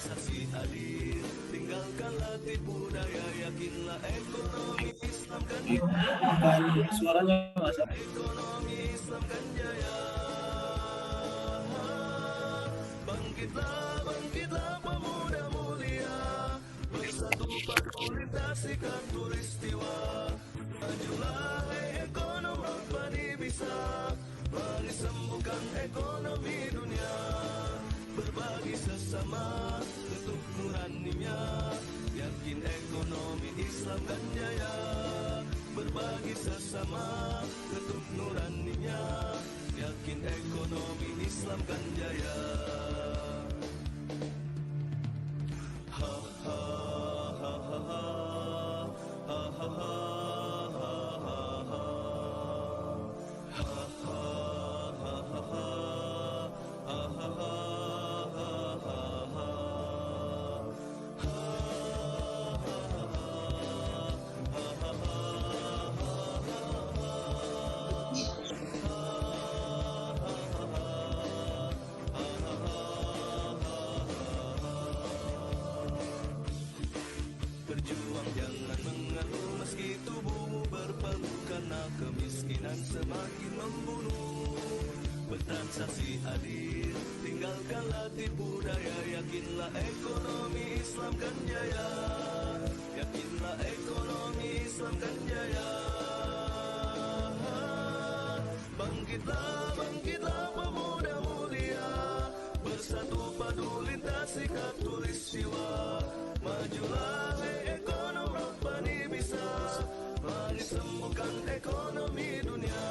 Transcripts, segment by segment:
bertransaksi adil, tinggalkanlah tipu daya, yakinlah ekonomi Islam kan Suaranya Mas. ekonomi Islam kan jaya. Bangkitlah, bangkitlah pemuda mulia, bersatu padu lintasi katulistiwa. Majulah ekonomi Berbanding bisa, mari sembuhkan ekonomi dunia. Berbagi sesama untuk nuraninya, yakin ekonomi Islam kan jaya. Berbagi sesama untuk nuraninya, yakin ekonomi Islam kan jaya. Ha ha ha ha ha ha ha. Berjuang jangan mengeluh meski tubuhmu berpeluh, karena kemiskinan semakin membunuh. Bertransaksi adil, tinggalkanlah tipu daya, yakinlah ekonomi Islam kan jaya. Yakinlah ekonomi Islam kan jaya. Bangkitlah, bangkitlah pemuda mulia, bersatu padu lintasi katulistiwa. Majulah ekonomi Berbanding bisa, mari sembuhkan ekonomi dunia.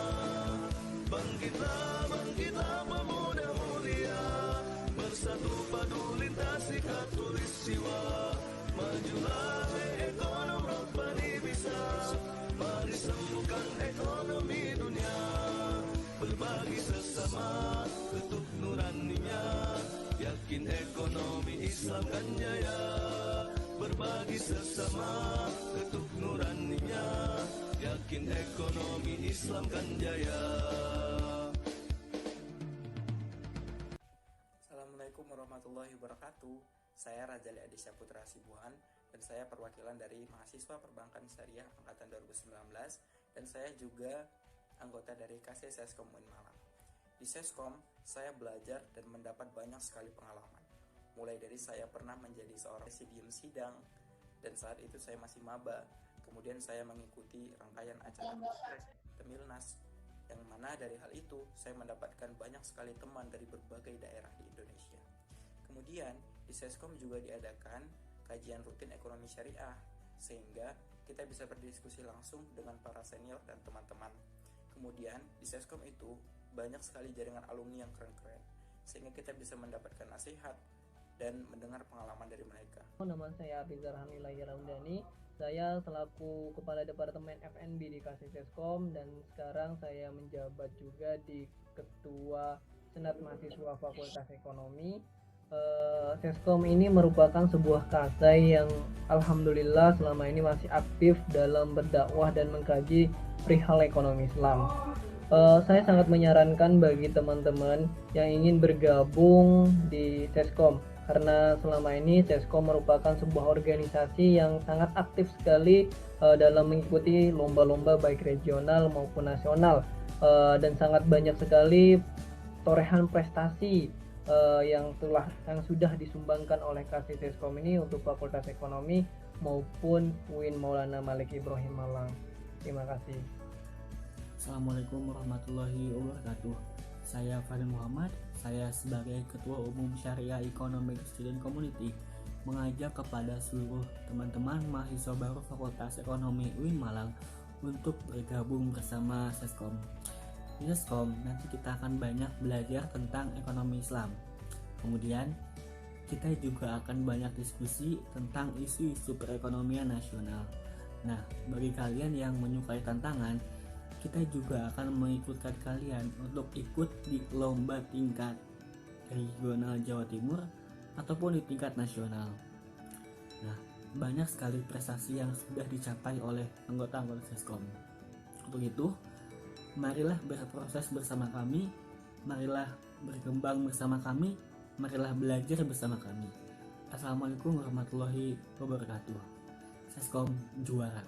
Bangkitlah, bangkitlah pemuda mulia, bersatu padu lintasi katulistiwa. Majulah ekonomi Berbanding bisa, mari sembuhkan ekonomi dunia. Berbagi sesama untuk nuraninya, yakin ekonomi Islam kan jaya. Berbagi sesama untuk nuraninya, yakin ekonomi Islam kan jaya. Assalamualaikum warahmatullahi wabarakatuh. Saya Rajali Adisya Putra Sibuan dan saya perwakilan dari mahasiswa Perbankan Syariah angkatan 2019 dan saya juga anggota dari KSEI SESCOM Malang. Di SESCOM, saya belajar dan mendapat banyak sekali pengalaman. Mulai dari saya pernah menjadi seorang presidium sidang dan saat itu saya masih maba. Kemudian saya mengikuti rangkaian acara Temilnas, yang mana dari hal itu saya mendapatkan banyak sekali teman dari berbagai daerah di Indonesia. Kemudian di SESCOM juga diadakan kajian rutin ekonomi syariah, sehingga kita bisa berdiskusi langsung dengan para senior dan teman-teman. Kemudian di SESCOM itu banyak sekali jaringan alumni yang keren-keren, sehingga kita bisa mendapatkan nasihat dan mendengar pengalaman dari mereka. Nama saya Abizar Hamilai Raundani. Saya selaku Kepala Departemen FNB di KSEI SESCOM dan sekarang saya menjabat juga di Ketua Senat Mahasiswa Fakultas Ekonomi. SESCOM ini merupakan sebuah KSEI yang alhamdulillah selama ini masih aktif dalam berdakwah dan mengkaji perihal ekonomi Islam. Saya sangat menyarankan bagi teman-teman yang ingin bergabung di SESCOM, karena selama ini SESCOM merupakan sebuah organisasi yang sangat aktif sekali dalam mengikuti lomba-lomba baik regional maupun nasional, dan sangat banyak sekali torehan prestasi yang sudah disumbangkan oleh KSEI SESCOM ini untuk Fakultas Ekonomi maupun UIN Maulana Maliki Ibrahim Malang. Terima kasih. Assalamualaikum warahmatullahi wabarakatuh. Saya Fadil Muhammad. Saya sebagai Ketua Umum Syariah Economic Student Community mengajak kepada seluruh teman-teman mahasiswa baru Fakultas Ekonomi UIN Malang untuk bergabung bersama SESCOM. Di SESCOM nanti kita akan banyak belajar tentang ekonomi Islam. Kemudian kita juga akan banyak diskusi tentang isu-isu perekonomian nasional. Nah, bagi kalian yang menyukai tantangan, kita juga akan mengikutkan kalian untuk ikut di lomba tingkat regional Jawa Timur ataupun di tingkat nasional. Nah, banyak sekali prestasi yang sudah dicapai oleh anggota-anggota SESCOM. Untuk itu, marilah berproses bersama kami, marilah berkembang bersama kami, marilah belajar bersama kami. Assalamualaikum warahmatullahi wabarakatuh. SESCOM juara.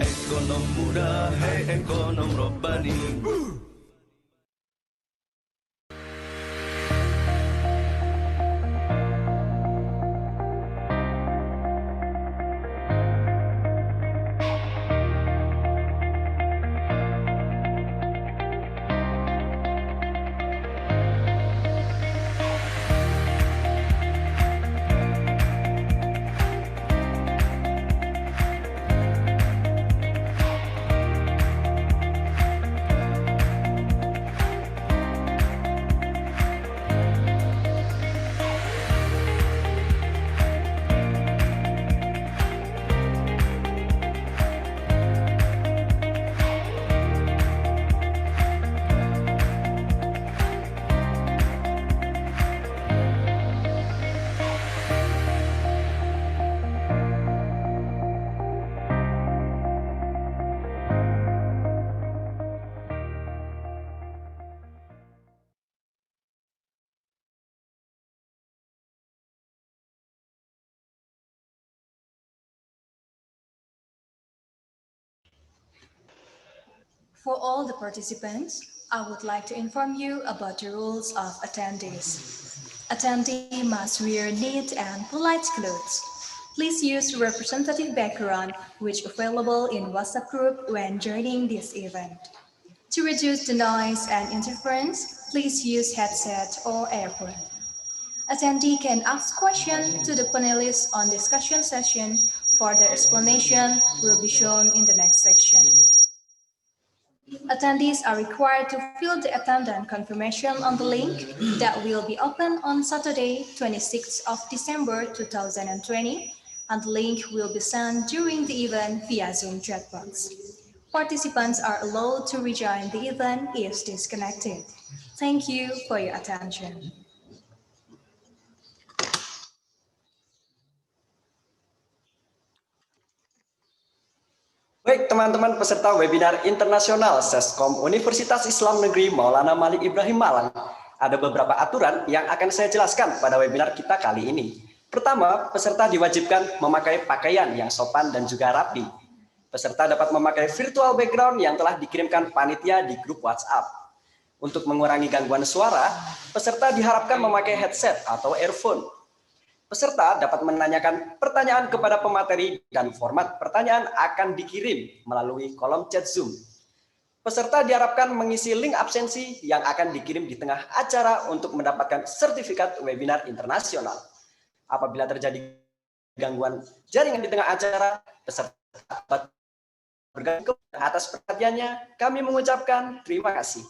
Ekonom muda, hey ekonom robbani. For all the participants, I would like to inform you about the rules of attendees. Attendee must wear neat and polite clothes. Please use representative background which available in WhatsApp group when joining this event. To reduce the noise and interference, please use headset or earphone. Attendee can ask questions to the panelists on discussion session. Further explanation will be shown in the next section. Attendees are required to fill the attendance confirmation on the link that will be open on Saturday, 26th of December 2020, and the link will be sent during the event via Zoom chat box. Participants are allowed to rejoin the event if disconnected. Thank you for your attention. Baik teman-teman peserta webinar internasional SESCOM Universitas Islam Negeri Maulana Malik Ibrahim Malang. Ada beberapa aturan yang akan saya jelaskan pada webinar kita kali ini. Pertama, peserta diwajibkan memakai pakaian yang sopan dan juga rapi. Peserta dapat memakai virtual background yang telah dikirimkan panitia di grup WhatsApp. Untuk mengurangi gangguan suara, peserta diharapkan memakai headset atau earphone. Peserta dapat menanyakan pertanyaan kepada pemateri dan format pertanyaan akan dikirim melalui kolom chat Zoom. Peserta diharapkan mengisi link absensi yang akan dikirim di tengah acara untuk mendapatkan sertifikat webinar internasional. Apabila terjadi gangguan jaringan di tengah acara, peserta dapat bergantung atas perhatiannya. Kami mengucapkan terima kasih.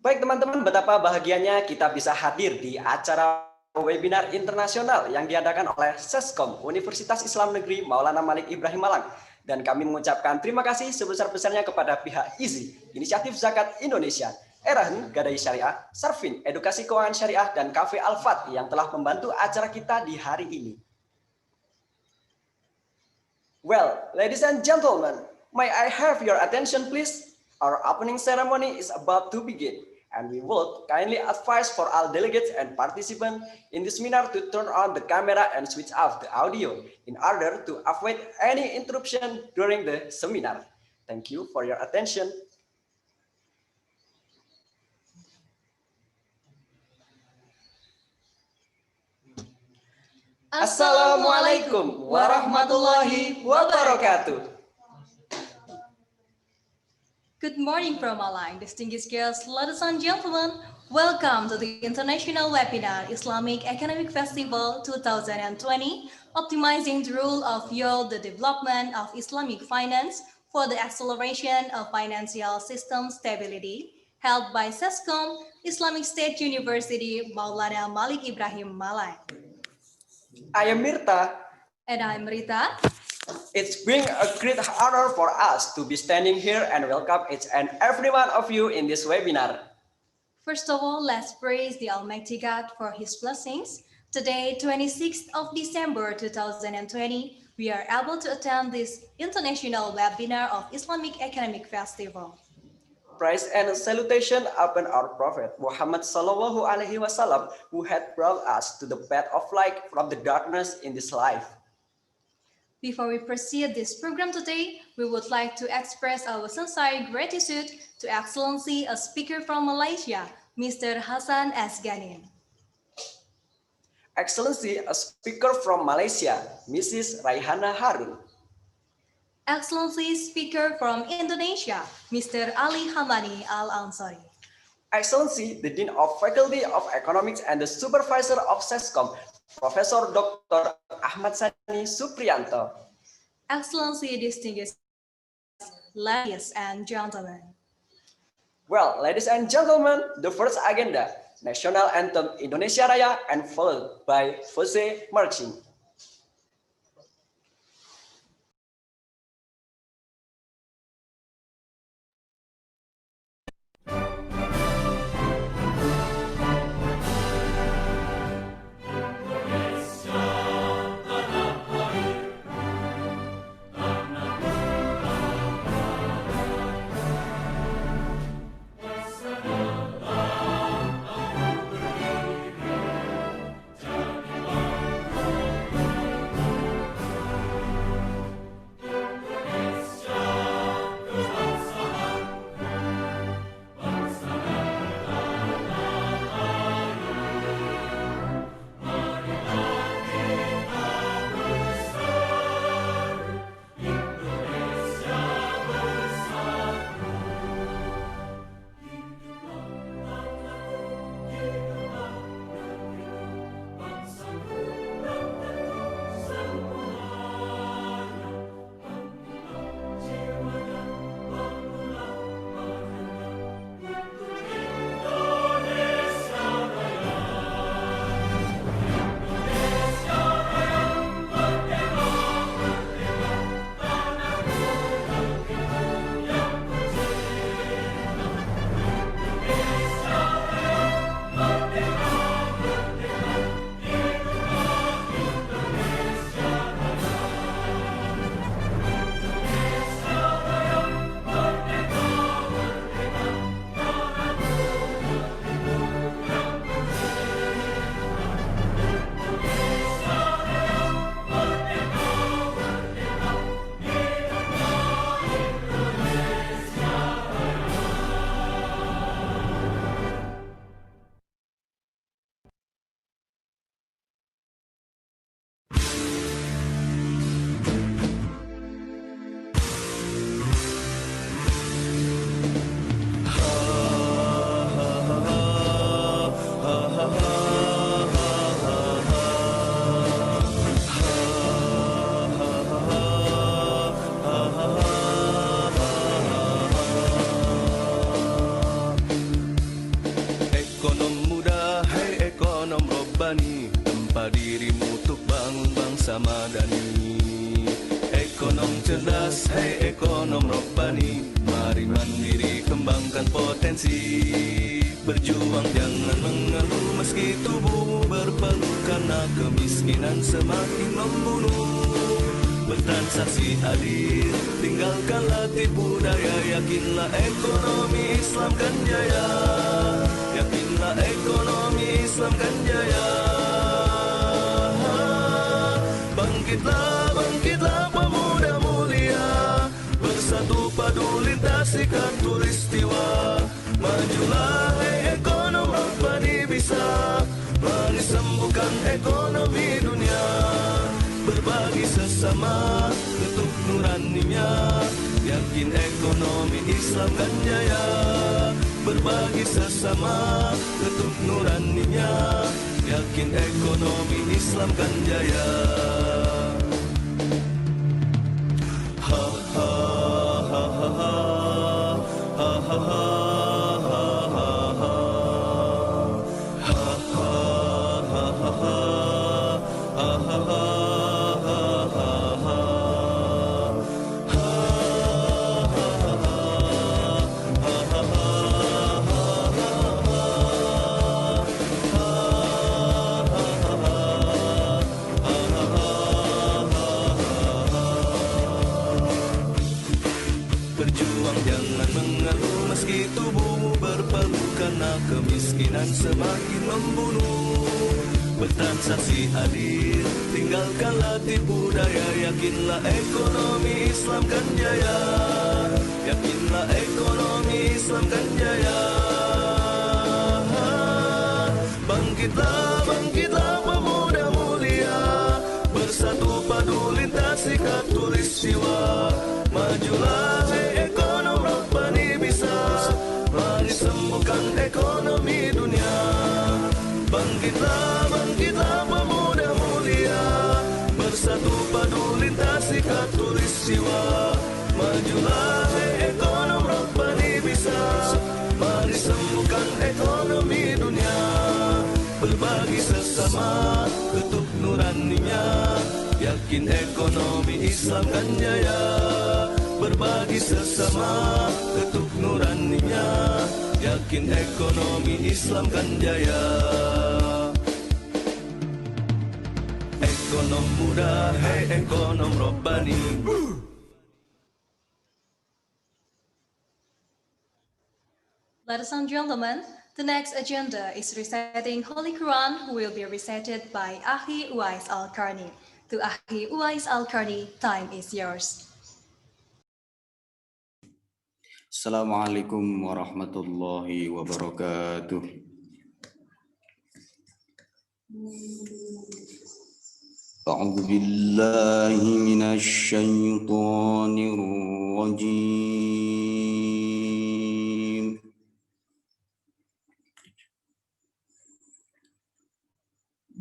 Baik teman-teman, betapa bahagianya kita bisa hadir di acara webinar internasional yang diadakan oleh SESCOM Universitas Islam Negeri Maulana Malik Ibrahim Malang. Dan kami mengucapkan terima kasih sebesar-besarnya kepada pihak IZI, Inisiatif Zakat Indonesia, Erahan Gadai Syariah, Sarfin, Edukasi Keuangan Syariah, dan Cafe Alfat yang telah membantu acara kita di hari ini. Well, ladies and gentlemen, may I have your attention please? Our opening ceremony is about to begin. And we would kindly advise for all delegates and participants in this seminar to turn on the camera and switch off the audio in order to avoid any interruption during the seminar. Thank you for your attention. Assalamualaikum warahmatullahi wabarakatuh. Good morning from Malang, distinguished guests, ladies and gentlemen. Welcome to the International Webinar Islamic Economic Festival 2020, Optimizing the Role of Youth, the Development of Islamic Finance for the Acceleration of Financial System Stability, held by SESCOM, Islamic State University, Maulana Malik Ibrahim Malang. I am Mirta. And I'm Rita. It's been a great honor for us to be standing here and welcome each and every one of you in this webinar. First of all, let's praise the Almighty God for His blessings. Today, 26th of December 2020, we are able to attend this international webinar of Islamic Economic Festival. Praise and salutation upon our Prophet Muhammad Sallallahu Alaihi Wasallam, who had brought us to the path of light from the darkness in this life. Before we proceed this program today, we would like to express our sincere gratitude to Excellency, a speaker from Malaysia, Mr. Hassan Azganin. Excellency, a speaker from Malaysia, Mrs. Raihana Harun. Excellency, speaker from Indonesia, Mr. Ali Hamani Al-Ansari. Excellency, the Dean of Faculty of Economics and the Supervisor of SESCOM, Professor Dr. Ahmad Sani Supriyanto. Excellency, distinguished ladies and gentlemen. Well, ladies and gentlemen, the first agenda, National Anthem Indonesia Raya, and followed by Fose Marching. Tempa dirimu untuk bangun bangsa madani. Ekonom cerdas, hai ekonom robbani. Mari mandiri kembangkan potensi. Berjuang jangan mengeluh meski tubuh berpeluh, karena kemiskinan semakin membunuh. Bertransaksi adil, tinggalkanlah tipu daya. Yakinlah ekonomi Islam kan jaya. Yakinlah ekonomi Islam kan jaya. Bangkitlah, bangkitlah pemuda mulia, bersatu padu lintasi khatulistiwa. Majulah hai ekonom Rabbani bisa, menyembuhkan ekonomi dunia. Berbagi sesama untuk nuraninya, yakin ekonomi Islam kan jaya. Berbagi sesama untuk nuraninya, yakin ekonomi Islam kan jaya. Ha ha ha ha ha ha ha ha. berjuang jangan mengeluh, meski tubuhmu berpeluh karena kemiskinan semakin membunuh. Bertransaksi adil, tinggalkanlah tipu daya, yakinlah ekonomi Islam kan jaya, yakinlah ekonomi Islam kan jaya. Bangkitlah, bangkitlah pemuda mulia, bersatu padu lintasi khatulistiwa. Majulah ekonomi Rabbani bisa, mari sembuhkan ekonomi dunia. Bangkitlah, bangkitlah pemuda mulia, bersatu padu lintasi khatulistiwa. Majulah ekonomi Rabbani bisa, mari sembuhkan ekonomi dunia. Berbagi sesama ketuk nuraninya, yakin ekonomi Islam kan jaya. Berbagi sesama ketuk nuraninya, yakin ekonomi Islam kan jaya. Ekonom muda, hei ekonom Rabbani. Ladies and gentlemen, the next agenda is reciting Holy Quran, who will be recited by Akhi Uwais Al-Karni. To Akhi Uwais Al-Karni, time is yours. Assalamualaikum warahmatullahi wabarakatuh. A'udzu billahi minasy syaithanir rajim.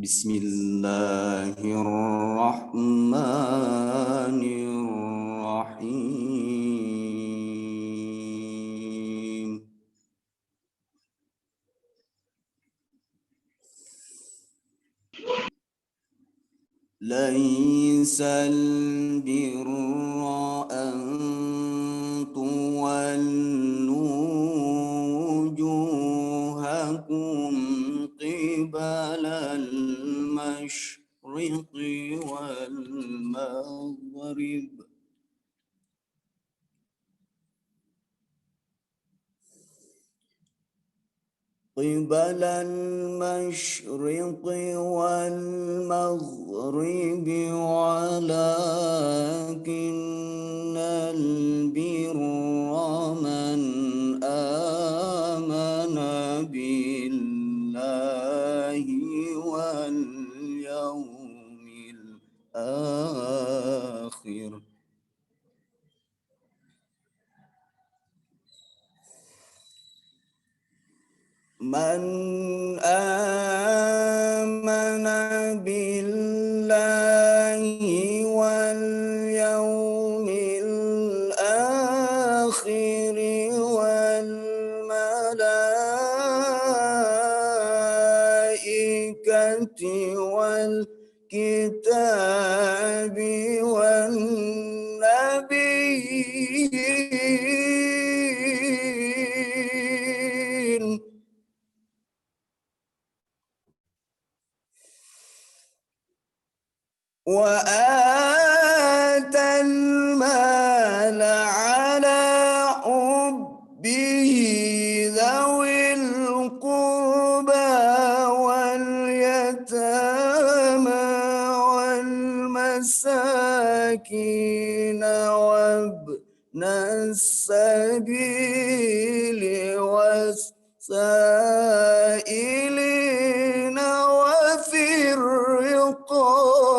Bismillahirrahmanirrahim. Laisal birra an tuwallu wujuhakum qibalal masyriqi wal maghrib. قبل المشرق والمغرب ولكن البر من آمن بالله واليوم الآخر من آمن بالله واليوم الآخر والملائكة والكتاب والنبيين وآتى المال على حبه ذوي القربى واليتامى والمساكين وابن السبيل والسائلين وفي الرقاب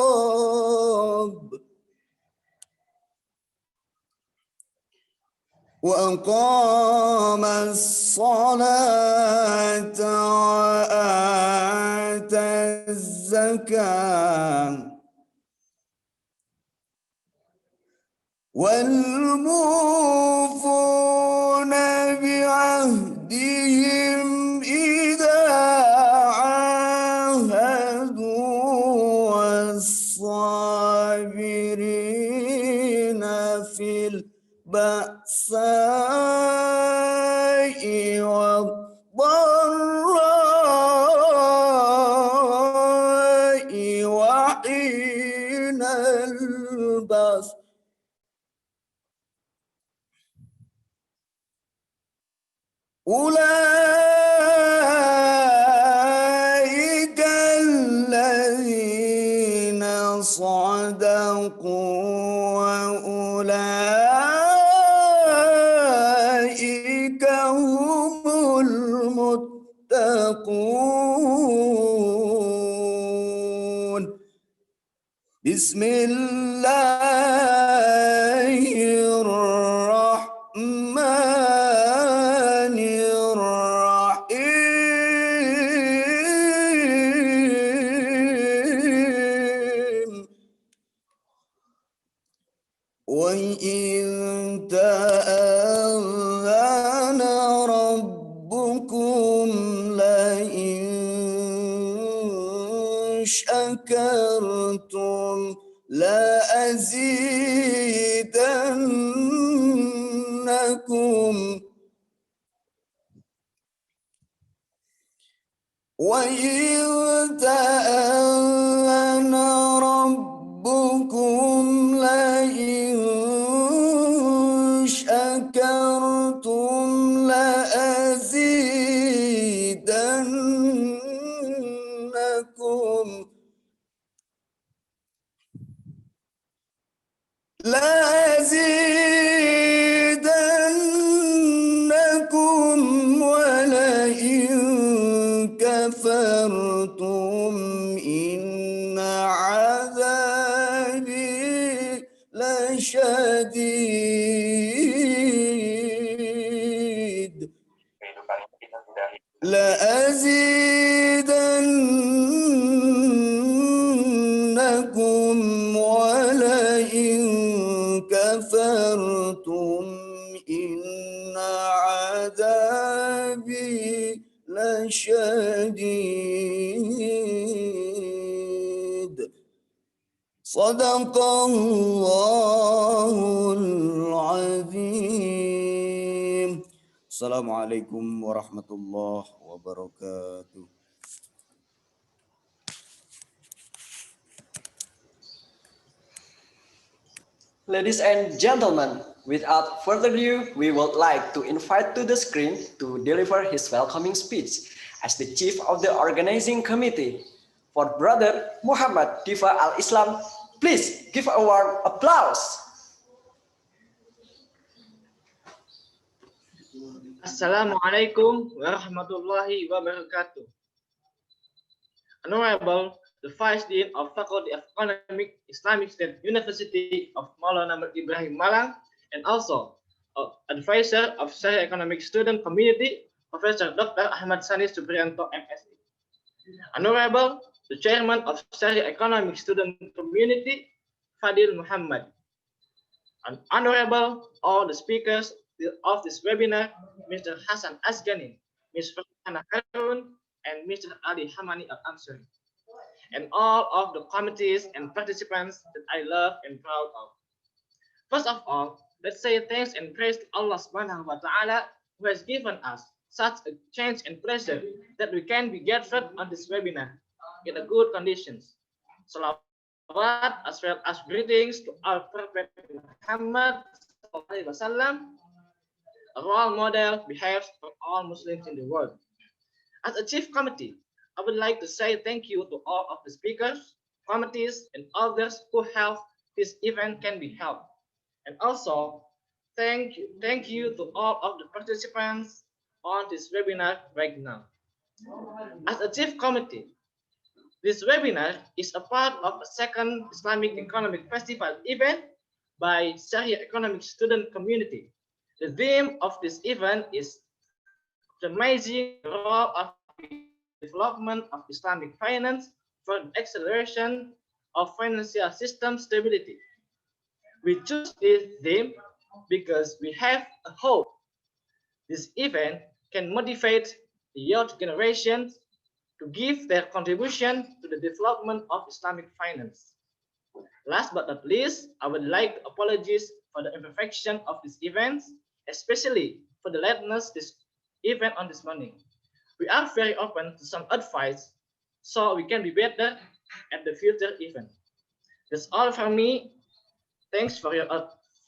وأقام الصلاة وآتى الزكاة والموفون بعهدهم إذا عاهدوا والصابرين في البأساء والضراء وحين البأس أولئك الذين صدقوا وأولئك هم المتقون. بسم الله الرحمن الرحيم. وإذ تأذن ربكم لئن شكرتم لأزيدنكم وإذ تأذن ربكم لئن شكرتم لأزيدنكم ولئن كفرتم إن عذابي لشديد. لأزيدنكم ولئن كفرتم إن عذابي لشديد. صدق الله العظيم. Assalamualaikum warahmatullahi wabarakatuh. Ladies and gentlemen, without further ado, we would like to invite to the screen to deliver his welcoming speech as the chief of the organizing committee for Brother Muhammad Difa Al-Islam. Please give a warm applause. Assalamualaikum warahmatullahi wabarakatuh. Honorable the Vice Dean of Faculty of Economic, Islamic State University of Maulana Ibrahim Malang, and also Advisor of Syariah Economic Student Community, Professor Dr. Ahmad Sani Supriyanto, MSc. Honorable the Chairman of Syariah Economic Student Community, Fadil Muhammad. And honorable all the speakers of this webinar, Mr. Hassan Azganin, Ms. Farhana Harun, and Mr. Ali Hamani Al-Ansari, and all of the committees and participants that I love and proud of. First of all, let's say thanks and praise to Allah Subhanahu wa Ta'ala, who has given us such a chance and pleasure that we can be gathered on this webinar in a good conditions. Salawat as well as greetings to our Prophet Muhammad Sallallahu a role model behaves for all Muslims in the world. As a chief committee, I would like to say thank you to all of the speakers, committees, and others who helped this event can be held. And also, thank you to all of the participants on this webinar right now. As a chief committee, this webinar is a part of a second Islamic Economic Festival event by Syariah Economic Student Community. The theme of this event is optimizing the role of development of Islamic finance for the acceleration of financial system stability. We choose this theme because we have a hope this event can motivate the youth generations to give their contribution to the development of Islamic finance. Last but not least, I would like to apologize for the imperfection of this event, especially for the lateness this event on this morning. We are very open to some advice so we can be better at the future event. That's all from me. Thanks for your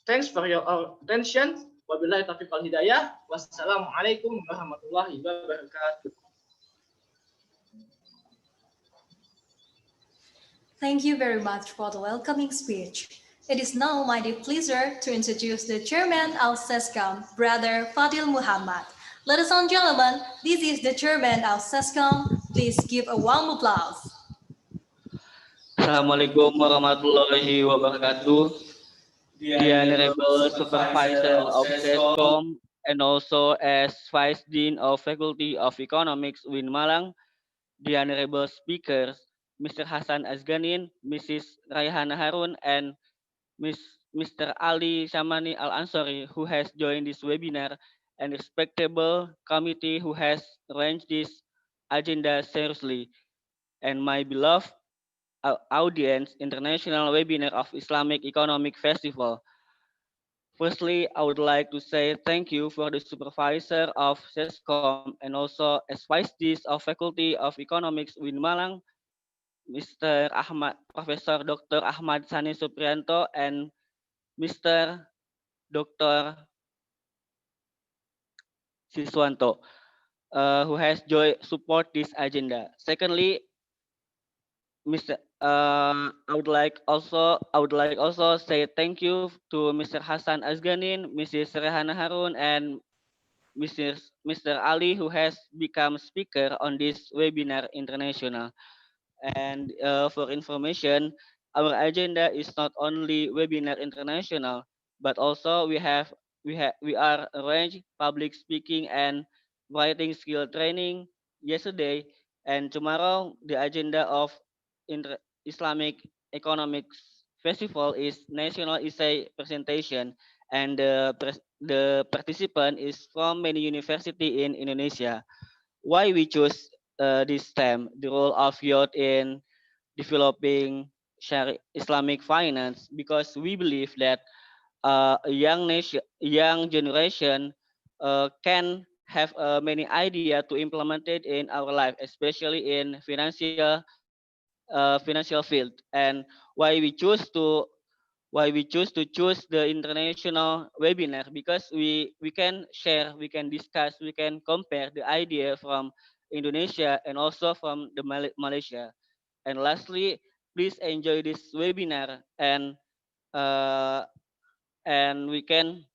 attention. Wabillahi taufiq wal hidayah. Wassalamualaikum warahmatullahi wabarakatuh. Thank you very much for the welcoming speech. It is now my deep pleasure to introduce the Chairman of SESCOM, Brother Fadil Muhammad. Ladies and gentlemen, this is the Chairman of SESCOM. Please give a warm applause. Assalamualaikum warahmatullahi wabarakatuh. The Honorable Supervisor of SESCOM and also as Vice Dean of Faculty of Economics UIN Malang, the Honorable Speakers, Mr. Hassan Azganin, Mrs. Raihana Harun, and Mr. Ali Shamani Al-Ansari, who has joined this webinar, and respectable committee who has arranged this agenda seriously, and my beloved audience, International Webinar of Islamic Economic Festival. Firstly, I would like to say thank you for the supervisor of SESCOM and also as Vice Dean of Faculty of Economics UIN Malang, Mr. Professor Dr. Ahmad Sani Suprianto, and Mr. Dr. Siswanto, who has support this agenda. Secondly, I would like also say thank you to Mr. Hassan Azganin, Mrs. Rehana Harun, and Mr. Ali, who has become speaker on this Webinar International. And for information, our agenda is not only Webinar International, but also we are arranged public speaking and writing skill training yesterday, and tomorrow the agenda of Islamic Economics Festival is National Essay Presentation, and the participant is from many university in Indonesia. Why we choose this theme, the role of youth in developing Islamic finance? Because we believe that a young generation can have many ideas to implement it in our life, especially in financial field. And why we choose to choose the international webinar, because we can share, we can discuss, we can compare the idea from Indonesia and also from the Malaysia. And lastly, please enjoy this webinar, and we can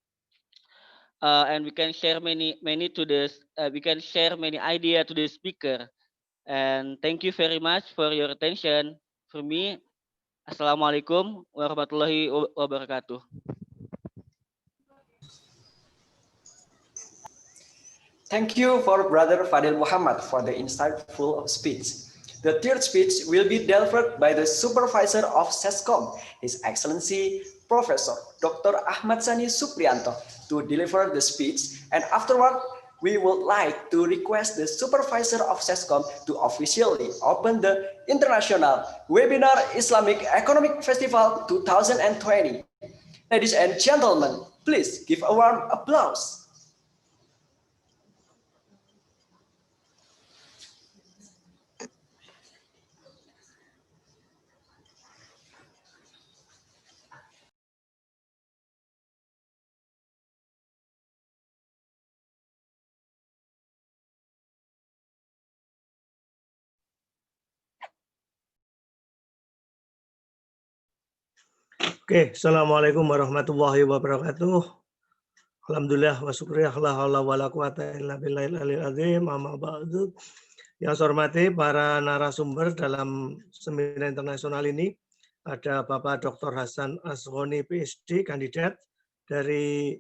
share many to this we can share many idea to the speaker. And thank you very much for your attention. For me, Assalamualaikum warahmatullahi wabarakatuh. Thank you for Brother Fadil Muhammad for the insightful speech. The third speech will be delivered by the supervisor of SESCOM, His Excellency Professor Dr. Ahmad Sani Suprianto, to deliver the speech, and afterward we would like to request the supervisor of SESCOM to officially open the International Webinar Islamic Economic Festival 2020. Ladies and gentlemen, please give a warm applause. Oke, Assalamualaikum warahmatullahi wabarakatuh. Alhamdulillah wa syukriyah la haula wa la quwata illa billahil aliyil azim. Amma ba'du. Yang saya hormati para narasumber dalam seminar internasional ini, ada Bapak Dr. Hassan Azganin PhD, kandidat dari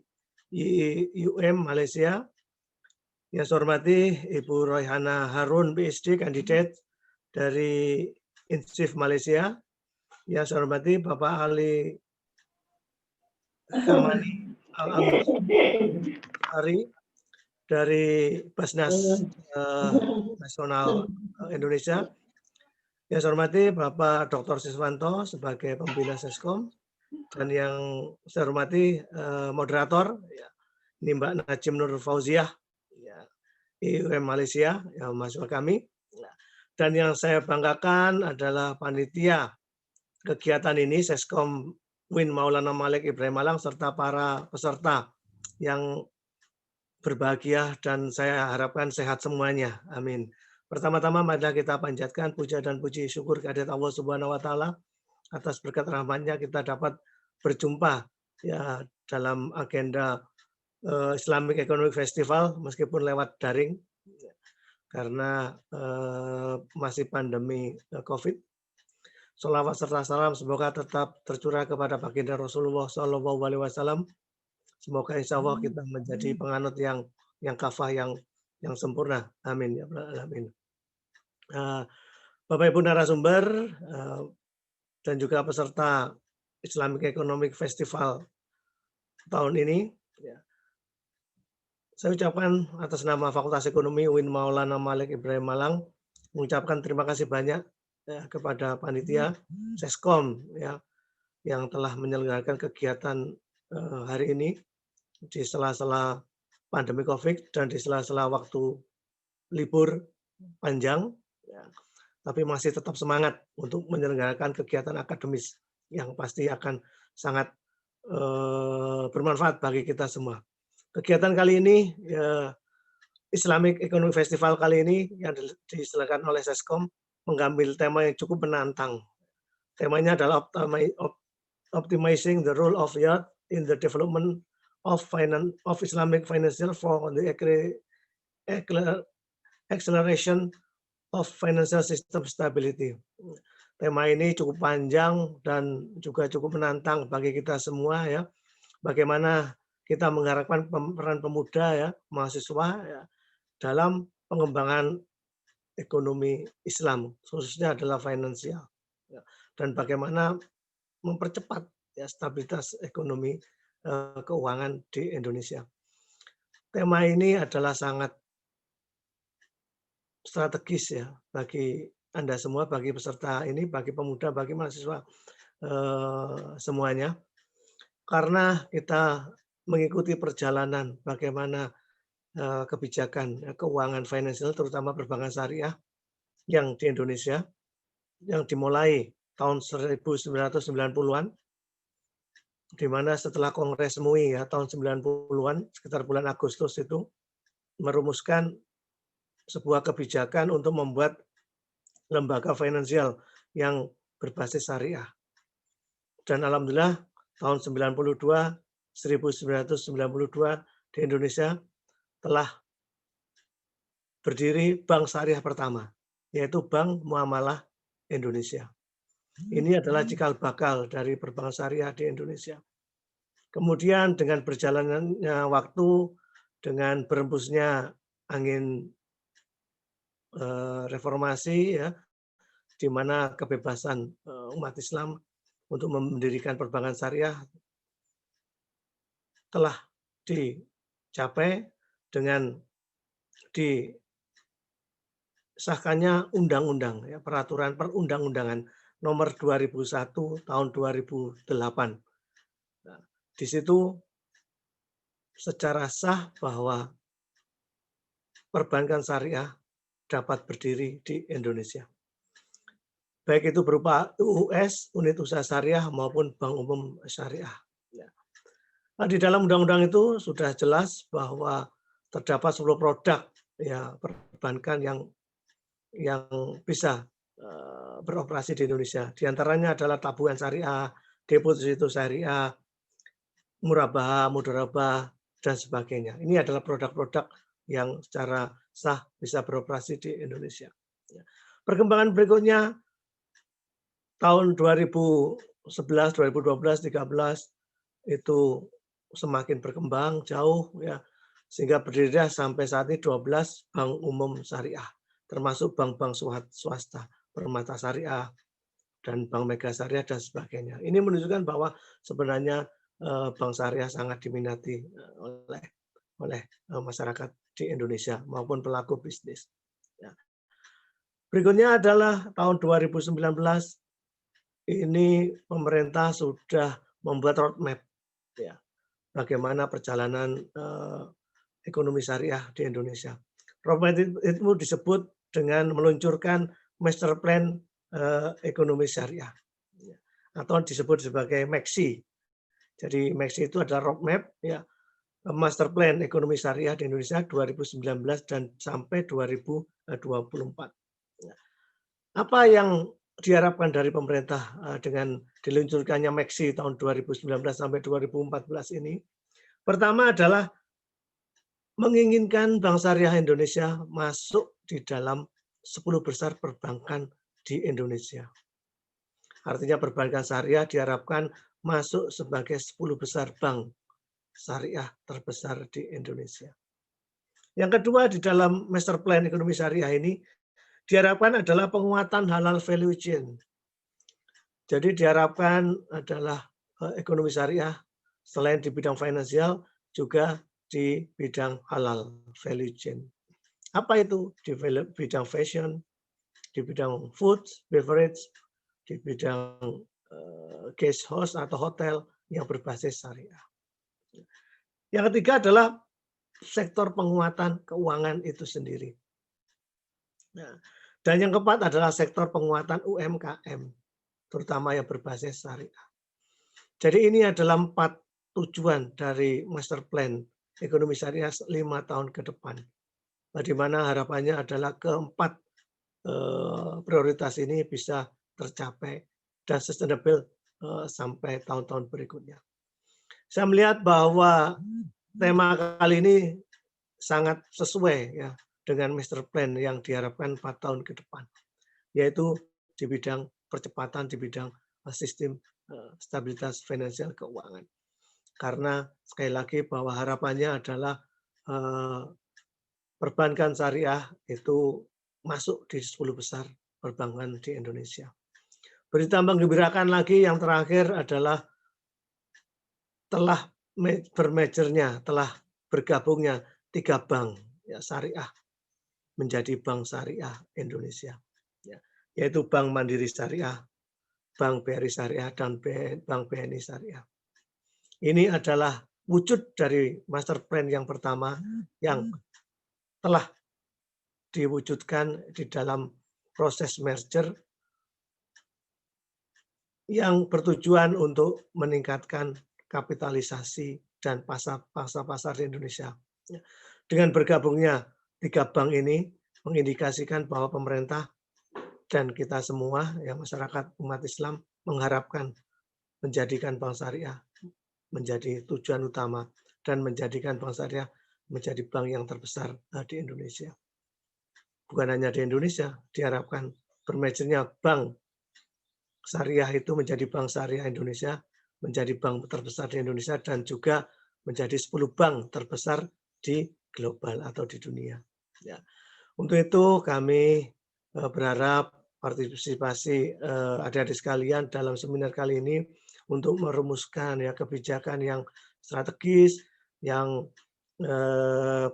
IEF Malaysia. Yang saya hormati Ibu Raihana Harun PhD, kandidat dari INSIF Malaysia. Yang saya hormati Bapak Ali Shamani Al-Ansari dari Basnas Nasional Indonesia. Yang saya hormati Bapak Dr. Siswanto sebagai pembina SESCOM, dan yang saya hormati moderator, ini Mbak Najim Nur Fauziah, IEF Malaysia, yang mahasiswa kami. Dan yang saya banggakan adalah panitia kegiatan ini, SESCOM UIN Maulana Malik Ibrahim Malang, serta para peserta yang berbahagia dan saya harapkan sehat semuanya. Amin. Pertama-tama marilah kita panjatkan puja dan puji syukur kehadirat Allah Subhanahu wa taala atas berkat rahmatnya kita dapat berjumpa ya dalam agenda Islamic Economic Festival meskipun lewat daring karena masih pandemi COVID. Sholawat serta salam semoga tetap tercurah kepada baginda Rasulullah SAW. Semoga insya Allah kita menjadi penganut yang kafah yang sempurna. Amin ya rabbal alamin. Bapak Ibu narasumber dan juga peserta Islamic Economic Festival tahun ini, saya ucapkan atas nama Fakultas Ekonomi UIN Maulana Malik Ibrahim Malang mengucapkan terima kasih banyak kepada panitia SESCOM yang telah menyelenggarakan kegiatan hari ini di sela-sela pandemi COVID dan di sela-sela waktu libur panjang, tapi masih tetap semangat untuk menyelenggarakan kegiatan akademis yang pasti akan sangat bermanfaat bagi kita semua. Kegiatan kali ini, Islamic Economic Festival kali ini yang diselenggarakan oleh SESCOM mengambil tema yang cukup menantang. Temanya adalah optimizing the role of youth in the development of Islamic financial for the acceleration of financial system stability. Tema ini cukup panjang dan juga cukup menantang bagi kita semua ya. Bagaimana kita mengharapkan peran pemuda mahasiswa dalam pengembangan ekonomi Islam, khususnya adalah finansial, dan bagaimana mempercepat stabilitas ekonomi keuangan di Indonesia. Tema ini adalah sangat strategis bagi Anda semua, bagi peserta ini, bagi pemuda, bagi mahasiswa semuanya, karena kita mengikuti perjalanan bagaimana kebijakan keuangan finansial terutama perbankan syariah yang di Indonesia yang dimulai tahun 1990-an, di mana setelah Kongres MUI tahun 90-an sekitar bulan Agustus itu merumuskan sebuah kebijakan untuk membuat lembaga finansial yang berbasis syariah. Dan alhamdulillah tahun 1992 di Indonesia telah berdiri bank syariah pertama, yaitu Bank Muamalah Indonesia. Ini adalah cikal bakal dari perbankan syariah di Indonesia. Kemudian dengan berjalannya waktu, dengan berembusnya angin reformasi di mana kebebasan umat Islam untuk mendirikan perbankan syariah telah dicapai dengan disahkannya undang-undang, peraturan perundang-undangan nomor 2001 tahun 2008. Nah, di situ secara sah bahwa perbankan syariah dapat berdiri di Indonesia. Baik itu berupa UUS, unit usaha syariah, maupun bank umum syariah. Nah, di dalam undang-undang itu sudah jelas bahwa terdapat 10 produk perbankan yang bisa beroperasi di Indonesia. Di antaranya adalah tabungan syariah, deposito syariah, murabah, mudharabah, dan sebagainya. Ini adalah produk-produk yang secara sah bisa beroperasi di Indonesia. Perkembangan berikutnya tahun 2011, 2012, 2013 itu semakin berkembang jauh sehingga berdiri sampai saat ini 12 bank umum syariah, termasuk bank-bank swasta, Permata Syariah dan Bank Mega Syariah dan sebagainya. Ini menunjukkan bahwa sebenarnya bank syariah sangat diminati oleh masyarakat di Indonesia maupun pelaku bisnis. Berikutnya adalah tahun 2019 ini pemerintah sudah membuat roadmap bagaimana perjalanan ekonomi syariah di Indonesia. Roadmap itu disebut dengan meluncurkan Master Plan Ekonomi Syariah atau disebut sebagai MEXI. Jadi MEXI itu adalah roadmap Master Plan Ekonomi Syariah di Indonesia 2019 dan sampai 2024. Apa yang diharapkan dari pemerintah dengan diluncurkannya MEXI tahun 2019 sampai 2014 ini? Pertama adalah menginginkan Bank Syariah Indonesia masuk di dalam 10 besar perbankan di Indonesia. Artinya perbankan syariah diharapkan masuk sebagai 10 besar bank syariah terbesar di Indonesia. Yang kedua, di dalam Master Plan Ekonomi Syariah ini diharapkan adalah penguatan halal value chain. Jadi diharapkan adalah ekonomi syariah selain di bidang finansial juga di bidang halal value chain. Apa itu? Di bidang fashion, di bidang food, beverage, di bidang guest house atau hotel yang berbasis syariah. Yang ketiga adalah sektor penguatan keuangan itu sendiri. Nah, dan yang keempat adalah sektor penguatan UMKM, terutama yang berbasis syariah. Jadi ini adalah 4 tujuan dari Master Plan Ekonomi Syariah 5 tahun ke depan. Di mana harapannya adalah keempat prioritas ini bisa tercapai dan sustainable sampai tahun-tahun berikutnya. Saya melihat bahwa tema kali ini sangat sesuai ya dengan Master Plan yang diharapkan 4 tahun ke depan, yaitu di bidang percepatan di bidang sistem stabilitas finansial keuangan. Karena sekali lagi bahwa harapannya adalah perbankan syariah itu masuk di 10 besar perbankan di Indonesia. Berita menggembirakan lagi yang terakhir adalah telah bermergernya, telah bergabungnya 3 bank ya, syariah menjadi Bank Syariah Indonesia, ya, yaitu Bank Mandiri Syariah, Bank BRI Syariah, dan Bank BNI Syariah. Ini adalah wujud dari Master Plan yang pertama yang telah diwujudkan di dalam proses merger yang bertujuan untuk meningkatkan kapitalisasi dan pasar di Indonesia. Dengan bergabungnya 3 bank ini mengindikasikan bahwa pemerintah dan kita semua, yang masyarakat umat Islam, mengharapkan menjadikan bank syariah menjadi tujuan utama dan menjadikan bank syariah menjadi bank yang terbesar di Indonesia. Bukan hanya di Indonesia, diharapkan bermergernya bank syariah itu menjadi Bank Syariah Indonesia, menjadi bank terbesar di Indonesia, dan juga menjadi 10 bank terbesar di global atau di dunia. Ya. Untuk itu kami berharap partisipasi adik-adik sekalian dalam seminar kali ini untuk merumuskan ya kebijakan yang strategis, yang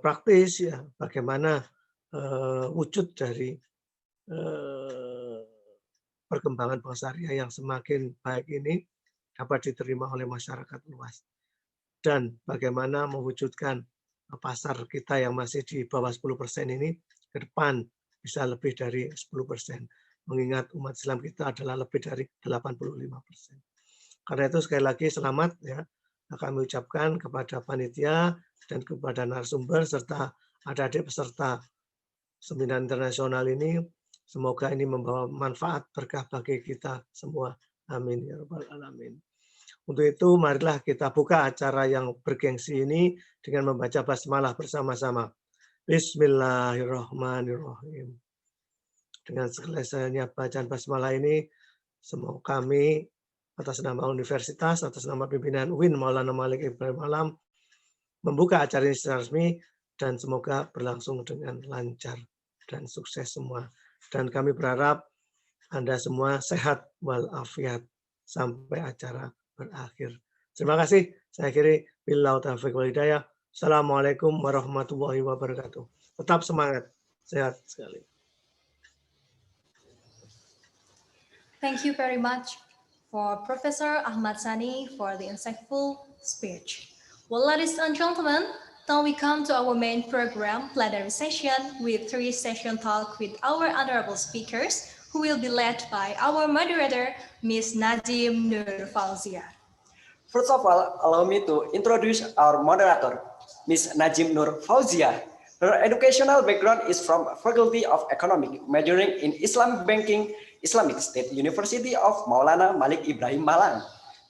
praktis, ya bagaimana wujud dari perkembangan bank syariah yang semakin baik ini dapat diterima oleh masyarakat luas. Dan bagaimana mewujudkan pasar kita yang masih di bawah 10% ini ke depan bisa lebih dari 10%. Mengingat umat Islam kita adalah lebih dari 85%. Karena itu sekali lagi selamat ya kami ucapkan kepada panitia dan kepada narasumber serta adik-adik peserta seminar internasional ini. Semoga ini membawa manfaat berkah bagi kita semua. Amin ya rabbal alamin. Untuk itu marilah kita buka acara yang bergengsi ini dengan membaca basmalah bersama-sama. Bismillahirrahmanirrahim. Dengan selesainya bacaan basmalah ini, semoga kami atas nama universitas, atas nama pimpinan UIN Maulana Maliki Ibrahim Malang membuka acara ini secara resmi dan semoga berlangsung dengan lancar dan sukses semua. Dan kami berharap Anda semua sehat walafiat sampai acara berakhir. Terima kasih. Saya akhiri. Billahu taufiq wal hidayah. Assalamualaikum warahmatullahi wabarakatuh. Tetap semangat. Sehat sekali. Thank you very much for Professor Ahmad Sani for the insightful speech. Well, ladies and gentlemen, now we come to our main program, plenary session, with 3 session talk with our honorable speakers, who will be led by our moderator, Ms. Nadim Nur Fauzia. First of all, allow me to introduce our moderator. Ms. Najim Nur Fauzia. Her educational background is from Faculty of Economic, majoring in Islamic Banking, Islamic State University of Maulana Malik Ibrahim Malang.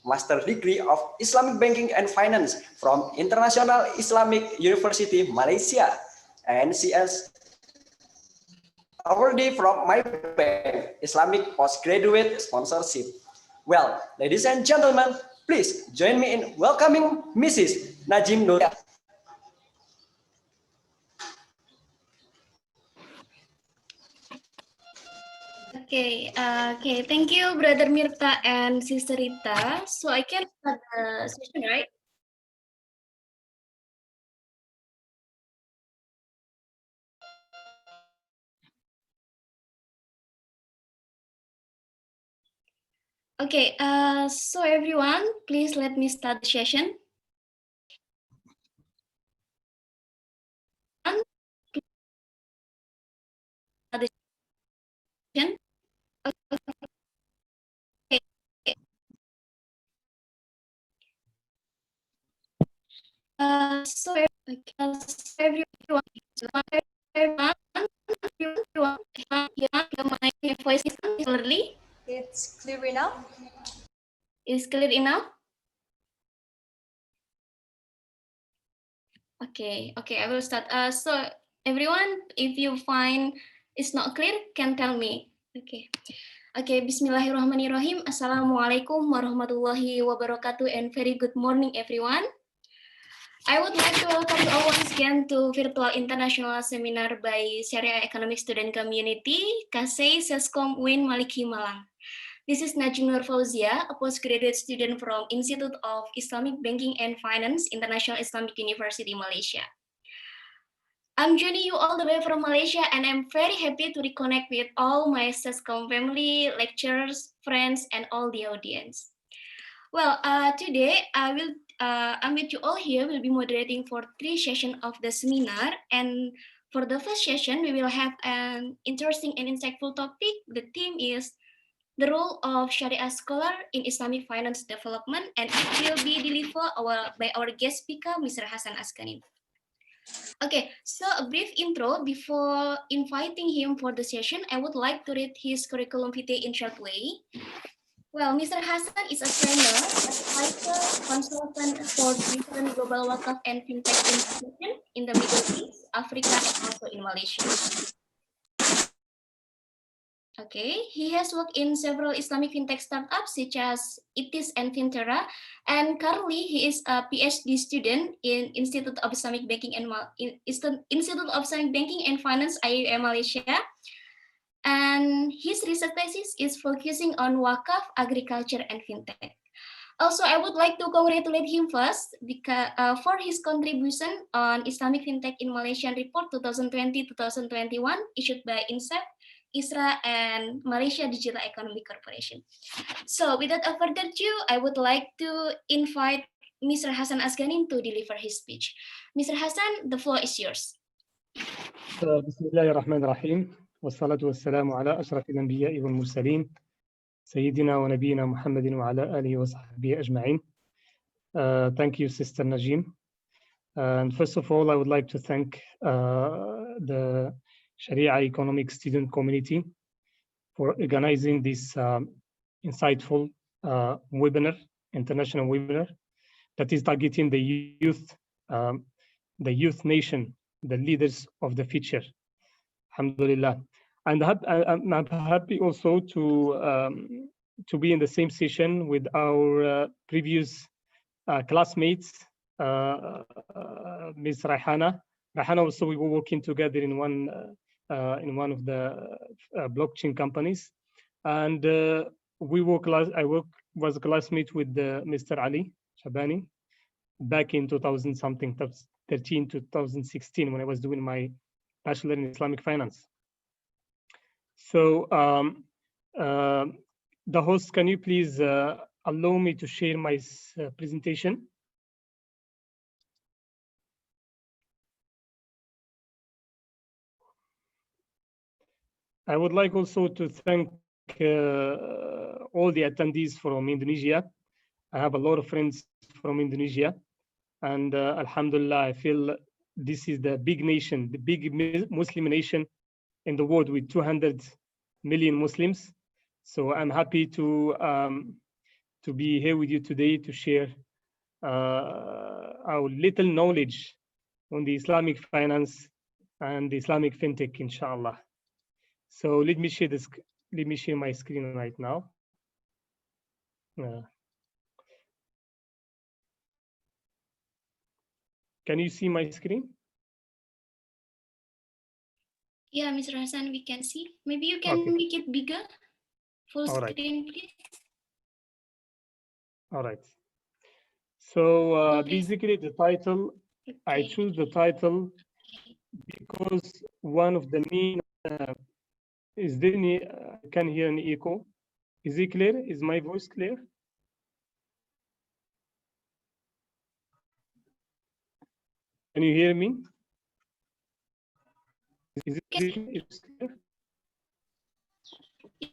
Master degree of Islamic Banking and Finance from International Islamic University, Malaysia. And she has awardee from my bank, Islamic Postgraduate Sponsorship. Well, ladies and gentlemen, please join me in welcoming Mrs. Najim Nur. Okay, thank you, Brother Mirta and Sister Rita. So I can start the session, right? Okay, so everyone, please let me start the session. Okay. So everyone, my voice is clearly. It's clear enough? Is clear enough? Okay, I will start. So everyone, if you find it's not clear, can tell me. Okay, Bismillahirrahmanirrahim. Assalamualaikum warahmatullahi wabarakatuh, and very good morning, everyone. I would like to welcome you all once again to virtual international seminar by Syariah Economic Student Community, KSEI, SESCOM, UIN, Maliki, Malang. This is Najim Nur Fauzia, a postgraduate student from Institute of Islamic Banking and Finance, International Islamic University, Malaysia. I'm joining you all the way from Malaysia, and I'm very happy to reconnect with all my SESCOM family, lecturers, friends, and all the audience. Well, today I'm with you all here. We'll be moderating for 3 sessions of the seminar, and for the first session, we will have an interesting and insightful topic. The theme is the role of Sharia scholar in Islamic finance development, and it will be delivered by our guest speaker, Mr. Hassan Azganin. Okay, so a brief intro before inviting him for the session. I would like to read his curriculum vitae in short way. Well, Mr. Hassan is a trainer, advisor, consultant for different global wakaf and fintech institutions in the Middle East, Africa, and also in Malaysia. Okay, he has worked in several Islamic fintech startups such as Itis and Fintera, and currently he is a PhD student in Institute of Islamic Banking and Finance, IEF Malaysia. And his research thesis is focusing on wakaf, agriculture, and fintech. Also, I would like to congratulate him first because, for his contribution on Islamic fintech in Malaysian Report 2020-2021 issued by INSEP, ISRA, and Malaysia Digital Economic Corporation. So, without further ado, I would like to invite Mr. Hassan Azganin to deliver his speech. Mr. Hassan, the floor is yours. Bismillahirrahmanirrahim. والصلاة والسلام على أشرف الأنبياء والمرسلين سيدنا ونبينا محمد وعلى آله وصحبه أجمعين. Thank you, Sister Najim. And first of all, I would like to thank the Sharia Economic Student Community for organizing this insightful webinar, international webinar, that is targeting the youth nation, the leaders of the future. Alhamdulillah. And I'm happy also to be in the same session with our previous classmates, Ms. Rayhana. Rayhana also, we were working together in one of the blockchain companies, and I was a classmate with Mr. Ali Shabani back in 2013 to 2016 when I was doing my Bachelor in Islamic Finance. So the host, can you please allow me to share my presentation? I would like also to thank all the attendees from Indonesia. I have a lot of friends from Indonesia, and Alhamdulillah, I feel this is the big nation, the big Muslim nation in the world with 200 million Muslims. So I'm happy to be here with you today to share our little knowledge on the Islamic finance and the Islamic fintech, inshallah. So let me share this. Let me share my screen right now. Can you see my screen? Yeah, Mr. Hassan, we can see. Maybe you can make it bigger. Full screen, please. All right. So basically the title, I choose the title because one of the main, is there any, I can hear an echo. Is it clear? Is my voice clear? Can you hear me? Is it clear?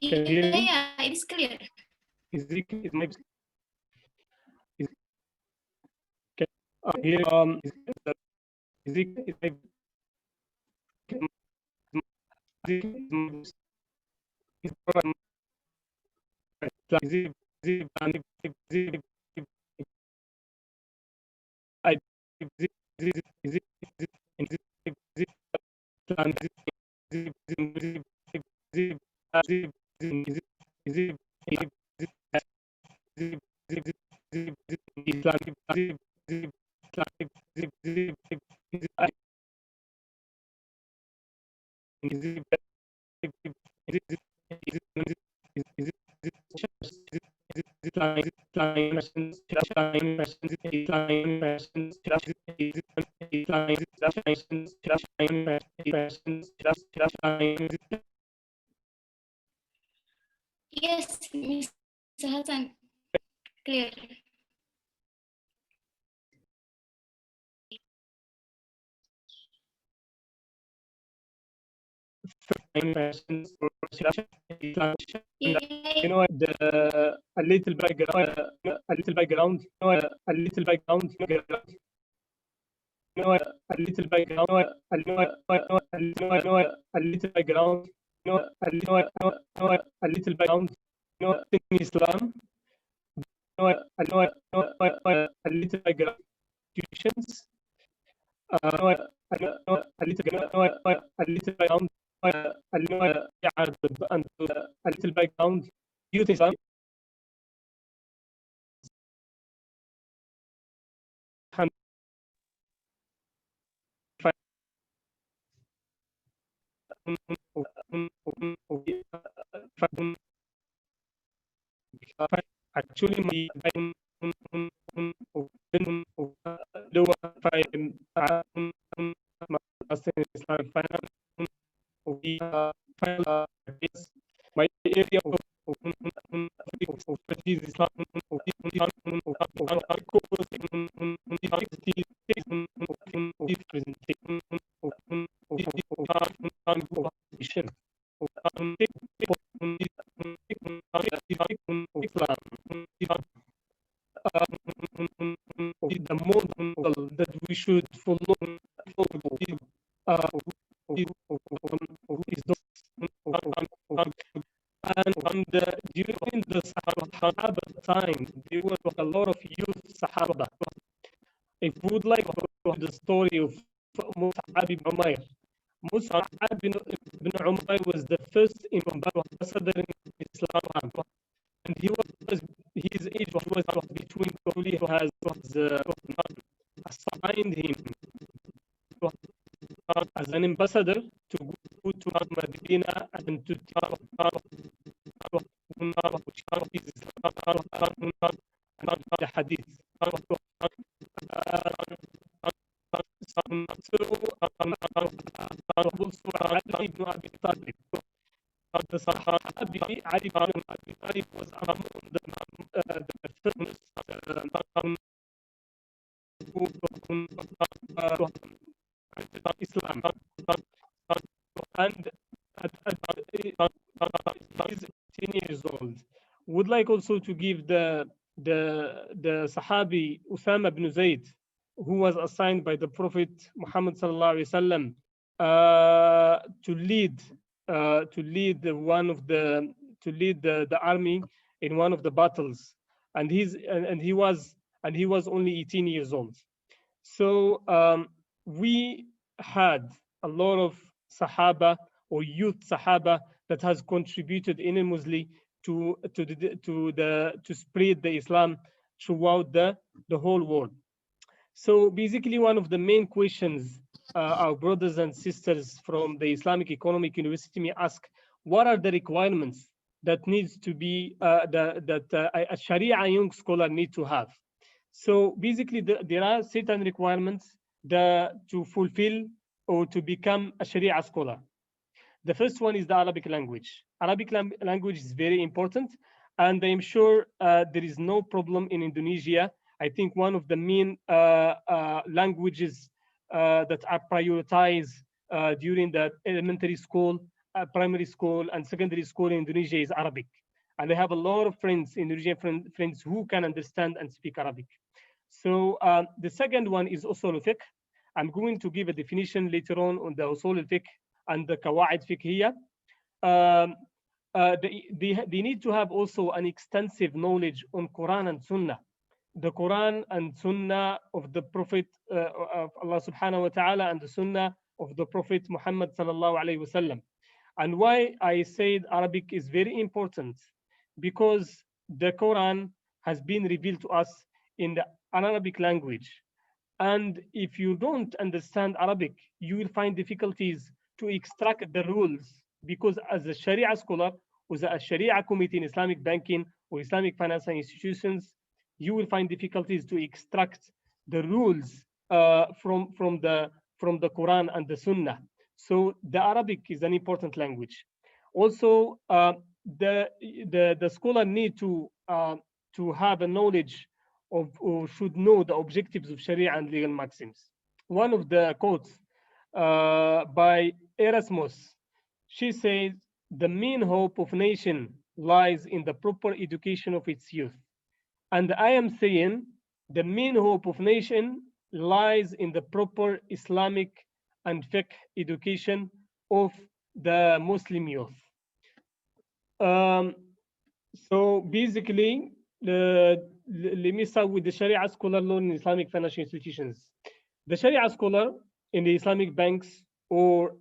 Can you hear me? Yeah, it is clear. Is it clear? Is my here? Is it is my Yes, Mr. Hassan, clear. You know, a little background, a little background, a little background, a little background, a little background, a little background, in Islam, a little background, institutions, a little background, a little background, youth Islam. Actually, my area of the model that we should follow and during the Sahaba time, there was a lot of youth Sahaba. If we would like to know the story of Mus'ab ibn Umayr, Mus'ab ibn Umayr was the first ambassador in Islam, and his age was between who has assigned him as an ambassador to go to Medina and to the hadith. Ali ibn Abi Talib. The Sahabi Ali ibn Abi Talib was among the Islam, and he's 10 years old. Would like also to give the Sahabi Usama ibn Zayd, who was assigned by the Prophet Muhammad sallallahu alaihi wasallam to lead the army in one of the battles, and he was only 18 years old. So we had a lot of Sahaba or youth Sahaba that has contributed enormously to spread the Islam throughout the whole world. So basically, one of the main questions our brothers and sisters from the Islamic Economic University may ask: what are the requirements that needs to be a Sharia young scholar need to have? So basically, there are certain requirements to fulfill or to become a Sharia scholar. The first one is the Arabic language. Arabic language is very important, and I'm sure there is no problem in Indonesia. I think one of the main languages that are prioritized during the elementary school, primary school, and secondary school in Indonesia is Arabic. And I have a lot of friends, Indonesian friends who can understand and speak Arabic. So the second one is usul al-fiqh. I'm going to give a definition later on the usul al-fiqh and the qawaid fiqhiyya. They need to have also an extensive knowledge on Quran and Sunnah. The Quran and Sunnah of the Prophet of Allah subhanahu wa ta'ala, and the Sunnah of the Prophet Muhammad sallallahu alayhi wa sallam. And why I said Arabic is very important, because the Quran has been revealed to us in an Arabic language. And if you don't understand Arabic, you will find difficulties to extract the rules, because as a Sharia scholar, or a Sharia committee in Islamic banking or Islamic financial institutions, you will find difficulties to extract the rules from the Quran and the Sunnah. So the Arabic is an important language. Also, the scholar need to have a knowledge of, or should know, the objectives of Sharia and legal maxims. One of the quotes by Erasmus, she says, "The main hope of nation lies in the proper education of its youth." And I am saying the main hope of nation lies in the proper Islamic and fiqh education of the Muslim youth. So basically, let me start with the Sharia scholar law in Islamic financial institutions. The Sharia scholar in the Islamic banks or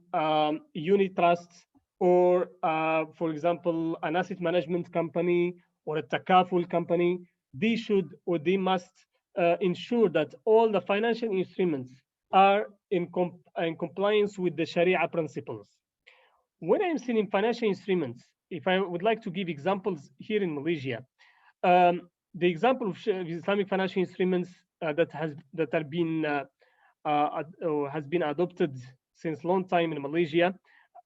unit trusts, or for example, an asset management company or a takaful company, they should or they must ensure that all the financial instruments are in compliance with the Sharia principles. When I'm saying financial instruments, if I would like to give examples here in Malaysia, the example of Islamic financial instruments that has been adopted since long time in Malaysia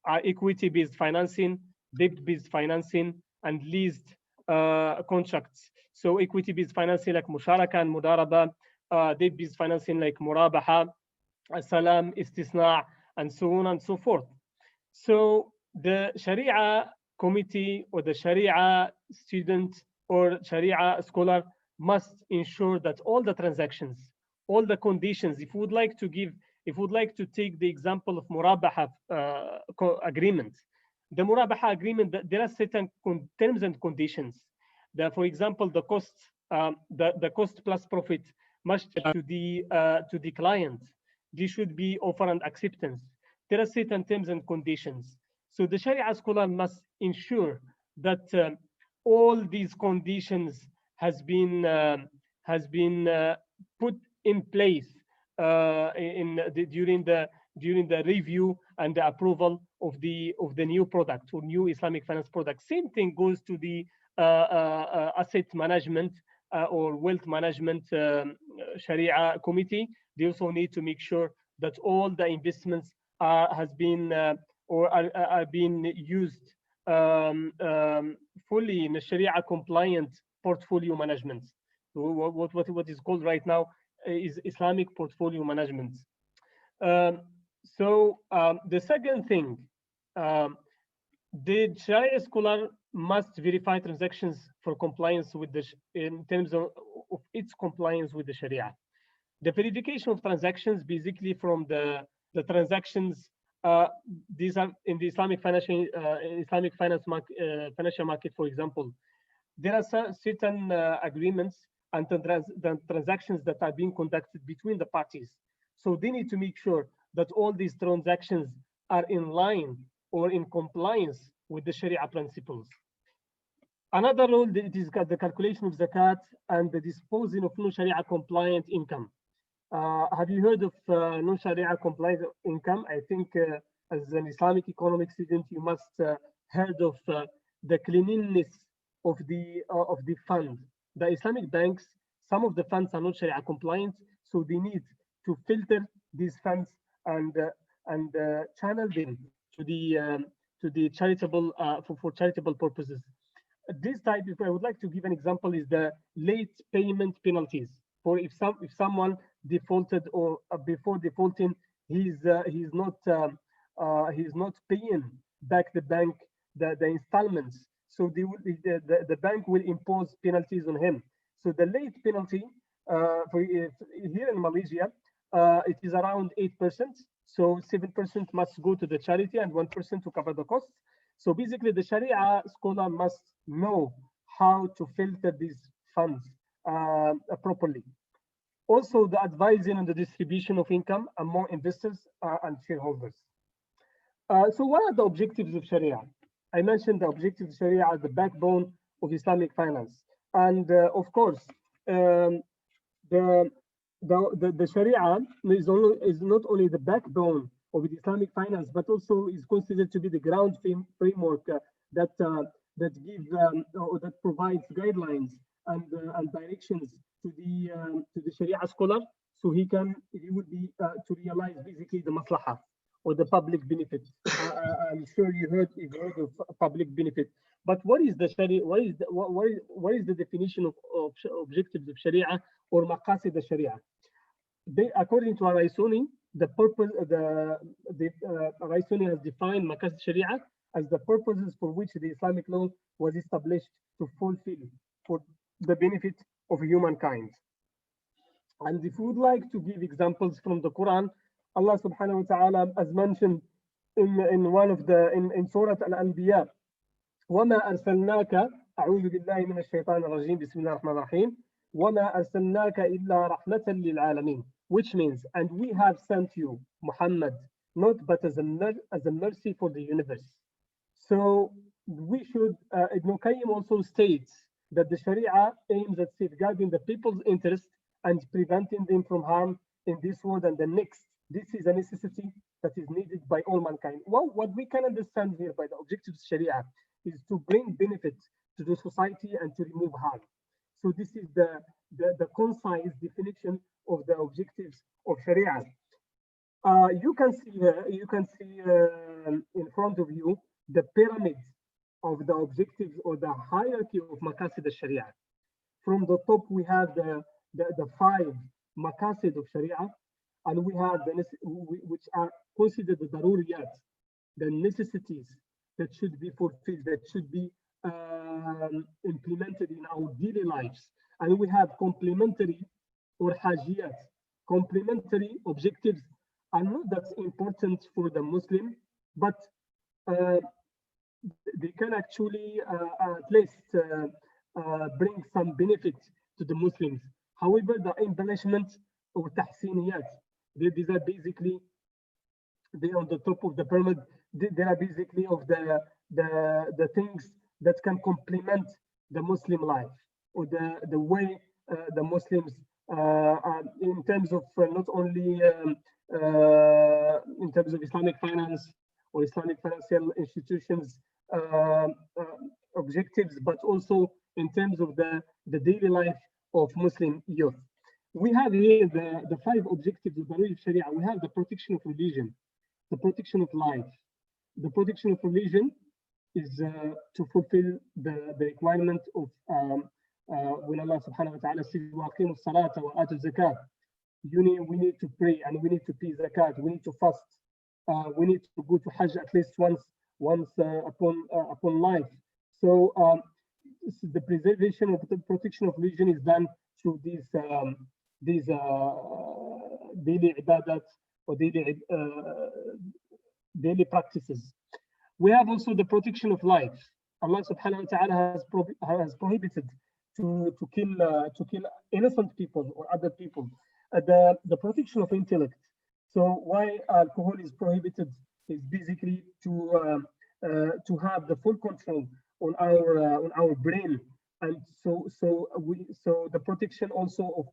are equity-based financing, debt-based financing, and leased contracts. So equity-based financing like musharaka and mudaraba, debt-based financing like murabaha, salam, istisna, and so on and so forth. So the Sharia committee or the Sharia student or Sharia scholar must ensure that all the transactions, all the conditions, if we would like to take the example of Murabaha agreement, the Murabaha agreement, there are certain terms and conditions. For example, the cost plus profit must to the client. This should be offer and acceptance. There are certain terms and conditions. So the Sharia scholar must ensure that all these conditions has been put in place during the review and the approval of the new product or new Islamic finance product. Same thing goes to the asset management or wealth management Sharia committee. They also need to make sure that all the investments are being used fully in a Sharia compliant portfolio management. So what is called right now is Islamic portfolio management. The second thing, the Sharia scholar must verify transactions for compliance with in terms of its compliance with the Sharia. The verification of transactions, basically from the transactions, these are in the Islamic financial financial market, for example. There are certain agreements and the transactions that are being conducted between the parties. So they need to make sure that all these transactions are in line or in compliance with the Sharia principles. Another rule, it is the calculation of zakat and the disposing of non-Sharia compliant income. Have you heard of non-Sharia compliant income? I think as an Islamic economic student, you must heard of the cleanliness of the fund. The Islamic banks, some of the funds are not Sharia compliant, so they need to filter these funds and channel them to the charitable for charitable purposes. This type, if I would like to give an example, is the late payment penalties. For if someone defaulted or before defaulting, he's not paying back the bank the installments. So the bank will impose penalties on him. So the late penalty here in Malaysia, it is around 8%. So 7% must go to the charity and 1% to cover the costs. So basically, the Sharia scholar must know how to filter these funds properly. Also, the advising and the distribution of income among investors and shareholders. So what are the objectives of Sharia? I mentioned the objectives of Sharia are the backbone of Islamic finance. And of course, the Sharia is not only the backbone of the Islamic finance, but also is considered to be the ground framework that provides guidelines and directions to the Sharia scholar, so he would be to realize basically the maslahah or the public benefit. I'm sure you've heard of public benefit. But what is the Sharia? What is the definition of objectives of Sharia or maqasid al-Sharia? According to Raisuni, the purpose Raisuni has defined maqasid Sharia as the purposes for which the Islamic law was established to fulfill for the benefit of humankind. And if we would like to give examples from the Quran, Allah subhanahu wa ta'ala, as mentioned in one of in Surah Al-Anbiya, وَمَا أَرْسَلْنَاكَ أعوذ بالله من الشيطان الرجيم بسم الله الرحمن الرحيم وَمَا أَرْسَلْنَاكَ إِلَّا رَحْمَةً لِلْعَالَمِينَ, which means, and we have sent you, Muhammad, not but as a mercy for the universe. So we should, Ibn Qayyim also states that the Sharia aims at safeguarding the people's interest and preventing them from harm in this world and the next. This is a necessity that is needed by all mankind. Well, what we can understand here by the objectives of Sharia is to bring benefit to the society and to remove harm. So this is the concise definition of the objectives of Sharia. You can see in front of you the pyramid of the objectives or the hierarchy of maqasid al-Sharia. From the top, we have the 5 maqasid of Sharia, and we have which are considered the daruriyat, the necessities that should be fulfilled, that should be implemented in our daily lives. And we have complementary or hajiyat. Complementary objectives are not that important for the Muslim, but they can actually at least bring some benefit to the Muslims. However, the embellishment or tahsiniyat, these are basically, they on the top of the pyramid. They are basically of the things that can complement the Muslim life or the way the Muslims in terms of not only in terms of Islamic finance or Islamic financial institutions objectives, but also in terms of the daily life of Muslim youth. We have here the 5 objectives of the Sharia. We have the protection of religion, the protection of life. The protection of religion is to fulfill the requirement of when Allah subhanahu wa ta'ala says, وَأَقِيمُوا الصَّلَاةَ وَآتُوا الزَّكَاةَ. We need to pray and we need to pay zakat. We need to fast. We need to go to Hajj at least once upon life. So the preservation of the protection of religion is done through these daily ibadat or daily practices. We have also the protection of life. Allah subhanahu wa ta'ala has prohibited to kill innocent people or other people. The protection of intellect. So why alcohol is prohibited is basically to have the full control on our brain, and so the protection also of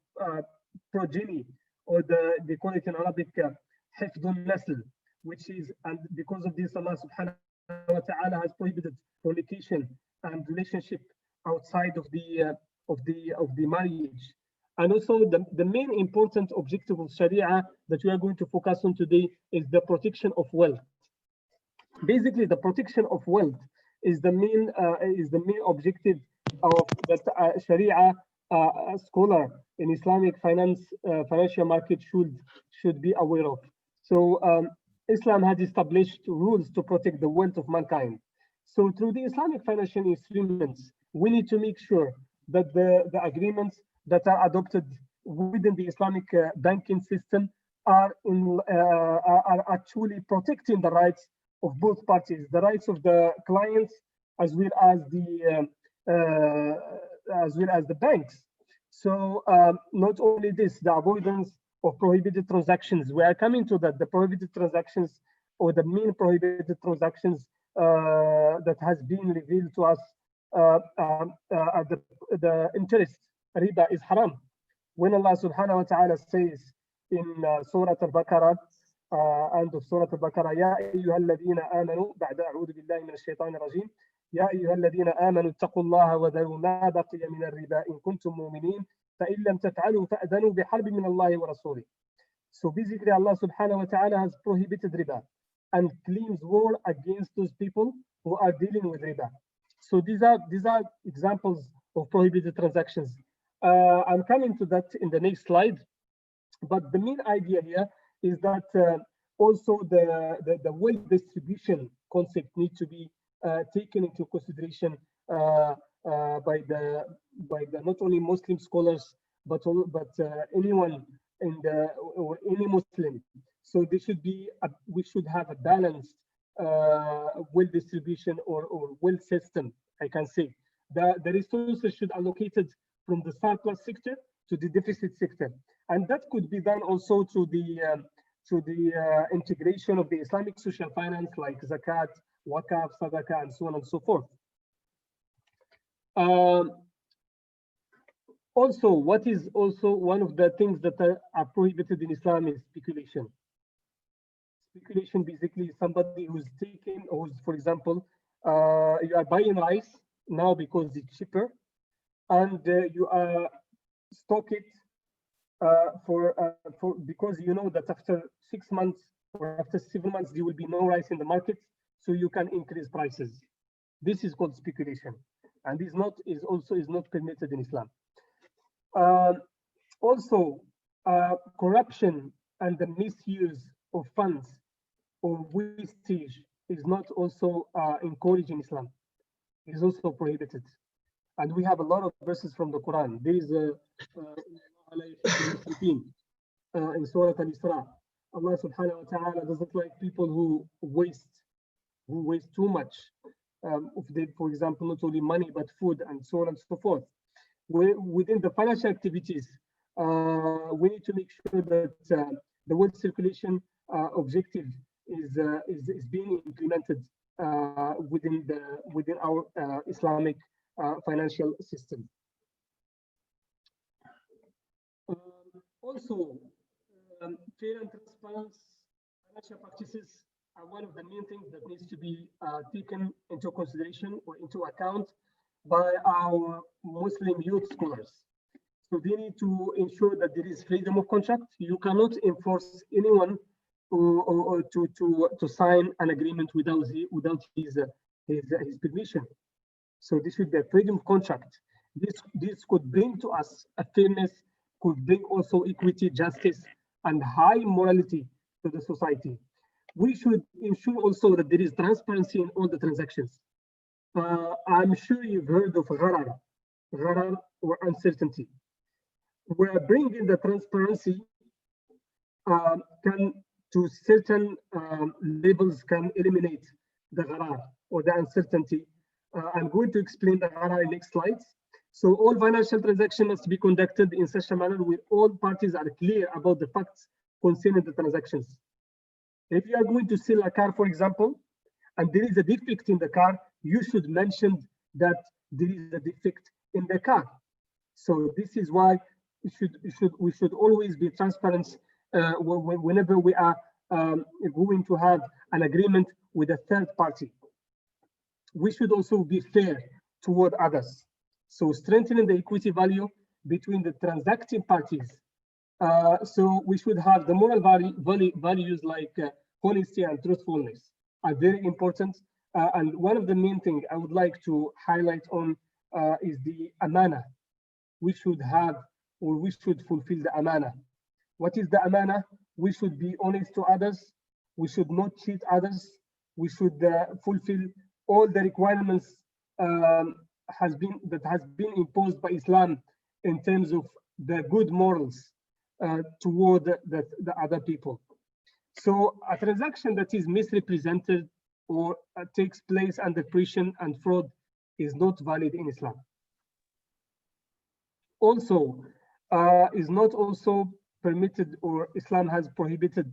progeny, or they call it in Arabic hifdun nasl, which is, and because of this Allah subhanahu wa ta'ala has prohibited fornication and relationship outside of the marriage. And also the main important objective of Sharia that we are going to focus on today is the protection of wealth. Basically, the protection of wealth is the main objective of that Sharia scholar in Islamic financial market should be aware of. So Islam has established rules to protect the wealth of mankind. So through the Islamic financial instruments, we need to make sure that the agreements that are adopted within the Islamic banking system are actually protecting the rights of both parties, the rights of the clients as well as the banks. So not only this, the avoidance of prohibited transactions. We are coming to that. The prohibited transactions, or the main prohibited transactions that has been revealed to us, the interest riba is haram. When Allah subhanahu wa ta'ala says in Surah Al-Baqarah, end of Surah Al-Baqarah, يا أيها الذين آمنوا بعد أعوذ بالله من الشيطان الرجيم يا أيها الذين آمنوا اتقوا الله وذروا ما بقي من الربا إن كنتم مؤمنين فإن لم تفعلوا فأذنوا بحرب من الله ورسوله. So basically Allah subhanahu wa ta'ala has prohibited riba and claims war against those people who are dealing with riba. So these are examples of prohibited transactions. I'm coming to that in the next slide, but the main idea here is that also the wealth distribution concept needs to be taken into consideration by the not only Muslim scholars but anyone or any Muslim. So we should have a balanced wealth distribution or wealth system. I can say the resources should be allocated from the surplus sector to the deficit sector, and that could be done also to the integration of the Islamic social finance like zakat, wakaf, sadaqah, and so on and so forth. Also, what is also one of the things that are prohibited in Islam is speculation. Speculation basically is somebody who's taking, or who's, for example, you are buying rice now because it's cheaper, and you stock it because you know that after 6 months or after 7 months there will be no rice in the market, so you can increase prices. This is called speculation, and is not permitted in Islam. Also, corruption and the misuse of funds or wastage is not also encouraged in Islam. It is also prohibited. And we have a lot of verses from the Quran. There is in Surah Al-Isra, Allah subhanahu wa ta'ala doesn't like people who waste too much for example, not only money but food and so on and so forth. Within the financial activities, we need to make sure that the wealth circulation objective is being implemented within our Islamic financial system. Also, fair and transparent financial practices are one of the main things that needs to be taken into consideration or into account by our Muslim youth scholars. So they need to ensure that there is freedom of contract. You cannot enforce anyone or to sign an agreement without his permission. So this should be a freedom of contract. This could bring to us a fairness, could bring also equity, justice, and high morality to the society. We should ensure also that there is transparency in all the transactions. I'm sure you've heard of gharar or uncertainty. where bringing the transparency can to certain levels can eliminate the gharar or the uncertainty. I'm going to explain the gharar in next slides. So all financial transactions must be conducted in such a manner where all parties are clear about the facts concerning the transactions. If you are going to sell a car, for example, and there is a defect in the car, you should mention that there is a defect in the car. So this is why we should always be transparent whenever we are going to have an agreement with a third party. We should also be fair toward others. So strengthening the equity value between the transacting parties. So we should have the moral values like honesty and truthfulness are very important. And one of the main things I would like to highlight on is the amana. We should have, or we should fulfill the amana. What is the amana? We should be honest to others. We should not cheat others. We should fulfill all the requirements that has been imposed by Islam in terms of the good morals toward the other people. So a transaction that is misrepresented or takes place under pressure and fraud is not valid in Islam. Also, is not also permitted, or Islam has prohibited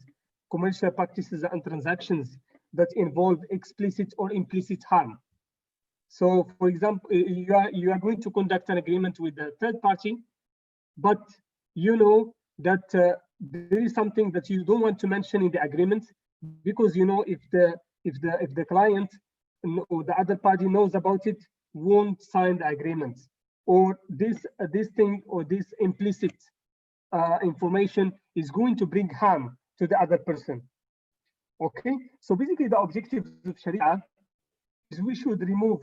commercial practices and transactions that involve explicit or implicit harm. So, for example, you are going to conduct an agreement with a third party, but you know that there is something that you don't want to mention in the agreement, because you know if the client or the other party knows about it, won't sign the agreement, or this thing or this implicit information is going to bring harm to the other person. Okay, so basically the objective of Sharia is we should remove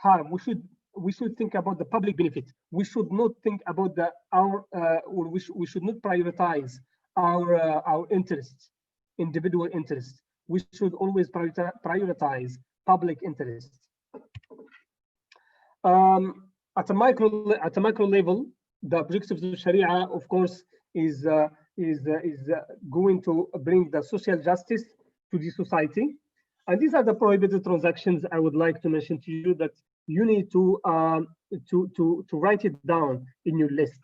harm. We should think about the public benefit. We should not think about we should not prioritize our interests, individual interests. We should always prioritize public interests. At a macro level, the objective of Sharia, of course, is going to bring the social justice to the society. And these are the prohibited transactions I would like to mention to you that you need to write it down in your list.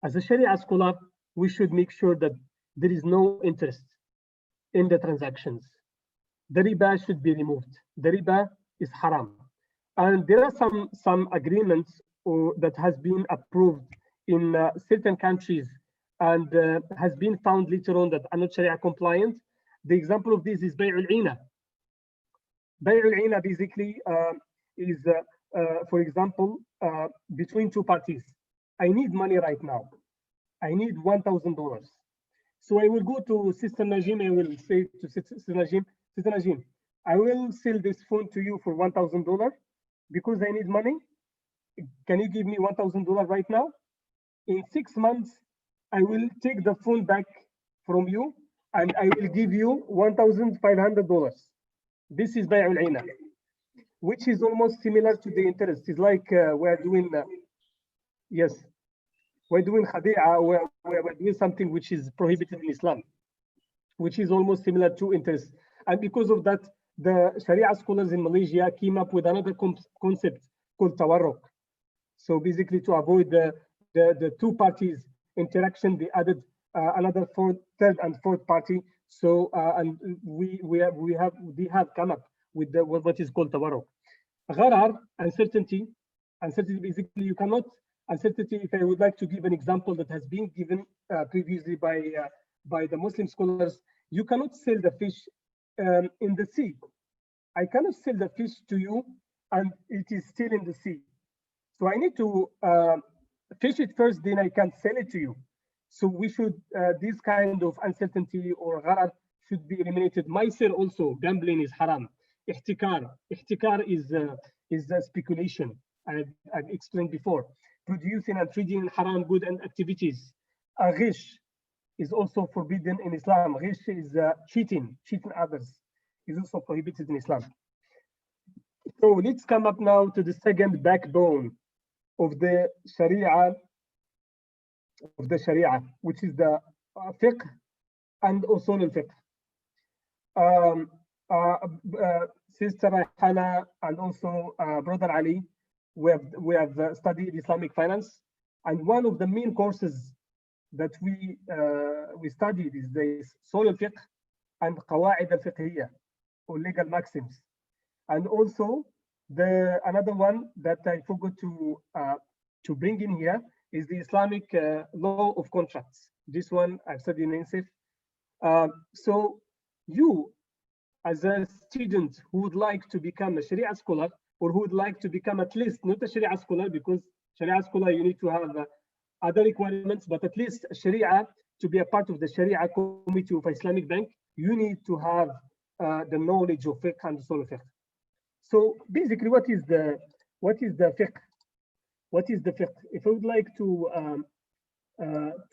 As a Sharia scholar, we should make sure that there is no interest in the transactions. The riba should be removed. The riba is haram. And there are some agreements that has been approved in certain countries and has been found later on that are not Sharia compliant. The example of this is Bay'ul Ina. Bay'ul Ina basically is, for example, between two parties. I need money right now. I need $1,000. So I will go to Sister Najim. I will say to Sister Najim, I will sell this phone to you for $1,000 because I need money. Can you give me $1,000 right now? In 6 months, I will take the phone back from you and I will give you $1,500. This is Bay'ul Ina, which is almost similar to the interest. It's like we're doing, yes, we're doing khadi'a, we're doing something which is prohibited in Islam, which is almost similar to interest. And because of that, the Sharia scholars in Malaysia came up with another concept called tawarruk. So basically to avoid the two parties interaction, they added another third and fourth party. So and we have come up with what is called tawarruk. Gharar, uncertainty basically you cannot, uncertainty, if I would like to give an example that has been given previously by the Muslim scholars, you cannot sell the fish in the sea. I cannot sell the fish to you and it is still in the sea. So I need to fish it first, then I can sell it to you. So we should, this kind of uncertainty or gharar should be eliminated. Maisir also, gambling is haram. Ihtikar is speculation. I've explained before. Producing and trading haram good and activities. Ghish is also forbidden in Islam. Ghish is cheating others is also prohibited in Islam. So let's come up now to the second backbone of the Sharia of the Sharia, which is the fiqh and usul al-fiqh. Sister Hannah and also Brother Ali, we have studied Islamic finance, and one of the main courses that we studied is the usul al-fiqh and qawaid al-fiqhiyya, or legal maxims, and also another one that I forgot to bring in here is the Islamic law of contracts. This one I've studied in INSIF. So you, as a student who would like to become a Sharia scholar, or who would like to become at least not a Sharia scholar, because Sharia scholar you need to have other requirements, but at least Sharia, to be a part of the Sharia committee of Islamic Bank, you need to have the knowledge of fiqh and usul fiqh. So basically, what is the fiqh? What is the fiqh? If I would like to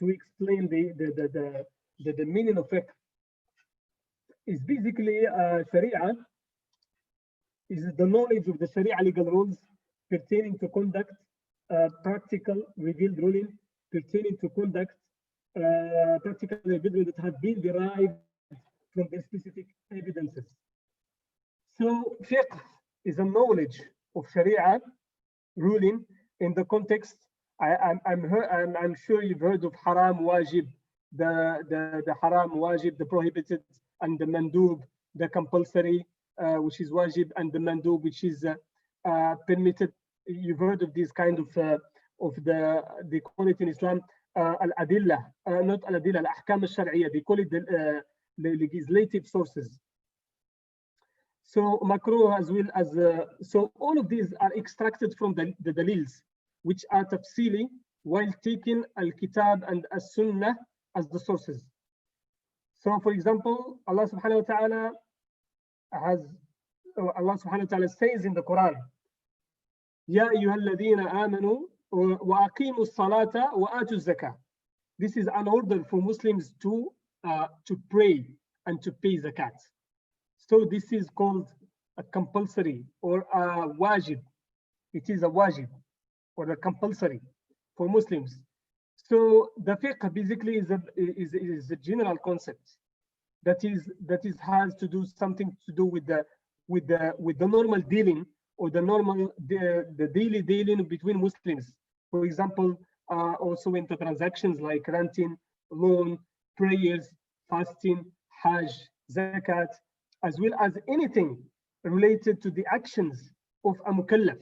explain the meaning of fiqh, is basically Sharia is the knowledge of the Sharia legal rules pertaining to conduct, practical revealed ruling pertaining to conduct, practical revealed ruling that have been derived from the specific evidences. So fiqh is a knowledge of Sharia ruling in the context. I'm sure you've heard of haram wajib, the haram wajib, the prohibited, and the mandub, the compulsory, which is wajib, and the mandub, which is permitted. You've heard of these kind of they call it in Islam al-adillah, not al-adillah, al-ahkam al-shar'iyya. They call it the legislative sources. So makruh as well as so all of these are extracted from the dalils, which are tafsili, while taking al-kitab and as-sunnah as the sources. So for example, Allah subhanahu wa ta'ala says in the Quran, Ya ayyuhalladhina amanu wa aqimu as-salata wa atu az-zakah. This is an order for Muslims to pray and to pay zakat. So this is called a compulsory or a wajib. It is a wajib or a compulsory for Muslims. So the fiqh basically is a general concept that has to do something to do with the normal dealing, or the daily dealing between Muslims. For example, also in the transactions like renting, loan, prayers, fasting, hajj, zakat, as well as anything related to the actions of a mukallaf.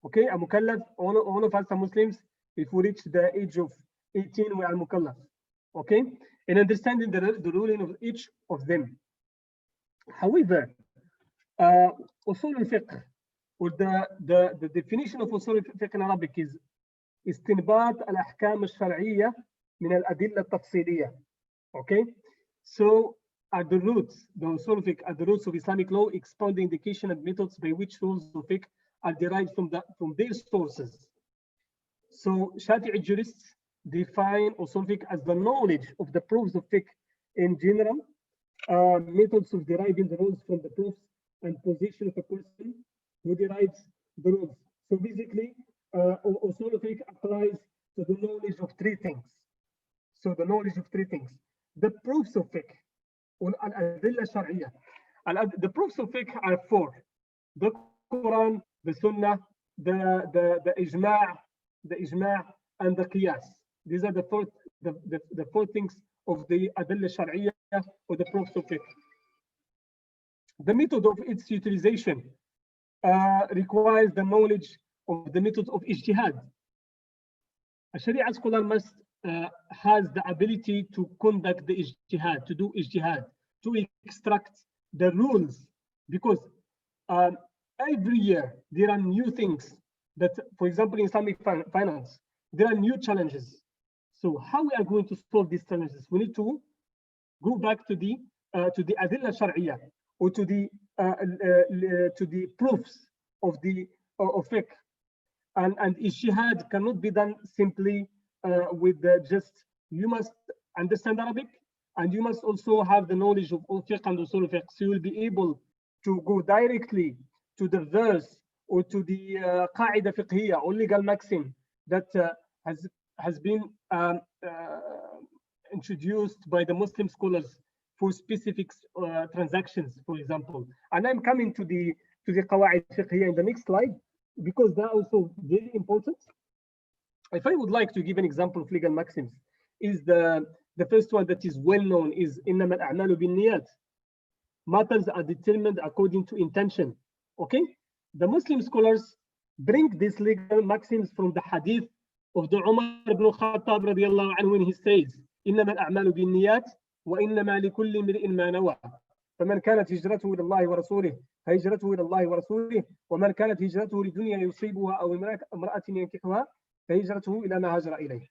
Okay, a mukallaf, all of us are Muslims. If we reach the age of 18, we are mukallaf. Okay, and understanding the ruling of each of them. However, usul al-fiqh, or the definition of usul al-fiqh in Arabic is istinbat al-ahkam al-shar'iyya min al-adilla al-tafsiliyya. Okay, so at the roots, the usul fiqh at the roots of Islamic law expound the indication and methods by which rules of fiqh are derived from their sources. So Shafi'i jurists define usul fiqh as the knowledge of the proofs of fiqh in general, methods of deriving the rules from the proofs, and position of a person who derives the rules. So basically, usul fiqh applies to the knowledge of three things. So the knowledge of three things: the proofs of fiqh, or al-adilla shar'iyya. The proofs of fiqh are four: the Quran, the Sunnah, the ijma', and the qiyas. These are the four things of the adilla shar'iyya, or the proofs of fiqh. The method of its utilization requires the knowledge of the method of ijtihad. A Sharia scholar must has the ability to conduct the ijtihad, to do ijtihad, to extract the rules, because every year there are new things that, for example, in Islamic finance, there are new challenges. So how we are going to solve these challenges? We need to go back to the adilla shar'iyya, or to the proofs of fiqh, and ijtihad cannot be done simply with just, you must understand Arabic, and you must also have the knowledge of fiqh and usul fiqh, so you will be able to go directly to the verse or to the qaida fiqhiyya or legal maxim that has has been introduced by the Muslim scholars for specific transactions, for example. And I'm coming to the qawaid fiqhiyya in the next slide, because they're also very important. If I would like to give an example of legal maxims, is the first one that is well known is إنما الأعمال بالنيات. Matters are determined according to intention. Okay, the Muslim scholars bring these legal maxims from the hadith of the Umar ibn Khattab radiallahu anhu, when he says إنما الأعمال بالنيات وإنما لكل امرئ ما نوى فمن كانت هجرته إلى الله ورسوله فهجرته إلى الله ورسوله ومن كانت هجرته لدنيا يصيبها أو امرأة ينكحها فهجرته إلى ما هاجر إليه.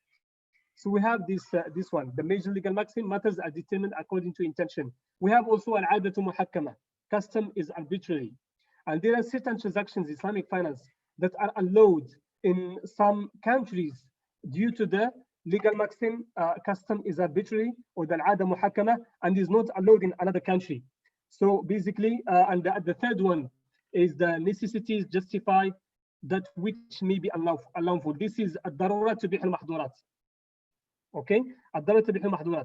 So we have this one, the major legal maxim, matters are determined according to intention. We have also al-'adatu muhakkama, custom is arbitrary. And there are certain transactions, Islamic finance, that are allowed in some countries due to the legal maxim, custom is arbitrary, or the al-'ada muhakkama, and is not allowed in another country. So basically, and the third one is the necessities justify that which may be unlawful. This is ad-darurat tubih al-mahdurat. Okay,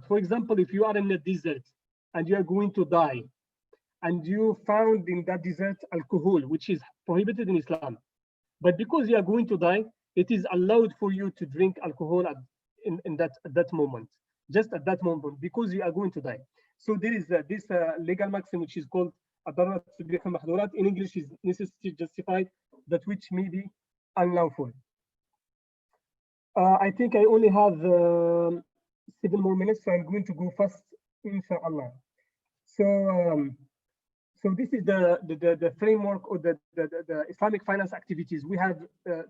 for example, if you are in a desert and you are going to die, and you found in that desert alcohol, which is prohibited in Islam, but because you are going to die, it is allowed for you to drink alcohol at that moment, just at that moment, because you are going to die. So there is this legal maxim which is called ad-darurat tubih al-mahdurat. In English is necessity justified that which may be unlawful. I think I only have 7 more minutes, so I'm going to go fast, inshallah. So this is the framework or the Islamic finance activities. We have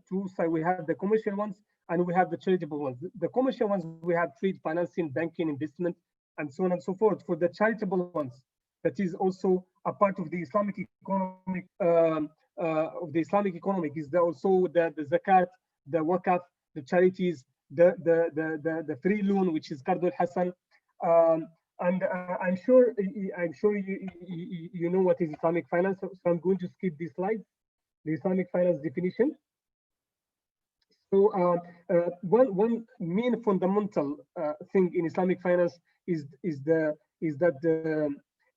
two sides. We have the commercial ones and we have the charitable ones. The commercial ones, we have trade, financing, banking, investment, and so on and so forth. For the charitable ones, that is also a part of the Islamic economic is also the zakat, the wakaf, the charities, the free loan, which is Qard al-Hassan, and I'm sure you know what is Islamic finance. So I'm going to skip this slide, the Islamic finance definition. So one main fundamental thing in Islamic finance is that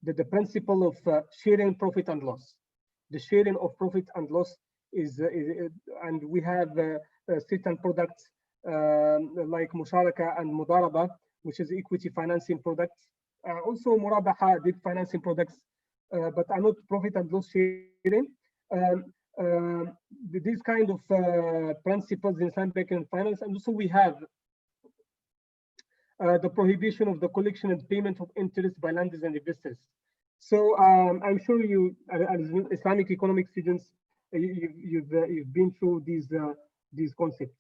the principle of sharing profit and loss. The sharing of profit and loss is and we have certain products like musharaka and mudaraba, which is equity financing products. Also murabaha, debt financing products, but are not profit and loss sharing. These kind of principles in Islamic banking finance. And also we have the prohibition of the collection and payment of interest by lenders and investors. So I'm sure you, as Islamic economic students, you've been through these concepts.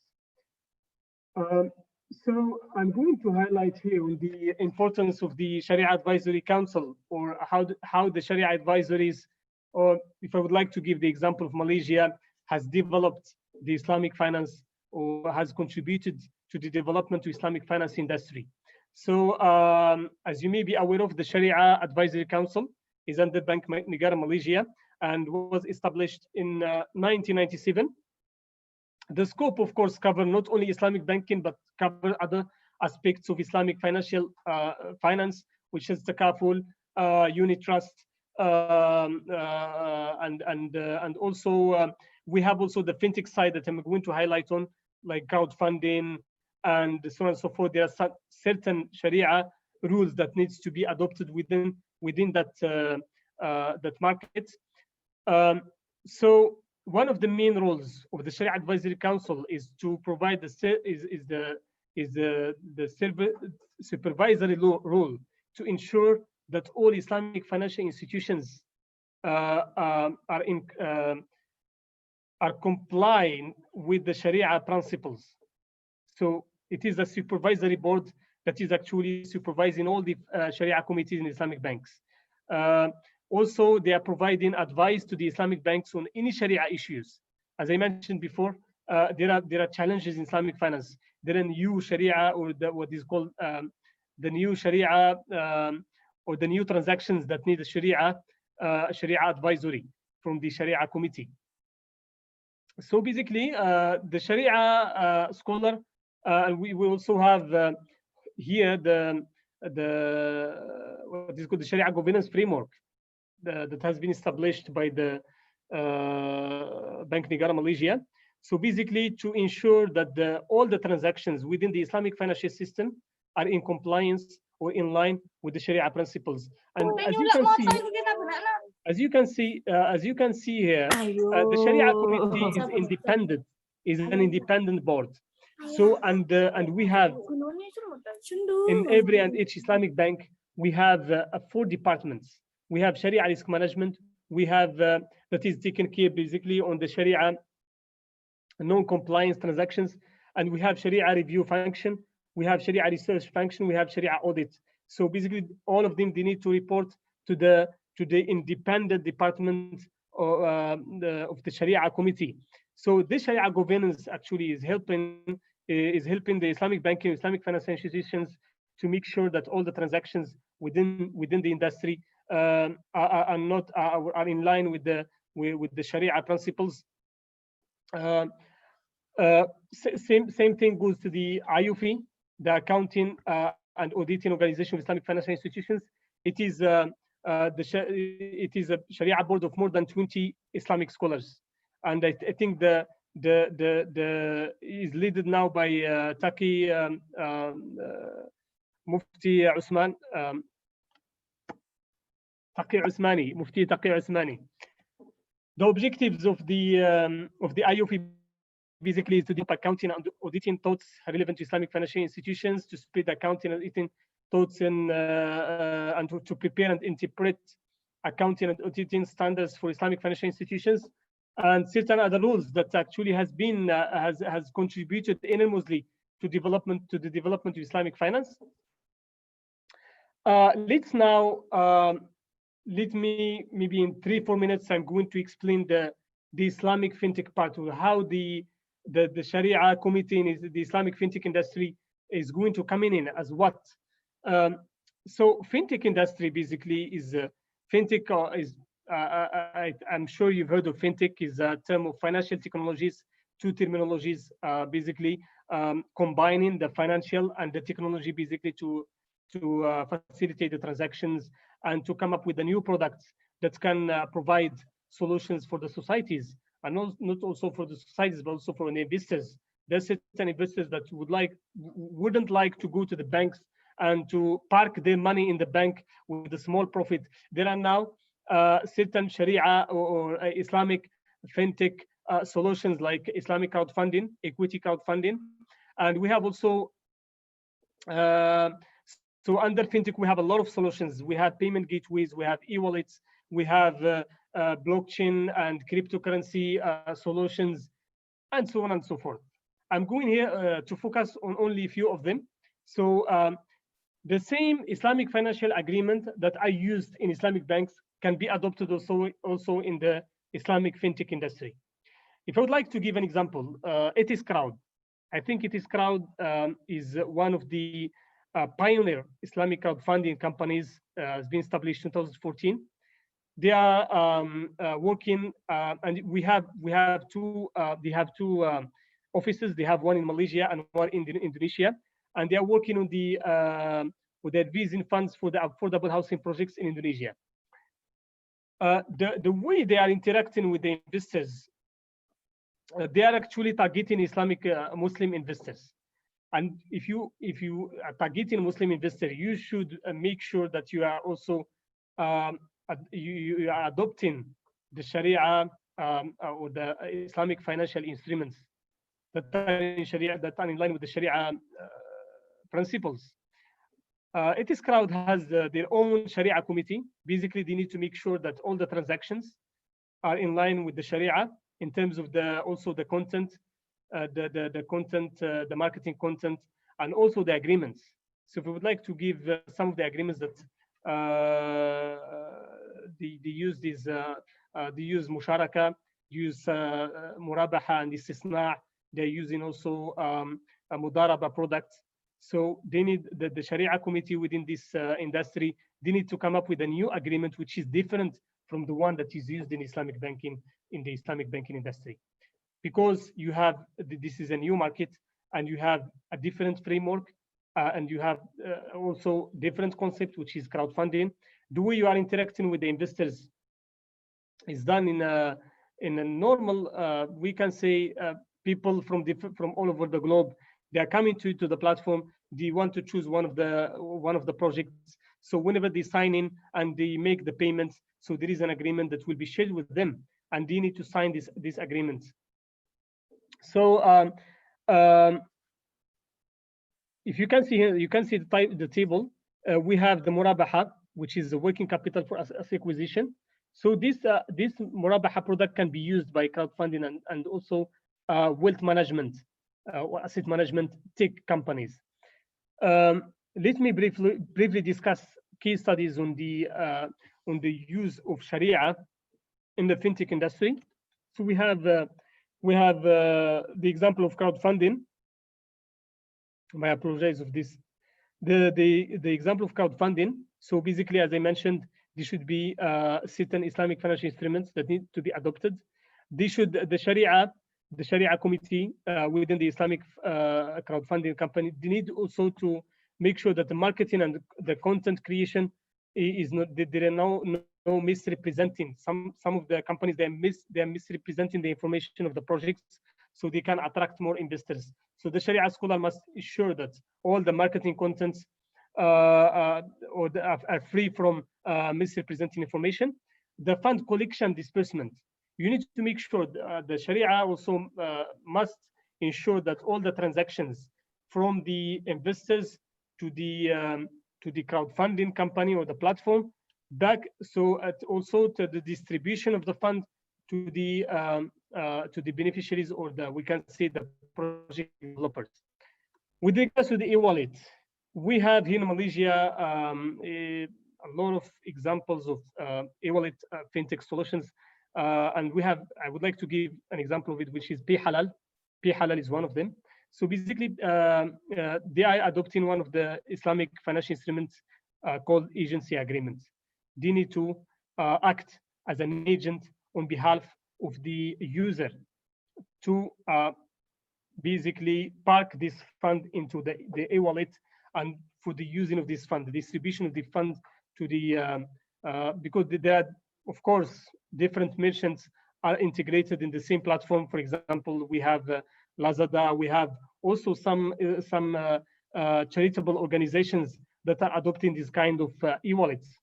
So I'm going to highlight here on the importance of the Sharia Advisory Council, or how the Sharia advisories, or if I would like to give the example of Malaysia, has developed the Islamic finance or has contributed to the development of Islamic finance industry. So as you may be aware of, the Sharia Advisory Council is under Bank Negara Malaysia and was established in 1997. The scope, of course, covers not only Islamic banking, but cover other aspects of Islamic financial finance, which is takaful, unit trust, and also we have also the fintech side that I'm going to highlight on, like crowdfunding and so on and so forth. There are certain Sharia rules that needs to be adopted within that that market. So one of the main roles of the Sharia Advisory Council is to provide the supervisory role to ensure that all Islamic financial institutions are complying with the Sharia principles. So it is a supervisory board that is actually supervising all the Sharia committees in Islamic banks. Also, they are providing advice to the Islamic banks on any Sharia issues. As I mentioned before, there are challenges in Islamic finance. There are new Sharia, or what is called the new Sharia, or the new transactions that need a Sharia advisory from the Sharia committee. So basically, the Sharia scholar And we will also have here the what is called the Sharia governance framework that has been established by the Bank Negara Malaysia. So basically, to ensure that all the transactions within the Islamic financial system are in compliance or in line with the Sharia principles. And as you can see here, the Sharia committee is independent, is an independent board. So and we have in every and each Islamic bank we have 4 departments. We have Sharia risk management. We have that is taken care basically on the Sharia non-compliance transactions, and we have Sharia review function. We have Sharia research function. We have Sharia audit. So basically, all of them they need to report to the independent department of the Sharia committee. So this Sharia governance actually is helping the Islamic banking, Islamic financial institutions to make sure that all the transactions within the industry are in line with the Sharia principles. Same thing goes to the IEF, the accounting and auditing organization of Islamic financial institutions. It is a Sharia board of more than 20 Islamic scholars, and I think the is led now by Taqi Mufti Usman Taqi Usmani, Mufti Taqi Usmani. The objectives of the IEF basically is to develop accounting and auditing thoughts relevant to Islamic financial institutions, to spread accounting and auditing thoughts and to prepare and interpret accounting and auditing standards for Islamic financial institutions, and certain other rules that actually has contributed enormously to the development of Islamic finance. Let's now let me maybe in 3-4 minutes I'm going to explain the Islamic fintech part, or how the Sharia committee in the Islamic fintech industry is going to come in as what. So fintech industry basically is fintech is I'm sure you've heard of fintech, is a term of financial technologies, 2 terminologies basically combining the financial and the technology basically to facilitate the transactions and to come up with the new products that can provide solutions for the societies, and not also for the societies, but also for the investors. There's certain investors that wouldn't like to go to the banks and to park their money in the bank with a small profit. There are now certain Sharia or Islamic fintech solutions like Islamic crowdfunding, equity crowdfunding, and we have also so under fintech we have a lot of solutions. We have payment gateways, we have e-wallets, we have blockchain and cryptocurrency solutions, and so on and so forth. I'm going here to focus on only a few of them. So the same Islamic financial agreement that I used in Islamic banks can be adopted also in the Islamic fintech industry. If I would like to give an example, Etis Crowd. I think Etis Crowd is one of the pioneer Islamic crowdfunding companies. Has been established in 2014. They are working, and we have two. They have 2 offices. They have one in Malaysia and one in Indonesia, and they are working on with advising funds for the affordable housing projects in Indonesia. The way they are interacting with the investors, they are actually targeting Islamic Muslim investors. And if you are targeting Muslim investor, you should make sure that you are also you are adopting the Sharia or the Islamic financial instruments that are in Sharia, that are in line with the Sharia principles. Etis Crowd has their own Sharia committee. Basically, they need to make sure that all the transactions are in line with the Sharia in terms of also the content, the content, the marketing content, and also the agreements. So if we would like to give some of the agreements that they use these, they use musharaka, use murabaha and istisna. They're using also a mudaraba product. So they need the Sharia committee within this industry. They need to come up with a new agreement which is different from the one that is used in Islamic banking, in the Islamic banking industry, because you have this is a new market, and you have a different framework, and you have also different concept, which is crowdfunding. The way you are interacting with the investors is done in a normal, we can say, people from all over the globe. They are coming to the platform. They want to choose one of the projects. So whenever they sign in and they make the payments, so there is an agreement that will be shared with them, and they need to sign this agreement. So if you can see here, you can see the table. We have the murabaha, which is the working capital for asset acquisition. So this murabaha product can be used by crowdfunding and also wealth management or asset management tech companies. Let me briefly discuss case studies on the use of Sharia in the fintech industry. So we have the example of crowdfunding. I apologize of this. The example of crowdfunding. So basically, as I mentioned, there should be certain Islamic financial instruments that need to be adopted. The Sharia committee within the Islamic crowdfunding company, they need also to make sure that the marketing and the content creation is not, there are no misrepresenting. Some of the companies, they are misrepresenting the information of the projects so they can attract more investors. So the Sharia scholar must ensure that all the marketing contents are free from misrepresenting information. The fund collection disbursement, you need to make sure the Sharia also must ensure that all the transactions from the investors to the crowdfunding company or the platform back, so also to the distribution of the fund to the beneficiaries, or we can say the project developers. With regards to the e-wallet, we have here in Malaysia a lot of examples of e-wallet fintech solutions, and I would like to give an example of it, which is Pay Halal. Pay Halal is one of them. So basically, they are adopting one of the Islamic financial instruments called agency agreements. They need to act as an agent on behalf of the user to basically park this fund into the e-wallet, and for the using of this fund, the distribution of the fund to the, because there are, of course, different merchants are integrated in the same platform. For example, we have Lazada, we have also some charitable organizations that are adopting this kind of e-wallets.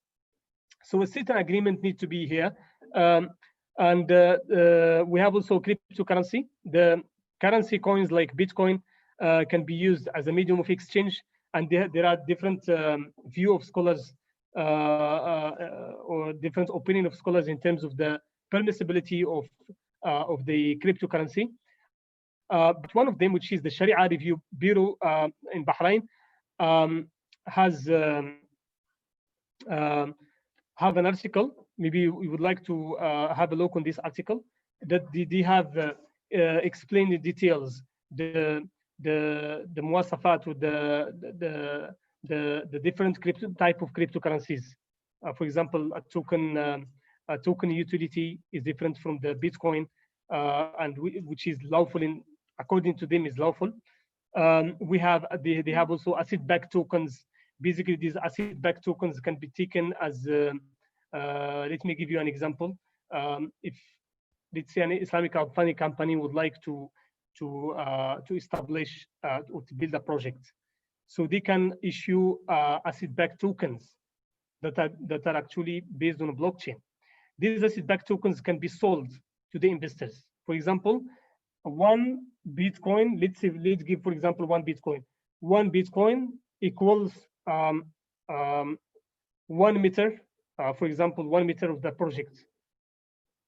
So a certain agreement needs to be here. And we have also cryptocurrency. The currency coins like Bitcoin can be used as a medium of exchange, and there are different view of scholars or different opinion of scholars in terms of the permissibility of the cryptocurrency. But one of them, which is the Sharia Review Bureau in Bahrain, have an article. Maybe we would like to have a look on this article, that they have explained in details the muwasafat, or the different type of cryptocurrencies. For example, a token utility is different from the Bitcoin, and which is lawful according to them is lawful. They have also asset-backed tokens. Basically, these asset-backed tokens can be taken as let me give you an example. If, let's say, an Islamic crowdfunding company would like to establish or to build a project, so they can issue asset-backed tokens that are actually based on a blockchain. These asset-backed tokens can be sold to the investors. For example, one Bitcoin, let's give, for example, one Bitcoin. One Bitcoin equals 1 meter, for example, 1 meter of the project.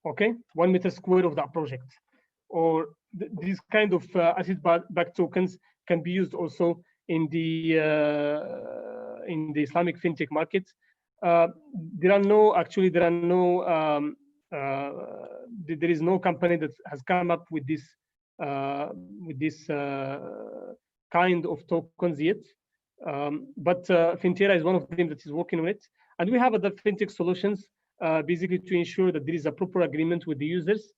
Okay, 1 meter square of that project. Or these kind of asset-backed tokens can be used also in the Islamic fintech market. There is no company that has come up with this kind of tokens yet. But Fintera is one of them that is working on it. And we have other fintech solutions, basically to ensure that there is a proper agreement with the users,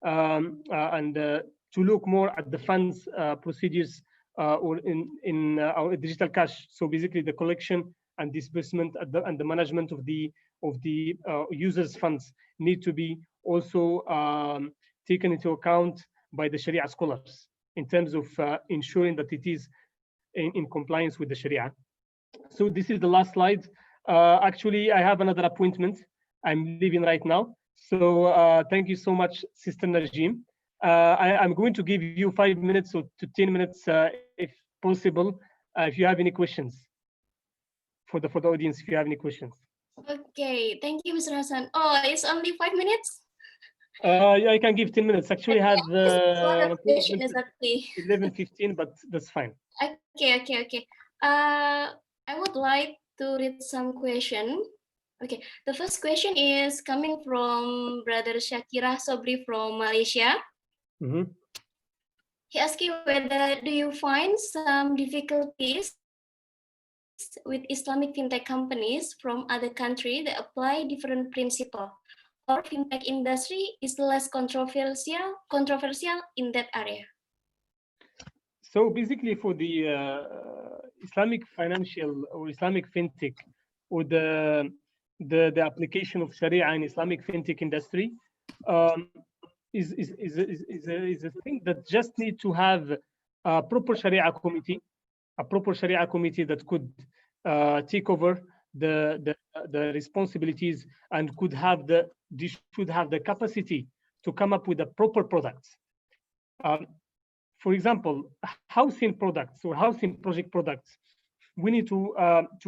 and to look more at the funds procedures or in our digital cash. So basically, the collection and disbursement and the management of the users' funds need to be also taken into account by the Sharia scholars in terms of ensuring that it is in compliance with the Sharia. So this is the last slide. Actually, I have another appointment. I'm leaving right now. So thank you so much, Sister Najim. I'm going to give you 5 minutes or to 10 minutes, if possible, if you have any questions for the audience, if you have any questions. Okay, thank you, Mr. Hassan. Oh, it's only 5 minutes? Yeah, I can give 10 minutes. Actually, I have One question exactly. 11:15, but that's fine. Okay. I would like to read some question. Okay, the first question is coming from Brother Shakira Sobri from Malaysia. Mm-hmm. He asking whether do you find some difficulties with Islamic fintech companies from other countries that apply different principle, or fintech industry is less controversial in that area? So basically, for the Islamic financial or Islamic fintech, or the application of Sharia in Islamic fintech industry, is a thing that just need to have a proper Sharia committee, that could take over the responsibilities and should have the capacity to come up with the proper products. For example, housing products or housing project products, we need to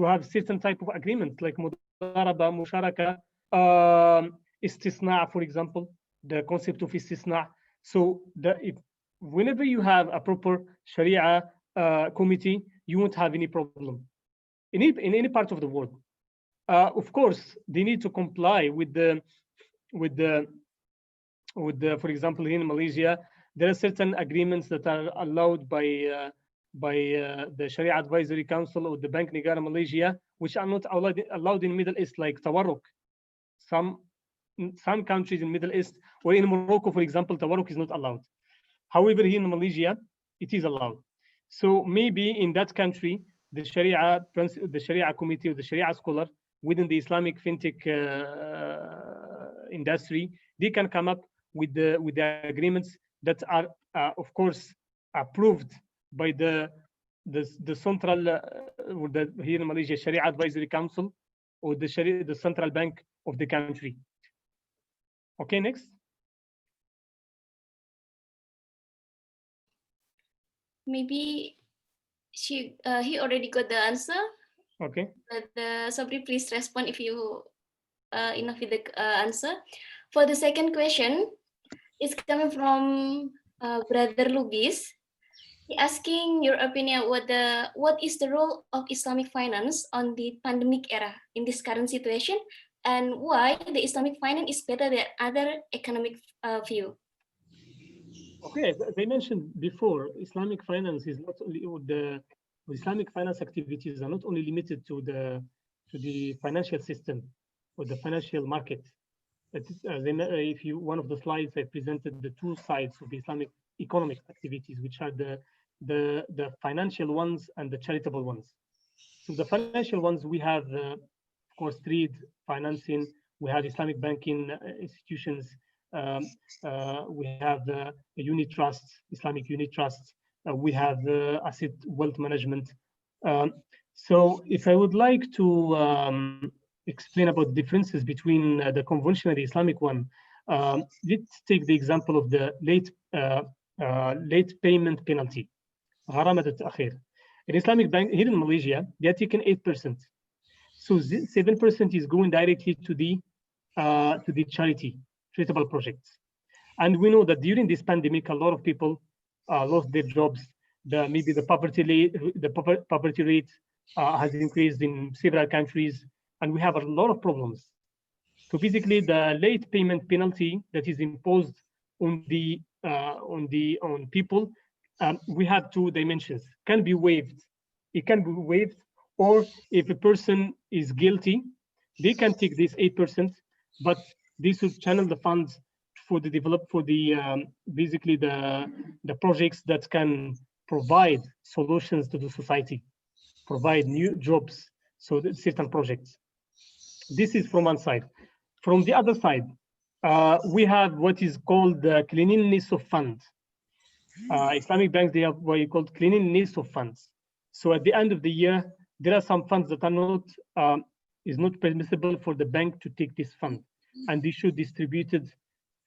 have certain type of agreements like mudaraba, musharaka, istisna, for example, the concept of istisna. So whenever you have a proper Sharia committee, you won't have any problem in any part of the world. Of course, they need to comply with the, for example, in Malaysia, there are certain agreements that are allowed by the Sharia Advisory Council or the Bank Negara Malaysia, which are not allowed in Middle East, like tawarruk. Some countries in Middle East, or in Morocco, for example, tawarruk is not allowed. However, here in Malaysia, it is allowed. So maybe in that country, the Sharia committee or the Sharia scholar within the Islamic fintech industry, they can come up with the agreements that are, of course, approved by the central, here in Malaysia, Sharia Advisory Council, or the central bank of the country. Okay, next. Maybe he already got the answer. Okay. But Sabri, please respond if you enough with the answer. For the second question, it's coming from Brother Lubis. He asking your opinion what is the role of Islamic finance on the pandemic era in this current situation, and why the Islamic finance is better than other economic view. Okay, as I mentioned before, Islamic finance is not only the Islamic finance activities are not only limited to the financial system or the financial market. If you, one of the slides, I presented the two sides of the Islamic economic activities, which are the financial ones and the charitable ones. So the financial ones, we have, of course, trade financing, we have Islamic banking institutions, we have unit trusts, Islamic unit trusts, we have asset wealth management. So if I would like to explain about differences between the conventional Islamic one, let's take the example of the late payment penalty. In Islamic bank here in Malaysia, they are taking 8%. So 7% is going directly to the charitable projects. And we know that during this pandemic, a lot of people lost their jobs. Maybe the poverty rate has increased in several countries, and we have a lot of problems. So basically, the late payment penalty that is imposed on people, we have two dimensions. Can be waived. It can be waived, or if a person is guilty, they can take this 8%, but they should channel the funds for the basically the projects that can provide solutions to the society, provide new jobs, so that certain projects. This is from one side. From the other side, we have what is called the cleanliness of funds. Islamic banks, they have what you call cleanliness of funds. So at the end of the year, there are some funds that are not is not permissible for the bank to take this fund, and they should distribute it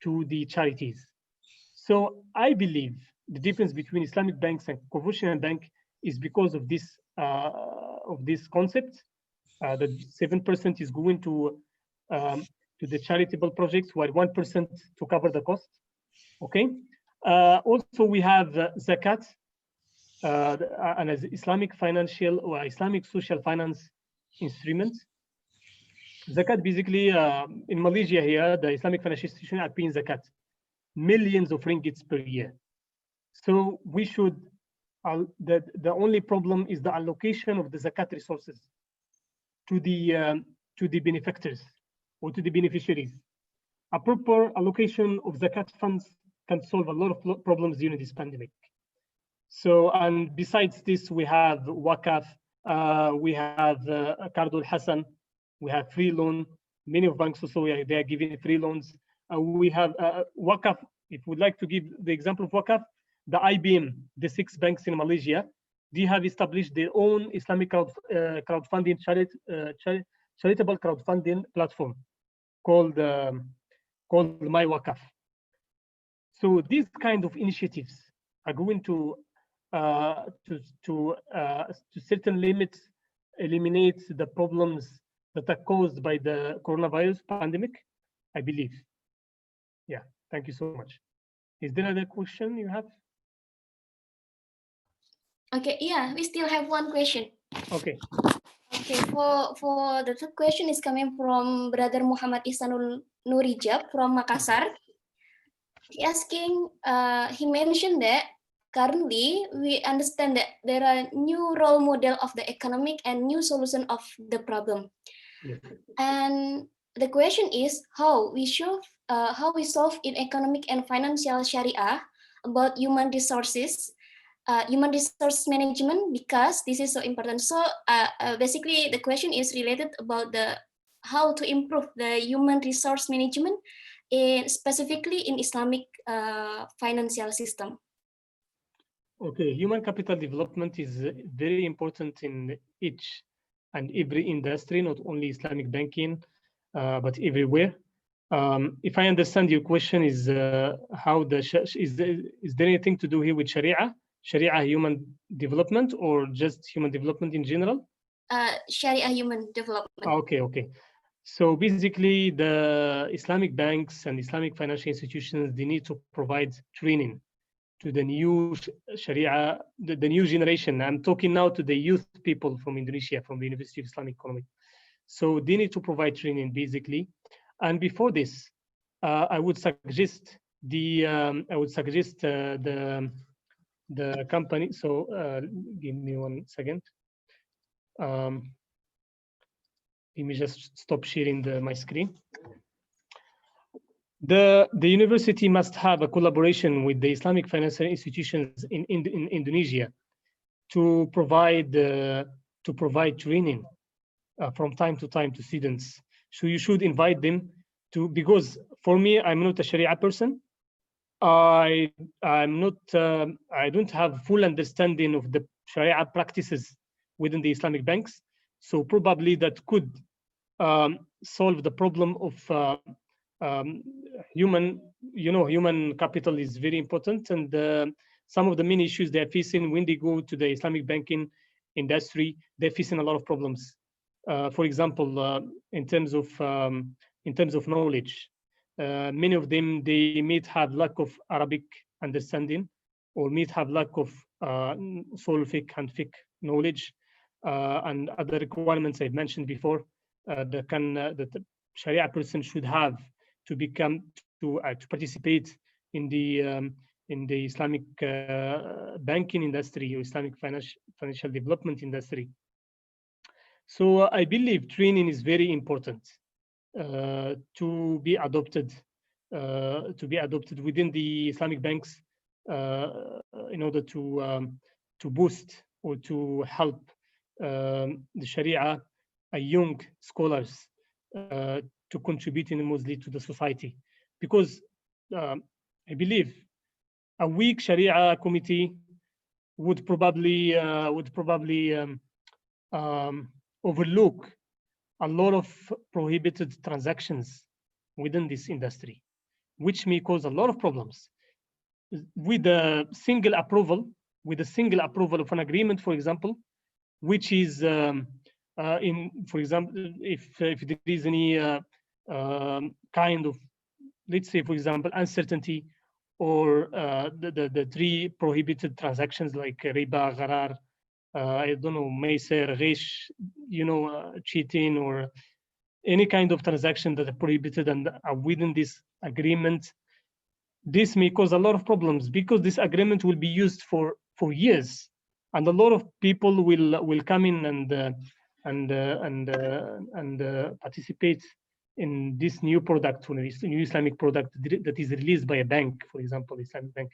to the charities. So I believe the difference between Islamic banks and conventional bank is because of this concept. That 7% is going to the charitable projects, while 1% to cover the cost. Okay. Also, we have zakat, an Islamic financial or Islamic social finance instrument. Zakat, basically, in Malaysia here, the Islamic financial institution are paying zakat, millions of ringgits per year. So we should, the only problem is the allocation of the zakat resources to the benefactors or to the beneficiaries. A proper allocation of zakat funds can solve a lot of problems during this pandemic. So, and besides this, we have Wakaf, we have Qardul Hassan, we have free loan. Many of banks also, they are giving free loans. We have Wakaf. If we'd like to give the example of Wakaf, the IBM, the 6 banks in Malaysia, they have established their own Islamic crowdfunding, charitable crowdfunding platform called My Wakaf. So these kind of initiatives are going to certain limits eliminate the problems that are caused by the coronavirus pandemic, I believe. Yeah, thank you so much. Is there another question you have? Okay, yeah, we still have one question. Okay. Okay, for the third question is coming from Brother Muhammad Ihsanul Nurijab from Makassar. He asking, he mentioned that currently we understand that there are new role model of the economic and new solution of the problem. Yes. And the question is how we solve in economic and financial sharia about human resources, human resource management, because this is so important. So basically the question is related about the how to improve the human resource management specifically in Islamic financial system. Okay, human capital development is very important in each and every industry, not only Islamic banking, but everywhere. If I understand your question is how is there anything to do here with Sharia human development, or just human development in general? Sharia human development. Okay. So basically, the Islamic banks and Islamic financial institutions, they need to provide training to the new Sharia, the new generation. I'm talking now to the youth people from Indonesia, from the University of Islamic Economics. So they need to provide training, basically. And before this, I would suggest the company. So give me 1 second. Let me just stop sharing my screen. The university must have a collaboration with the Islamic financial institutions in Indonesia to provide training from time to time to students. So you should invite them to, because for me, I'm not a Sharia person. I don't have full understanding of the Sharia practices within the Islamic banks. So probably that could solve the problem of human capital is very important, and some of the main issues they're facing when they go to the Islamic banking industry, they're facing a lot of problems. For example, in terms of knowledge, many of them, they may have lack of Arabic understanding, or may have lack of usul fiqh and fiqh knowledge, and other requirements I've mentioned before that the Sharia person should have to participate in the Islamic banking industry or Islamic financial development industry. So I believe training is very important to be adopted within the Islamic banks in order to boost or to help the Sharia young scholars to contribute enormously to the society, because I believe a weak Sharia committee would probably overlook a lot of prohibited transactions within this industry, which may cause a lot of problems. With a single approval of an agreement, for example, which is for example, if there is any kind of, let's say, for example, uncertainty, or the three prohibited transactions like riba, gharar, I don't know, mayser, ghish, cheating, or any kind of transaction that are prohibited and are within this agreement, this may cause a lot of problems, because this agreement will be used for years, and a lot of people will come in and participate in this new product, or this new Islamic product that is released by a bank, for example, Islamic bank.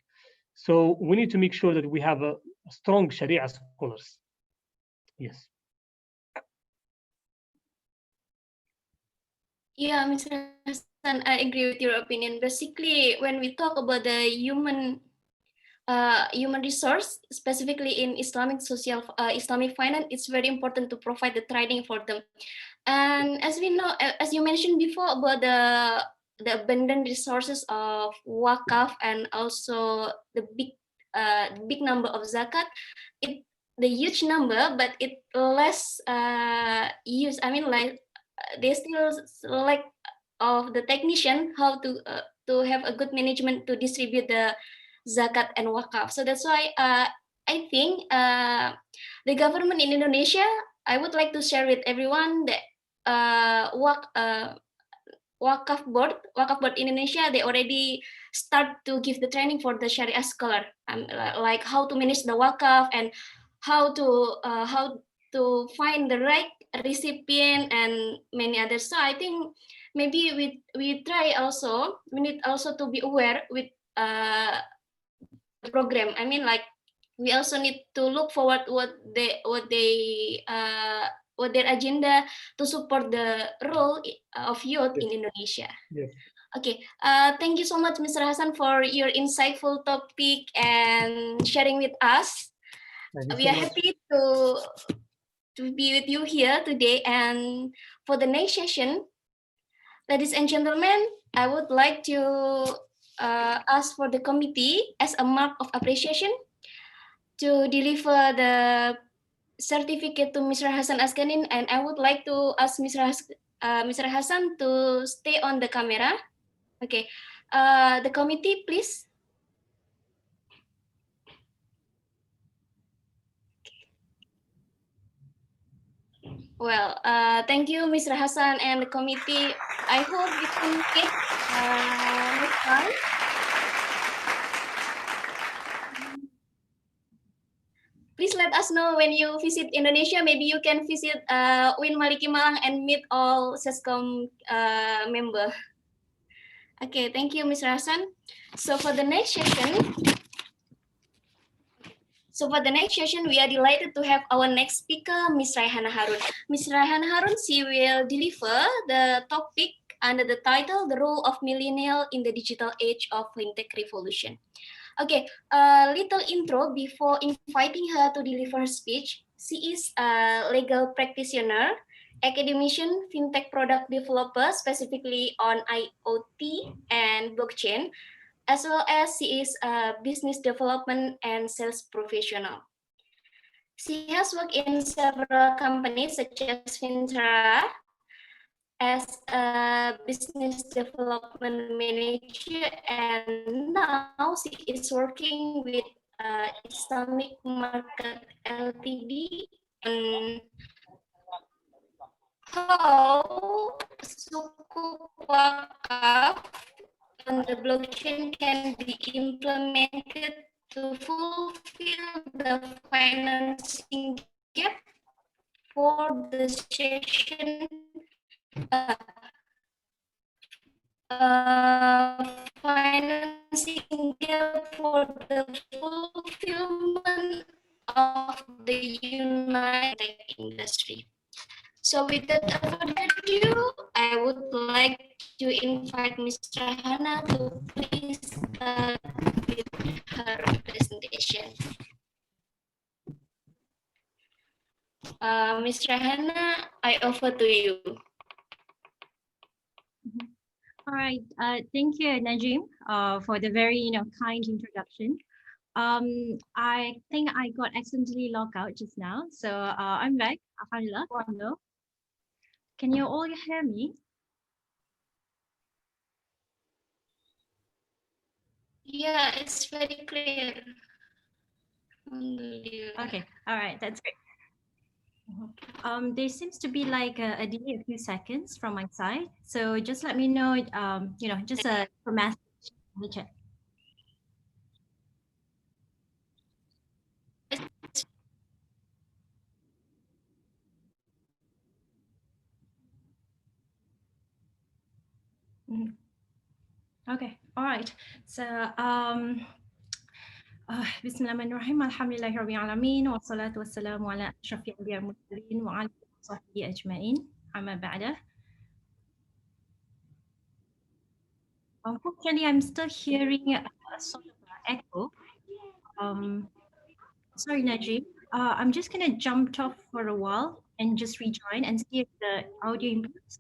So we need to make sure that we have a strong Sharia scholars. Yes. Yeah, Mr. Hassan, I agree with your opinion. Basically, when we talk about the human resource, specifically in Islamic Islamic finance, it's very important to provide the training for them. And as we know, as you mentioned before about the abundant resources of wakaf, and also the big number of zakat, the huge number, but it less use. I mean, like they still lack of the technician how to have a good management to distribute the zakat and wakaf. So that's why I think the government in Indonesia, I would like to share with everyone that wakaf board Indonesia, they already start to give the training for the Sharia scholar, like how to manage the wakaf, and how to find the right recipient, and many others. So I think maybe we need also to be aware with the program. I mean, like we also need to look forward what their agenda to support the role of youth in Indonesia. Yes. Okay, thank you so much, Mr. Hassan, for your insightful topic and sharing with us. We are happy to be with you here today. And for the next session, ladies and gentlemen, I would like to ask for the committee as a mark of appreciation to deliver the certificate to Mr. Hassan Azganin, and I would like to ask Mr. Hassan to stay on the camera. Okay, the committee, please. Well, thank you, Mr. Hassan and the committee. I hope we can meet next time. Please let us know when you visit Indonesia. Maybe you can visit Win Maliki Malang and meet all SESCOM member. Okay, thank you, Mr. Hassan. So for the next session, we are delighted to have our next speaker, Ms. Raihana Harun. Ms. Raihana Harun, she will deliver the topic under the title, The Role of Millennial in the Digital Age of Fintech Revolution. Okay, a little intro before inviting her to deliver her speech. She is a legal practitioner, academician, fintech product developer, specifically on IoT and blockchain, as well as she is a business development and sales professional. She has worked in several companies such as Fintra as a business development manager, and now she is working with Islamic Market Ltd on how sukuk wakaf on the blockchain can be implemented to fulfill the financing gap for the session financing gap for the fulfillment of the United industry. So without further ado, I would like to invite Mr. Hannah to please start with her presentation. Mr. Hannah, I offer to you. All right. Thank you, Najim, for the very kind introduction. I think I got accidentally logged out just now, so I'm back. Alhamdulillah. Hello. Can you all hear me? Yeah, it's very clear. Okay. All right. That's great. There seems to be like a delay a few seconds from my side, so just let me know. Just a message in the chat. Mhm. Okay, all right. So, Bismillahirrahmanirrahim. Alhamdulillahirabbil alamin wassalatu wassalamu ala asyrafil anbiya'i wal mursalin wa ala alihi wa sahbihi ajma'in. Amma ba'da. Unfortunately, I'm still hearing a sort of echo. Sorry, Najib. I'm just gonna jump off for a while and just rejoin and see if the audio improves.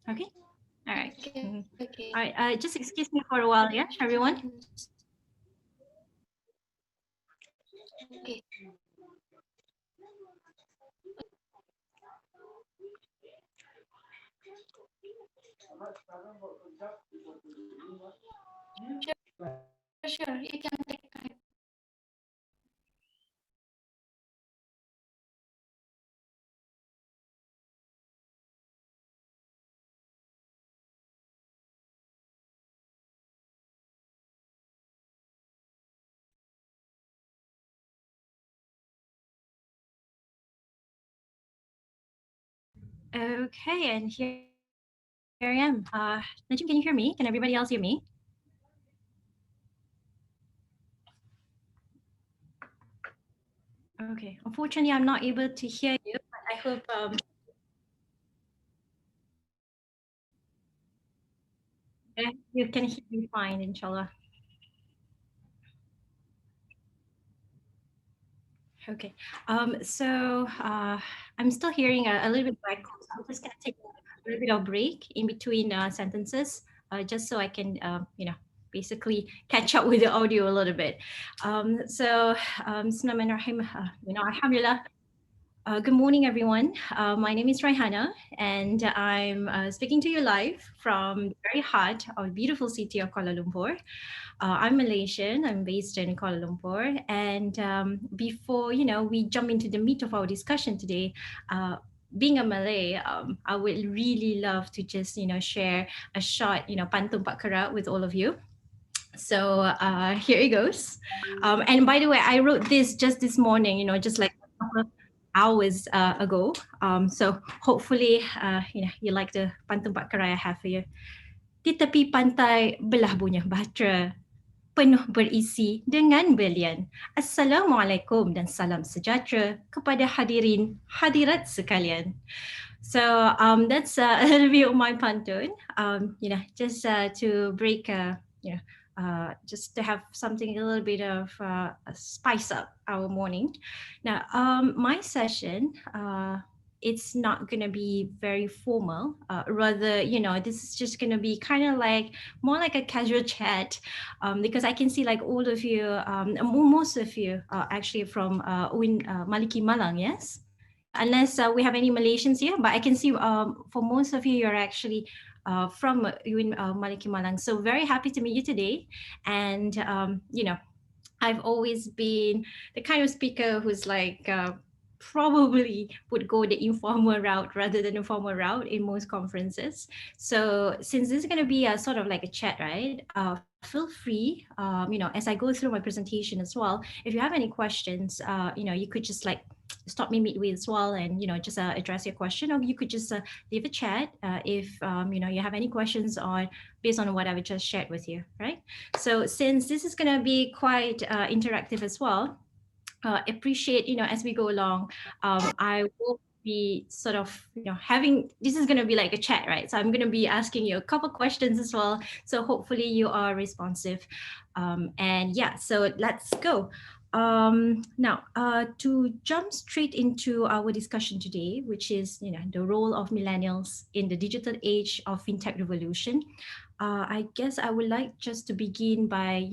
Okay. All right. Okay. All right. Just excuse me for a while, yeah, everyone. Okay. Sure, you can take time. Okay, and here I am. Najim, can you hear me? Can everybody else hear me? Okay, unfortunately, I'm not able to hear you, but I hope you can hear me fine, inshallah. Okay, so I'm still hearing a little bit of echo, so I'm just gonna take a little bit of break in between sentences, just so I can, basically catch up with the audio a little bit. Bismillahirrahmanirrahim. Alhamdulillah. Good morning, everyone. My name is Raihana, and I'm speaking to you live from the very heart of the beautiful city of Kuala Lumpur. I'm Malaysian. I'm based in Kuala Lumpur. And before we jump into the meat of our discussion today, being a Malay, I would really love to just share a short pantun Pak Kerat with all of you. So here it goes. And by the way, I wrote this just this morning, just like a couple of hours ago. So hopefully, you like the pantun Pak Kerat I have for you. Di tepi pantai belah bunyi bahtera, penuh berisi dengan belian. Assalamualaikum dan salam sejahtera kepada hadirin hadirat sekalian. So that's a little bit of my pantun. Just to break, just to have something a little bit of spice up our morning. Now, my session, it's not going to be very formal. Rather, this is just going to be kind of like more like a casual chat, because I can see like all of you, most of you are actually from Maliki, Malang, yes? Unless we have any Malaysians here, but I can see for most of you, you're actually from Maliki, Malang. So very happy to meet you today. And, I've always been the kind of speaker who's like, probably would go the informal route rather than the formal route in most conferences. So since this is going to be a sort of like a chat, right? Feel free, as I go through my presentation as well, if you have any questions, you could just like stop me midway as well, and just address your question, or you could just leave a chat if you have any questions on based on what I've just shared with you, right? So since this is going to be quite interactive as well, appreciate as we go along, I will be sort of having, this is going to be like a chat, right? So I'm going to be asking you a couple questions as well, so hopefully you are responsive. And yeah, so let's go. Now, to jump straight into our discussion today, which is the role of millennials in the digital age of fintech revolution, I guess I would like just to begin by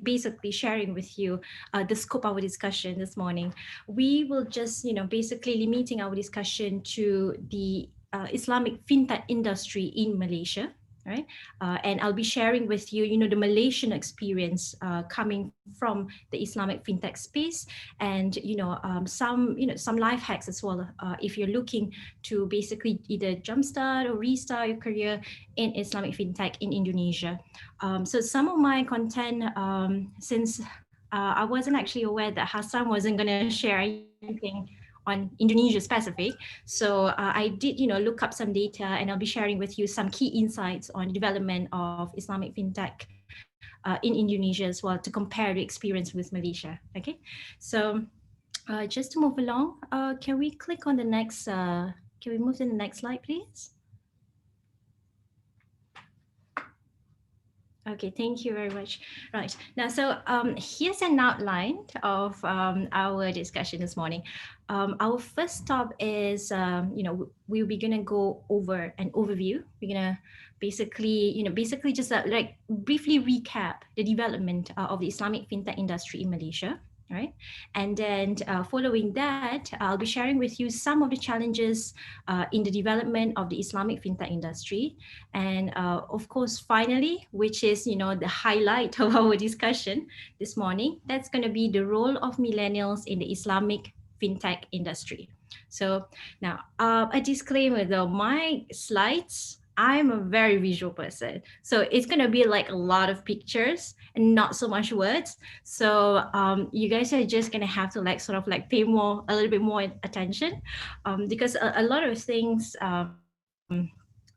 basically sharing with you the scope of our discussion this morning. We will just basically limiting our discussion to the Islamic fintech industry in Malaysia. Right, and I'll be sharing with you, the Malaysian experience coming from the Islamic fintech space, and some life hacks as well. If you're looking to basically either jumpstart or restart your career in Islamic fintech in Indonesia. So some of my content, since I wasn't actually aware that Hassan wasn't going to share anything on Indonesia specific. So I did, look up some data, and I'll be sharing with you some key insights on the development of Islamic fintech in Indonesia as well, to compare the experience with Malaysia. Okay, so just to move along, can we click on the next, can we move to the next slide, please? Okay, thank you very much. Right, now, so here's an outline of our discussion this morning. Our first stop is, we'll be gonna go over an overview. We're gonna basically just like briefly recap the development of the Islamic fintech industry in Malaysia. Right, and then following that, I'll be sharing with you some of the challenges in the development of the Islamic fintech industry, and of course, finally, which is the highlight of our discussion this morning, that's going to be the role of millennials in the Islamic fintech industry. So now, a disclaimer though, my slides, I'm a very visual person, so it's going to be like a lot of pictures and not so much words. So you guys are just going to have to sort of pay a little bit more attention, because a lot of things, I'm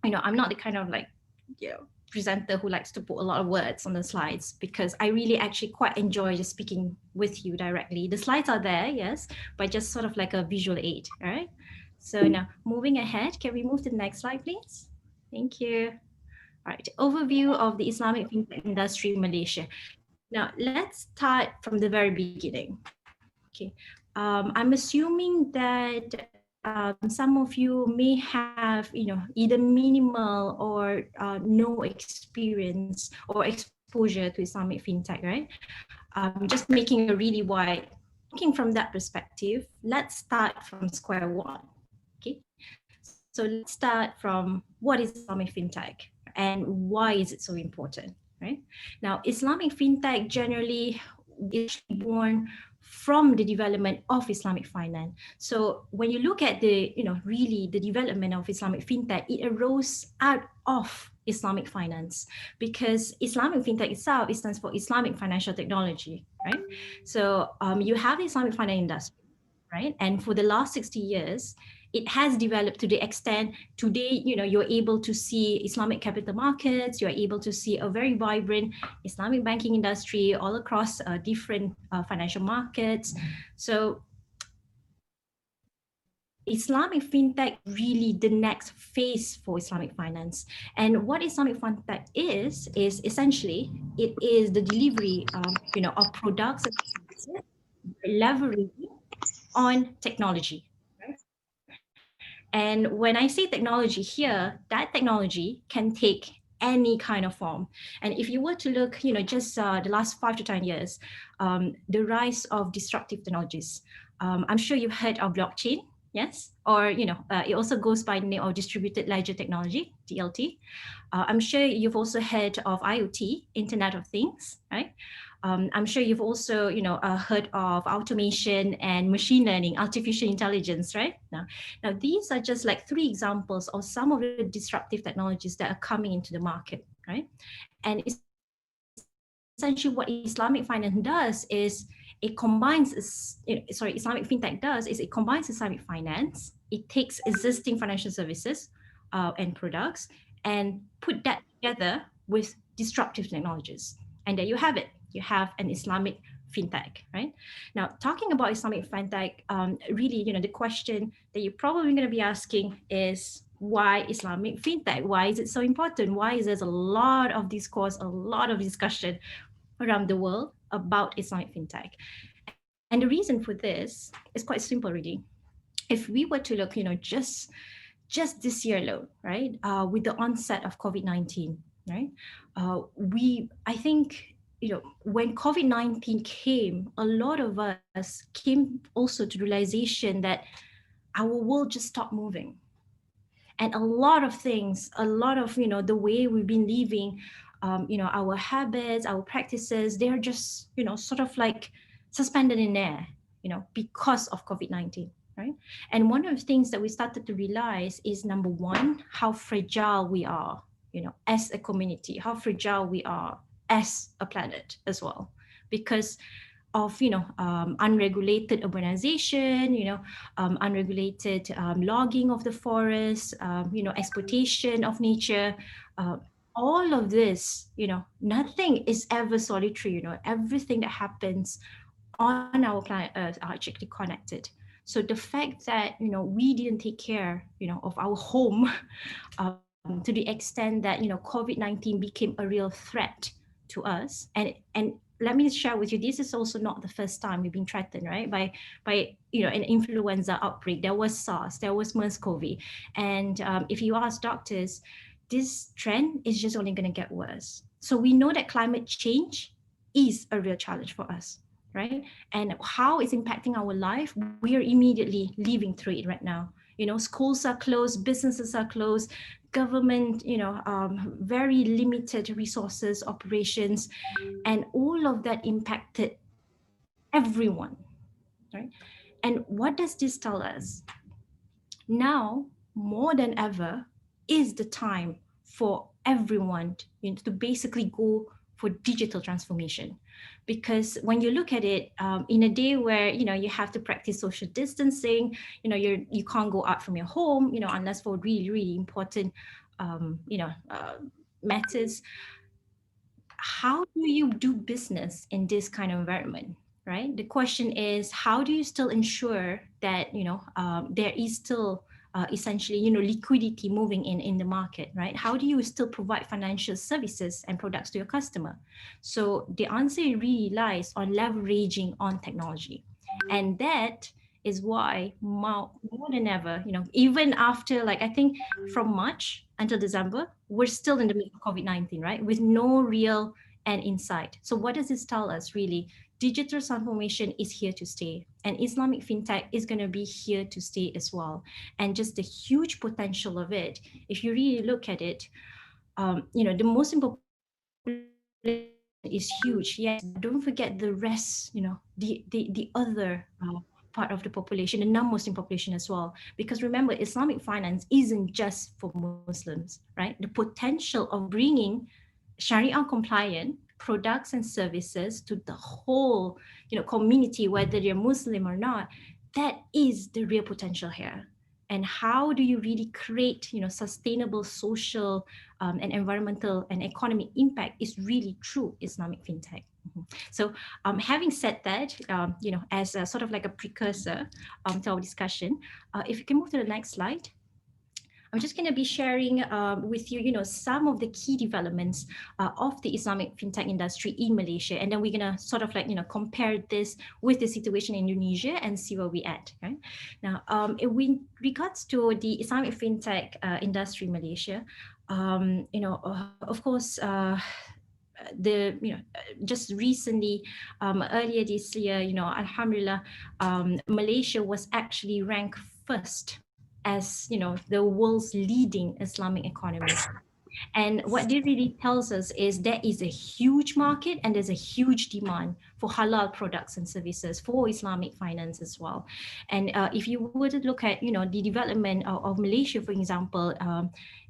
not the kind of presenter who likes to put a lot of words on the slides, because I really actually quite enjoy just speaking with you directly. The slides are there, yes, but just sort of like a visual aid. All right. So now moving ahead, can we move to the next slide, please? Thank you. All right, overview of the Islamic fintech industry in Malaysia. Now, let's start from the very beginning. Okay, I'm assuming that some of you may have, either minimal or no experience or exposure to Islamic fintech, right? Just making a really wide, looking from that perspective, let's start from square one. Okay, so let's start from what is Islamic fintech and why is it so important, right? Now, Islamic fintech generally is born from the development of Islamic finance. So when you look at the, really the development of Islamic fintech, it arose out of Islamic finance, because Islamic fintech itself, it stands for Islamic financial technology, right? So you have the Islamic finance industry, right? And for the last 60 years, it has developed to the extent today, you're able to see Islamic capital markets, you're able to see a very vibrant Islamic banking industry all across different financial markets. So Islamic fintech really the next phase for Islamic finance. And what Islamic fintech is essentially, it is the delivery of products and services leveraging on technology. And when I say technology here, that technology can take any kind of form. And if you were to look, just the last 5 to 10 years, the rise of disruptive technologies. I'm sure you've heard of blockchain, yes? Or, it also goes by the name of distributed ledger technology, DLT. I'm sure you've also heard of IoT, Internet of Things, right? I'm sure you've also, heard of automation and machine learning, artificial intelligence, right? Now, these are just like 3 examples of some of the disruptive technologies that are coming into the market, right? And essentially what Islamic finance does is it combines, Islamic fintech does is it combines Islamic finance. It takes existing financial services and products and put that together with disruptive technologies. And there you have it. You have an Islamic fintech, right? Now, talking about Islamic fintech, really, the question that you're probably going to be asking is, why Islamic fintech? Why is it so important? Why is there a lot of discourse, a lot of discussion around the world about Islamic fintech? And the reason for this is quite simple, really. If we were to look, just this year alone, right, with the onset of COVID-19, right, I think, when COVID-19 came, a lot of us came also to the realization that our world just stopped moving. And a lot of things, the way we've been living, our habits, our practices, they're just, sort of like suspended in air, because of COVID-19, right? And one of the things that we started to realize is, number one, how fragile we are, as a community, how fragile we are as a planet as well, because of unregulated urbanization, unregulated logging of the forest, exploitation of nature, all of this, nothing is ever solitary. Everything that happens on our planet Earth are actually connected. So the fact that we didn't take care of our home to the extent that COVID-19 became a real threat to us, and let me share with you, this is also not the first time we've been threatened, right, by an influenza outbreak. There was SARS, there was MERS-CoV, and if you ask doctors, this trend is just only going to get worse. So we know that climate change is a real challenge for us, right? And how it's impacting our life, we are immediately living through it right now. Schools are closed, businesses are closed, government, very limited resources, operations, and all of that impacted everyone, right? And what does this tell us? Now, more than ever, is the time for everyone to basically go for digital transformation. Because when you look at it, in a day where you have to practice social distancing, you can't go out from your home, unless for really, really important matters. How do you do business in this kind of environment, right? The question is, how do you still ensure that there is still essentially liquidity moving in the market, right? How do you still provide financial services and products to your customer? So the answer really lies on leveraging on technology, and that is why more than ever, even after, I think from March until December, we're still in the middle of COVID-19, right? With no real end in sight. So what does this tell us, really? Digital transformation is here to stay, and Islamic fintech is going to be here to stay as well. And just the huge potential of it, if you really look at it, the Muslim population is huge, yes, but don't forget the rest, the other part of the population, the non-Muslim population as well. Because remember, Islamic finance isn't just for Muslims, right? The potential of bringing Sharia compliant products and services to the whole community, whether they're Muslim or not, that is the real potential here. And how do you really create sustainable social and environmental and economic impact is really true Islamic fintech. So having said that, as a sort of like a precursor to our discussion, if you can move to the next slide. I'm just going to be sharing with you, some of the key developments of the Islamic fintech industry in Malaysia, and then we're going to sort of compare this with the situation in Indonesia and see where we're at. Right? Now, with regards to the Islamic fintech industry in Malaysia, of course, just recently, earlier this year, Alhamdulillah, Malaysia was actually ranked first as the world's leading Islamic economy. And what this really tells us is there is a huge market and there's a huge demand for halal products and services for Islamic finance as well. And if you were to look at the development of Malaysia, for example,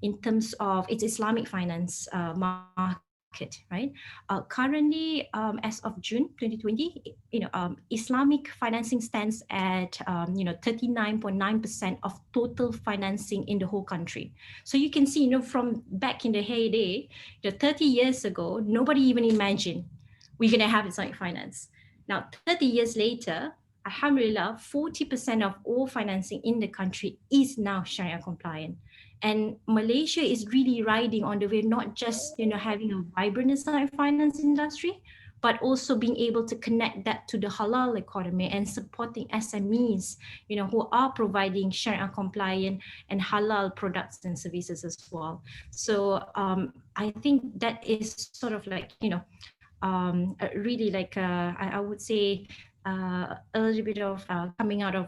in terms of its Islamic finance market, market, right? Currently, as of June 2020, Islamic financing stands at 39.9% of total financing in the whole country. So you can see, from back in the heyday, 30 years ago, nobody even imagined we're going to have Islamic finance. Now, 30 years later, alhamdulillah, 40% of all financing in the country is now Sharia compliant. And Malaysia is really riding on the way, not just having a vibrant Islamic finance industry, but also being able to connect that to the halal economy and supporting SMEs, who are providing Sharia compliant and halal products and services as well. So I think that is sort of like, really like, I would say, a little bit of coming out of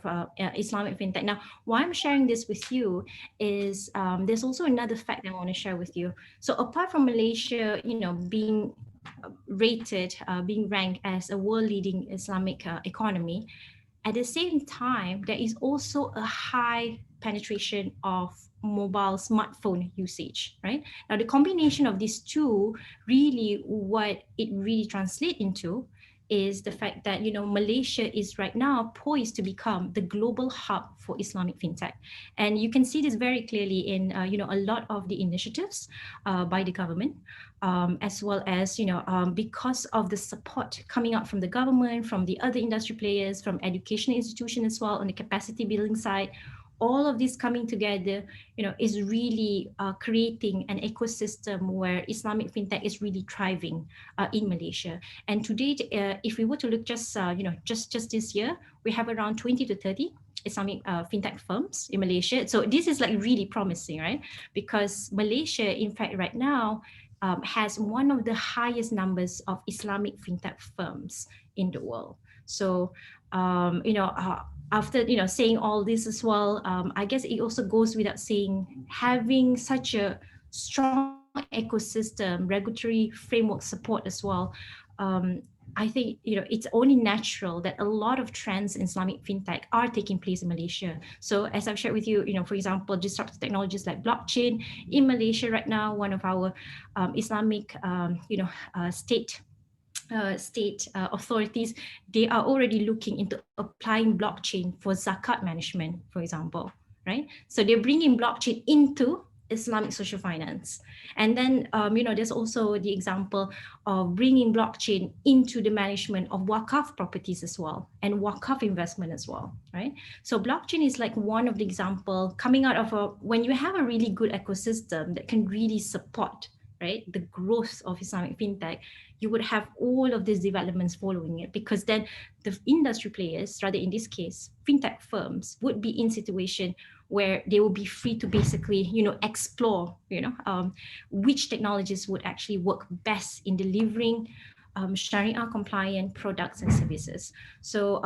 Islamic fintech. Now, why I'm sharing this with you is there's also another fact that I want to share with you. So apart from Malaysia, being rated, being ranked as a world-leading Islamic economy, at the same time, there is also a high penetration of mobile smartphone usage, right? Now, the combination of these two, really what it really translates into is the fact that, Malaysia is right now poised to become the global hub for Islamic fintech. And you can see this very clearly in, a lot of the initiatives by the government, as well as, because of the support coming out from the government, from the other industry players, from educational institutions as well on the capacity building side. All of this coming together, is really creating an ecosystem where Islamic fintech is really thriving in Malaysia. And to date, if we were to look just this year, we have around 20 to 30 Islamic fintech firms in Malaysia. So this is like really promising, right? Because Malaysia, in fact, right now has one of the highest numbers of Islamic fintech firms in the world. So, after saying all this as well, I guess it also goes without saying, having such a strong ecosystem, regulatory framework support as well. I think it's only natural that a lot of trends in Islamic fintech are taking place in Malaysia. So as I've shared with you, for example, disruptive technologies like blockchain in Malaysia right now, one of our Islamic state authorities, they are already looking into applying blockchain for zakat management, for example, right? So they're bringing blockchain into Islamic social finance. And then, there's also the example of bringing blockchain into the management of wakaf properties as well, and wakaf investment as well, right? So blockchain is like one of the example coming out of when you have a really good ecosystem that can really support, right, the growth of Islamic fintech, you would have all of these developments following it, because then the industry players, rather in this case, fintech firms, would be in situation where they will be free to basically, explore, which technologies would actually work best in delivering Sharia compliant products and services. So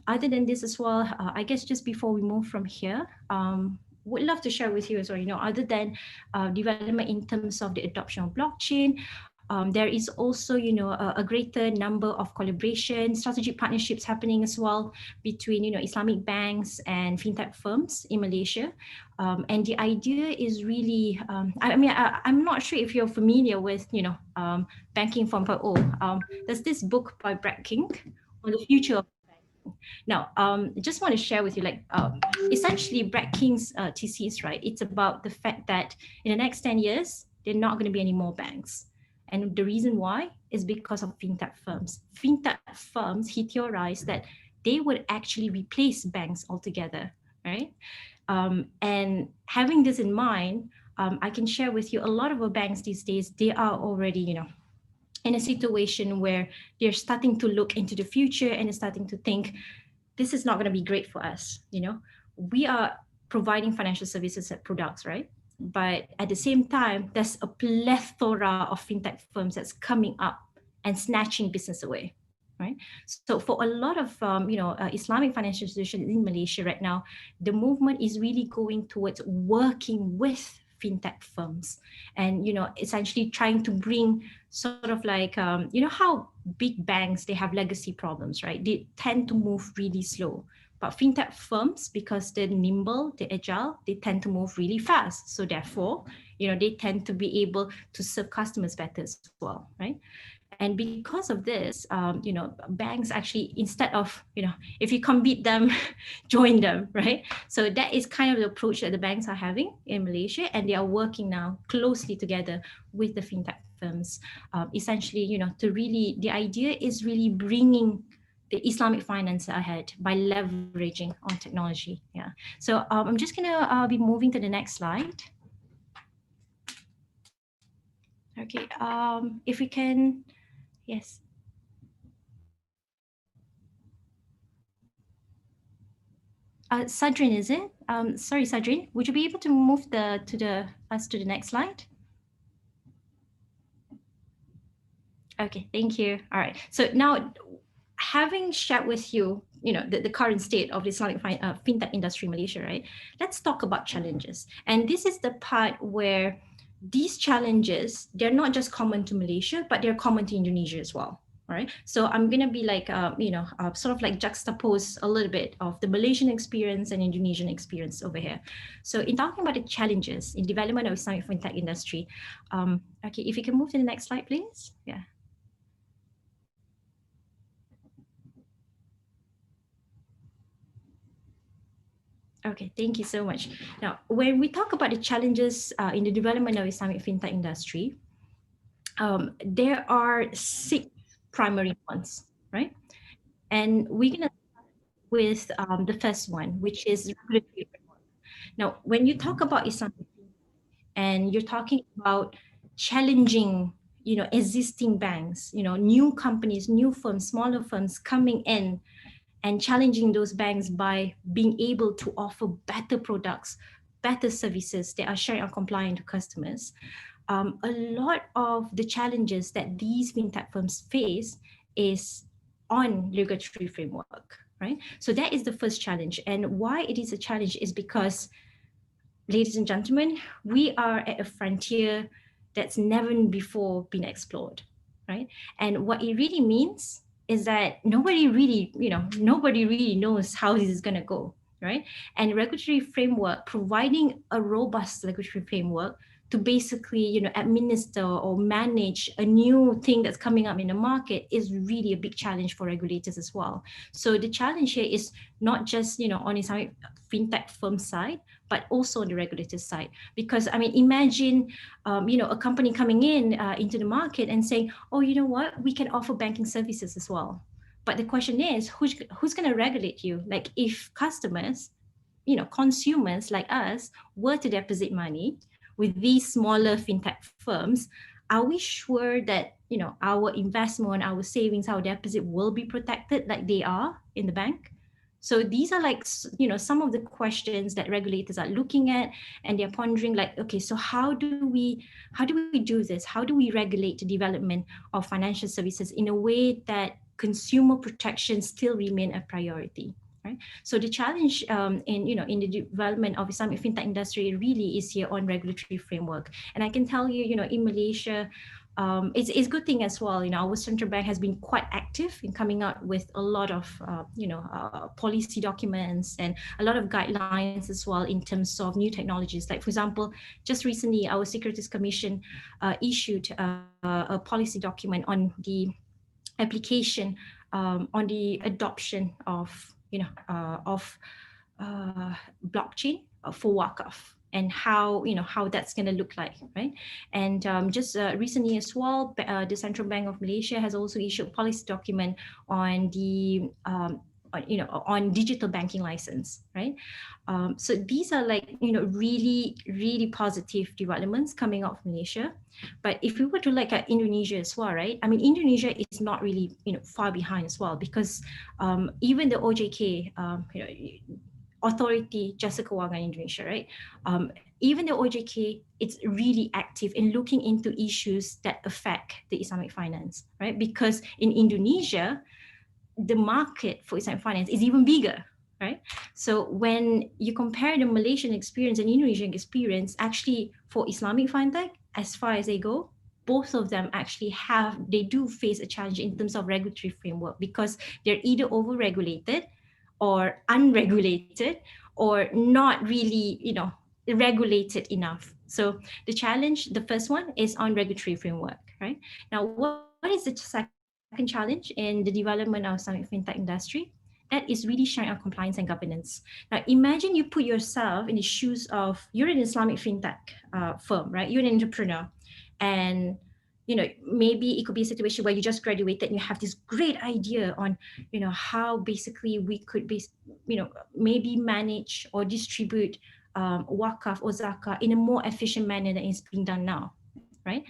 other than this as well, I guess just before we move from here, would love to share with you as well, other than development in terms of the adoption of blockchain, there is also, a greater number of collaboration, strategic partnerships happening as well between, Islamic banks and fintech firms in Malaysia. And the idea is really, I'm not sure if you're familiar with, Banking 4.0. There's this book by Brad King on the future of banking. Now, I just want to share with you, essentially Brad King's thesis, right? It's about the fact that in the next 10 years, there are not going to be any more banks. And the reason why is because of fintech firms. Fintech firms, he theorized that they would actually replace banks altogether, right? And having this in mind, I can share with you a lot of our banks these days, they are already, in a situation where they're starting to look into the future and starting to think, this is not going to be great for us. We are providing financial services and products, right? But at the same time, there's a plethora of fintech firms that's coming up and snatching business away, right? So for a lot of Islamic financial institutions in Malaysia right now, the movement is really going towards working with fintech firms, and essentially trying to bring sort of like how big banks, they have legacy problems, right? They tend to move really slow. But fintech firms, because they're nimble, they're agile, they tend to move really fast. So therefore, they tend to be able to serve customers better as well, right? And because of this, banks actually, instead of, if you can't beat them, join them, right? So that is kind of the approach that the banks are having in Malaysia, and they are working now closely together with the fintech firms. Essentially, the idea is really bringing the Islamic finance ahead by leveraging on technology. Yeah. So I'm just gonna be moving to the next slide. Okay. If we can, yes. Sadrin, is it? Sorry, Sadrin, would you be able to move to the next slide? Okay, thank you. All right. So now, having shared with you, the current state of the Islamic fintech industry in Malaysia, right? Let's talk about challenges. And this is the part where these challenges, they're not just common to Malaysia, but they're common to Indonesia as well. All right. So I'm going to be like, sort of like juxtapose a little bit of the Malaysian experience and Indonesian experience over here. So in talking about the challenges in development of Islamic fintech industry, okay, if you can move to the next slide, please. Yeah. Okay, thank you so much. Now, when we talk about the challenges in the development of Islamic fintech industry, there are 6 primary ones, right? And we're going to start with the first one, which is regulatory framework. Now, when you talk about Islamic and you're talking about challenging, existing banks, new companies, new firms, smaller firms coming in and challenging those banks by being able to offer better products, better services that are sharing and compliant to customers. A lot of the challenges that these fintech firms face is on regulatory framework, right? So that is the first challenge. And why it is a challenge is because, ladies and gentlemen, we are at a frontier that's never before been explored, right? And what it really means is that nobody really knows how this is going to go, right? And regulatory framework, providing a robust regulatory framework to basically, administer or manage a new thing that's coming up in the market is really a big challenge for regulators as well. So the challenge here is not just, on Islamic fintech firm side, but also on the regulator side. Because imagine, a company coming in into the market and saying, oh, you know what, we can offer banking services as well. But the question is, who's going to regulate you? Like if customers, consumers like us were to deposit money with these smaller fintech firms, are we sure that, our investment, our savings, our deposit will be protected like they are in the bank? So these are like, some of the questions that regulators are looking at, and they're pondering like, okay, so how do we do this? How do we regulate the development of financial services in a way that consumer protection still remain a priority? Right? So the challenge in the development of Islamic fintech industry really is here on regulatory framework. And I can tell you, in Malaysia, it's a good thing as well. Our central bank has been quite active in coming out with a lot of, policy documents and a lot of guidelines as well in terms of new technologies. Like, for example, just recently, our Securities Commission issued a policy document on the application, on the adoption of blockchain for Wakaf, and how that's going to look like, right? And just recently as well, the Central Bank of Malaysia has also issued a policy document on the on digital banking license, right? So these are like, really, really positive developments coming out of Malaysia. But if we were to look at Indonesia as well, right? Indonesia is not really, far behind as well, because even the OJK, Otoritas Jasa Keuangan Indonesia, right? Even the OJK, it's really active in looking into issues that affect the Islamic finance, right? Because in Indonesia, the market for Islamic finance is even bigger, right? So when you compare the Malaysian experience and Indonesian experience, actually for Islamic fintech, as far as they go, both of them actually they do face a challenge in terms of regulatory framework, because they're either over-regulated or unregulated, or not really, regulated enough. So the challenge, the first one is on regulatory framework, right? Now, what is the second challenge in the development of Islamic fintech industry? That is really Sharia compliance and governance. Now, imagine you put yourself in the shoes of, you're an Islamic fintech firm, right? You're an entrepreneur, and maybe it could be a situation where you just graduated and you have this great idea on, how basically we could be, maybe manage or distribute wakaf or zakah in a more efficient manner than it's being done now, right?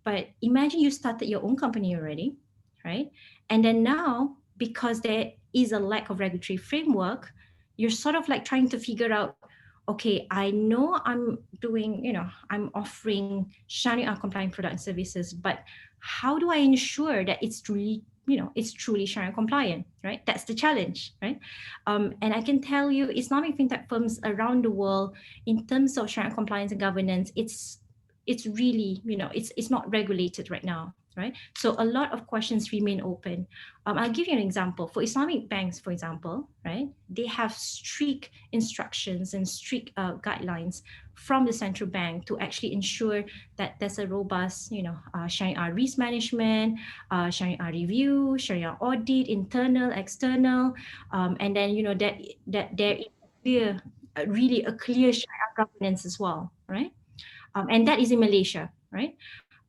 But imagine you started your own company already, right? And then now, because there is a lack of regulatory framework, you're sort of like trying to figure out, okay, I know I'm doing, I'm offering Sharia compliant product and services, but how do I ensure that it's truly, it's truly Sharia compliant, right? That's the challenge, right? And I can tell you, Islamic fintech firms around the world, in terms of Sharia compliance and governance, it's really, it's not regulated right now, right? So a lot of questions remain open. I'll give you an example. For Islamic banks, for example, right, they have strict instructions and strict guidelines from the central bank to actually ensure that there's a robust, Sharia risk management, Sharia review, Sharia audit, internal, external, and then, that there is clear, really a clear Sharia governance as well, right? And that is in Malaysia, right?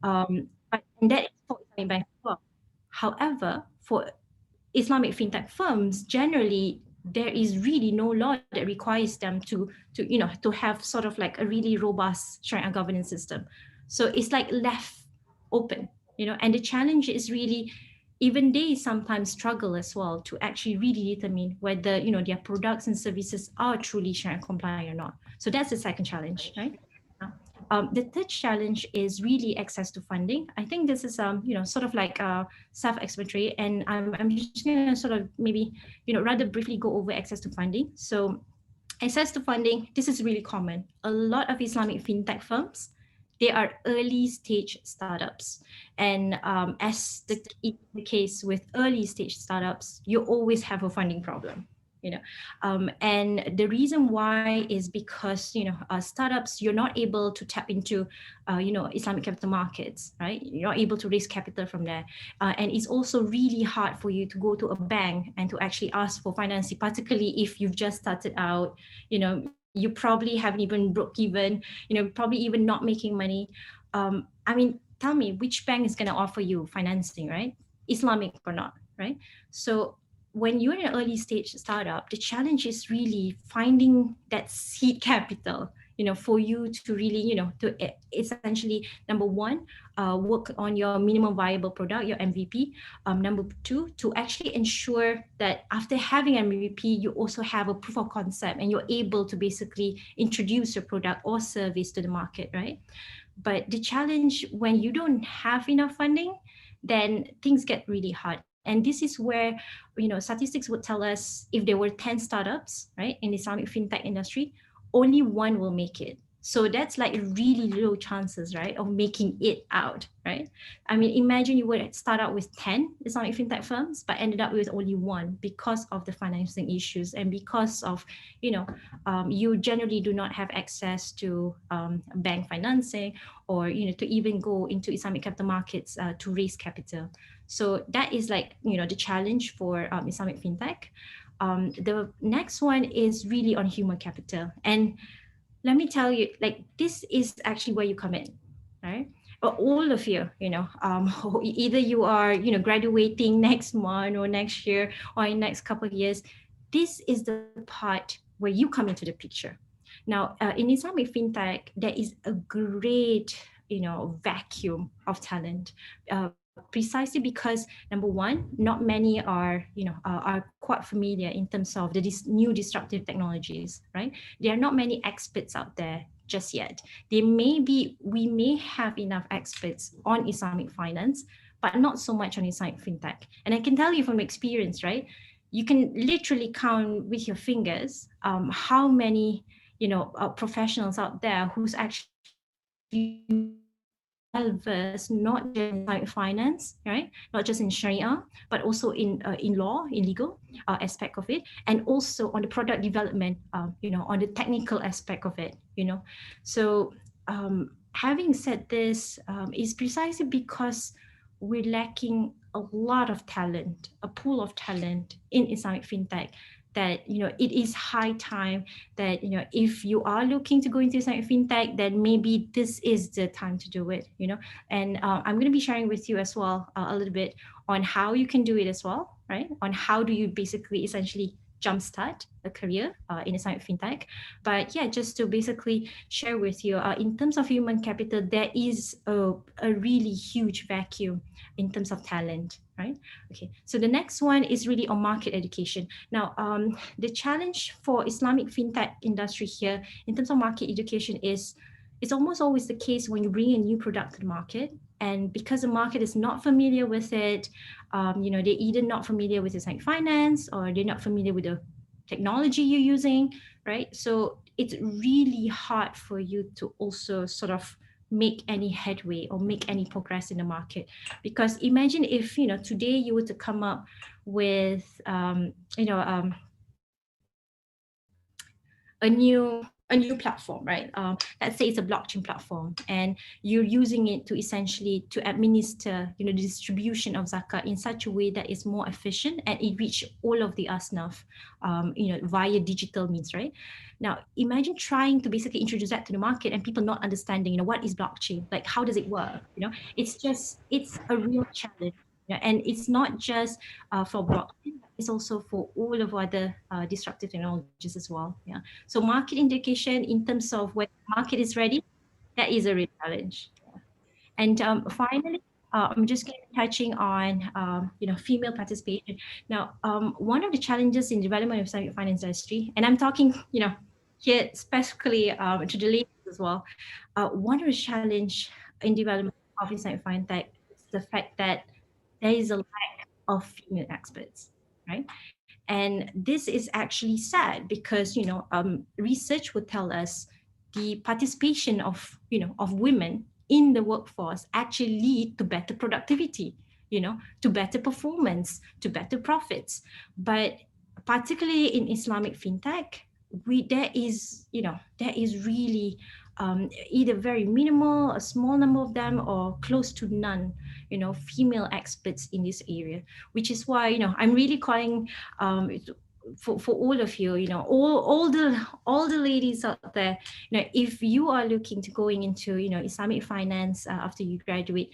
And that is for Islamic banks as well. However, for Islamic fintech firms, generally, there is really no law that requires them to have sort of like a really robust Sharia governance system. So it's like left open, and the challenge is really, even they sometimes struggle as well to actually really determine whether, their products and services are truly Sharia compliant or not. So that's the second challenge, right? The third challenge is really access to funding. I think this is sort of like self-explanatory, and I'm just gonna sort of maybe rather briefly go over access to funding. So access to funding, this is really common. A lot of Islamic fintech firms, they are early stage startups, and as the case with early stage startups, you always have a funding problem. And the reason why is because startups, you're not able to tap into Islamic capital markets, right? You're not able to raise capital from there, and it's also really hard for you to go to a bank and to actually ask for financing, particularly if you've just started out. You probably haven't even broke even, probably even not making money. I mean, tell me, which bank is going to offer you financing, right? Islamic or not, right? So when you're in an early stage startup, the challenge is really finding that seed capital, for you to really, to essentially, number one, work on your minimum viable product, your MVP. Number two, to actually ensure that after having an MVP, you also have a proof of concept and you're able to basically introduce your product or service to the market, right? But the challenge when you don't have enough funding, then things get really hard. And this is where, statistics would tell us if there were 10 startups, right, in the Islamic fintech industry, only one will make it. So that's like really low chances, right, of making it out, right? I mean, imagine you would start out with 10 Islamic fintech firms, but ended up with only one because of the financing issues and because of, you generally do not have access to bank financing or, to even go into Islamic capital markets to raise capital. So that is like, the challenge for Islamic fintech. The next one is really on human capital. And let me tell you, like, this is actually where you come in, right? All of you, either you are, graduating next month or next year or in next couple of years, this is the part where you come into the picture. Now, in Islamic fintech, there is a great, vacuum of talent. Precisely because, number one, not many are quite familiar in terms of these new disruptive technologies, right? There are not many experts out there just yet. We may have enough experts on Islamic finance, but not so much on Islamic fintech. And I can tell you from experience, right? You can literally count with your fingers how many professionals out there who's actually versed not just in Islamic finance, right? Not just in Sharia, but also in law, in legal aspect of it, and also on the product development, on the technical aspect of it, So having said this, is precisely because we're lacking a lot of talent, a pool of talent in Islamic fintech, that it is high time that if you are looking to go into Islamic fintech, then maybe this is the time to do it. And I'm going to be sharing with you as well a little bit on how you can do it as well, right? On how do you basically essentially jumpstart a career in Islamic fintech. But yeah, just to basically share with you, in terms of human capital, there is a really huge vacuum in terms of talent, right? Okay, so the next one is really on market education. Now, the challenge for Islamic fintech industry here in terms of market education is, it's almost always the case when you bring a new product to the market, and because the market is not familiar with it, they're either not familiar with Islamic finance, or they're not familiar with the technology you're using, right? So it's really hard for you to also sort of make any headway or make any progress in the market. Because imagine if today you were to come up with a new platform, right? Let's say it's a blockchain platform, and you're using it to essentially to administer the distribution of zakat in such a way that is more efficient, and it reach all of the asnaf via digital means, right? Now imagine trying to basically introduce that to the market and people not understanding what is blockchain, like how does it work. It's a real challenge. And it's not just for blockchain, it's also for all of other disruptive technologies as well. Yeah. So market indication in terms of when the market is ready, that is a real challenge. Yeah. And finally, I'm just touching on female participation. Now, one of the challenges in development of Islamic finance industry, and I'm talking here specifically to the ladies as well. One of the challenge in development of Islamic fintech is the fact that there is a lack of female experts, right? And this is actually sad because research would tell us the participation of women in the workforce actually lead to better productivity, to better performance, to better profits. But particularly in Islamic fintech, there is really either very minimal, a small number of them, or close to none, female experts in this area, which is why I'm really calling for all of you, all the ladies out there, if you are looking to going into Islamic finance after you graduate,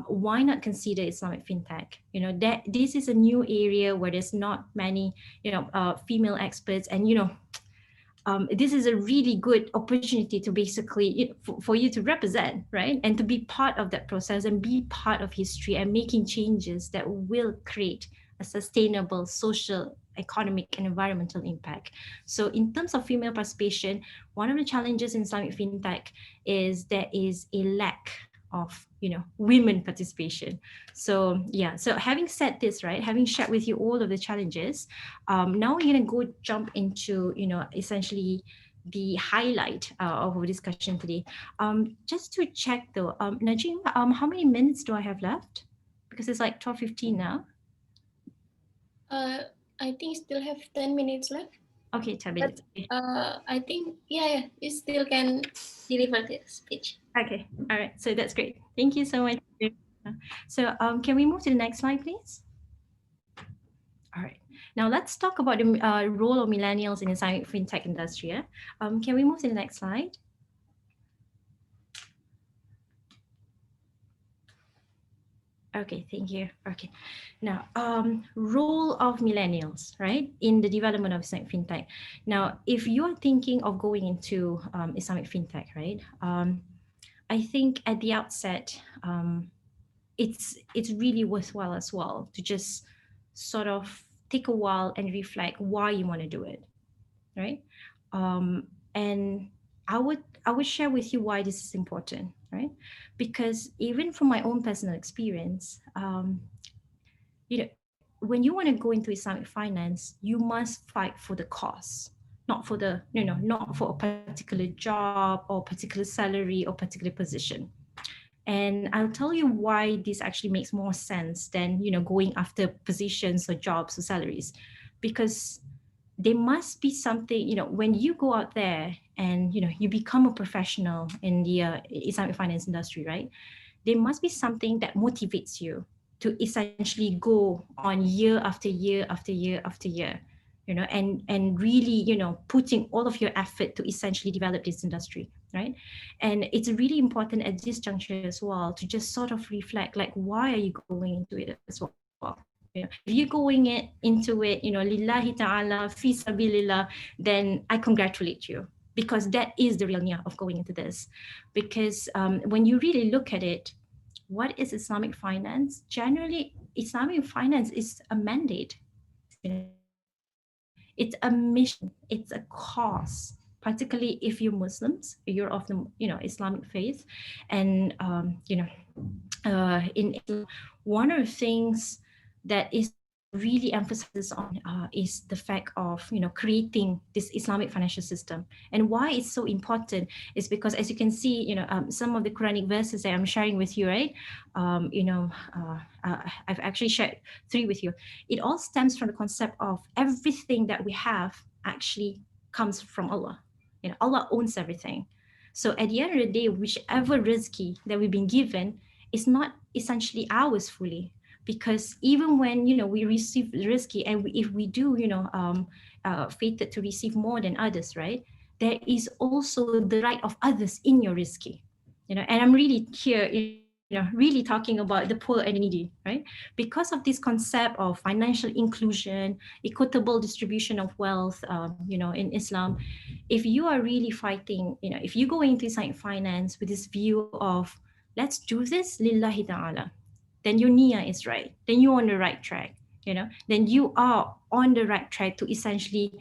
why not consider Islamic fintech? That this is a new area where there's not many female experts, and this is a really good opportunity to basically for you to represent, right? And to be part of that process and be part of history and making changes that will create a sustainable social, economic, and environmental impact. So in terms of female participation, one of the challenges in Islamic fintech is there is a lack of women participation. So yeah, so having said this, right, having shared with you all of the challenges, now we're going to jump into essentially the highlight of our discussion today. Just to check though, Najim, how many minutes do I have left? Because it's like 12:15 now. I think still have 10 minutes left. Okay, 10 minutes. I think, yeah, you still can deliver the speech. Okay, all right, so that's great. Thank you so much. So can we move to the next slide, please? All right, now let's talk about the role of millennials in the Islamic fintech industry. Can we move to the next slide? Okay, thank you. Okay, now role of millennials, right, in the development of Islamic fintech. Now, if you're thinking of going into Islamic fintech, right, I think at the outset, it's really worthwhile as well to just sort of take a while and reflect why you want to do it, right? And I would share with you why this is important, right? Because even from my own personal experience, when you want to go into Islamic finance, you must fight for the cause, not for the, not for a particular job or particular salary or particular position. And I'll tell you why this actually makes more sense than, going after positions or jobs or salaries, because there must be something, when you go out there and, you become a professional in the Islamic finance industry, right? There must be something that motivates you to essentially go on year after year after year after year, and really, putting all of your effort to essentially develop this industry, right? And it's really important at this juncture as well to just sort of reflect, like, why are you going into it as well? If you're going into it, lillahi ta'ala, fi sabilillah, then I congratulate you, because that is the real niyyah of going into this. Because when you really look at it, what is Islamic finance? Generally, Islamic finance is a mandate. It's a mission. It's a cause. Particularly if you're Muslims, you're of the Islamic faith, and in Islam, one of the things that is really emphasizes on is the fact of creating this Islamic financial system. And why it's so important is because, as you can see, some of the Quranic verses that I'm sharing with you, right? I've actually shared 3 with you. It all stems from the concept of everything that we have actually comes from Allah. Allah owns everything. So at the end of the day, whichever rizki that we've been given is not essentially ours fully. Because even when we receive rizki, and if we do fated to receive more than others, right, there is also the right of others in your rizki, and I'm really here really talking about the poor and the needy, right? Because of this concept of financial inclusion, equitable distribution of wealth, in Islam, if you are really fighting, if you go into Islamic finance with this view of let's do this lillahi ta'ala, then your niyyah is right. Then you're on the right track, then you are on the right track to essentially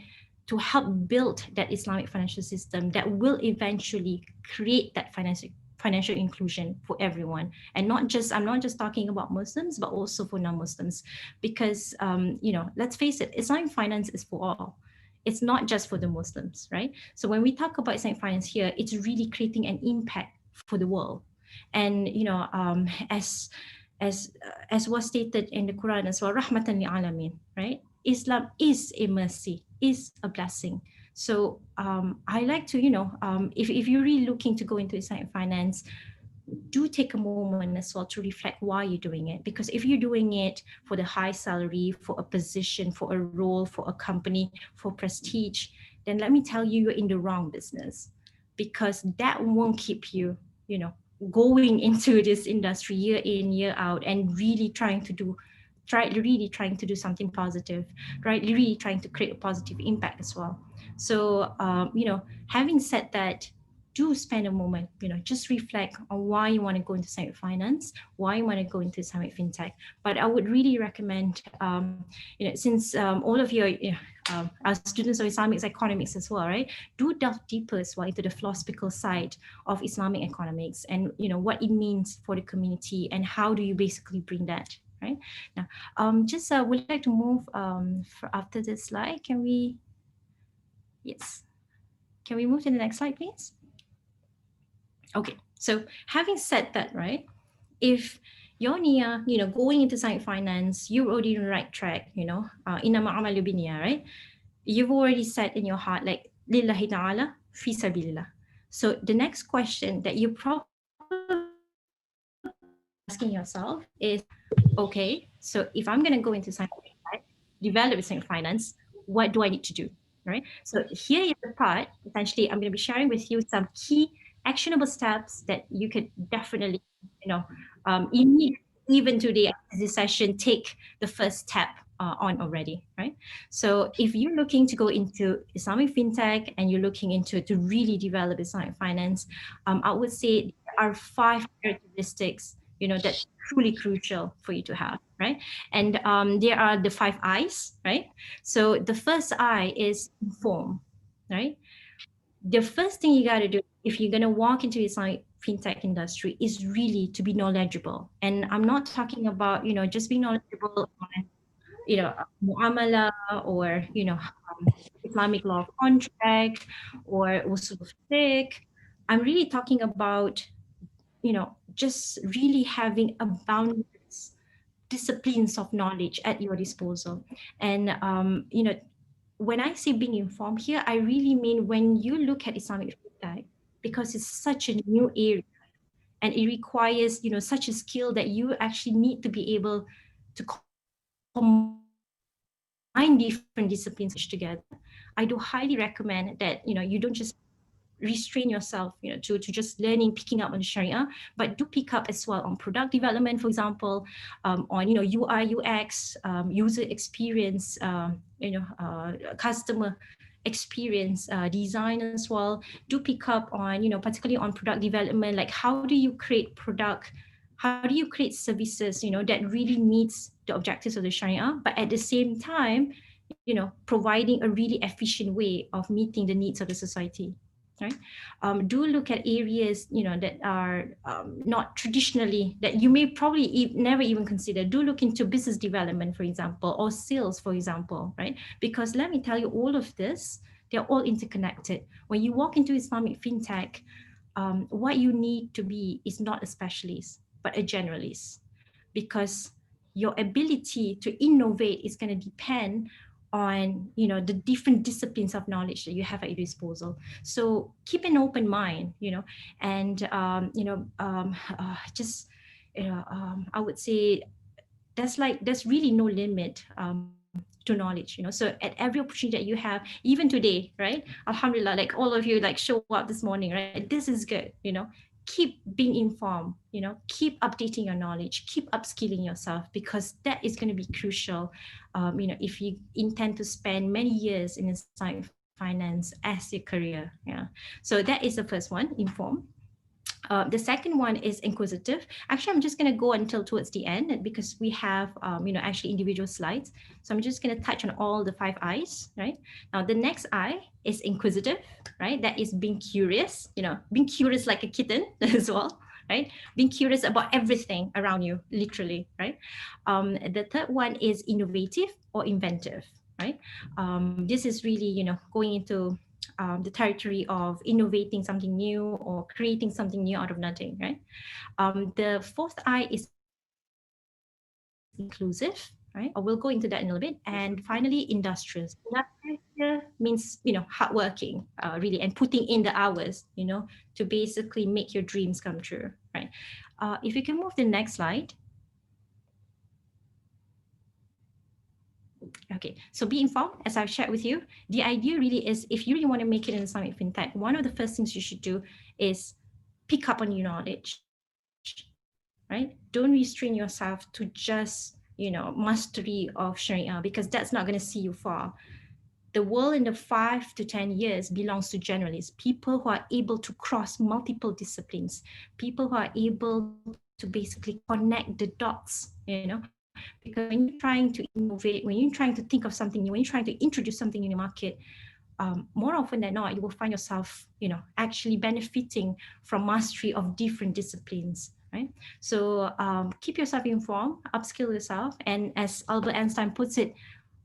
to help build that Islamic financial system that will eventually create that financial inclusion for everyone. And I'm not just talking about Muslims, but also for non-Muslims, because, let's face it, Islamic finance is for all. It's not just for the Muslims, right? So when we talk about Islamic finance here, it's really creating an impact for the world. And, as was stated in the Quran as well, rahmatan li alamin, right? Islam is a mercy, is a blessing. So I like to, if you're really looking to go into Islamic finance, do take a moment as well to reflect why you're doing it. Because if you're doing it for the high salary, for a position, for a role, for a company, for prestige, then let me tell you, you're in the wrong business, because that won't keep you, going into this industry year in, year out, and really trying to do something positive, right? Really trying to create a positive impact as well. So, having said that, do spend a moment, just reflect on why you want to go into Islamic finance, why you want to go into Islamic fintech. But I would really recommend, since all of you are students of Islamic economics as well, right? Do delve deeper as well into the philosophical side of Islamic economics, and what it means for the community, and how do you basically bring that, right? Now, would like to move after this slide. Can we? Yes. Can we move to the next slide, please? Okay. So having said that, right? If you're near, going into Islamic finance, you're already on the right track. Innama amalu binniyah, right? You've already set in your heart, like lillahi ta'ala fi sabilillah. So the next question that you probably asking yourself is, okay, so if I'm going to go into develop Islamic finance, what do I need to do, right? So here is the part, essentially, I'm going to be sharing with you some key actionable steps that you could definitely, even today, this session, take the first step on already, right? So if you're looking to go into Islamic fintech and you're looking into to really develop Islamic finance, I would say there are 5 characteristics that's truly crucial for you to have, right? And there are the 5 I's, right? So the first I is inform, right? The first thing you got to do if you're going to walk into Islamic fintech industry is really to be knowledgeable. And I'm not talking about, just being knowledgeable on, muamala, or, Islamic law of contract, or usul fiqh. I'm really talking about, just really having abundance disciplines of knowledge at your disposal. And when I say being informed here, I really mean when you look at Islamic fintech, because it's such a new area and it requires such a skill that you actually need to be able to combine different disciplines together. I do highly recommend that you don't just restrain yourself to just learning, picking up on Sharia, but do pick up as well on product development, for example, on UI UX, user experience, customer experience design as well. Do pick up on particularly on product development, like how do you create product, how do you create services that really meets the objectives of the Sharia, but at the same time providing a really efficient way of meeting the needs of the society, right? Do look at areas that are not traditionally, that you may probably never even consider. Do look into business development, for example, or sales, for example, right? Because let me tell you, all of this, they're all interconnected. When you walk into Islamic fintech, what you need to be is not a specialist, but a generalist, because your ability to innovate is going to depend on the different disciplines of knowledge that you have at your disposal. So keep an open mind, and I would say there's really no limit to knowledge, so at every opportunity that you have, even today, right, alhamdulillah, like all of you like show up this morning, right, this is good, keep being informed, keep updating your knowledge, keep upskilling yourself, because that is going to be crucial if you intend to spend many years in Islamic finance as your career. Yeah, so that is the first one, inform. The second one is inquisitive. Actually, I'm just going to go until towards the end, because we have, actually individual slides. So I'm just going to touch on all the 5 I's, right? Now, the next I is inquisitive, right? That is being curious, being curious like a kitten as well, right? Being curious about everything around you, literally, right? The third one is innovative or inventive, right? This is really, going into the territory of innovating something new or creating something new out of nothing, right? The fourth I is inclusive, right? We'll go into that in a little bit. And finally, industrious. Industrious means, hardworking, really, and putting in the hours, to basically make your dreams come true, right? If you can move the next slide. Okay, so be informed, as I've shared with you. The idea really is, if you really want to make it in Islamic fintech, one of the first things you should do is pick up on your knowledge, right? Don't restrain yourself to just, mastery of Sharia, because that's not going to see you far. The world in the 5 to 10 years belongs to generalists, people who are able to cross multiple disciplines, people who are able to basically connect the dots, because when you're trying to innovate, when you're trying to think of something new, when you're trying to introduce something in the market, more often than not, you will find yourself, actually benefiting from mastery of different disciplines, right? So keep yourself informed, upskill yourself. And as Albert Einstein puts it,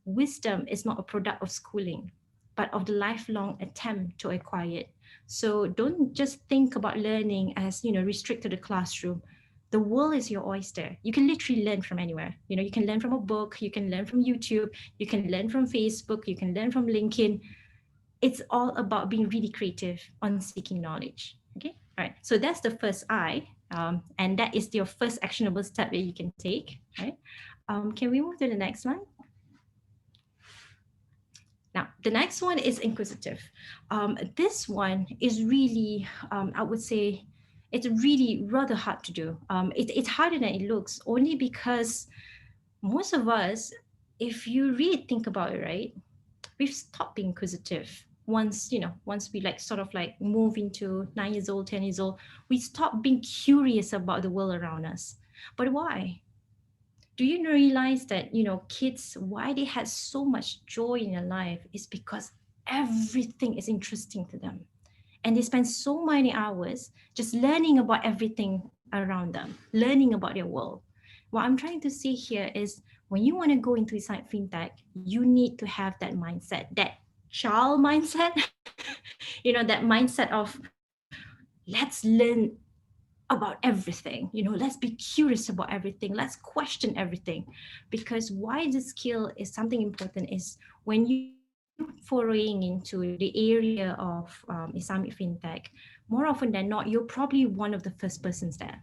wisdom is not a product of schooling, but of the lifelong attempt to acquire it. So don't just think about learning as, restricted to the classroom. The world is your oyster. You can literally learn from anywhere. You can learn from a book, you can learn from YouTube, you can learn from Facebook, you can learn from LinkedIn. It's all about being really creative on seeking knowledge. Okay, all right. So that's the first I, and that is your first actionable step that you can take. Right? Can we move to the next one? Now, the next one is inquisitive. This one is really, I would say, it's really rather hard to do. It's harder than it looks, only because most of us, if you really think about it, right, we've stopped being inquisitive. Once we sort of move into 9 years old, 10 years old, we stop being curious about the world around us. But why? Do you realize that, kids, why they had so much joy in their life is because everything is interesting to them. And they spend so many hours just learning about everything around them, learning about their world. What I'm trying to say here is, when you want to go into Islamic fintech, you need to have that mindset, that child mindset, that mindset of, let's learn about everything. Let's be curious about everything. Let's question everything. Because why this skill is something important is when you foraying into the area of Islamic fintech, more often than not, you're probably one of the first persons there.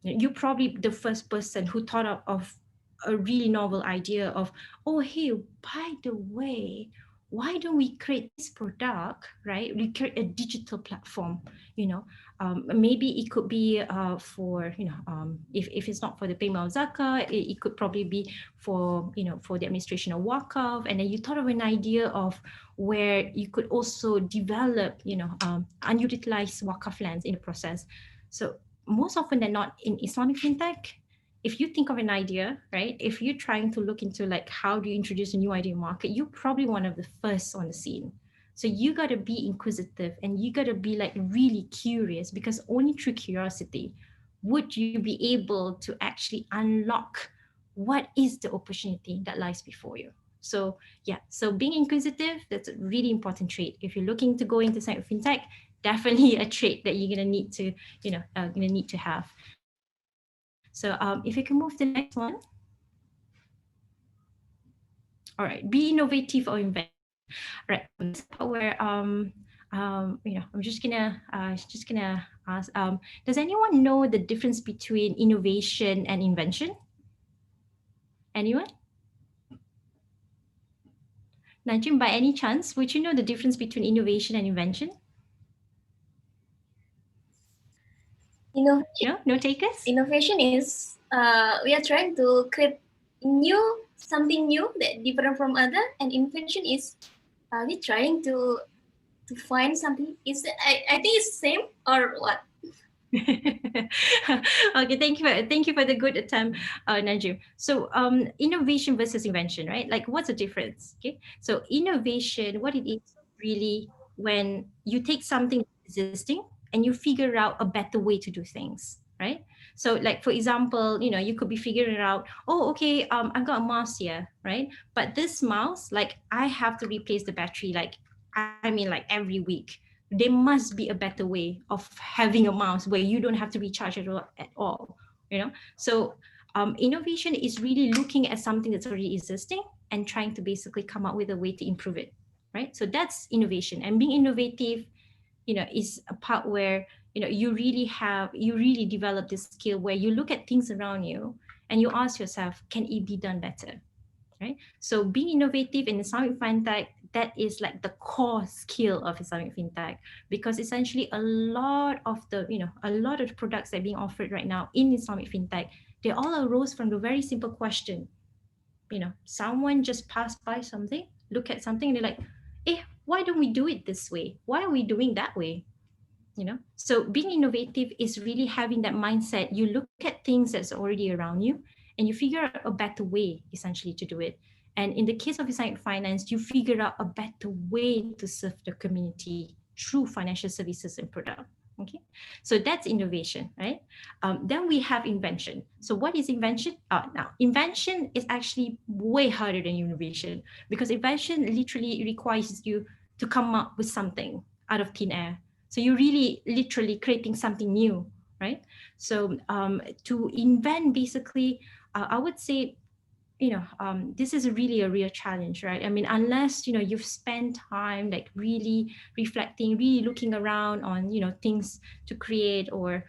You're probably the first person who thought of a really novel idea of, oh, hey, by the way, why don't we create this product, right? We create a digital platform, maybe it could be for, if it's not for the payment of zakah, it could probably be for, for the administration of wakaf. And then you thought of an idea of where you could also develop, unutilized wakaf lands in the process. So most often than not in Islamic fintech, if you think of an idea, right, if you're trying to look into like how do you introduce a new idea market, you're probably one of the first on the scene. So you got to be inquisitive and you got to be like really curious, because only through curiosity would you be able to actually unlock what is the opportunity that lies before you. So yeah, so being inquisitive, that's a really important trait. If you're looking to go into fintech, definitely a trait that you're gonna need to have. So if you can move to the next one. All right, be innovative or invent. Right, this part where I'm just gonna ask. Does anyone know the difference between innovation and invention? Anyone? Najim, by any chance, would you know the difference between innovation and invention? No takers? Innovation is we are trying to create something new that different from other, and invention is we trying to find something. I think it's the same or what? Okay, thank you for the good attempt, Najim. So innovation versus invention, right? Like what's the difference? Okay, so innovation, what it is really when you take something existing and you figure out a better way to do things, right? So like for example, you could be figuring out, oh, okay, I've got a mouse here, right? But this mouse, like I have to replace the battery, like every week. There must be a better way of having a mouse where you don't have to recharge it at all. So innovation is really looking at something that's already existing and trying to basically come up with a way to improve it, right? So that's innovation. And being innovative, is a part where you really develop this skill where you look at things around you and you ask yourself, can it be done better? Right? So being innovative in Islamic fintech, that is like the core skill of Islamic fintech, because essentially a lot of the products that are being offered right now in Islamic fintech, they all arose from the very simple question. Someone just passed by something, look at something, and they're like, why don't we do it this way? Why are we doing that way? So being innovative is really having that mindset. You look at things that's already around you and you figure out a better way essentially to do it. And in the case of Islamic finance, you figure out a better way to serve the community through financial services and product. Okay, so that's innovation, right? Then we have invention. So what is invention? Now, invention is actually way harder than innovation, because invention literally requires you to come up with something out of thin air. So you're really literally creating something new, right? So to invent, basically, I would say, this is really a real challenge, right? I mean, unless, you've spent time like really reflecting, really looking around on, things to create, or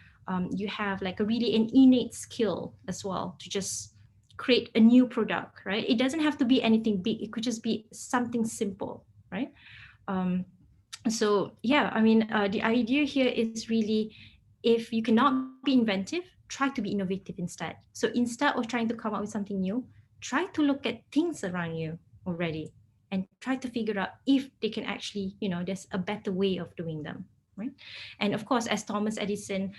you have like an innate skill as well to just create a new product, right? It doesn't have to be anything big. It could just be something simple, right? So yeah, I mean, the idea here is really, if you cannot be inventive, try to be innovative instead. So instead of trying to come up with something new, try to look at things around you already and try to figure out if they can actually, there's a better way of doing them, right? And of course, as Thomas Edison,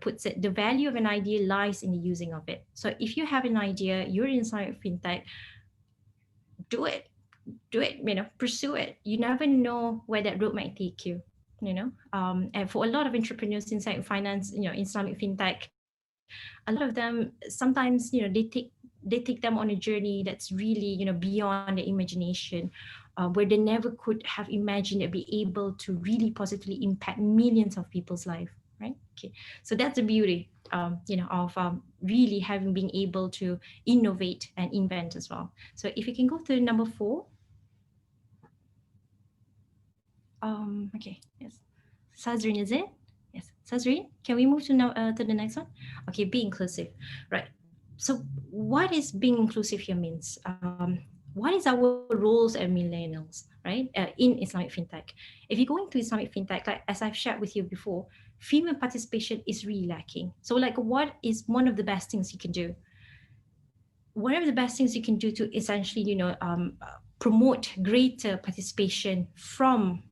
puts it, the value of an idea lies in the using of it. So if you have an idea, you're inside fintech, do it, pursue it. You never know where that road might take you, and for a lot of entrepreneurs inside finance, Islamic fintech, a lot of them sometimes, they take them on a journey that's really, beyond their imagination, where they never could have imagined they'd be able to really positively impact millions of people's life, right? Okay, so that's the beauty, of really having been able to innovate and invent as well. So if you can go to number 4. Okay, yes. Sazrin, is it? Yes, Sazrin, can we move to now to the next one? Okay, be inclusive, right? So what is being inclusive here means? What is our roles as millennials, right? In Islamic fintech. If you go into Islamic fintech, like as I've shared with you before, female participation is really lacking. So like, what is one of the best things you can do? One of the best things you can do to essentially, promote greater participation from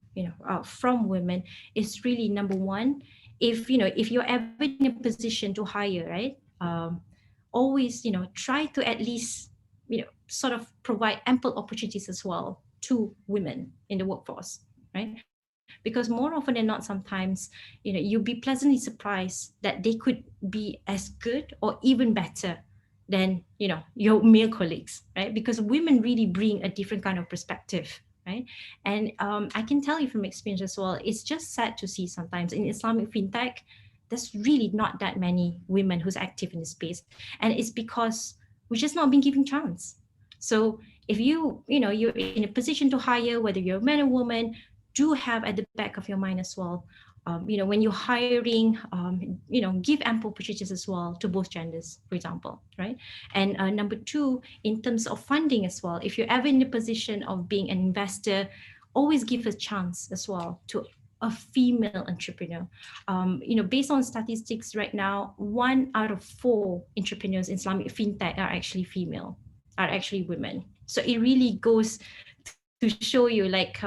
from women is really, number one, if you're ever in a position to hire, right, always try to at least sort of provide ample opportunities as well to women in the workforce, right? Because more often than not, sometimes you'll be pleasantly surprised that they could be as good or even better than your male colleagues, right? Because women really bring a different kind of perspective, right? And I can tell you from experience as well, it's just sad to see sometimes in Islamic fintech, there's really not that many women who's active in the space, and it's because we're just not being given chance. So if you're in a position to hire, whether you're a man or woman, do have at the back of your mind as well, when you're hiring, give ample opportunities as well to both genders, for example, right? And number 2, in terms of funding as well, if you're ever in the position of being an investor, always give a chance as well to a female entrepreneur. Based on statistics right now, 1 out of 4 entrepreneurs in Islamic fintech are actually female, are actually women. So it really goes to show you like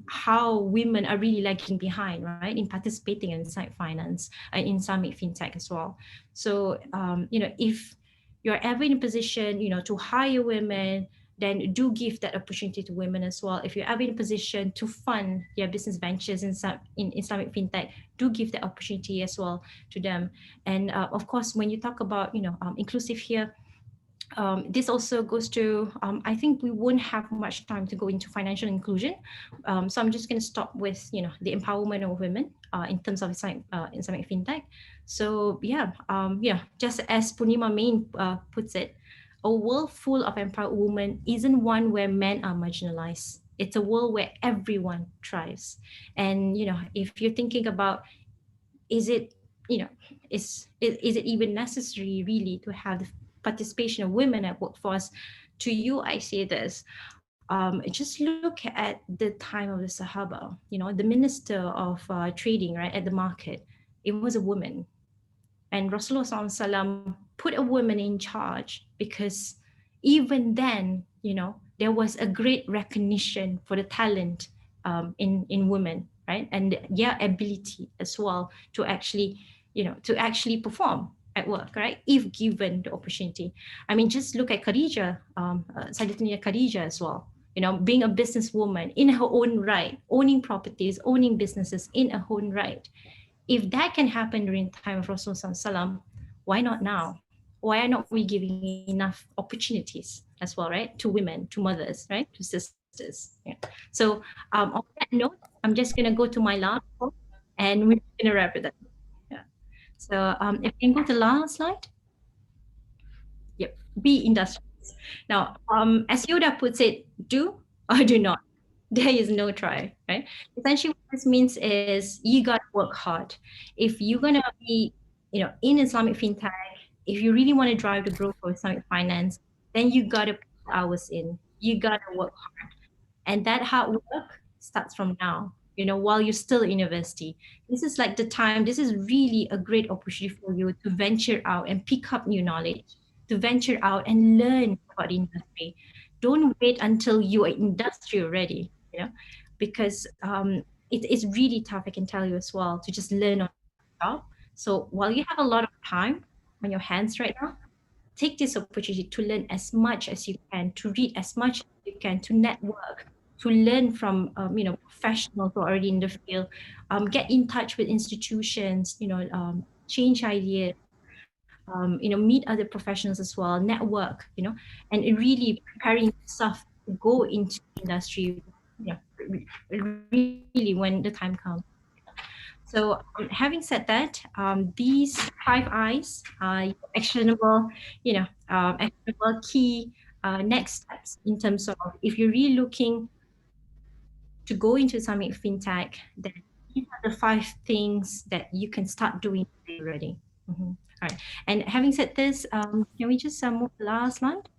how women are really lagging behind, right, in participating in Islamic finance and in Islamic fintech as well. So if you're ever in a position to hire women, then do give that opportunity to women as well. If you're ever in a position to fund your business ventures in Islamic fintech, do give that opportunity as well to them. And of course, when you talk about inclusive here, this also goes to, I think we won't have much time to go into financial inclusion. So I'm just going to stop with, the empowerment of women in terms of Islamic fintech. So just as Purnima Main puts it, a world full of empowered women isn't one where men are marginalized. It's a world where everyone thrives. And, if you're thinking about, is it even necessary really to have the participation of women at workforce? To you, I say this, just look at the time of the Sahaba, the minister of trading, right, at the market, it was a woman. And Rasulullah SAW put a woman in charge because even then, there was a great recognition for the talent in women, right? And their ability as well to actually perform at work, right? If given the opportunity. I mean, just look at Khadija, Sayyidatina Khadija as well. Being a businesswoman in her own right, owning properties, owning businesses in her own right. If that can happen during the time of Rasulullah, why not now? Why are not we giving enough opportunities as well, right? To women, to mothers, right? To sisters. Yeah. So on that note, I'm just going to go to my last quote and we're going to wrap it up. Yeah. So if you can go to the last slide. Yep, be industrious. Now, as Yoda puts it, do or do not. There is no try, right? Essentially what this means is you got to work hard. If you're going to be, in Islamic fintech, if you really want to drive the growth of Islamic finance, then you got to put hours in. You got to work hard. And that hard work starts from now, while you're still in university. This is like the time, this is really a great opportunity for you to venture out and pick up new knowledge, to venture out and learn about the industry. Don't wait until you are industry already, because it's really tough, I can tell you as well, to just learn on the job. So while you have a lot of time on your hands right now, take this opportunity to learn as much as you can, to read as much as you can, to network, to learn from professionals who are already in the field, get in touch with institutions, change ideas, meet other professionals as well, network, and it really preparing yourself to go into the industry, really when the time comes. So having said that, these 5 I's are actionable, actionable key next steps in terms of if you're really looking to go into Islamic fintech, then these are the 5 things that you can start doing today already. All right. And having said this, can we just move the last slide?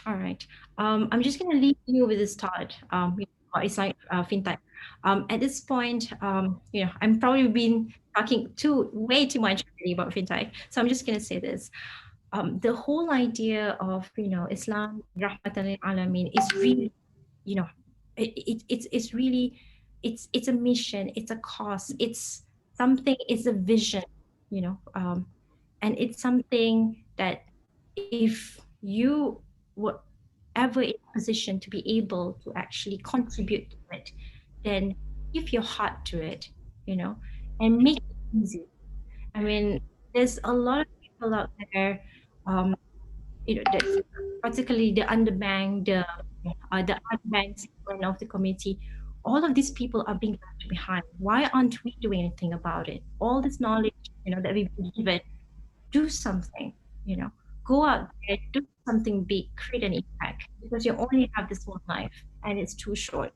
All right. I'm just going to leave you with this thought. It's like fintech. At this point, I'm probably been talking way too much already about fintech. So I'm just going to say this. The whole idea of Islam rahmatan lil alamin is really, it's really it's a mission, it's a cause, it's something, it's a vision, and it's something that if you were ever in a position to be able to actually contribute to it, then give your heart to it, and make it easy. I mean, there's a lot of people out there, that particularly the underbanked, the unbanked segment of the community. All of these people are being left behind. Why aren't we doing anything about it? All this knowledge, that we've been given, do something, go out there, do something big, create an impact, because you only have this one life and it's too short.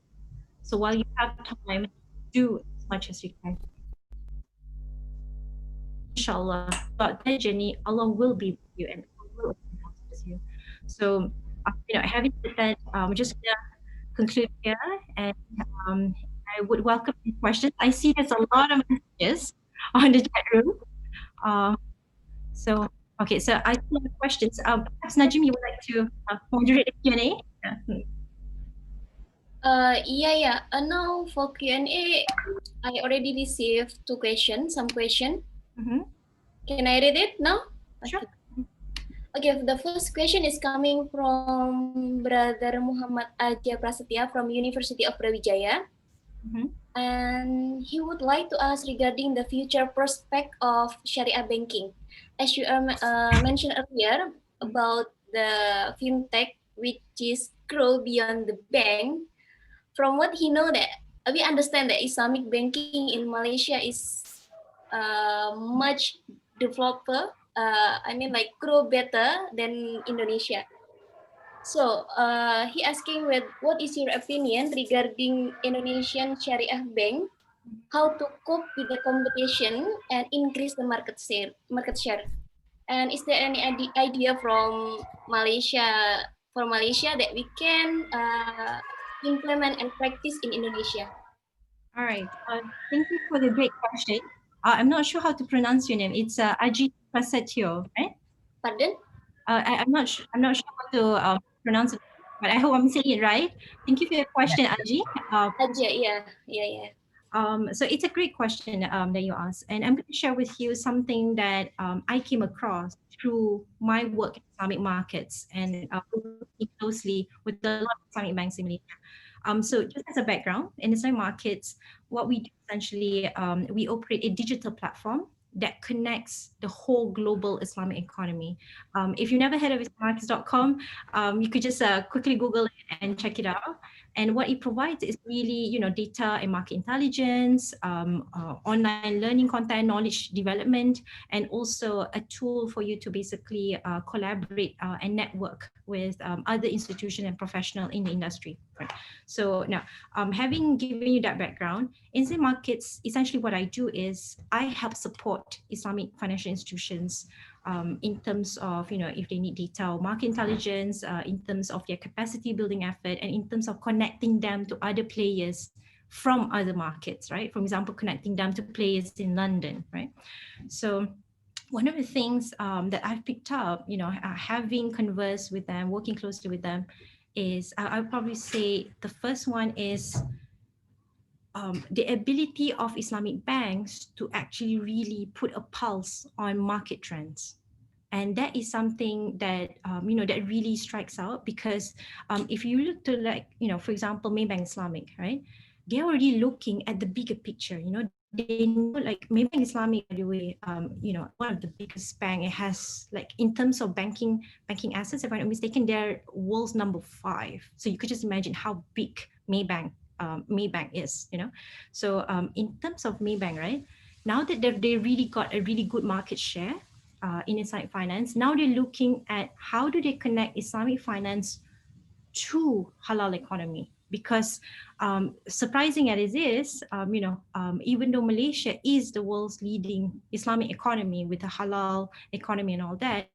So while you have time, do as much as you can. Inshallah, throughout that journey, Allah will be with you and will open doors with you. So, having said that, we're just gonna conclude here, and I would welcome any questions. I see there's a lot of messages on the chat room. So I see the questions. Perhaps Najim, you would like to moderate the Q&A? Yeah. Now for Q&A, I already received some question. Can I read it now? Sure. Okay, the first question is coming from Brother Muhammad Aja Prasetya from University of Brawijaya. And he would like to ask regarding the future prospect of Sharia banking. As you mentioned earlier about the fintech, which is grow beyond the bank. From what he know that we understand that Islamic banking in Malaysia is much developer. Grow better than Indonesia. So he asking what is your opinion regarding Indonesian Syariah bank? How to cope with the competition and increase the market share? And is there any idea from Malaysia that we can implement and practice in Indonesia? All right. Thank you for the great question. I'm not sure how to pronounce your name. It's Aji Prasetyo, right? Pardon? I'm not sure how to pronounce it, but I hope I'm saying it right. Thank you for your question, Aji. Aji, yeah. So it's a great question that you asked, and I'm going to share with you something that I came across through my work in Islamic markets and working closely with a lot of Islamic banks in Malaysia. So just as a background, in Islamic markets, what we do essentially, we operate a digital platform that connects the whole global Islamic economy. If you've never heard of Islamic.com, you could just quickly Google it and check it out. And what it provides is really, data and market intelligence, online learning content, knowledge development, and also a tool for you to basically collaborate and network with other institutions and professionals in the industry. Right. So now, having given you that background, in Islamic markets, essentially what I do is I help support Islamic financial institutions in terms of, if they need data or market intelligence, in terms of their capacity building effort, and in terms of connecting them to other players from other markets, right? For example, connecting them to players in London, right? So one of the things that I've picked up, having conversed with them, working closely with them, is I would probably say the first one is the ability of Islamic banks to actually really put a pulse on market trends. And that is something that, that really strikes out, because if you look to for example, Maybank Islamic, right? they're already looking at the bigger picture. They know, like, maybe Islamic, by the way, one of the biggest bank. It has, like, in terms of banking assets, if I'm not mistaken, they're world's number 5. So you could just imagine how big Maybank is. So in terms of Maybank, right, now that they really got a really good market share in Islamic finance, now they're looking at how do they connect Islamic finance to halal economy. Because surprising as it is, even though Malaysia is the world's leading Islamic economy with a halal economy and all that,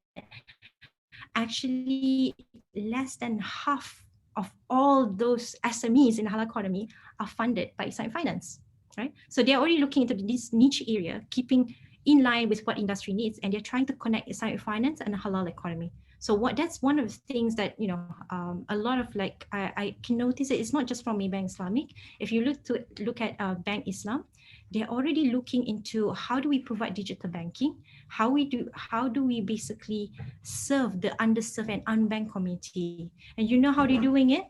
actually less than half of all those SMEs in the halal economy are funded by Islamic finance, right? So they're already looking into this niche area, keeping in line with what industry needs, and they're trying to connect Islamic finance and the halal economy. So that's one of the things that a lot of, like, I can notice it's not just from Maybank Islamic. If you look at Bank Islam, they're already looking into how do we provide digital banking, how do we basically serve the underserved and unbanked community, and how they're doing it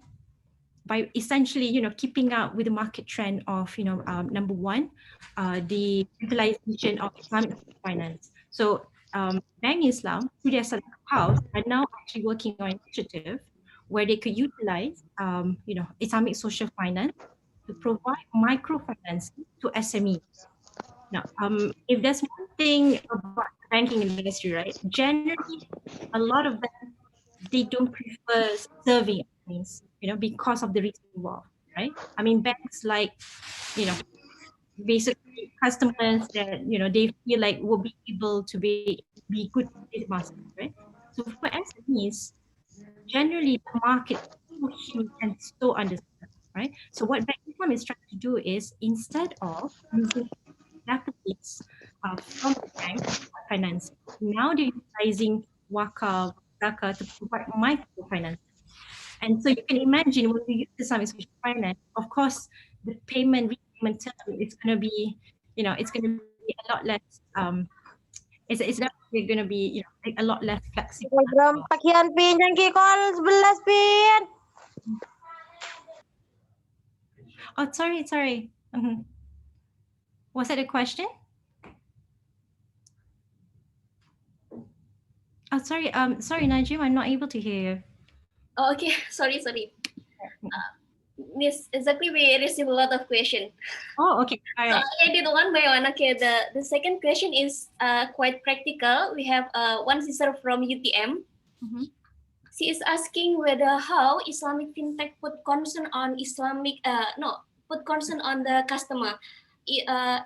by essentially keeping up with the market trend of number one, the utilization of Islamic finance. So Bank Islam, through their Salak House, are now actually working on an initiative where they could utilize Islamic social finance to provide microfinancing to SMEs. Now, if there's one thing about the banking industry, right, generally a lot of them, they don't prefer serving SMEs, because of the risk involved, right? I mean, banks, like, basically customers that they feel like will be able to be good credit masters, right? So for SMEs, generally the market is so huge and so underserved, right? So what Bank Islam is trying to do is, instead of using deficits from the bank for finance, now they're utilizing wakaf, zakah to provide microfinance. And so you can imagine when we use Islamic social finance, of course, the repayment term is going to be, it's going to be a lot less. It's definitely going to be, a lot less flexible. Pakian pin yang kikol 11 pin. Oh, sorry. Was that a question? Oh, sorry. Sorry, Najim, I'm not able to hear you. Oh, okay. Sorry. Miss, exactly, we received a lot of questions. Oh, okay. All right. So I did one by one. Okay, the second question is quite practical. We have one sister from UTM. Mm-hmm. She is asking whether how Islamic fintech put concern on put concern on the customer.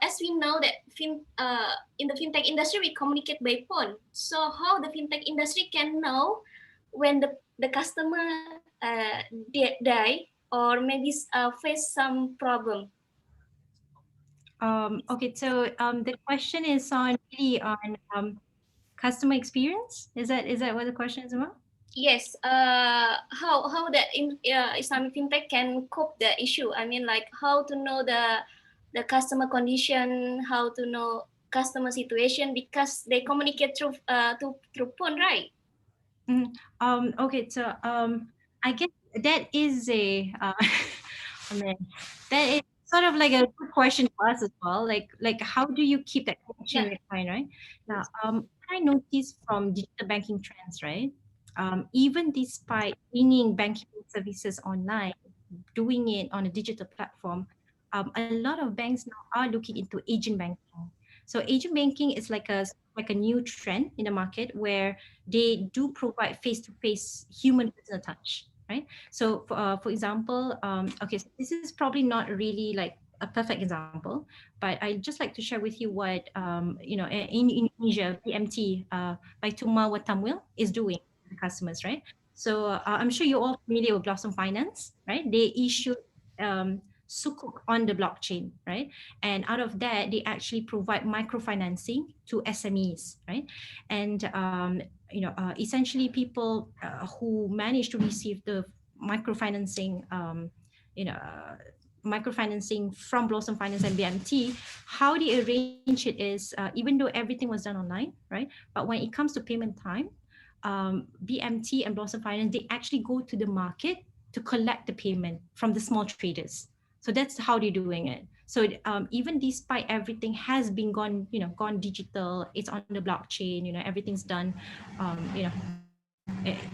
As we know that in the fintech industry we communicate by phone. So how the fintech industry can know when the customer die or maybe face some problem? Okay, so the question is really on customer experience. Is that what the question is about? Yes. How the Islamic fintech can cope the issue? I mean, like how to know the customer condition, how to know customer situation, because they communicate through phone, right? Okay, so I guess that is that is sort of like a good question for us as well. Like how do you keep that connection with client, right? Now, I noticed from digital banking trends, right? Even despite bringing banking services online, doing it on a digital platform, a lot of banks now are looking into agent banking. So agent banking is like a new trend in the market where they do provide face-to-face human personal touch, right? So for example, okay, so this is probably not really like a perfect example, but I'd just like to share with you what in Indonesia, BMT by Tuma Watamwil is doing to customers, right? So I'm sure you're all familiar with Blossom Finance, right? They issued sukuk on the blockchain, right? And out of that, they actually provide microfinancing to SMEs, right? And essentially people who manage to receive the microfinancing, microfinancing from Blossom Finance and BMT, how they arrange it is, even though everything was done online, right? But when it comes to payment time, BMT and Blossom Finance, they actually go to the market to collect the payment from the small traders. So that's how they're doing it. So even despite everything has been gone, gone digital, it's on the blockchain, everything's done,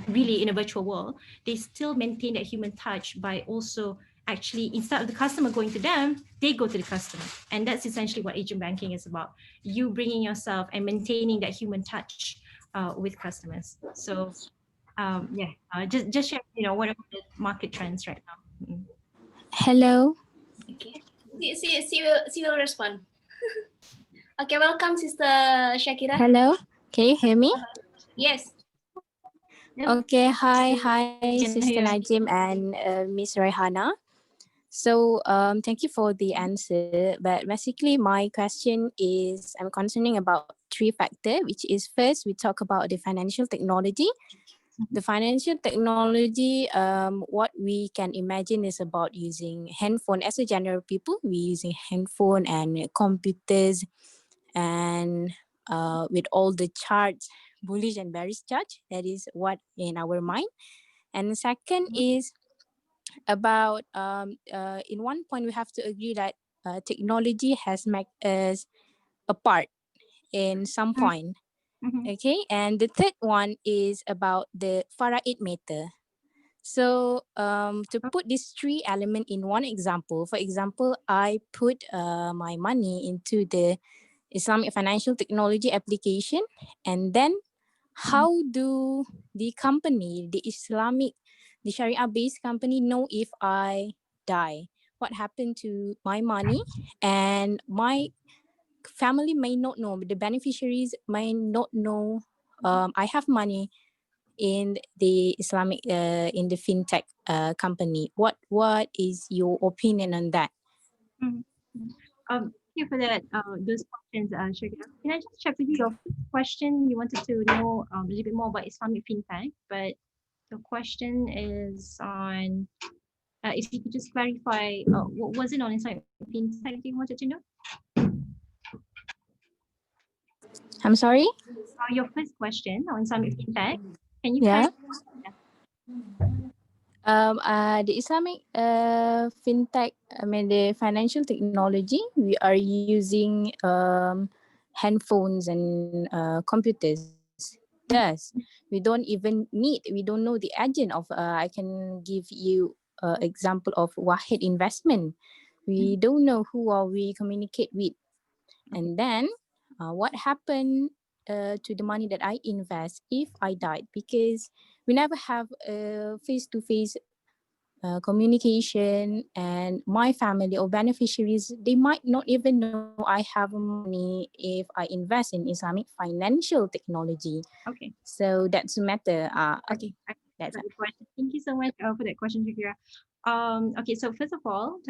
really in a virtual world, they still maintain that human touch by also actually, instead of the customer going to them, they go to the customer. And that's essentially what agent banking is about. You bringing yourself and maintaining that human touch with customers. So just share, one of the market trends right now. Hello. Okay. She will respond. Okay, welcome, Sister Shakira. Hello. Can you hear me? Yes. Okay. Hi, Can Sister hear. Najim and Miss Raihana. So thank you for the answer. But basically, my question is, I'm concerning about three factors, which is first, we talk about the financial technology. The financial technology, what we can imagine is about using handphone. As a general people, we using handphone and computers, and with all the charts, bullish and bearish charts. That is what in our mind. And the second is about in one point we have to agree that technology has made us apart in some point. Okay, and the third one is about the faraid matter. So to put these three elements in one example, for example, I put my money into the Islamic financial technology application, and then how do the company, the Sharia-based company, know if I die? What happened to my money? And my family may not know, but the beneficiaries may not know I have money in the Islamic, in the fintech company. What is your opinion on that? Thank you for that. Those questions, Shakira. Can I just check with you? Your first question, you wanted to know a little bit more about Islamic fintech, but the question is on, if you could just clarify, what was it on Islamic fintech you wanted to know? I'm sorry? Your first question on Islamic fintech, can you Yeah. clarify? The Islamic fintech, I mean the financial technology, we are using handphones and computers. Yes, we don't even need, we don't know the agent of, I can give you example of Wahid Investment. We don't know who are we communicate with. And then what happened to the money that I invest if I died? Because we never have a face-to-face communication, and my family or beneficiaries, they might not even know I have money if I invest in Islamic financial technology. Okay. So that's a matter. Okay. That's a question. Thank you so much for that question, Shakira. Okay, so first of all,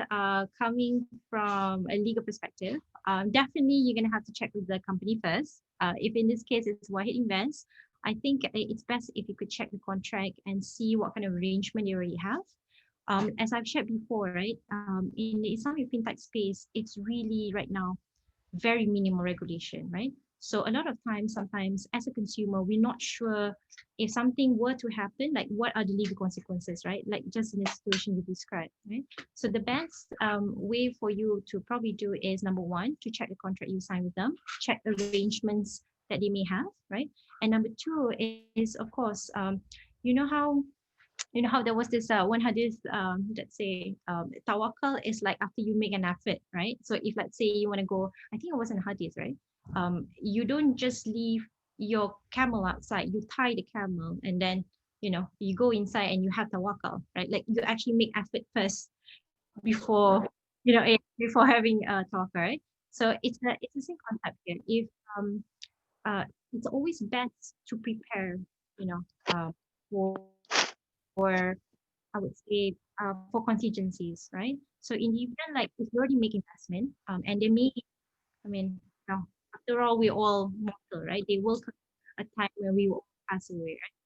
coming from a legal perspective, definitely you're going to have to check with the company first. If in this case it's Wahid Invest, I think it's best if you could check the contract and see what kind of arrangement you already have. As I've shared before, right, in the Islamic fintech space, it's really right now very minimal regulation, right? So a lot of times, sometimes as a consumer, we're not sure if something were to happen, like what are the legal consequences, right? Like just in the situation you described, right? So the best way for you to probably do is, number one, to check the contract you sign with them, check arrangements that they may have, right? And number two is, of course, you know how there was this one hadith, let's say tawakal is like after you make an effort, right? So if let's say you want to go, I think it was in a hadith, right? You don't just leave your camel outside, you tie the camel and then you go inside and you have tawakal, right? Like you actually make effort first before before having tawakal, right? So it's the same concept here. If it's always best to prepare for, I would say, for contingencies, right? So in the event, like if you already make investment, and they may, I mean, after all, we're all mortal, right? They will come a time when we will pass away, right?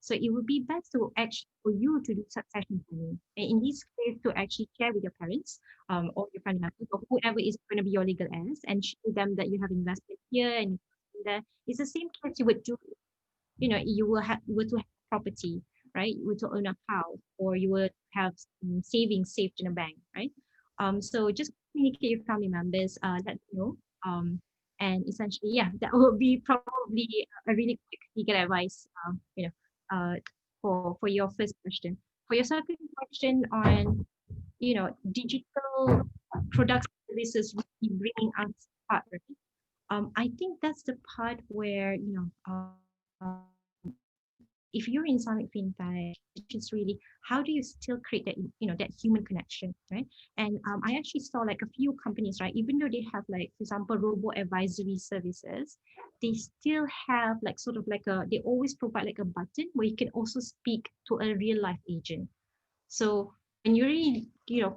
So it would be best to actually for you to do succession planning, and in this case, to actually share with your parents, or your family members, or whoever is going to be your legal heirs, and show them that you have invested here and there. It's the same case you would do. You were to have property, right? You were to own a house, or you would have savings saved in a bank, right? So just communicate with family members, let them know. And essentially, yeah, that will be probably a really quick legal advice, for your first question. For your second question on, digital products and services really bringing us apart, right? I think that's the part where, if you're in Islamic fintech, it's really how do you still create that that human connection, right? And I actually saw like a few companies, right? Even though they have like, for example, robo advisory services, they still have like sort of like they always provide like a button where you can also speak to a real life agent. So when you're really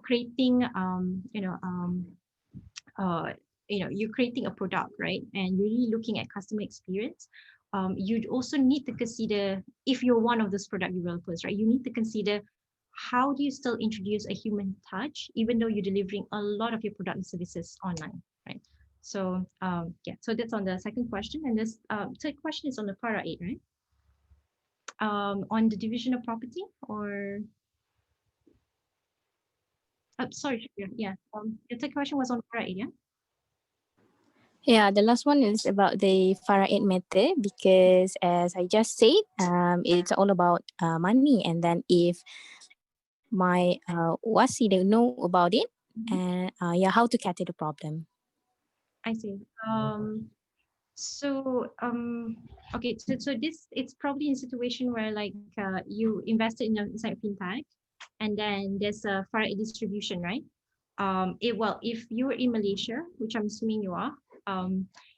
creating you're creating a product, right? And really looking at customer experience, you'd also need to consider, if you're one of those product developers, right? You need to consider how do you still introduce a human touch, even though you're delivering a lot of your product and services online, right? So yeah, so that's on the second question. And this third question is on the para 8, right? On the division of property, or sorry, yeah. The third question was on para 8, yeah? Yeah, the last one is about the Faraid method, because as I just said, it's all about money. And then if my wasi don't know about it, and yeah, how to cater the problem. I see. Okay, so this, it's probably in a situation where like you invested in a fintech, and then there's a Faraid distribution, right? If you're in Malaysia, which I'm assuming you are,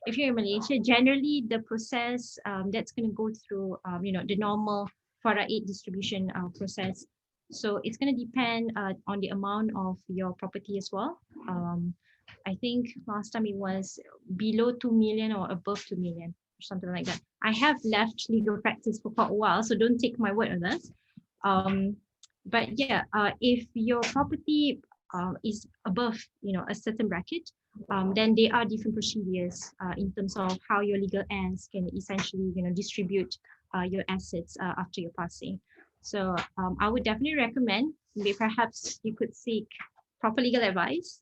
if you're in Malaysia, generally the process that's going to go through the normal Faraid distribution process. So it's going to depend on the amount of your property as well. I think last time it was below 2 million or above 2 million or something like that. I have left legal practice for quite a while, so don't take my word on this. But yeah, if your property is above a certain bracket, then there are different procedures in terms of how your legal heirs can essentially distribute your assets after your passing. So I would definitely recommend, maybe perhaps you could seek proper legal advice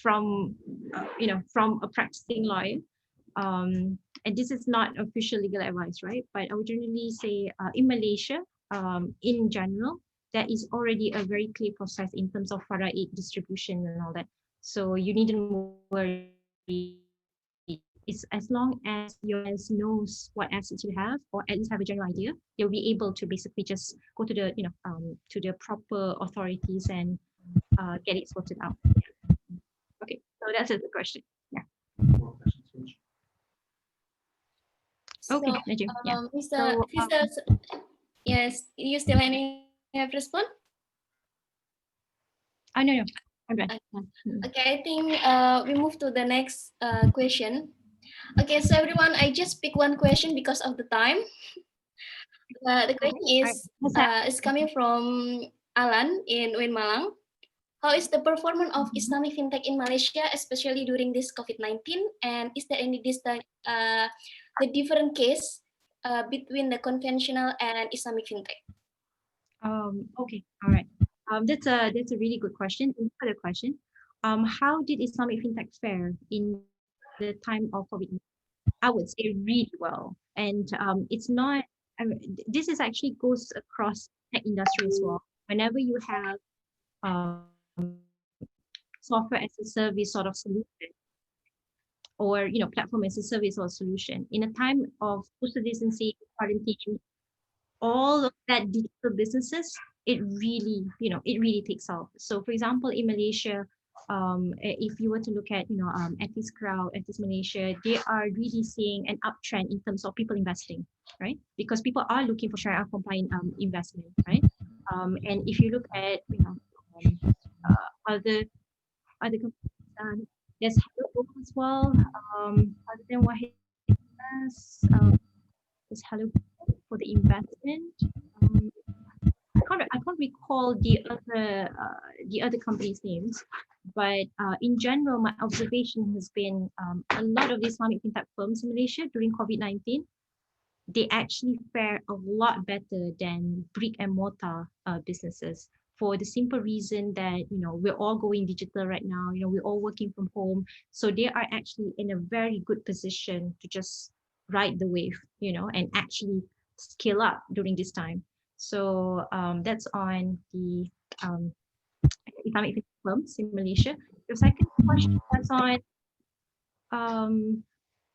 from a practicing lawyer. And this is not official legal advice, right? But I would generally say in Malaysia, in general, there is already a very clear process in terms of Faraid distribution and all that. So you needn't worry. It's as long as your heirs knows what assets you have, or at least have a general idea, they'll be able to basically just go to the to the proper authorities and get it sorted out. Yeah. Okay, so that's the question. Yeah. Okay, Najim. Yeah. Yes, you still have respond? Oh, no, I'm done. Okay, I think we move to the next question. Okay, so everyone, I just pick one question because of the time. The question is coming from Alan in Malang. How is the performance of Islamic fintech in Malaysia, especially during this COVID-19? And is there any the different case between the conventional and Islamic fintech? Okay, all right. That's a really good question. Another question. How did Islamic fintech fare in the time of COVID-19? I would say really well. And it's not. This is actually goes across tech industry as well. Whenever you have software as a service sort of solution, or platform as a service or solution, in a time of social distancing, quarantine, all of that digital businesses, it really takes off. So for example, in Malaysia, if you were to look at Etis Crowd, Etis Malaysia, they are really seeing an uptrend in terms of people investing, right? Because people are looking for Sharia compliant investment, right? And if you look at other companies, there's Hello as well. Other than Wahid, there's Hello for the investment. I can't recall the other companies' names, but in general, my observation has been a lot of the Islamic fintech firms in Malaysia during COVID-19, they actually fare a lot better than brick and mortar businesses. for the simple reason that, we're all going digital right now, we're all working from home. So they are actually in a very good position to just ride the wave, and actually scale up during this time. So that's on the Islamic fintech firms in Malaysia. The second question was on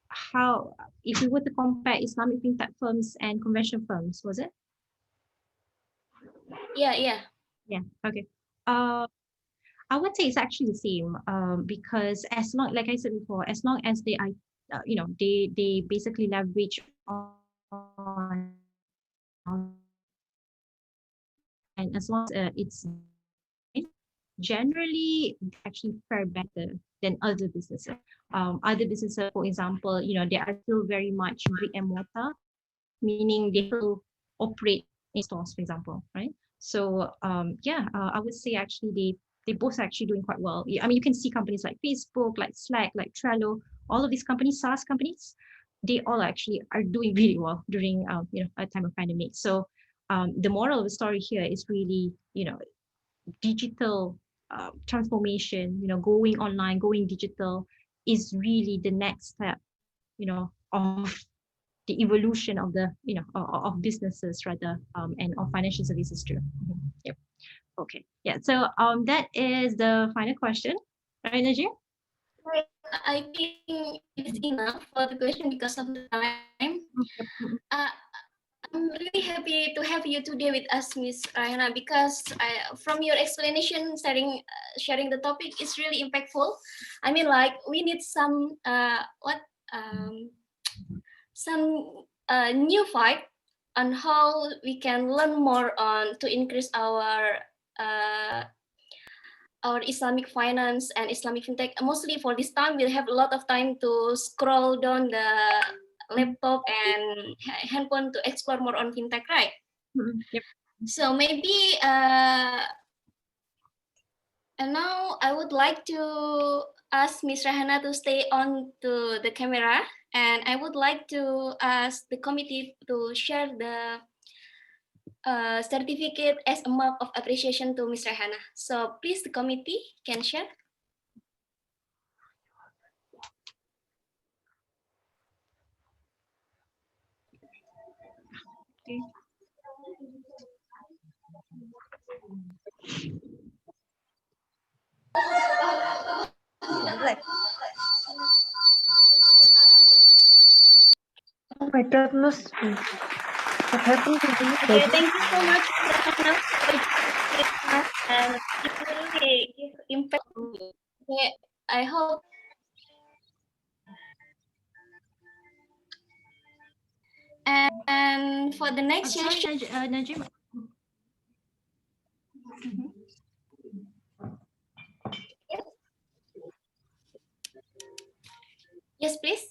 how, if we were to compare Islamic fintech firms and conventional firms, was it? Yeah. Yeah, okay. I would say it's actually the same, because as long, like I said before, as long as they are, they basically leverage on, and as long as it's generally actually fare better than other businesses. Other businesses, for example, they are still very much brick and mortar, meaning they still operate in stores, for example, right? So I would say actually they both actually doing quite well. I mean, you can see companies like Facebook, like Slack, like Trello, all of these companies, SaaS companies, they all actually are doing really well during a time of pandemic. So the moral of the story here is really, digital transformation, going online, going digital is really the next step, of the evolution of the, of businesses rather, and of financial services too. Yep. Okay. Yeah. So that is the final question, right, Najim? I think it's enough for the question because of the time. I'm really happy to have you today with us, Miss Rayana, because from your explanation, sharing the topic is really impactful. I mean, like we need some new vibe on how we can learn more on to increase our Islamic finance and Islamic fintech. Mostly for this time, we'll have a lot of time to scroll down the laptop and handphone to explore more on fintech, right? Yep. So maybe and now I would like to ask Ms. Rahana to stay on to the camera, and I would like to ask the committee to share the certificate as a mark of appreciation to Ms. Rahana. So please, the committee can share. Okay. Oh my goodness. What happened to me? Okay, thank you so much, Rahana, for joining us, and it really give impact. Okay, I hope. And for the next session, Najim. Yes, please.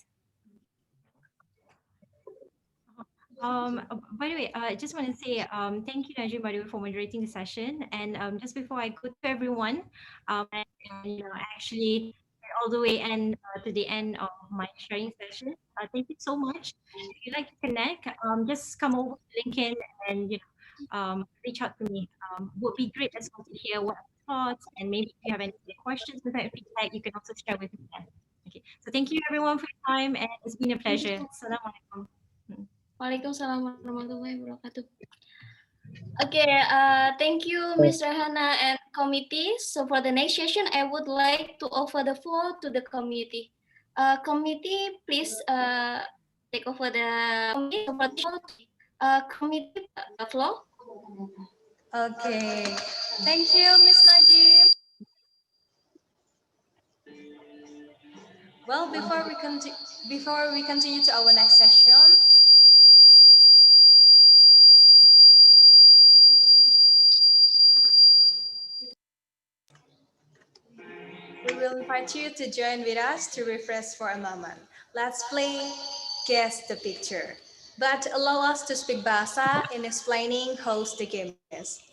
By the way, I just want to say thank you, Najim, by the way, for moderating the session. And just before I go to everyone, and actually all the way and to the end of my sharing session, thank you so much. If you'd like to connect, just come over to LinkedIn and reach out to me. Would be great as well to hear what thoughts, and maybe if you have any questions with that feedback, you can also share with me then. Okay, so thank you everyone for your time, and it's been a pleasure. Assalamualaikum. Waalaikumsalam warahmatullahi wabarakatuh. Okay, thank you, Ms. Rahana and committee. So for the next session, I would like to offer the floor to the committee. Committee, please take over the committee floor. Okay, thank you, Ms. Najib. Well, before we continue to our next session, we will invite you to join with us to refresh for a moment. Let's play Guess the Picture. But allow us to speak bahasa in explaining how the game is.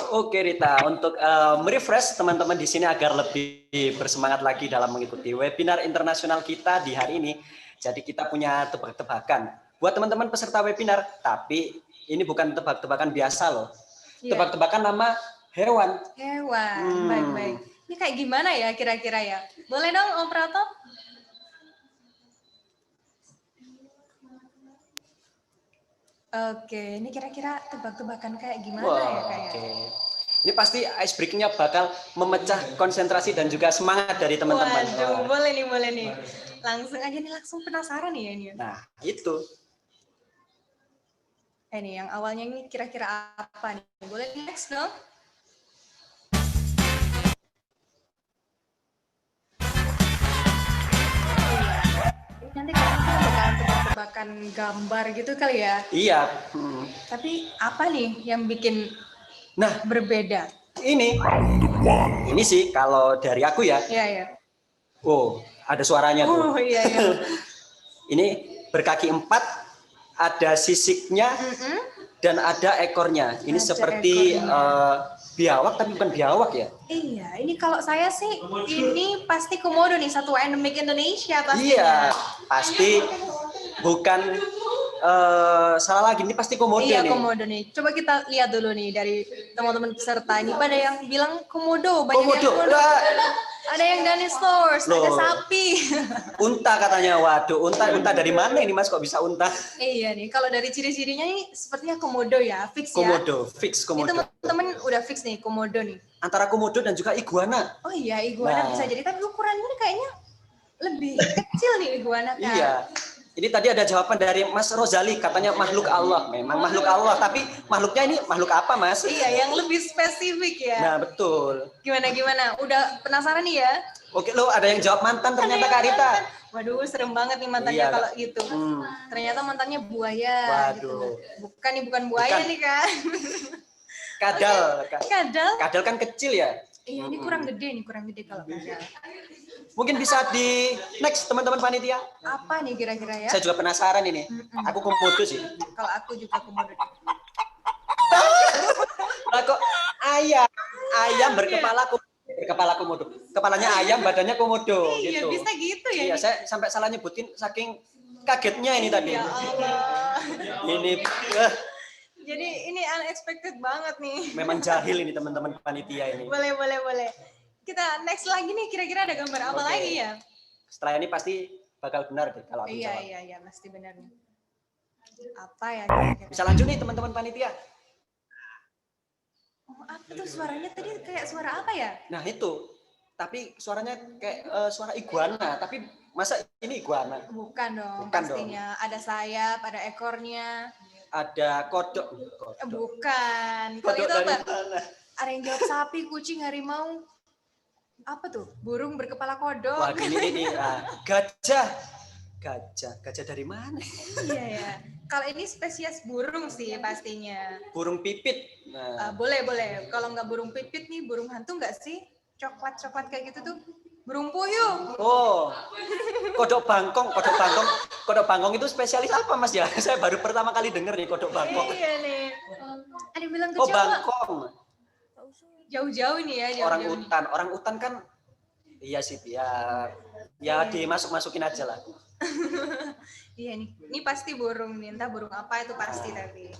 Oke Rita, untuk merefresh teman-teman di sini agar lebih bersemangat lagi dalam mengikuti webinar internasional kita di hari ini. Jadi kita punya tebak-tebakan buat teman-teman peserta webinar, tapi ini bukan tebak-tebakan biasa loh. Tebak-tebakan nama Hewan. Hewan. Baik-baik. Ini kayak gimana ya kira-kira ya? Boleh dong operator? Oke, ini kira-kira tebak-tebakan kayak gimana ya kayaknya? Oke. Ini pasti ice breaking-nya bakal memecah konsentrasi dan juga semangat dari teman-teman. Waduh, boleh nih. Langsung aja nih, langsung penasaran nih ya ini. Nah, itu. Ini yang awalnya ini kira-kira apa nih? Boleh next dong? Nanti kita bakalan tebak-tebakan gambar gitu kali ya? Iya. Tapi apa nih yang bikin berbeda? Ini sih kalau dari aku ya. Iya. Oh, ada suaranya tuh. Oh iya. Ini berkaki 4, ada sisiknya dan ada ekornya. Ini ada seperti biawak tapi bukan biawak ya? Iya, ini kalau saya sih ini pasti komodo nih, satu endemik Indonesia pastinya. Iya, pasti bukan salah lagi, ini pasti komodo nih. Iya, komodo nih. Coba kita lihat dulu nih dari teman-teman peserta ini, pada yang bilang komodo, banyak yang komodo. Ada yang dinosaurus, ada sapi. Unta katanya, waduh, unta dari mana ini Mas kok bisa unta? Iya nih, kalau dari ciri-cirinya ini sepertinya komodo ya, fix ya. Komodo, fix komodo. Ini teman-teman udah fix nih komodo nih. Antara komodo dan juga iguana. Oh iya, iguana bisa jadi, tapi ukurannya kayaknya lebih kecil nih iguana kan. Iya. Ini tadi ada jawaban dari Mas Rozali, katanya makhluk Allah. Memang makhluk Allah, tapi makhluknya ini makhluk apa, Mas? Iya, yang lebih spesifik ya. Nah, betul. Gimana? Udah penasaran nih ya? Oke, lo ada yang jawab mantan ternyata Kak Rita. Waduh, serem banget nih mantannya kalau gitu. Ternyata mantannya buaya. Waduh. Gitu. Bukan buaya nih kan. Kadal. Kadal? Kadal kan kecil ya? Iya, ini kurang gede kalau kadal. Mungkin bisa di next teman-teman panitia. Apa nih kira-kira ya? Saya juga penasaran ini. Aku komodo sih. Kalau aku juga komodo. Kok ayam berkepala komodo. Kepalanya ayam, badannya komodo. Iya, gitu. bisa gitu ya. Iya, saya sampai salah nyebutin saking kagetnya ini tadi. Ya Allah. Ini jadi ini unexpected banget nih. memang jahil ini teman-teman panitia ini. Boleh. Kita next lagi nih, kira-kira ada gambar apa lagi ya? Setelah ini pasti bakal benar deh kalau aku jawab. Iya, pasti benar nih. Apa ya? Bisa lanjut nih teman-teman panitia. Oh, apa tuh suaranya tadi kayak suara apa ya? Nah itu, tapi suaranya kayak suara iguana, tapi masa ini iguana? Bukan dong, pastinya. Ada sayap, ada ekornya. Ada kodok. Bukan. Kalau itu apa? Ada yang jawab sapi, kucing, harimau. Apa tuh? Burung berkepala kodok. Wah, ini gajah. Gajah dari mana? Iya ya. Kalau ini spesies burung sih pastinya. Burung pipit. Nah. Boleh. Kalau nggak burung pipit nih, burung hantu nggak sih? Coklat kayak gitu tuh. Burung puyuh. Oh. Kodok bangkong itu spesialis apa Mas ya? Saya baru pertama kali dengar nih kodok bangkong. Iya nih. Ada bilang ke Jawa. Bangkong. Jauh-jauh ini ya. Orang utan kan iya sih ya dimasuk-masukin aja lah. Iya nih, ini pasti burung nih, entah burung apa itu pasti tapi.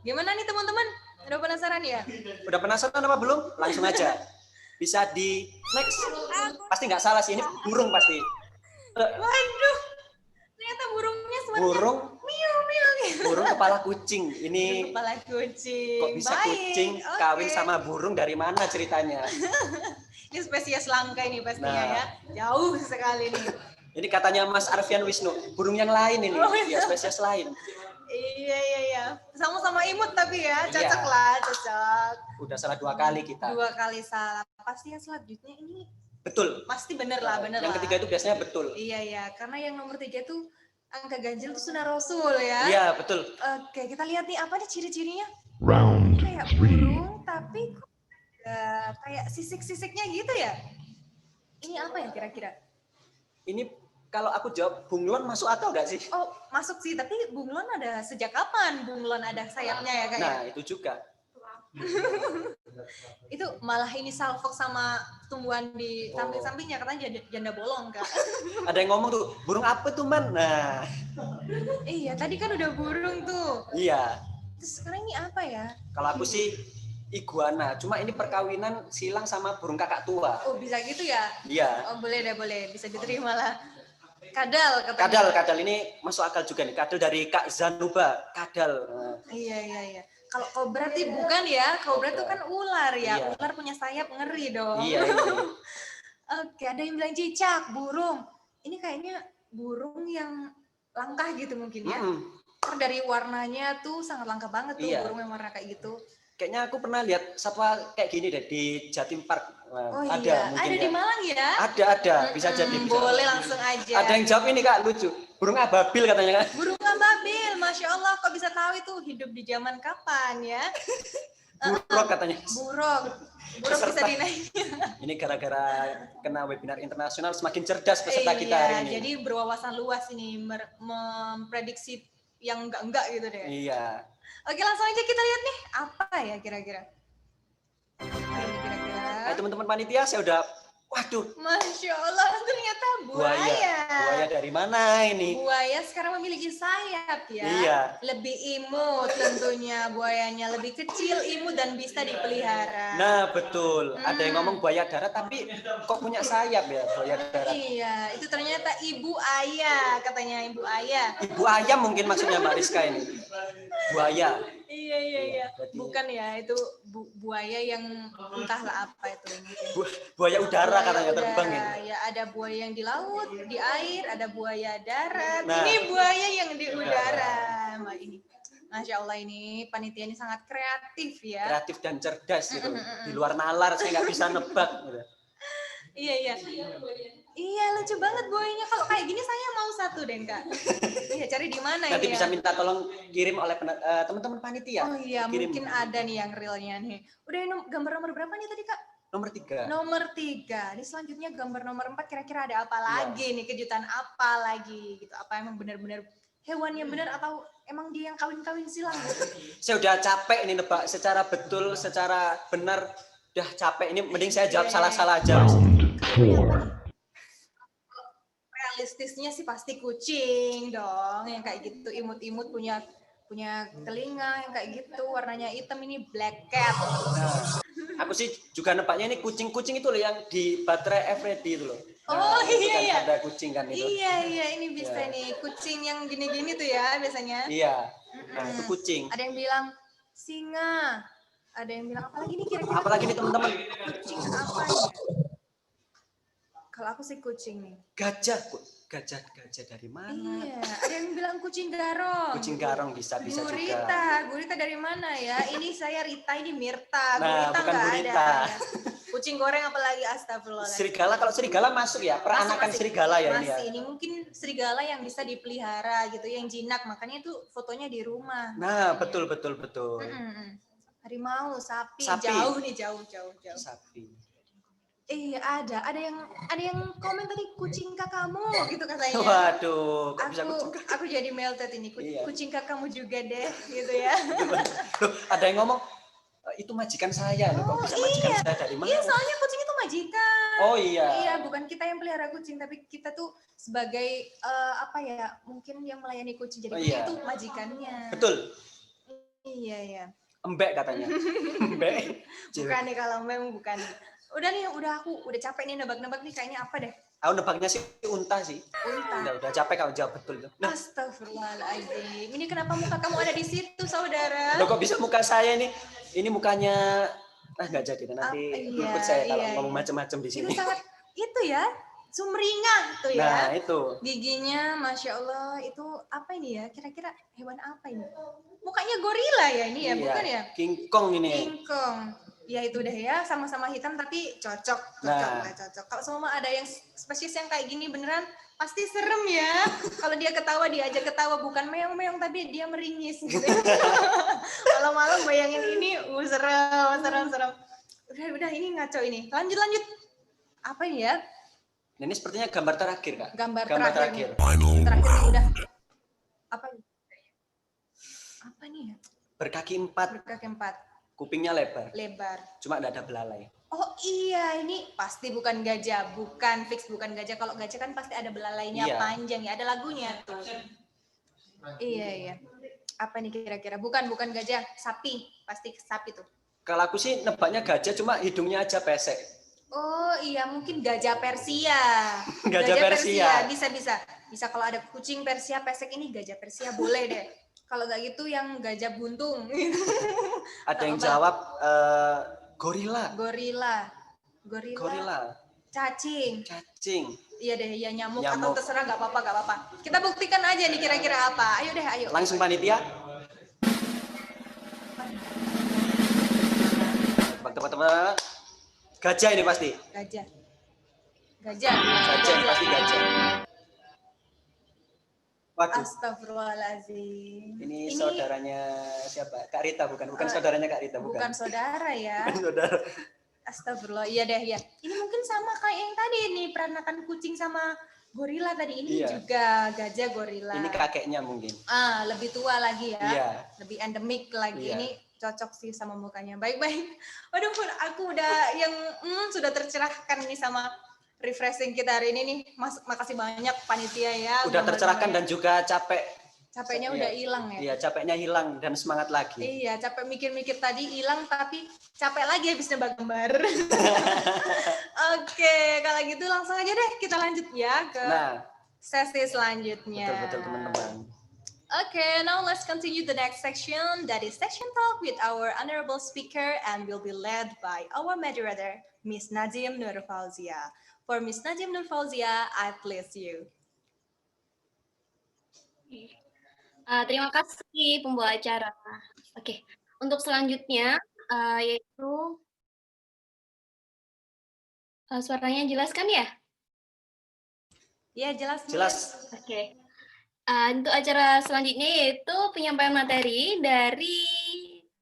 Gimana nih teman-teman? Udah penasaran ya? Udah penasaran apa belum? Langsung aja. Bisa di next. Pasti nggak salah sih, ini burung pasti. Waduh, ternyata burungnya sebenarnya burung kepala kucing. Ini kepala kucing. Kok bisa kucing kawin sama burung, dari mana ceritanya? Ini spesies langka ini pastinya ya. Jauh sekali nih. Ini katanya Mas Arfian Wisnu, burung yang lain ini, ya spesies lain. Iya. Sama-sama imut tapi ya, cocok lah. Udah salah 2 kali kita. 2 kali salah. Pasti yang selanjutnya ini betul. Pasti bener lah. Yang ketiga itu biasanya betul. Iya, karena yang nomor 3 itu angka ganjil itu sunnah Rasul ya. Iya, betul. Oke, kita lihat nih apa nih ciri-cirinya. Round kayak burung tapi kok kayak sisik-sisiknya gitu ya. Ini apa ya kira-kira? Ini kalau aku jawab bunglon masuk akal nggak sih? Oh, masuk sih, tapi bunglon ada sejak kapan bunglon ada sayapnya ya kak? Nah, itu juga. Itu malah ini salfok sama tumbuhan di samping-sampingnya, katanya janda bolong kak. Ada yang ngomong tuh, burung apa tuh man? Nah. Iya, tadi kan udah burung tuh. Iya. Terus sekarang ini apa ya? Kalau aku sih iguana. Cuma ini perkawinan silang sama burung kakak tua. Oh, bisa gitu ya? Iya. Oh, boleh deh, boleh. Bisa diterima lah. Kadal katanya. Kadal ini masuk akal juga nih. Kadal dari Kak Zanuba, kadal. Iya. Kalau kobra berarti bukan ya? Kobra itu kan ular ya. Iya. Ular punya sayap, ngeri dong. Iya. Oke, ada yang bilang cicak, burung. Ini kayaknya burung yang langka gitu mungkin ya. Karena dari warnanya tuh sangat langka banget tuh burung yang warna kayak gitu. Kayaknya aku pernah lihat satwa kayak gini deh di Jatim Park. Oh ada iya, mungkin ada ya. di Malang ya? Ada, bisa jadi. Boleh langsung aja. Ada yang jawab ini Kak, lucu. Burung ababil katanya Kak. Burung ababil, Masya Allah, kok bisa tahu itu hidup di zaman kapan ya? Buruk katanya. Buruk bisa dinaikin. Ini gara-gara kena webinar internasional semakin cerdas peserta kita hari ini. Jadi berwawasan luas ini, memprediksi yang enggak gitu deh. Iya. Oke, langsung aja kita lihat nih, apa ya kira-kira? Nah, teman-teman panitia, saya udah, waduh. Masya Allah, ternyata buaya. Buaya dari mana ini? Buaya sekarang memiliki sayap ya. Iya. Lebih imut tentunya buayanya, lebih kecil, imut dan bisa dipelihara. Nah, betul. Ada yang ngomong buaya darat, tapi kok punya sayap ya buaya darat? Iya, itu ternyata ibu ayah, katanya ibu ayah. Ibu ayam mungkin maksudnya Mbak Rizka ini. Buaya. Iya. Bukan ya, itu buaya yang entahlah apa itu. Buaya udara katanya udara. terbang ini. Ya, ada buaya yang di laut, di air, ada buaya darat. Nah. Ini buaya yang di udara. Ini. Masya Allah, ini panitia ini sangat kreatif ya. Kreatif dan cerdas gitu. Di luar nalar saya nggak bisa nebak. Gitu. Iya. Iya, lucu banget buayanya. Kalau kayak gini saya mau satu deh, Kak. Iya, cari di mana ini? Nanti bisa ya? minta tolong kirim oleh teman-teman panitia. Oh iya, kirim. mungkin ada nih yang realnya nih. Udah gambar nomor berapa nih tadi, Kak? Nomor 3. Nomor 3. Ini selanjutnya gambar nomor 4. Kira-kira ada apa lagi nih? Kejutan apa lagi? Gitu. Apa emang benar-benar hewan yang benar atau emang dia yang kawin-kawin silang? Gitu? Saya udah capek nih nebak secara betul, secara benar. Udah capek ini. Mending saya jawab salah-salah aja. Realistisnya sih pasti kucing dong, yang kayak gitu imut-imut punya telinga yang kayak gitu, warnanya hitam, ini black cat. Nah, aku sih juga nebaknya ini kucing-kucing itu loh yang di baterai everyday itu loh. Oh iya. Ada kucing kan itu. Iya, ini bisa nih kucing yang gini-gini tuh ya biasanya. Iya. Nah, itu kucing. Ada yang bilang singa. Ada yang bilang apalagi nih kira-kira. Apalagi nih teman-teman. Kucing apa ya? Kalau aku sih kucing nih. Gajah dari mana? Iya, ada yang bilang kucing garong. Kucing garong bisa juga. Gurita dari mana ya? Ini saya Rita, ini Mirta. Nah, Gurita bukan nggak gurita. ada. Kucing goreng apalagi, astagfirullah. Serigala, kalau serigala masuk ya, peranakan serigala ya ini ya. Masih, ini mungkin serigala yang bisa dipelihara gitu, yang jinak, makanya itu fotonya di rumah. Nah, betul. Harimau, sapi. Jauh. Sapi. Iya, ada yang komen tadi kucing kakakmu gitu katanya. Waduh, kok bisa kucing kakak? Aku jadi melted ini. Iya. Kucing kakakmu juga deh gitu ya. Loh, ada yang ngomong itu majikan saya. Loh, kok bisa majikan saya dari mana? Iya, soalnya kucing itu majikan. Oh iya. Iya, bukan kita yang pelihara kucing, tapi kita tuh sebagai mungkin yang melayani kucing. Jadi kucing itu majikannya. Betul. Iya. Embek katanya. Embek. Bukan nih, kalau embek bukan. Udah capek nih nebak-nebak nih, kayaknya apa deh? Aku nebaknya sih unta sih. Unta. Udah capek kalau jawab betul. Nah. Astagfirullahaladzim. Ini kenapa muka kamu ada di situ, saudara? Loh, kok bisa muka saya ini? Ini mukanya nggak jadi nanti ikut saya kalau ngomong macam-macam di sini. Itu sangat itu ya, sumringah tuh ya. Nah, itu. Giginya Masya Allah, itu apa ini ya? Kira-kira hewan apa ini? Mukanya gorila ya ini ya, bukan ya? King Kong ini. King Kong. Ya itu deh ya, sama-sama hitam tapi cocok. Kalau semua ada yang spesies yang kayak gini beneran pasti serem ya. Kalau dia ketawa, diajak ketawa, bukan meong-meong tapi dia meringis gitu. Malam-malam bayangin ini, serem. Udah ini ngaco ini. Lanjut. Apa ini ya? Ini sepertinya gambar terakhir, Kak. Gambar terakhir. Terakhir udah. Apa nih ya? Berkaki 4. Kupingnya lebar. Cuma nggak ada belalai. Oh iya, ini pasti bukan gajah. Bukan gajah. Kalau gajah kan pasti ada belalainya panjang ya. Ada lagunya tuh. Iya. Apa nih kira-kira? Bukan gajah. Sapi. Pasti sapi tuh. Kalau aku sih nebaknya gajah, cuma hidungnya aja pesek. Oh iya, mungkin gajah Persia. Gajah Persia. Bisa kalau ada kucing Persia pesek ini gajah Persia boleh deh. Kalau nggak gitu yang gajah buntung. Ada yang jawab gorila. Gorila. Cacing. Iya deh, ya nyamuk atau Nyamuk. terserah, nggak apa-apa. Kita buktikan aja nih kira-kira apa. Ayo deh, ayo. Langsung panitia. Teman-teman. Gajah ini pasti. Gajah Ini pasti gajah. Waduh. Astagfirullahaladzim. Ini saudaranya siapa? Kak Rita bukan saudaranya Kak Rita bukan. Bukan saudara ya. Bukan saudara. Astagfirullah, iya deh ya. Ini mungkin sama kayak yang tadi nih, peranakan kucing sama gorila tadi. Ini juga gajah gorila. Ini kakeknya mungkin. Lebih tua lagi ya. Iya. Lebih endemik lagi. Iya. Ini cocok sih sama mukanya. Baik-baik. Waduh, aku udah yang sudah tercerahkan nih sama refreshing kita hari ini nih. Makasih banyak panitia ya. Udah tercerahkan dan juga capek. Capeknya udah hilang ya. Iya, capeknya hilang dan semangat lagi. Iya, capek mikir-mikir tadi hilang tapi capek lagi habisnya gambar. Oke, kalau gitu langsung aja deh kita lanjut ya ke sesi selanjutnya. Betul teman-teman. Okay, now let's continue the next section, that is section talk with our honorable speaker and will be led by our moderator, Miss Najim Nur Fauzia. For Miss Najim Nur Fauzia, I please you. Terima kasih pembawa acara. Oke, untuk selanjutnya yaitu suaranya jelas kan ya? Ya, jelas. Oke. Untuk acara selanjutnya yaitu penyampaian materi dari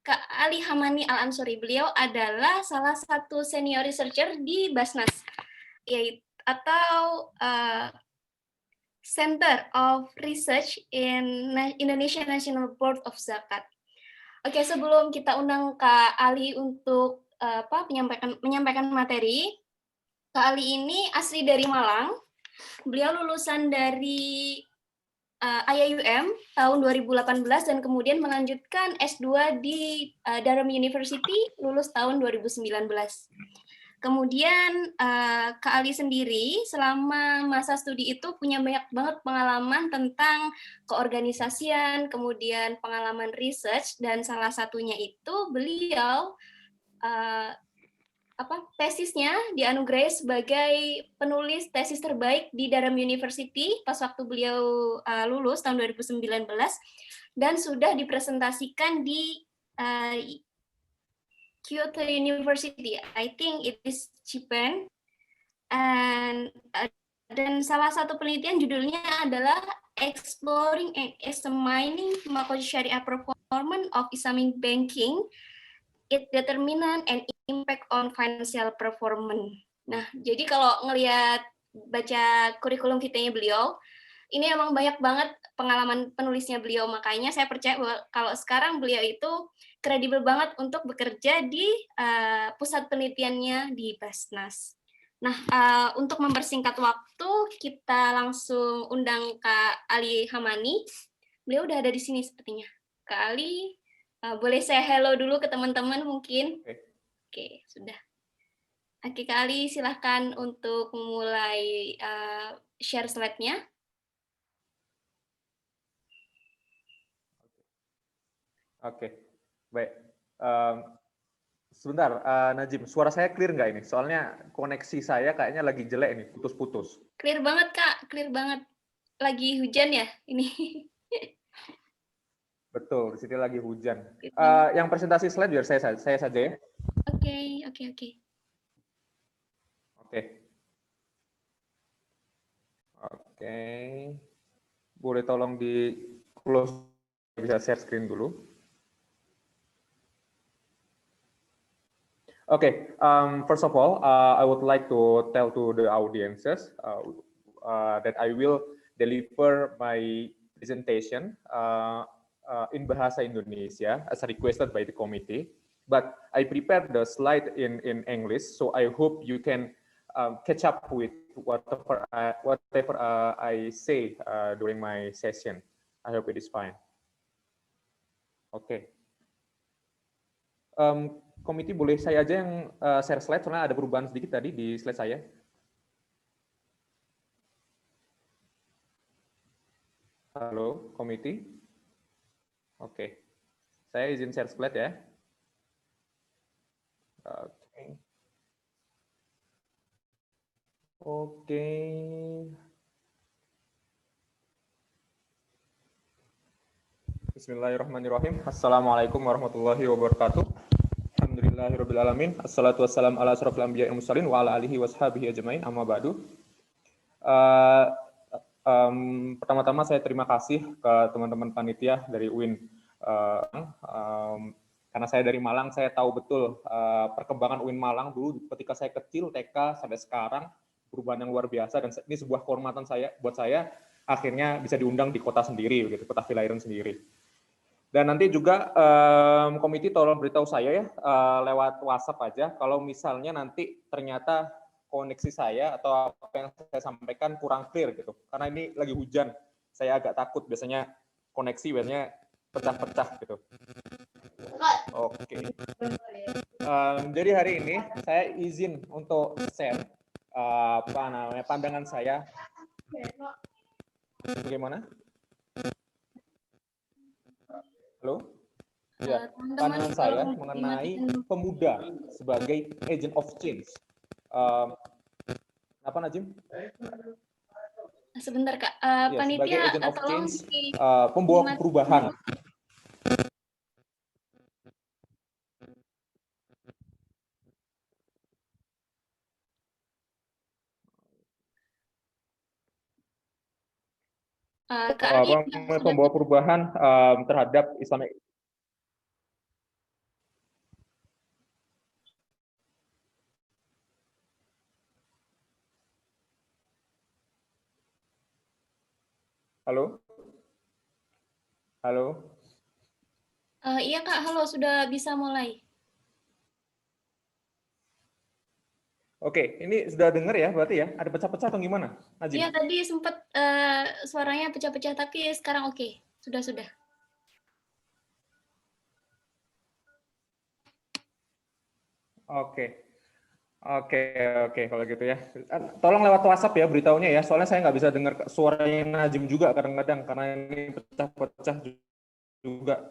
Kak Ali Hamani Al-Ansori. Beliau adalah salah satu senior researcher di Basnas, atau Center of Research in Indonesia National Board of Zakat. Oke, sebelum kita undang Kak Ali untuk menyampaikan materi, Kak Ali ini asli dari Malang. Beliau lulusan dari IEF tahun 2018 dan kemudian melanjutkan S2 di Durham University, lulus tahun 2019. Kemudian Kak Ali sendiri selama masa studi itu punya banyak banget pengalaman tentang keorganisasian, kemudian pengalaman research, dan salah satunya itu beliau tesisnya dianugerahi sebagai penulis tesis terbaik di Durham University pas waktu beliau lulus tahun 2019 dan sudah dipresentasikan di Kyoto University, I think it is Japan, dan salah satu penelitian judulnya adalah Exploring and Examining Macro Syariah Performance of Islamic Banking, its Determinant and Impact on Financial Performance. Nah, jadi kalau ngelihat baca kurikulum kitanya beliau, ini emang banyak banget pengalaman penulisnya beliau, makanya saya percaya bahwa kalau sekarang beliau itu kredibel banget untuk bekerja di pusat penelitiannya di Basnas. Nah, untuk mempersingkat waktu, kita langsung undang Kak Ali Hamani. Beliau udah ada di sini sepertinya. Kak Ali, boleh saya hello dulu ke teman-teman mungkin? Oke, sudah. Oke, Kak Ali, silahkan untuk mulai share slide-nya. Oke, baik. Sebentar, Najim, suara saya clear nggak ini? Soalnya koneksi saya kayaknya lagi jelek nih, putus-putus. Clear banget, Kak. Clear banget. Lagi hujan ya ini? Betul, di sini lagi hujan. Yang presentasi slide biar saya saja ya. Oke. Oke. Boleh tolong di close, bisa share screen dulu. Okay, first of all, I would like to tell to the audiences that I will deliver my presentation in Bahasa Indonesia as requested by the committee. But I prepared the slide in English, so I hope you can catch up with whatever I say during my session. I hope it is fine. Okay. komite boleh saya aja yang share slide, soalnya ada perubahan sedikit tadi di slide saya. Halo, komite. Oke, saya izin share slide ya. Oke. Bismillahirrahmanirrahim. Assalamualaikum warahmatullahi wabarakatuh. Alhamdulillahirrabbilalamin. Assalatu wassalamu ala asrofil anbiya'i wal mursalin wa ala alihi washabihi ajmain, amma ba'du. Pertama-tama saya terima kasih ke teman-teman panitia dari UIN. Karena saya dari Malang, saya tahu betul perkembangan UIN Malang dulu ketika saya kecil, TK sampai sekarang, perubahan yang luar biasa, dan ini sebuah kehormatan buat saya akhirnya bisa diundang di kota sendiri, begitu, kota kelahiran sendiri. Dan nanti juga komite tolong beritahu saya ya lewat WhatsApp aja kalau misalnya nanti ternyata koneksi saya atau apa yang saya sampaikan kurang clear gitu. Karena ini lagi hujan, saya agak takut, biasanya koneksi biasanya pecah-pecah gitu. Oke. Jadi hari ini saya izin untuk share pandangan saya. Bagaimana? Halo? Ya, pandangan saya mengenai pemuda sebagai agent of change. Apa Najim? Sebentar Kak, Ya, panitia sebagai agent of tolong change, pembawa perubahan. Pembawa perubahan terhadap Islamic. Halo? Halo? Iya Kak, halo, sudah bisa mulai. Oke, ini sudah dengar ya berarti ya? Ada pecah-pecah atau gimana, Najib? Iya, tadi sempat suaranya pecah-pecah, tapi sekarang oke. Sudah. Oke, kalau gitu ya. Tolong lewat WhatsApp ya beritahunya ya, soalnya saya nggak bisa dengar suaranya Najim juga kadang-kadang, karena ini pecah-pecah juga.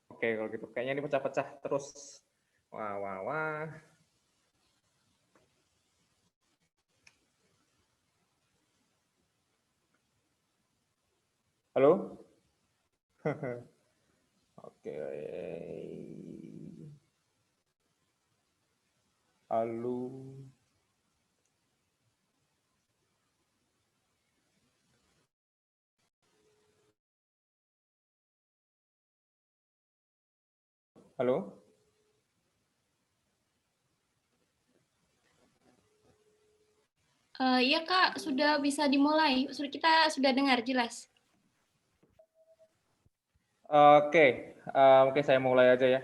Oke, kalau gitu. Kayaknya ini pecah-pecah terus. Wah. Halo? Oke. Lalu. Halo? Iya Kak, sudah bisa dimulai. Kita sudah dengar jelas. Oke, saya mulai aja ya.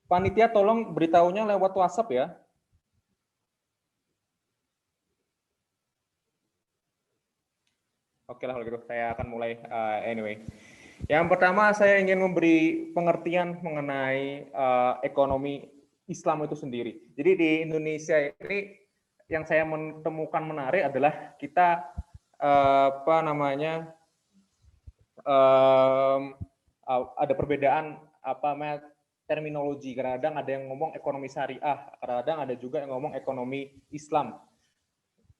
Panitia tolong beritahunya lewat WhatsApp ya. Oke lah kalau gitu, saya akan mulai anyway. Yang pertama saya ingin memberi pengertian mengenai ekonomi Islam itu sendiri. Jadi di Indonesia ini yang saya menemukan menarik adalah kita ada perbedaan terminologi. Kadang-kadang ada yang ngomong ekonomi syariah, kadang-kadang ada juga yang ngomong ekonomi Islam.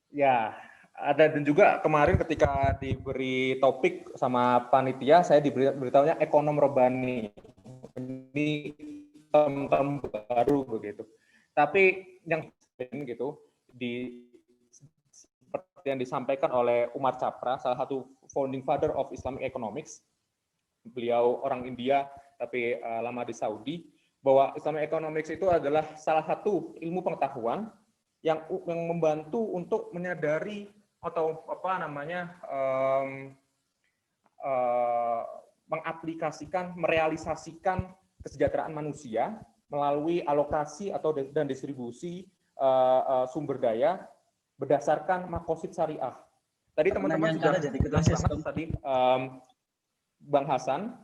Ya, ada, dan juga kemarin ketika diberi topik sama panitia, saya diberitahunya ekonom rebani. Ini term baru begitu. Tapi yang gitu seperti yang disampaikan oleh Umar Chapra, salah satu founding father of Islamic economics. Beliau orang India tapi lama di Saudi, bahwa Islamic economics itu adalah salah satu ilmu pengetahuan yang membantu untuk menyadari atau mengaplikasikan, merealisasikan kesejahteraan manusia melalui alokasi dan distribusi sumber daya berdasarkan makosid syariah. Tadi teman-teman sudah tadi Bang Hassan.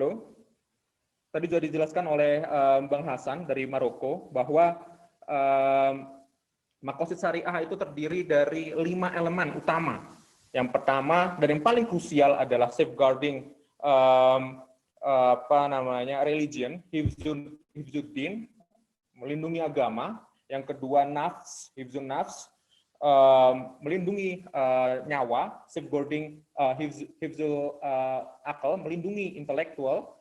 Halo? Tadi sudah dijelaskan oleh Bang Hassan dari Maroko bahwa makosid syariah itu terdiri dari 5 elemen utama. Yang pertama dan yang paling krusial adalah safeguarding religion, hifzuddin, melindungi agama. Yang kedua nafs, hifzun nafs, melindungi nyawa, safeguarding hifzul akal, melindungi intelektual,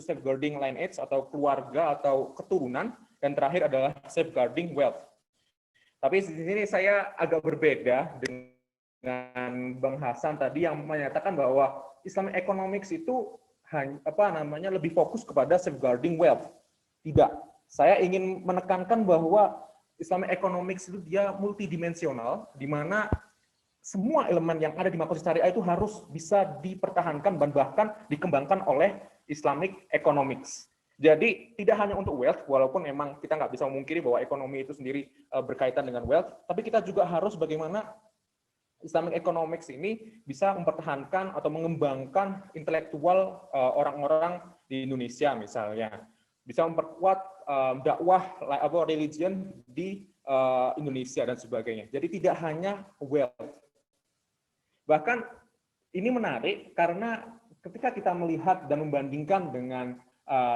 safeguarding lineage atau keluarga atau keturunan, dan terakhir adalah safeguarding wealth. Tapi di sini saya agak berbeda dengan Bang Hassan tadi yang menyatakan bahwa Islamic economics itu lebih fokus kepada safeguarding wealth. Tidak, saya ingin menekankan bahwa Islamic economics itu dia multidimensional, di mana semua elemen yang ada di makosid syariah itu harus bisa dipertahankan dan bahkan dikembangkan oleh Islamic economics. Jadi tidak hanya untuk wealth, walaupun memang kita nggak bisa memungkiri bahwa ekonomi itu sendiri berkaitan dengan wealth, tapi kita juga harus bagaimana Islamic economics ini bisa mempertahankan atau mengembangkan intelektual orang-orang di Indonesia misalnya, bisa memperkuat dakwah religion di Indonesia dan sebagainya. Jadi tidak hanya wealth. Bahkan ini menarik karena ketika kita melihat dan membandingkan dengan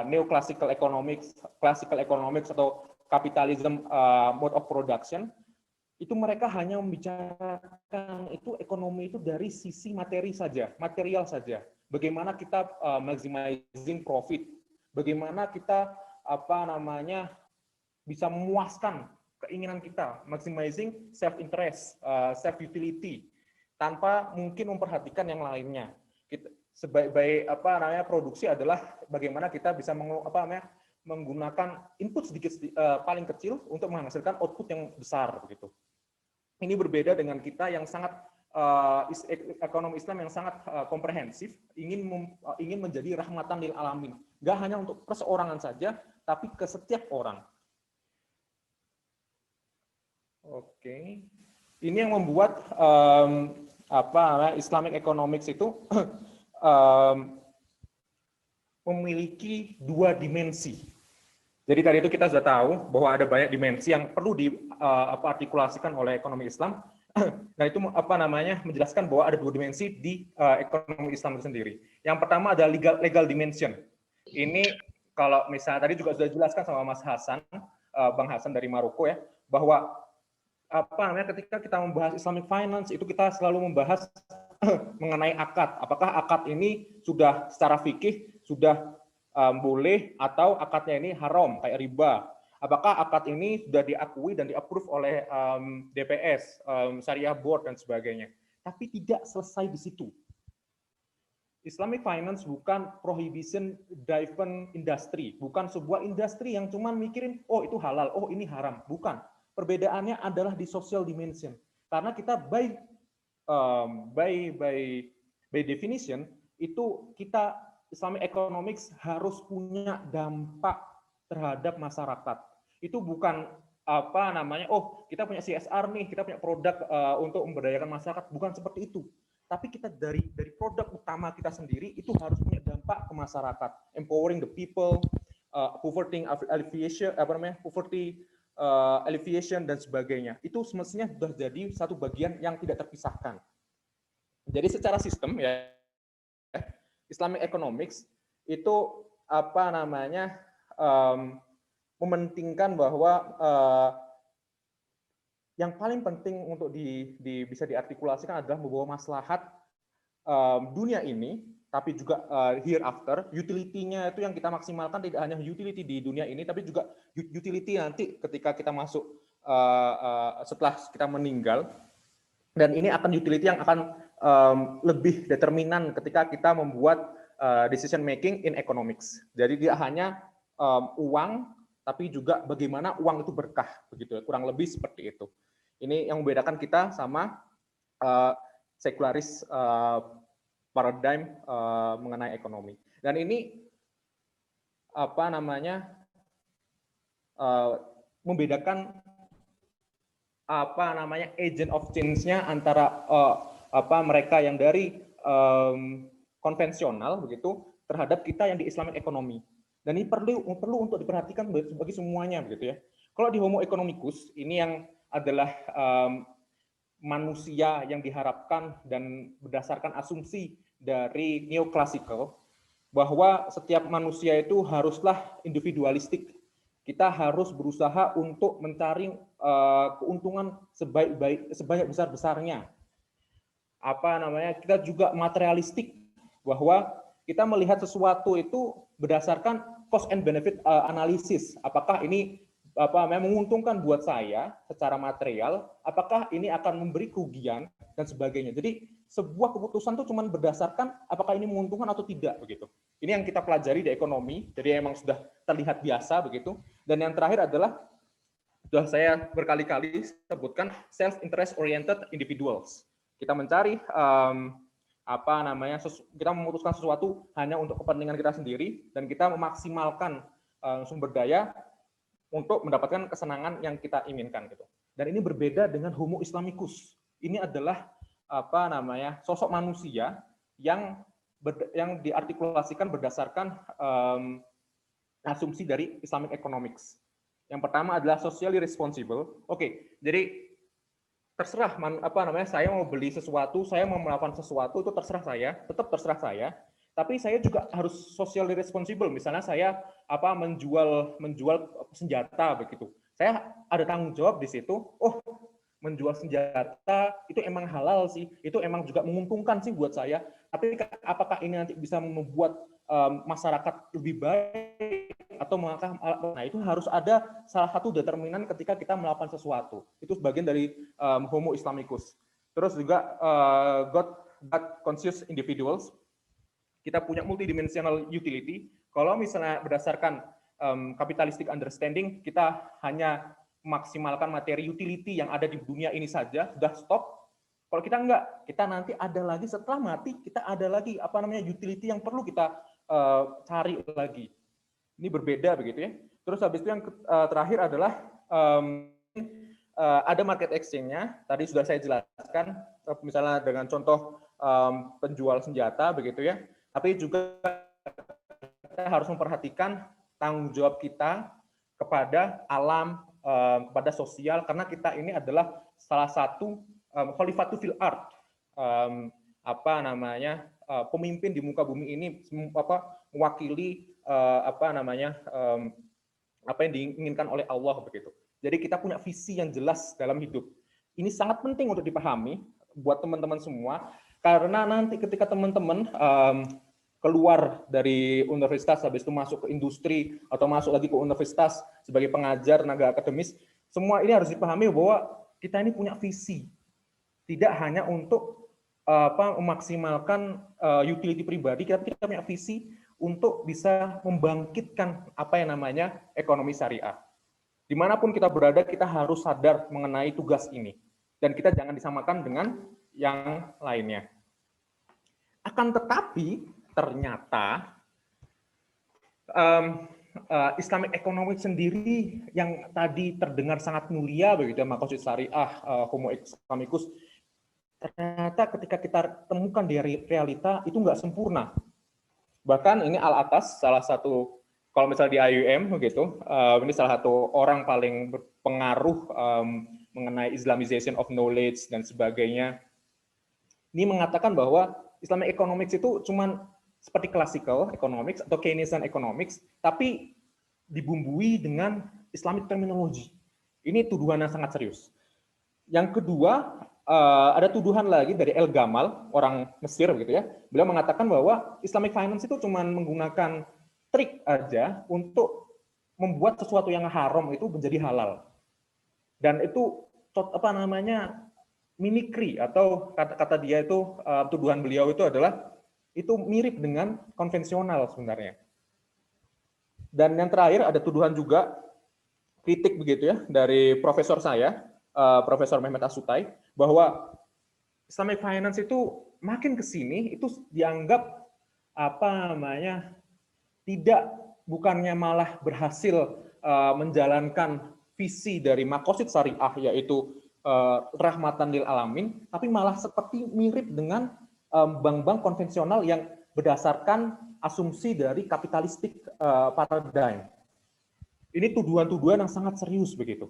neoclassical economics, classical economics atau capitalism mode of production, itu mereka hanya membicarakan itu ekonomi itu dari sisi materi saja, material saja. Bagaimana kita maximizing profit, bagaimana kita bisa memuaskan keinginan kita, maximizing self interest, self utility, tanpa mungkin memperhatikan yang lainnya. Sebaik produksi adalah bagaimana kita bisa menggunakan input sedikit paling kecil untuk menghasilkan output yang besar begitu. Ini berbeda dengan kita yang sangat ekonomi Islam yang sangat komprehensif, ingin menjadi rahmatan lil alamin, nggak hanya untuk perseorangan saja, tapi ke setiap orang. Oke, ini yang membuat Islamic economics itu memiliki 2 dimensi. Jadi tadi itu kita sudah tahu bahwa ada banyak dimensi yang perlu diartikulasikan oleh ekonomi Islam. Nah itu menjelaskan bahwa ada 2 dimensi di ekonomi Islam itu sendiri. Yang pertama adalah legal dimension. Ini kalau misalnya tadi juga sudah dijelaskan sama Mas Hassan, Bang Hassan dari Maroko ya, bahwa ketika kita membahas Islamic finance itu kita selalu membahas mengenai akad. Apakah akad ini sudah secara fikih sudah boleh atau akadnya ini haram kayak riba? Apakah akad ini sudah diakui dan di-approve oleh DPS, Syariah Board dan sebagainya? Tapi tidak selesai di situ. Islamic finance bukan prohibition driven industry, bukan sebuah industri yang cuma mikirin oh itu halal, oh ini haram, bukan. Perbedaannya adalah di social dimension. Karena kita by definition itu kita Islamic economics harus punya dampak terhadap masyarakat. Itu bukan oh kita punya CSR nih, kita punya produk untuk memberdayakan masyarakat, bukan seperti itu. Tapi kita dari produk utama kita sendiri itu harus punya dampak ke masyarakat, empowering the people, poverty alleviation dan sebagainya. Itu semestinya sudah jadi satu bagian yang tidak terpisahkan. Jadi secara sistem ya Islamic economics itu mementingkan bahwa yang paling penting untuk bisa diartikulasikan adalah membawa maslahat dunia ini, tapi juga hereafter. Utility-nya itu yang kita maksimalkan tidak hanya utility di dunia ini, tapi juga utility nanti ketika kita masuk setelah kita meninggal. Dan ini akan utility yang akan lebih determinan ketika kita membuat decision making in economics. Jadi tidak hanya uang, tapi juga bagaimana uang itu berkah, begitu. Kurang lebih seperti itu. Ini yang membedakan kita sama sekularis paradigm mengenai ekonomi. Dan ini membedakan agent of change-nya antara mereka yang dari konvensional begitu terhadap kita yang di Islamic economy. Dan ini perlu untuk diperhatikan bagi semuanya begitu ya. Kalau di Homo economicus ini yang adalah manusia yang diharapkan dan berdasarkan asumsi dari neoclassical bahwa setiap manusia itu haruslah individualistik. Kita harus berusaha untuk mencari keuntungan sebanyak besar-besarnya. Kita juga materialistik bahwa kita melihat sesuatu itu berdasarkan cost and benefit analysis. Apakah ini menguntungkan buat saya secara material, apakah ini akan memberi kerugian dan sebagainya. Jadi sebuah keputusan itu cuma berdasarkan apakah ini menguntungkan atau tidak begitu. Ini yang kita pelajari di ekonomi, jadi emang sudah terlihat biasa begitu. Dan yang terakhir adalah sudah saya berkali-kali sebutkan self-interest oriented individuals. Kita mencari kita memutuskan sesuatu hanya untuk kepentingan kita sendiri dan kita memaksimalkan sumber daya untuk mendapatkan kesenangan yang kita inginkan gitu. Dan ini berbeda dengan Homo Islamicus. Ini adalah sosok manusia yang diartikulasikan berdasarkan asumsi dari Islamic economics. Yang pertama adalah socially responsible. Oke, jadi terserah saya mau beli sesuatu, saya mau melakukan sesuatu itu terserah saya, tetap terserah saya. Tapi saya juga harus socially responsible. Misalnya saya menjual senjata begitu. Saya ada tanggung jawab di situ. Oh, menjual senjata itu emang halal sih. Itu emang juga menguntungkan sih buat saya. Tapi apakah ini nanti bisa membuat masyarakat lebih baik atau nah itu harus ada salah satu determinan ketika kita melakukan sesuatu. Itu sebagian dari Homo Islamicus. Terus juga God conscious individuals. Kita punya multidimensional utility. Kalau misalnya berdasarkan capitalistic understanding, kita hanya memaksimalkan materi utility yang ada di dunia ini saja, sudah stop. Kalau kita enggak, kita nanti ada lagi setelah mati, kita ada lagi utility yang perlu kita cari lagi. Ini berbeda begitu ya. Terus habis itu yang terakhir adalah ada market exchange-nya. Tadi sudah saya jelaskan, misalnya dengan contoh penjual senjata begitu ya. Tapi juga kita harus memperhatikan tanggung jawab kita kepada alam, kepada sosial, karena kita ini adalah salah satu khalifatu fil ard, pemimpin di muka bumi ini, mewakili apa yang diinginkan oleh Allah begitu. Jadi kita punya visi yang jelas dalam hidup. Ini sangat penting untuk dipahami buat teman-teman semua, karena nanti ketika teman-teman keluar dari universitas, habis itu masuk ke industri, atau masuk lagi ke universitas sebagai pengajar, tenaga akademis, semua ini harus dipahami bahwa kita ini punya visi. Tidak hanya untuk memaksimalkan utility pribadi, kita punya visi untuk bisa membangkitkan ekonomi syariah. Dimanapun kita berada, kita harus sadar mengenai tugas ini. Dan kita jangan disamakan dengan yang lainnya. Akan tetapi, ternyata Islamic economics sendiri yang tadi terdengar sangat mulia begitu, makosid syariah, Homo Islamicus, ternyata ketika kita temukan di realita itu nggak sempurna. Bahkan ini Al-Atas, salah satu, kalau misalnya di IUM begitu, ini salah satu orang paling berpengaruh mengenai Islamization of knowledge dan sebagainya. Ini mengatakan bahwa Islamic economics itu cuman seperti classical economics atau Keynesian economics, tapi dibumbui dengan Islamic terminology. Ini tuduhan yang sangat serius. Yang kedua, ada tuduhan lagi dari El Gamal, orang Mesir begitu ya. Beliau mengatakan bahwa Islamic finance itu cuma menggunakan trik aja untuk membuat sesuatu yang haram itu menjadi halal. Dan itu mimikri, atau kata dia itu, tuduhan beliau itu adalah itu mirip dengan konvensional sebenarnya. Dan yang terakhir ada tuduhan juga kritik begitu ya dari profesor saya, Profesor Mehmet Asutai, bahwa Islamic finance itu makin ke sini itu dianggap bukannya malah berhasil menjalankan visi dari makosid syariah, yaitu rahmatan lil alamin, tapi malah seperti mirip dengan bank-bank konvensional yang berdasarkan asumsi dari kapitalistik paradigm. Ini tuduhan-tuduhan yang sangat serius begitu.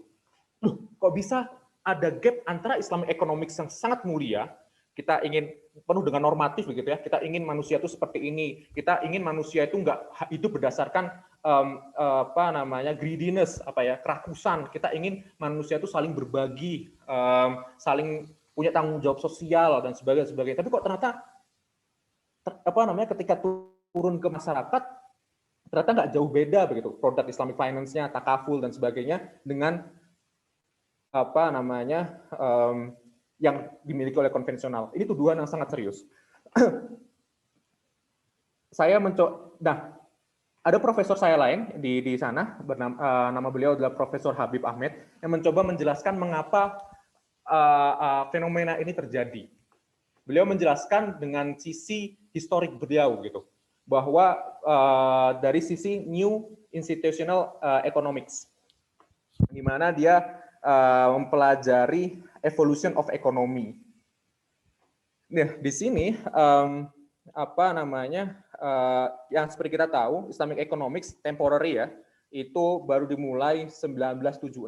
Loh, kok bisa ada gap antara Islamic economics yang sangat mulia, kita ingin penuh dengan normatif begitu ya, kita ingin manusia itu seperti ini, kita ingin manusia itu nggak hidup berdasarkan greediness, kerakusan, kita ingin manusia itu saling berbagi, saling punya tanggung jawab sosial dan sebagainya. Tapi kok ternyata ketika turun ke masyarakat ternyata nggak jauh beda begitu produk Islamic finance-nya, takaful dan sebagainya dengan yang dimiliki oleh konvensional. Ini tuduhan yang sangat serius. Ada profesor saya lain di sana, nama beliau adalah Profesor Habib Ahmed, yang mencoba menjelaskan mengapa fenomena ini terjadi. Beliau menjelaskan dengan sisi historik beliau gitu, bahwa dari sisi new institutional economics, di mana dia mempelajari evolution of economy. Nah, di sini yang seperti kita tahu, Islamic economics temporary ya, itu baru dimulai 1976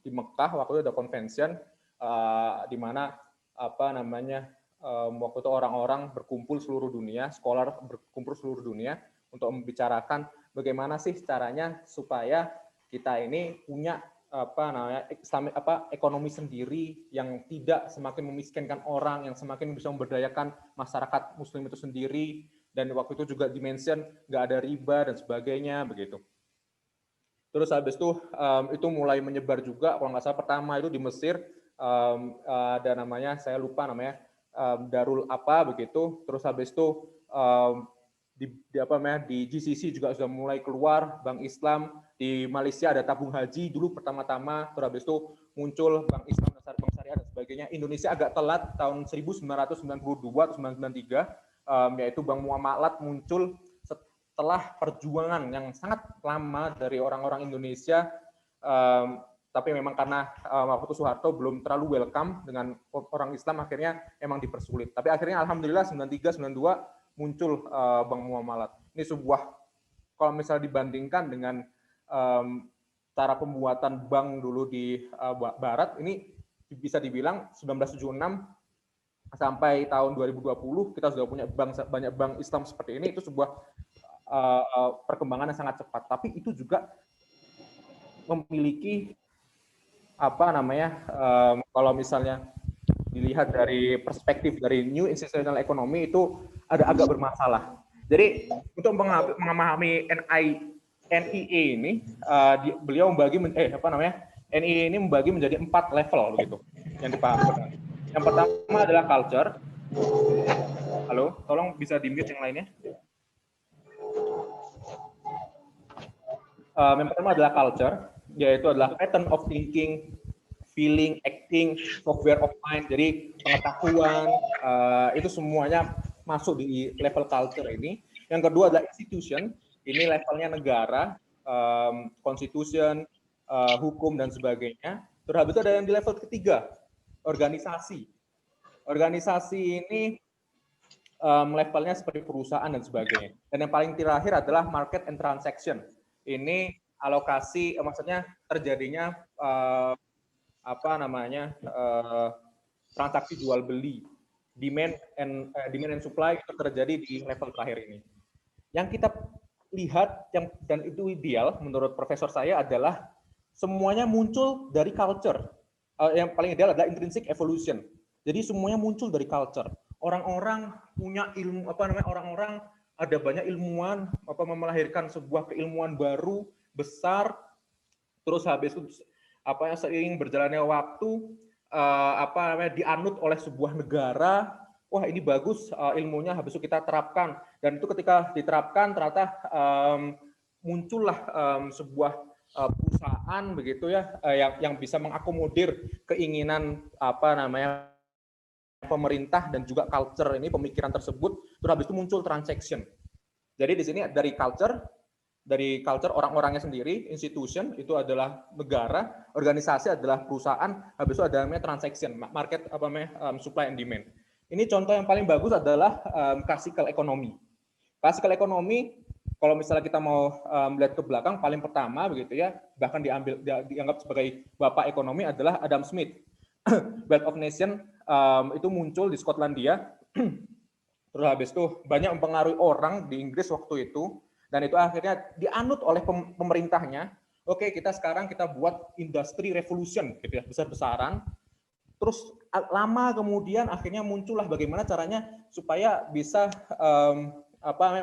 di Mekah, waktu itu ada convention di mana waktu itu orang-orang berkumpul seluruh dunia, scholar berkumpul seluruh dunia untuk membicarakan bagaimana sih caranya supaya kita ini punya ekonomi sendiri yang tidak semakin memiskinkan orang, yang semakin bisa memberdayakan masyarakat Muslim itu sendiri, dan waktu itu juga dimention nggak ada riba dan sebagainya begitu. Terus habis itu mulai menyebar juga, kalau nggak salah pertama itu di Mesir, ada namanya, saya lupa namanya, Darul apa begitu. Terus habis itu di GCC juga sudah mulai keluar Bank Islam. Di Malaysia ada tabung haji dulu pertama-tama. Terus habis itu muncul Bank Islam, dasar bank syariah dan sebagainya. Indonesia agak telat tahun 1992 atau 1993, yaitu Bank Muamalat muncul setelah perjuangan yang sangat lama dari orang-orang Indonesia. Tapi memang karena waktu itu Soeharto belum terlalu welcome dengan orang Islam, akhirnya emang dipersulit. Tapi akhirnya alhamdulillah 93-92 muncul Bank Muamalat. Ini sebuah, kalau misalnya dibandingkan dengan cara pembuatan bank dulu di Barat, ini bisa dibilang 1976 sampai tahun 2020 kita sudah punya banyak bank Islam seperti ini, itu sebuah perkembangan yang sangat cepat. Tapi itu juga memiliki kalau misalnya dilihat dari perspektif dari new institutional economy itu ada agak bermasalah. Jadi untuk memahami NIE ini, beliau membagi NIE ini membagi menjadi 4 level begitu yang dipahami. Yang pertama adalah culture. Halo, tolong bisa di-mute yang lainnya. Yang pertama adalah culture, yaitu adalah pattern of thinking, feeling, acting, software of mind. Jadi pengetahuan itu semuanya masuk di level culture ini. Yang kedua adalah institution. Ini levelnya negara, constitution, hukum dan sebagainya. Terus habis itu ada yang di level ketiga, organisasi. Organisasi ini levelnya seperti perusahaan dan sebagainya. Dan yang paling terakhir adalah market and transaction. Ini alokasi, maksudnya terjadinya transaksi jual beli, demand and supply itu terjadi di level terakhir ini. Yang kita lihat dan itu ideal menurut profesor saya adalah semuanya muncul dari culture. Yang paling ideal adalah intrinsic evolution. Jadi semuanya muncul dari culture. Orang-orang punya ilmu, orang-orang ada banyak ilmuwan melahirkan sebuah keilmuan baru besar, terus habis itu seiring berjalannya waktu dianut oleh sebuah negara. Wah, ini bagus ilmunya, habis itu kita terapkan, dan itu ketika diterapkan ternyata muncullah sebuah perusahaan begitu ya, yang bisa mengakomodir keinginan pemerintah dan juga culture ini, pemikiran tersebut. Terus habis itu muncul transaction. Jadi di sini dari culture orang-orangnya sendiri, institution itu adalah negara, organisasi adalah perusahaan, habis itu ada namanya transaction, market supply and demand. Ini contoh yang paling bagus adalah classical economy. Classical economy, kalau misalnya kita mau melihat ke belakang, paling pertama begitu ya, bahkan dianggap sebagai bapak ekonomi adalah Adam Smith. Wealth of Nation itu muncul di Skotlandia. Terus habis itu banyak mempengaruhi orang di Inggris waktu itu, dan itu akhirnya dianut oleh pemerintahnya. Oke, sekarang kita buat industri revolution gitu ya, besar-besaran. Terus lama kemudian akhirnya muncullah bagaimana caranya supaya bisa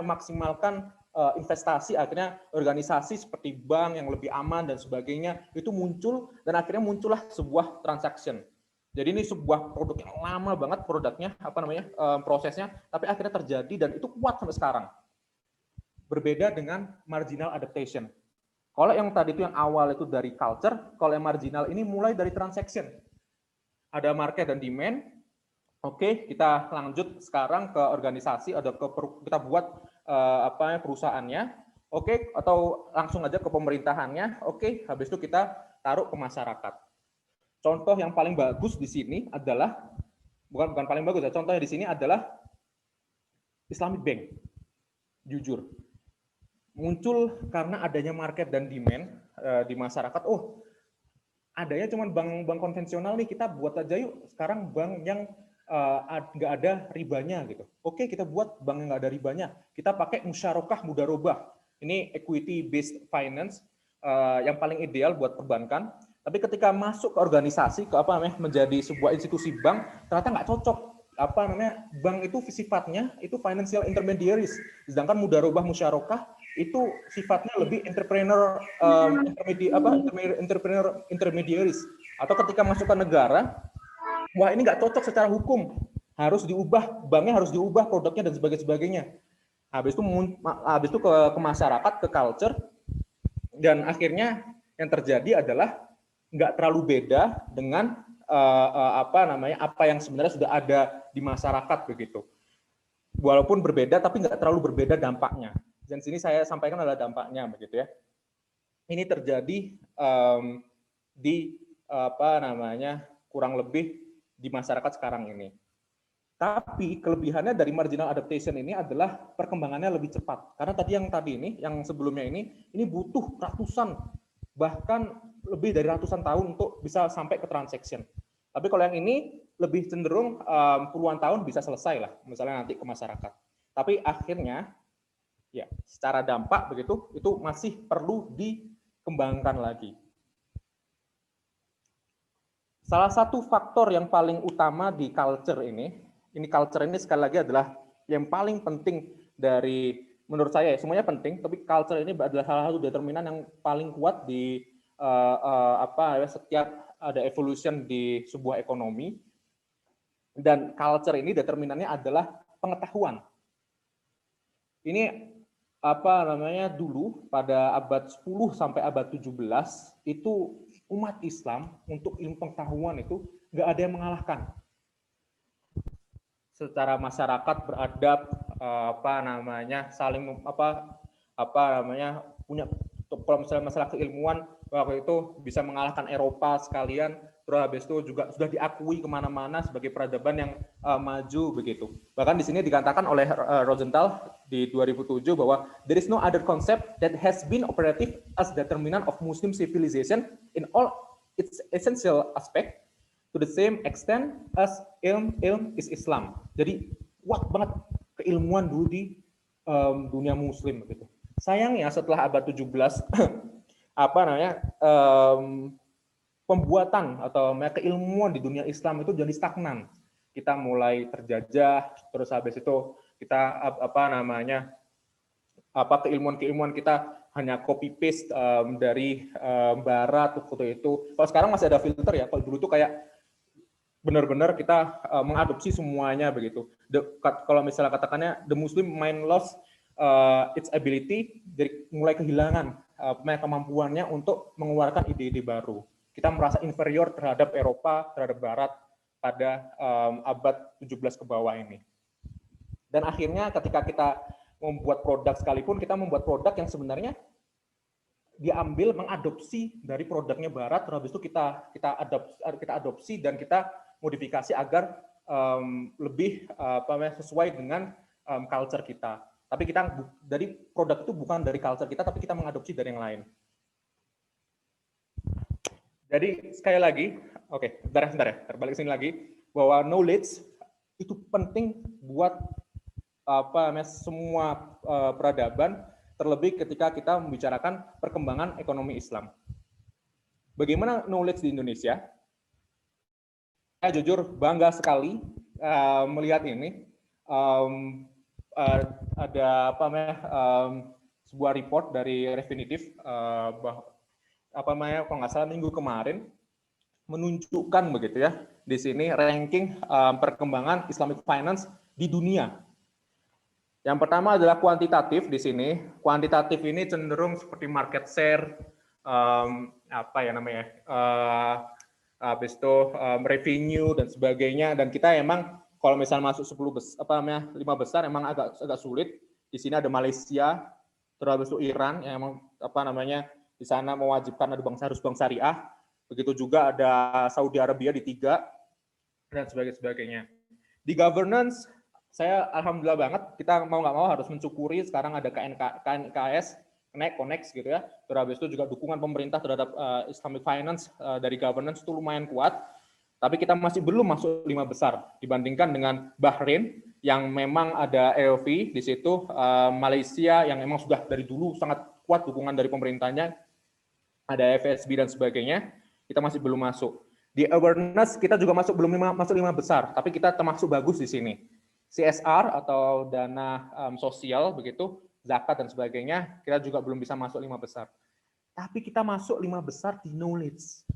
maksimalkan investasi. Akhirnya organisasi seperti bank yang lebih aman dan sebagainya itu muncul, dan akhirnya muncullah sebuah transaction. Jadi ini sebuah produk yang lama banget produknya, prosesnya, tapi akhirnya terjadi dan itu kuat sampai sekarang. Berbeda dengan marginal adaptation. Kalau yang tadi itu yang awal itu dari culture, kalau yang marginal ini mulai dari transaction. Ada market dan demand. Oke, kita lanjut sekarang ke organisasi, kita buat perusahaannya. Oke, atau langsung aja ke pemerintahannya. Oke, habis itu kita taruh ke masyarakat. Contoh yang paling bagus di sini adalah bukan paling bagus ya. Contohnya di sini adalah Islamic Bank. Jujur. Muncul karena adanya market dan demand di masyarakat. Oh, adanya cuma bank konvensional nih, kita buat aja yuk sekarang bank yang nggak ada ribanya gitu. Oke, kita buat bank yang nggak ada ribanya. Kita pakai musyarakah mudarobah. Ini equity based finance yang paling ideal buat perbankan. Tapi ketika masuk ke organisasi, menjadi sebuah institusi bank, ternyata nggak cocok. Bank itu sifatnya itu financial intermediaries, sedangkan mudarobah musyarakah itu sifatnya lebih intermediaries. Atau ketika masuk ke negara, wah ini nggak cocok secara hukum, harus diubah, banknya harus diubah produknya dan sebagainya. Habis itu ke masyarakat, ke culture, dan akhirnya yang terjadi adalah nggak terlalu beda dengan apa yang sebenarnya sudah ada di masyarakat begitu. Walaupun berbeda, tapi nggak terlalu berbeda dampaknya. Dan sini saya sampaikan adalah dampaknya begitu ya. Ini terjadi di kurang lebih di masyarakat sekarang ini. Tapi kelebihannya dari marginal adaptation ini adalah perkembangannya lebih cepat. Karena yang sebelumnya ini butuh ratusan, bahkan lebih dari ratusan tahun untuk bisa sampai ke transaction. Tapi kalau yang ini lebih cenderung puluhan tahun bisa selesai lah, misalnya nanti ke masyarakat. Tapi akhirnya ya secara dampak begitu itu masih perlu dikembangkan lagi. Salah satu faktor yang paling utama di culture ini culture ini sekali lagi adalah yang paling penting dari menurut saya, semuanya penting, tapi culture ini adalah salah satu determinan yang paling kuat di setiap ada evolution di sebuah ekonomi. Dan culture ini determinannya adalah pengetahuan. Ini dulu pada abad 10 sampai abad 17 itu umat Islam untuk ilmu pengetahuan itu nggak ada yang mengalahkan. Secara masyarakat beradab, saling punya, kalau misalnya masalah keilmuan waktu itu bisa mengalahkan Eropa sekalian. Terus habis itu juga sudah diakui kemana-mana sebagai peradaban yang maju begitu. Bahkan di sini dikatakan oleh Rosenthal di 2007 bahwa there is no other concept that has been operative as determinant of Muslim civilization in all its essential aspect to the same extent as ilm is Islam. Jadi kuat banget keilmuan dulu di dunia Muslim begitu. Sayangnya setelah abad 17 pembuatan atau keilmuan di dunia Islam itu jadi stagnan. Kita mulai terjajah, terus habis itu kita keilmuan kita hanya copy paste dari barat waktu itu. Kalau sekarang masih ada filter ya. Kalau dulu tuh kayak benar-benar kita mengadopsi semuanya begitu. Kalau misalnya katakannya the Muslim mind lost its ability, dari mulai kehilangan kemampuannya untuk mengeluarkan ide-ide baru. Kita merasa inferior terhadap Eropa, terhadap Barat pada abad 17 ke bawah ini. Dan akhirnya ketika kita membuat produk sekalipun, kita membuat produk yang sebenarnya diambil, mengadopsi dari produknya Barat, terus habis itu kita adopsi dan kita modifikasi agar lebih sesuai dengan culture kita. Tapi kita dari produk itu bukan dari culture kita, tapi kita mengadopsi dari yang lain. Jadi sekali lagi, oke, sebentar ya, terbalik sini lagi, bahwa knowledge itu penting buat semua peradaban, terlebih ketika kita membicarakan perkembangan ekonomi Islam. Bagaimana knowledge di Indonesia? Saya jujur bangga sekali melihat ini. Ada sebuah report dari Refinitiv kalau nggak salah minggu kemarin menunjukkan begitu ya di sini ranking perkembangan Islamic finance di dunia. Yang pertama adalah kuantitatif di sini. Kuantitatif ini cenderung seperti market share, habis itu revenue dan sebagainya. Dan kita emang kalau misalnya masuk 5 besar emang agak sulit. Di sini ada Malaysia, terus habis itu Iran yang emang di sana mewajibkan ada harus bank syariah. Begitu juga ada Saudi Arabia di 3 dan sebagainya. Di governance saya alhamdulillah banget, kita mau nggak mau harus mencukuri sekarang ada KNKS, Connect gitu ya. Terus habis itu juga dukungan pemerintah terhadap Islamic finance dari governance itu lumayan kuat. Tapi kita masih belum masuk 5 besar dibandingkan dengan Bahrain yang memang ada EOV di situ, Malaysia yang memang sudah dari dulu sangat kuat dukungan dari pemerintahnya, ada FSB dan sebagainya. Kita masih belum masuk. Di awareness kita juga belum masuk 5 besar, tapi kita termasuk bagus di sini. CSR atau dana sosial begitu, zakat dan sebagainya, kita juga belum bisa masuk 5 besar. Tapi kita masuk 5 besar di knowledge.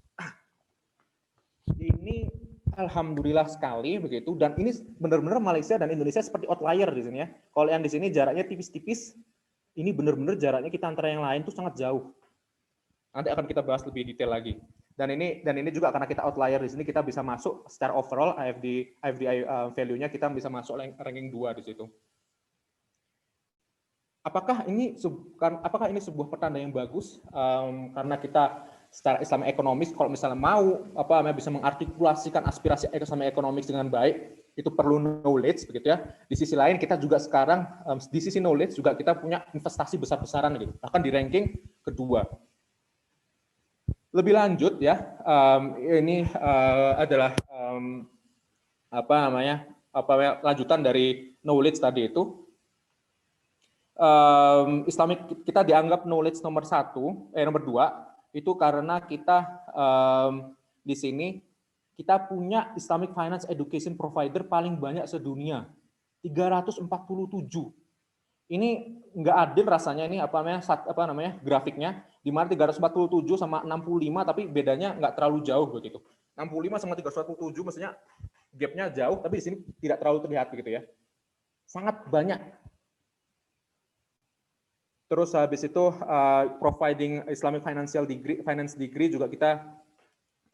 Ini alhamdulillah sekali begitu, dan ini benar-benar Malaysia dan Indonesia seperti outlier di sini ya. Kalau yang di sini jaraknya tipis-tipis, ini benar-benar jaraknya kita antara yang lain itu sangat jauh. Nanti akan kita bahas lebih detail lagi. Dan ini juga karena kita outlier di sini, kita bisa masuk secara overall IFDI value-nya kita bisa masuk ranking 2 di situ. Apakah ini sebuah pertanda yang bagus? Karena kita secara Islamic ekonomis, kalau misalnya mau bisa mengartikulasikan aspirasi Islamic ekonomis dengan baik, itu perlu knowledge begitu ya. Di sisi lain kita juga sekarang di sisi knowledge juga kita punya investasi besar-besaran gitu, bahkan di ranking kedua. Lebih lanjut ya, ini adalah lanjutan dari knowledge tadi itu. Islamic kita dianggap knowledge nomor 2 itu karena kita di sini kita punya Islamic finance education provider paling banyak sedunia, 347. Ini nggak adil rasanya ini grafiknya, di mana 347 sama 65 tapi bedanya nggak terlalu jauh begitu. 65 sama 347 maksudnya gapnya jauh, tapi di sini tidak terlalu terlihat begitu ya. Sangat banyak. Terus habis itu providing Islamic finance degree juga kita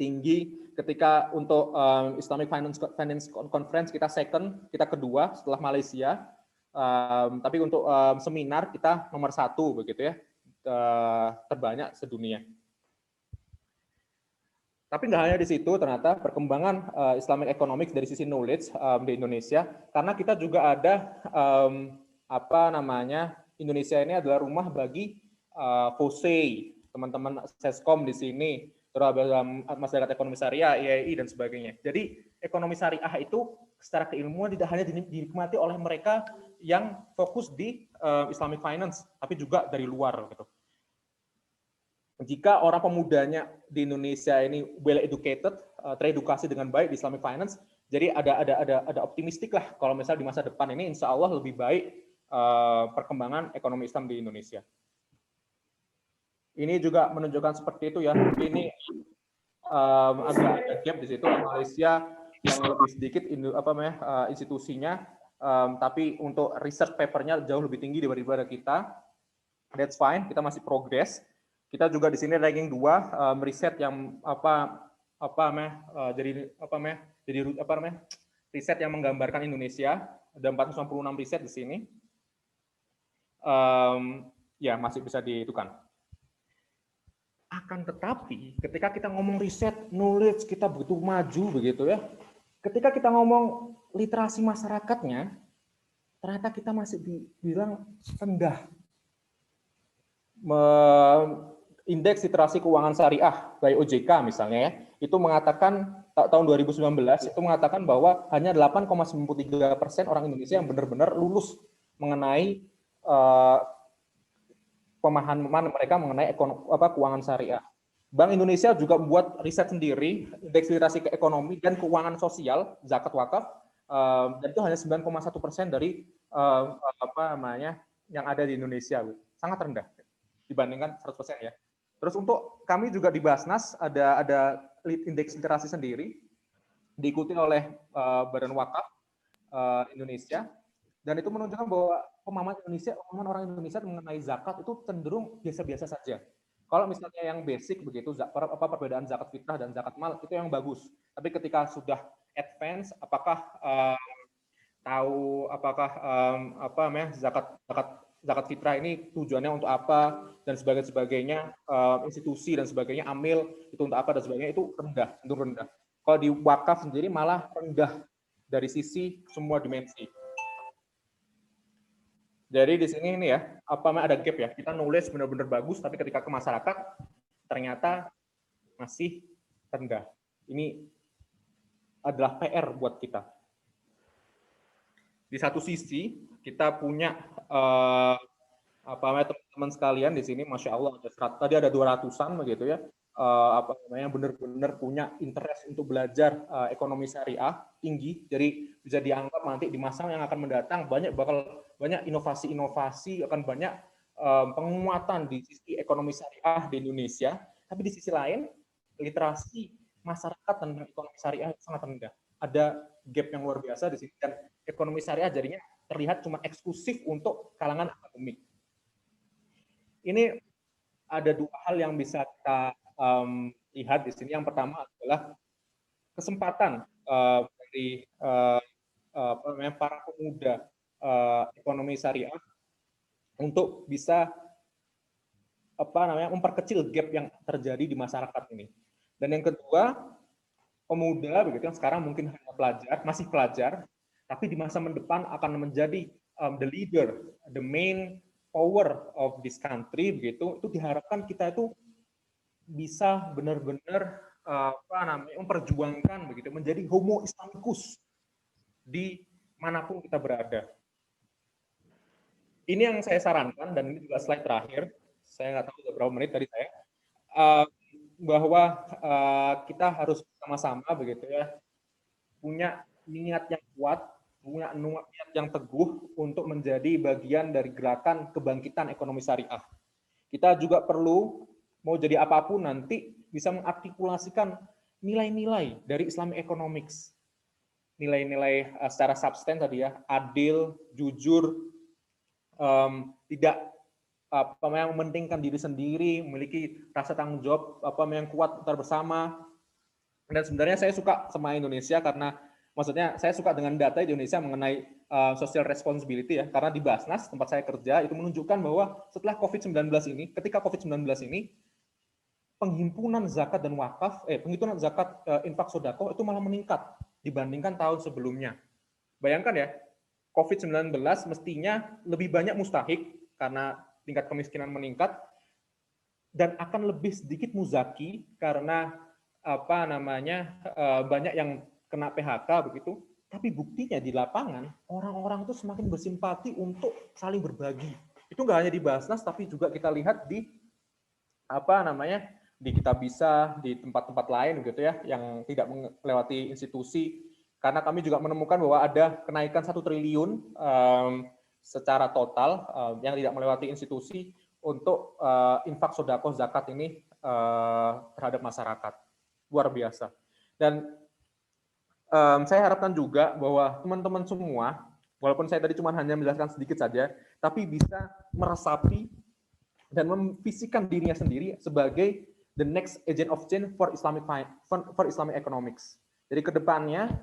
tinggi. Ketika untuk Islamic Finance Conference kita second, kita kedua setelah Malaysia. Tapi untuk seminar kita nomor 1 begitu ya, terbanyak sedunia. Tapi nggak hanya di situ, ternyata perkembangan Islamic economics dari sisi knowledge di Indonesia, karena kita juga ada Indonesia ini adalah rumah bagi FOSEI, teman-teman SESCOM di sini, terus masyarakat ekonomi syariah, IEI dan sebagainya. Jadi ekonomi syariah itu secara keilmuan tidak hanya dinikmati oleh mereka yang fokus di Islamic finance, tapi juga dari luar gitu. Jika orang pemudanya di Indonesia ini well educated, teredukasi dengan baik di Islamic finance, jadi ada optimistik lah kalau misalnya di masa depan ini insya Allah lebih baik perkembangan ekonomi Islam di Indonesia. Ini juga menunjukkan seperti itu ya. Ini agak ada gap di situ. Malaysia yang lebih sedikit institusinya, tapi untuk research papernya jauh lebih tinggi daripada kita. That's fine, kita masih progress. Kita juga di sini ranking 2, riset yang riset yang menggambarkan Indonesia. Ada 496 riset di sini. Ya masih bisa dihitungkan. Akan tetapi ketika kita ngomong riset, knowledge, kita begitu maju begitu ya. Ketika kita ngomong literasi masyarakatnya, ternyata kita masih dibilang rendah. Indeks literasi keuangan syariah by OJK misalnya ya, itu mengatakan tahun 2019 itu mengatakan bahwa hanya 8,93% orang Indonesia yang benar-benar lulus mengenai pemahaman mereka mengenai keuangan syariah. Bank Indonesia juga membuat riset sendiri indeks literasi ekonomi dan keuangan sosial zakat wakaf, dan itu hanya 9,1% dari yang ada di Indonesia, sangat rendah dibandingkan 100% ya. Terus untuk kami juga di Basnas ada indeks literasi sendiri diikuti oleh Badan Wakaf Indonesia, dan itu menunjukkan bahwa pemahaman orang Indonesia mengenai zakat itu cenderung biasa-biasa saja. Kalau misalnya yang basic begitu, perbedaan zakat fitrah dan zakat mal itu yang bagus. Tapi ketika sudah advance, apakah zakat fitrah ini tujuannya untuk apa dan sebagainya, institusi dan sebagainya, amil itu untuk apa dan sebagainya, itu cenderung rendah. Kalau di wakaf sendiri malah rendah dari sisi semua dimensi. Jadi di sini ini ya, ada gap ya. Kita nulis benar-benar bagus, tapi ketika ke masyarakat ternyata masih rendah. Ini adalah PR buat kita. Di satu sisi kita punya teman-teman sekalian di sini, masya Allah, tadi ada 200-an begitu ya, benar-benar punya interest untuk belajar ekonomi syariah tinggi. Jadi bisa dianggap nanti di masa yang akan mendatang bakal banyak inovasi-inovasi, akan banyak penguatan di sisi ekonomi syariah di Indonesia. Tapi di sisi lain, literasi masyarakat tentang ekonomi syariah itu sangat rendah. Ada gap yang luar biasa di sini, dan ekonomi syariah jadinya terlihat cuma eksklusif untuk kalangan akademik. Ini ada dua hal yang bisa kita lihat di sini. Yang pertama adalah kesempatan dari para pemuda ekonomi syariah untuk bisa memperkecil gap yang terjadi di masyarakat ini. Dan yang kedua, pemuda begitu yang sekarang mungkin hanya masih pelajar, tapi di masa depan akan menjadi the leader, the main power of this country begitu. Itu diharapkan kita itu bisa benar-benar memperjuangkan begitu, menjadi homo Islamicus di manapun kita berada. Ini yang saya sarankan, dan ini juga slide terakhir. Saya nggak tahu sudah berapa menit tadi saya, bahwa kita harus sama-sama begitu ya, punya niat yang kuat, punya niat yang teguh untuk menjadi bagian dari gerakan kebangkitan ekonomi syariah. Kita juga perlu, mau jadi apapun nanti, bisa mengartikulasikan nilai-nilai dari Islamic economics. Nilai-nilai secara substan tadi ya, adil, jujur, tidak mementingkan diri sendiri, memiliki rasa tanggung jawab yang kuat antar bersama. Dan sebenarnya saya suka sama Indonesia karena maksudnya saya suka dengan data di Indonesia mengenai social responsibility ya, karena di Basnas tempat saya kerja itu menunjukkan bahwa setelah ketika COVID-19 ini penghimpunan zakat dan wakaf, penghimpunan zakat infak sedekah itu malah meningkat dibandingkan tahun sebelumnya. Bayangkan ya, COVID-19 mestinya lebih banyak mustahik karena tingkat kemiskinan meningkat, dan akan lebih sedikit muzaki karena banyak yang kena PHK begitu. Tapi buktinya di lapangan orang-orang itu semakin bersimpati untuk saling berbagi. Itu nggak hanya di Basnas, tapi juga kita lihat di di Kitabisa, di tempat-tempat lain gitu ya, yang tidak melewati institusi. Karena kami juga menemukan bahwa ada kenaikan 1 triliun secara total yang tidak melewati institusi untuk infak sedekah zakat ini terhadap masyarakat. Luar biasa. Dan saya harapkan juga bahwa teman-teman semua, walaupun saya tadi cuma hanya menjelaskan sedikit saja, tapi bisa meresapi dan memvisikan dirinya sendiri sebagai the next agent of change for Islamic economics. Jadi kedepannya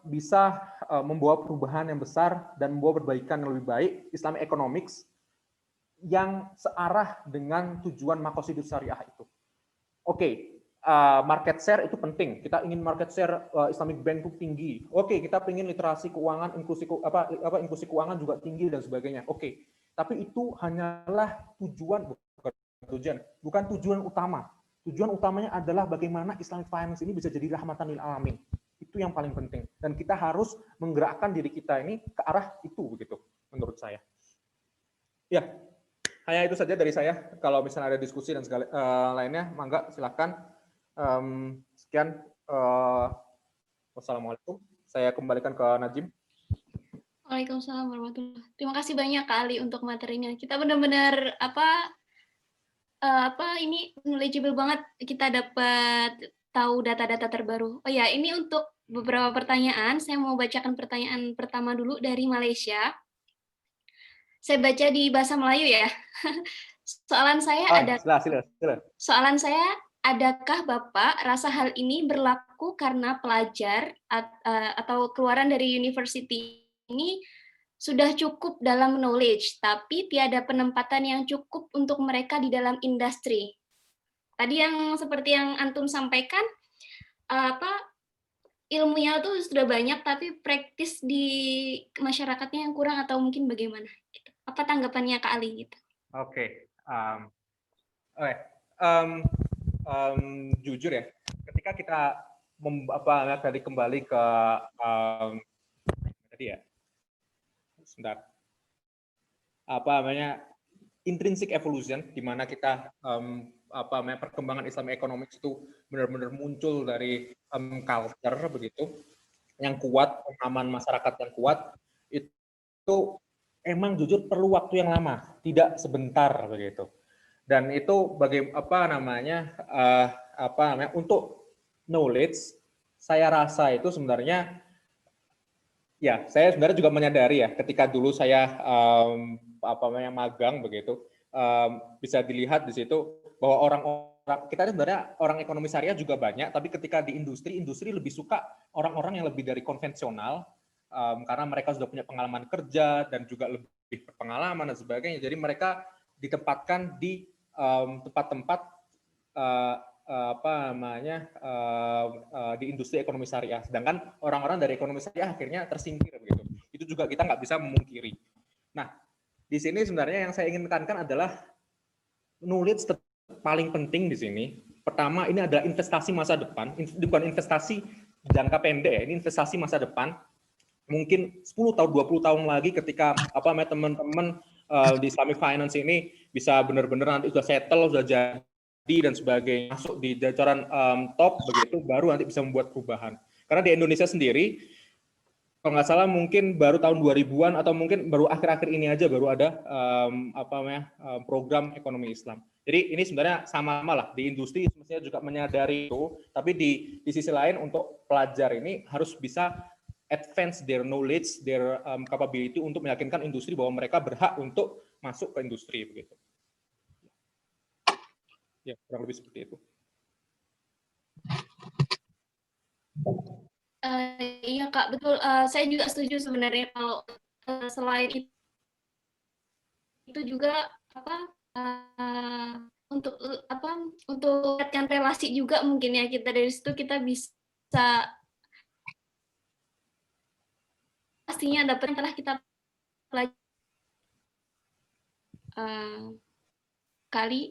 bisa membawa perubahan yang besar dan membawa perbaikan yang lebih baik Islamic economics yang searah dengan tujuan maqasidus syariah itu. Oke, market share itu penting. Kita ingin market share Islamic Bank itu tinggi. Oke, kita ingin literasi keuangan, inklusi keuangan juga tinggi dan sebagainya. Oke, tapi itu hanyalah bukan tujuan utama. Tujuan utamanya adalah bagaimana Islamic finance ini bisa jadi rahmatan lil alamin. Itu yang paling penting. Dan kita harus menggerakkan diri kita ini ke arah itu begitu menurut saya. Ya, hanya itu saja dari saya. Kalau misalnya ada diskusi dan segala lainnya, mangga silakan. Sekian. Wassalamualaikum. Saya kembalikan ke Najim. Waalaikumsalam warahmatullahi wabarakatuh. Terima kasih banyak Kak Ali untuk materinya. Kita benar-benar ini knowledgeable banget, kita dapat tahu data-data terbaru. Oh ya, ini untuk beberapa pertanyaan, saya mau bacakan pertanyaan pertama dulu dari Malaysia. Saya baca di bahasa Melayu ya. Soalan saya Soalan saya, adakah Bapak rasa hal ini berlaku karena pelajar atau keluaran dari university ini sudah cukup dalam knowledge, tapi tiada penempatan yang cukup untuk mereka di dalam industri. Tadi yang seperti yang Antum sampaikan, ilmunya tuh sudah banyak, tapi praktis di masyarakatnya yang kurang atau mungkin bagaimana? Apa tanggapannya Kak Ali gitu? Oke, jujur ya, ketika kita tadi kembali ke tadi ya. Sebentar. Intrinsic evolution, di mana kita perkembangan Islamic economics itu benar-benar muncul dari culture begitu yang kuat, pemahaman masyarakat yang kuat, itu emang jujur perlu waktu yang lama, tidak sebentar begitu. Dan itu untuk knowledge, saya rasa itu sebenarnya ya, saya sebenarnya juga menyadari ya, ketika dulu saya magang begitu, bisa dilihat di situ bahwa orang-orang kita sebenarnya orang ekonomi syariah juga banyak, tapi ketika di industri lebih suka orang-orang yang lebih dari konvensional, karena mereka sudah punya pengalaman kerja dan juga lebih berpengalaman dan sebagainya. Jadi mereka ditempatkan di tempat-tempat di industri ekonomi syariah, sedangkan orang-orang dari ekonomi syariah akhirnya tersingkir begitu. Itu juga kita nggak bisa memungkiri. Nah, di sini sebenarnya yang saya ingin tekankan adalah knowledge paling penting di sini. Pertama, ini adalah investasi masa depan, bukan investasi jangka pendek ya, ini investasi masa depan. Mungkin 10 tahun, 20 tahun lagi ketika teman-teman di Islamic Finance ini bisa benar-benar nanti sudah settle, sudah jadi dan sebagainya, masuk di jajaran top begitu, baru nanti bisa membuat perubahan. Karena di Indonesia sendiri, kalau nggak salah mungkin baru tahun 2000-an atau mungkin baru akhir-akhir ini aja baru ada program ekonomi Islam. Jadi ini sebenarnya sama-sama lah, di industri semestinya juga menyadari itu, tapi di sisi lain untuk pelajar ini harus bisa advance their knowledge, their capability untuk meyakinkan industri bahwa mereka berhak untuk masuk ke industri begitu. Ya, kurang lebih seperti itu. Iya Kak, betul. Saya juga setuju sebenarnya kalau selain itu juga untuk melihatkan relasi juga mungkin ya, kita dari situ kita bisa pastinya dapat yang telah kita pelajari kali.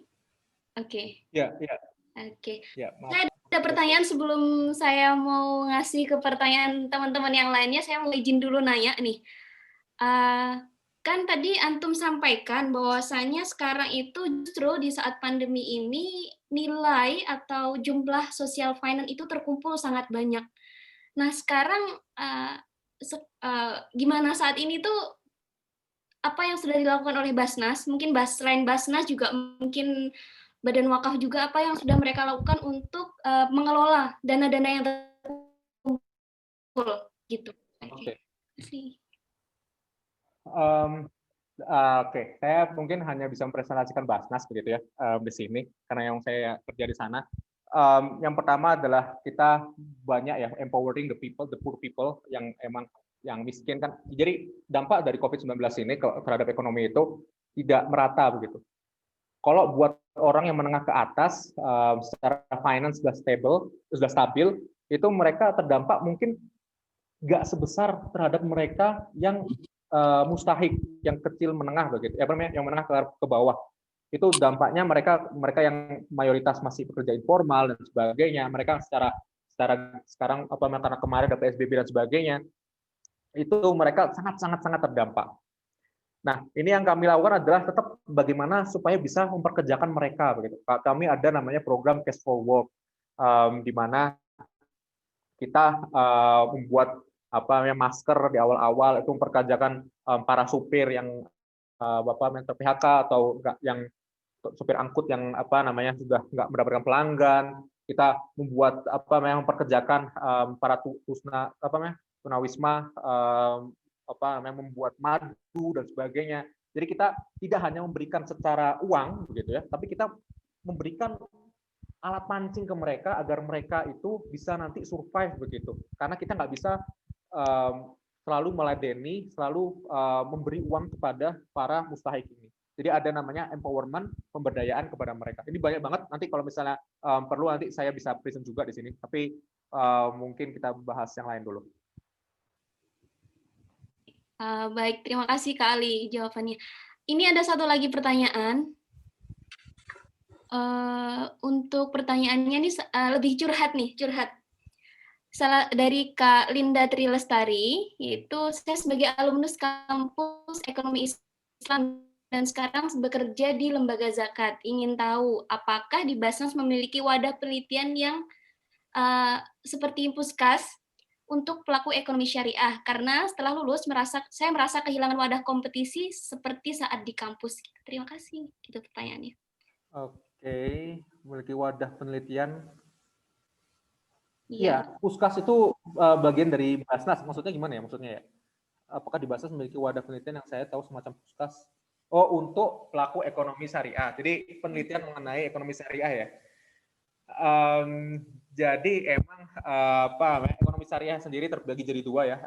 Oke. Ya. Oke. Ya, saya ada pertanyaan sebelum saya mau ngasih ke pertanyaan teman-teman yang lainnya. Saya mau izin dulu nanya nih. Kan tadi Antum sampaikan bahwasanya sekarang itu justru di saat pandemi ini nilai atau jumlah social finance itu terkumpul sangat banyak. Nah sekarang gimana saat ini tuh apa yang sudah dilakukan oleh Basnas? Mungkin selain Basnas juga mungkin Badan Wakaf juga, apa yang sudah mereka lakukan untuk mengelola dana-dana yang terkumpul gitu. Oke. Oke, saya mungkin hanya bisa mempresentasikan Basnas begitu ya di sini karena yang saya kerja di sana. Yang pertama adalah kita banyak ya empowering the people, the poor people yang emang yang miskin kan. Jadi dampak dari COVID-19 ini terhadap ekonomi itu tidak merata begitu. Kalau buat orang yang menengah ke atas, secara finance sudah stabil, itu mereka terdampak mungkin nggak sebesar terhadap mereka yang mustahik, yang kecil menengah begitu, yang menengah ke bawah. Itu dampaknya mereka yang mayoritas masih pekerja informal dan sebagainya, mereka secara sekarang karena kemarin ada PSBB dan sebagainya, itu mereka sangat terdampak. Nah, ini yang kami lakukan adalah tetap bagaimana supaya bisa memperkerjakan mereka begitu. Kami ada namanya program Cash for Work, di mana kita membuat masker di awal-awal, itu memperkerjakan para supir yang PHK atau yang supir angkut yang sudah nggak mendapatkan pelanggan. Kita membuat memperkerjakan para tunawisma, membuat madu dan sebagainya. Jadi kita tidak hanya memberikan secara uang begitu ya, tapi kita memberikan alat pancing ke mereka agar mereka itu bisa nanti survive begitu. Karena kita nggak bisa selalu meladeni, selalu memberi uang kepada para mustahik ini. Jadi ada namanya empowerment, pemberdayaan kepada mereka. Ini banyak banget, nanti kalau misalnya perlu nanti saya bisa present juga di sini, tapi mungkin kita bahas yang lain dulu. Baik, terima kasih Kak Ali jawabannya. Ini ada satu lagi pertanyaan. Untuk pertanyaannya nih lebih curhat. Salah dari Kak Linda Trilestari, yaitu saya sebagai alumnus kampus Ekonomi Islam dan sekarang bekerja di lembaga zakat. Ingin tahu apakah di Basnas memiliki wadah penelitian yang seperti Puskas untuk pelaku ekonomi syariah, karena setelah lulus saya merasa kehilangan wadah kompetisi seperti saat di kampus. Terima kasih. Itu pertanyaannya. Oke, memiliki wadah penelitian. Iya. Iya, Puskas itu bagian dari Basnas. Maksudnya gimana ya? Maksudnya ya? Apakah di Basnas memiliki wadah penelitian yang saya tahu semacam Puskas? Oh, untuk pelaku ekonomi syariah. Jadi penelitian mengenai ekonomi syariah ya. Jadi emang ekonomi syariah sendiri terbagi jadi dua ya,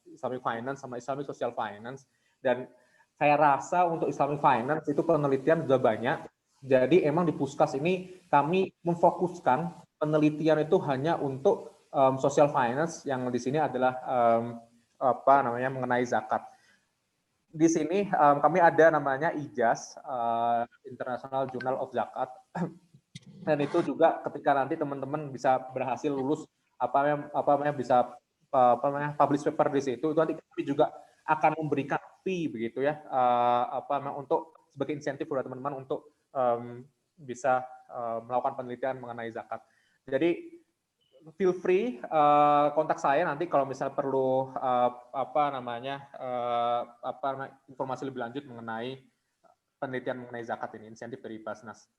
Islamic Finance sama Islamic Social Finance. Dan saya rasa untuk Islamic Finance itu penelitian sudah banyak. Jadi emang di Puskas ini kami memfokuskan penelitian itu hanya untuk social finance, yang di sini adalah mengenai zakat. Di sini kami ada namanya IJAZ, International Journal of Zakat. Dan itu juga ketika nanti teman-teman bisa berhasil lulus bisa publish paper di situ, itu nanti kami juga akan memberikan fee begitu ya, untuk sebagai insentif buat teman-teman untuk bisa melakukan penelitian mengenai zakat. Jadi feel free kontak saya nanti kalau misal perlu informasi lebih lanjut mengenai penelitian mengenai zakat ini, insentif dari Basnas.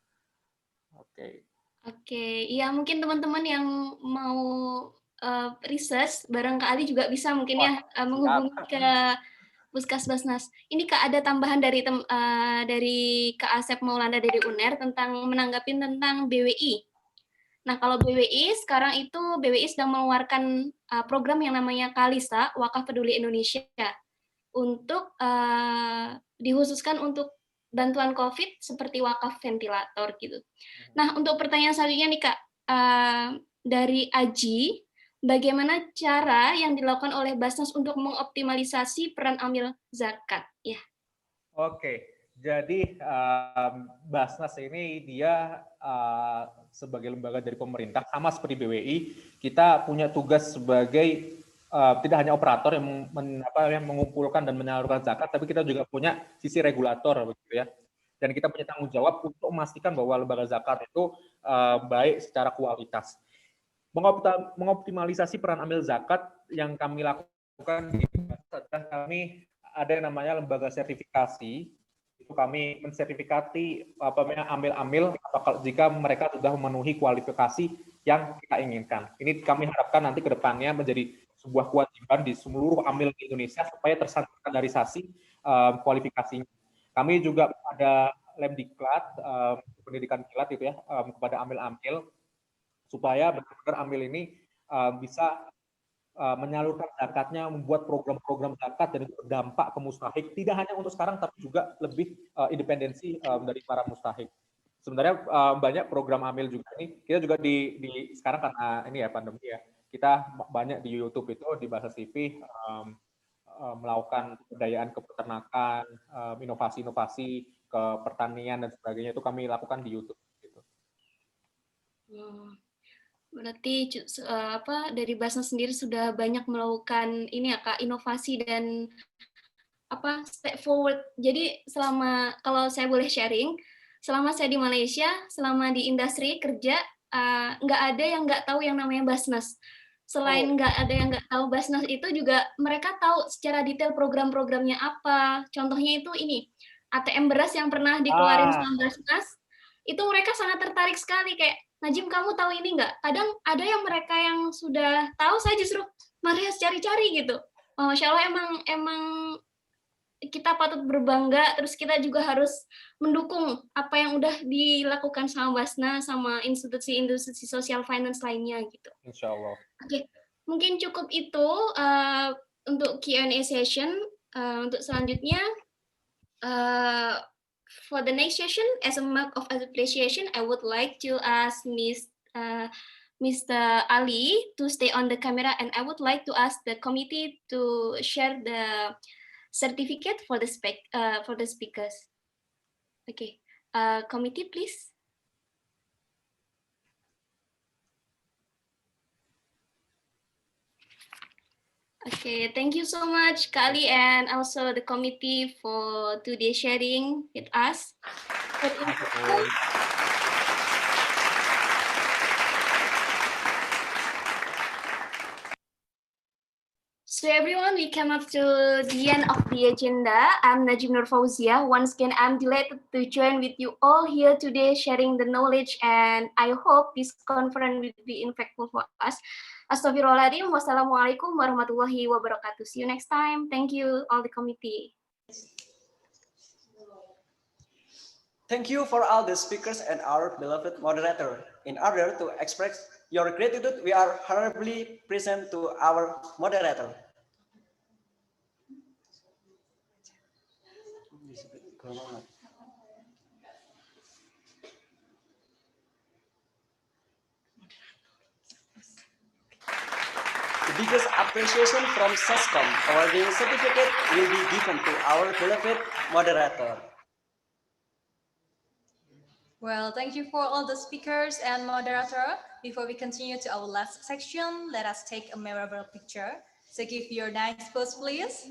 Oke, ya mungkin teman-teman yang mau research bareng Kak Ali juga bisa mungkin ya menghubungi ke Puskas Basnas. Ini Kak ada tambahan dari Kak Asep Maulana dari UNER tentang menanggapi tentang BWI. Nah, kalau BWI sekarang itu BWI sedang mengeluarkan program yang namanya Kalisa, Wakaf Peduli Indonesia, untuk dikhususkan untuk bantuan COVID seperti wakaf ventilator gitu. Nah, untuk pertanyaan selanjutnya nih Kak, dari Aji, bagaimana cara yang dilakukan oleh Basnas untuk mengoptimalisasi peran amil zakat? Ya. Oke, jadi Basnas ini dia sebagai lembaga dari pemerintah, sama seperti BWI, kita punya tugas sebagai tidak hanya operator yang mengumpulkan dan menyalurkan zakat, tapi kita juga punya sisi regulator begitu ya. Dan kita punya tanggung jawab untuk memastikan bahwa lembaga zakat itu baik secara kualitas. Mengoptimalisasi peran amil zakat yang kami lakukan di adalah kami ada yang namanya lembaga sertifikasi. Itu kami mensertifikati amil-amil jika mereka sudah memenuhi kualifikasi yang kita inginkan. Ini kami harapkan nanti ke depannya menjadi sebuah kewajiban di seluruh amil di Indonesia supaya terstandarisasi kualifikasinya. Kami juga ada Lemdiklat, pendidikan kilat itu ya, kepada amil-amil supaya benar-benar amil ini bisa menyalurkan zakatnya, membuat program-program zakat dan itu berdampak ke mustahik, tidak hanya untuk sekarang tapi juga lebih independensi dari para mustahik. Sebenarnya banyak program amil juga nih. Kita juga di sekarang karena ini ya pandemi ya, kita banyak di YouTube itu di bahasa CV melakukan pemberdayaan ke peternakan, inovasi-inovasi ke pertanian dan sebagainya, itu kami lakukan di YouTube. Gitu. Berarti dari Basnas sendiri sudah banyak melakukan ini ya Kak, inovasi dan step forward. Jadi kalau saya boleh sharing, selama saya di Malaysia, selama di industri kerja, nggak ada yang nggak tahu yang namanya Basnas. Selain nggak ada yang nggak tahu Basnas itu juga mereka tahu secara detail program-programnya apa. Contohnya itu ini, ATM beras yang pernah dikeluarin sama Basnas, itu mereka sangat tertarik sekali kayak, Najim kamu tahu ini nggak? Kadang ada yang mereka yang sudah tahu, saya justru malah cari-cari gitu. Masya Allah emang kita patut berbangga, terus kita juga harus mendukung apa yang udah dilakukan sama Basnas, sama institusi-institusi sosial finance lainnya gitu. Insya Allah. Oke, mungkin cukup itu untuk Q&A session. Untuk selanjutnya, for the next session, as a mark of appreciation, I would like to ask Mr. Ali to stay on the camera, and I would like to ask the committee to share the certificate for the speakers. Okay, committee, please. Okay, thank you so much, Kali, and also the committee for today's sharing with us. So everyone, we come up to the end of the agenda. I'm Najim Nur Fauzia. Once again, I'm delighted to join with you all here today, sharing the knowledge, and I hope this conference will be impactful for us. Astaghfirullahaladzim. Wassalamualaikum warahmatullahi wabarakatuh. See you next time. Thank you, all the committee. Thank you for all the speakers and our beloved moderator. In order to express your gratitude, we are honorably present to our moderator. The biggest appreciation from SESCOM awarding certificate will be given to our beloved moderator. Well, thank you for all the speakers and moderator. Before we continue to our last section, let us take a memorable picture. So give your nice pose, please.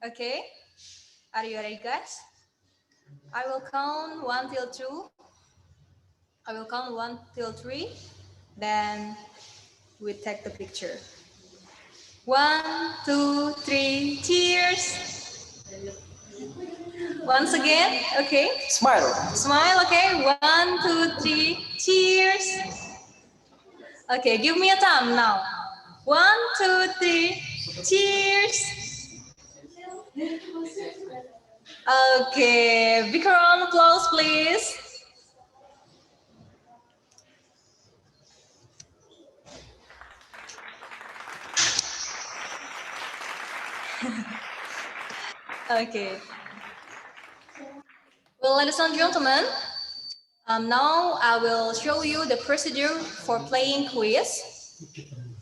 Okay, are you ready, guys? I will count 1 till 2. I will count 1 till 3. Then we take the picture. 1, 2, 3, cheers. Once again, okay. Smile. Smile, okay. 1, 2, 3, cheers. Okay, give me a thumb now. 1, 2, 3, cheers. Okay, big round of applause, please. Okay. Well, ladies and gentlemen, now I will show you the procedure for playing quiz.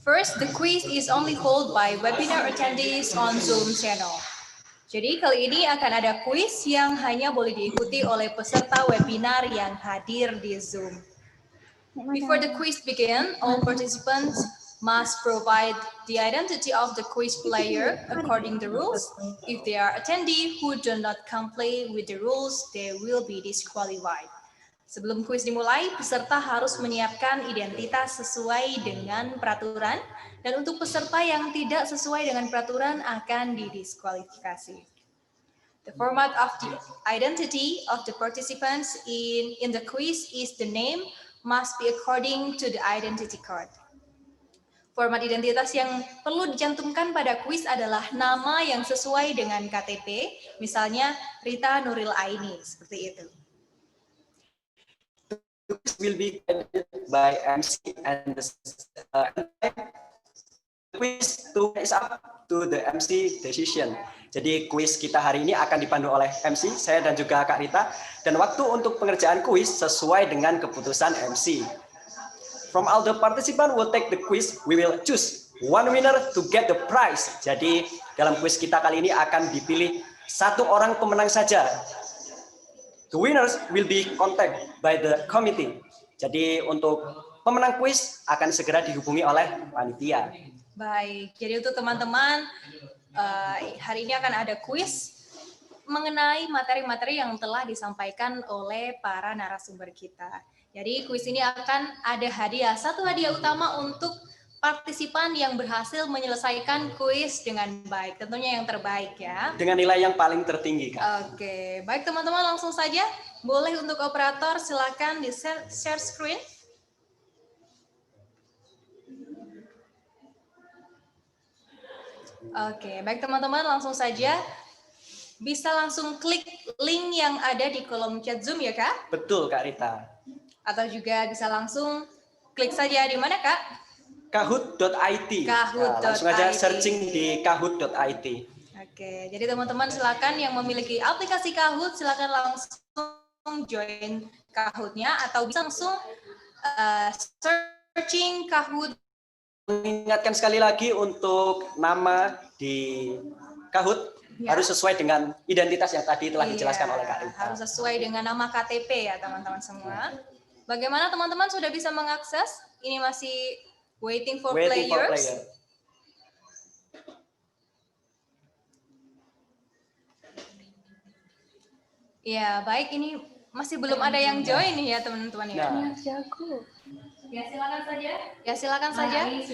First, the quiz is only held by webinar attendees on Zoom channel. Jadi kali ini akan ada quiz yang hanya boleh diikuti oleh peserta webinar yang hadir di Zoom. Before the quiz begin, all participants must provide the identity of the quiz player according to the rules. If they are attendee who do not comply with the rules, they will be disqualified. Sebelum kuis dimulai, peserta harus menyiapkan identitas sesuai dengan peraturan, dan untuk peserta yang tidak sesuai dengan peraturan akan didiskualifikasi. The format of the identity of the participants in the quiz is the name must be according to the identity card. Format identitas yang perlu dicantumkan pada kuis adalah nama yang sesuai dengan KTP, misalnya Rita Nuril Aini, seperti itu. will be guided by MC and the quiz to is up to the MC decision. Jadi kuis kita hari ini akan dipandu oleh MC, saya dan juga Kak Rita. Dan waktu untuk pengerjaan kuis sesuai dengan keputusan MC. From all the participants will take the quiz, we will choose one winner to get the prize. Jadi dalam kuis kita kali ini akan dipilih satu orang pemenang saja. The winners will be contacted by the committee. Jadi untuk pemenang kuis akan segera dihubungi oleh panitia. Baik, jadi untuk teman-teman hari ini akan ada kuis mengenai materi-materi yang telah disampaikan oleh para narasumber kita. Jadi kuis ini akan ada hadiah, satu hadiah utama untuk partisipan yang berhasil menyelesaikan kuis dengan baik, tentunya yang terbaik ya. Dengan nilai yang paling tertinggi, Kak. Oke, baik teman-teman, langsung saja. Boleh untuk operator silakan di share screen. Oke, baik teman-teman, langsung saja. Bisa langsung klik link yang ada di kolom chat Zoom ya, Kak? Betul, Kak Rita. Atau juga bisa langsung klik saja di mana, Kak? Kahoot.it. Kahoot.it. Langsung aja searching di kahoot.it. Oke, jadi teman-teman silakan yang memiliki aplikasi Kahoot silakan langsung join Kahoot-nya atau bisa langsung searching Kahoot. Mengingatkan sekali lagi untuk nama di Kahoot Ya. harus sesuai dengan identitas yang tadi telah dijelaskan oleh Kak Rita. Harus sesuai dengan nama KTP ya teman-teman semua. Bagaimana teman-teman sudah bisa mengakses? Ini masih waiting for players. Ya, baik, ini masih belum ada yang join nih ya teman-teman ya. Ya, silakan saja. Ya, silakan saja. Ini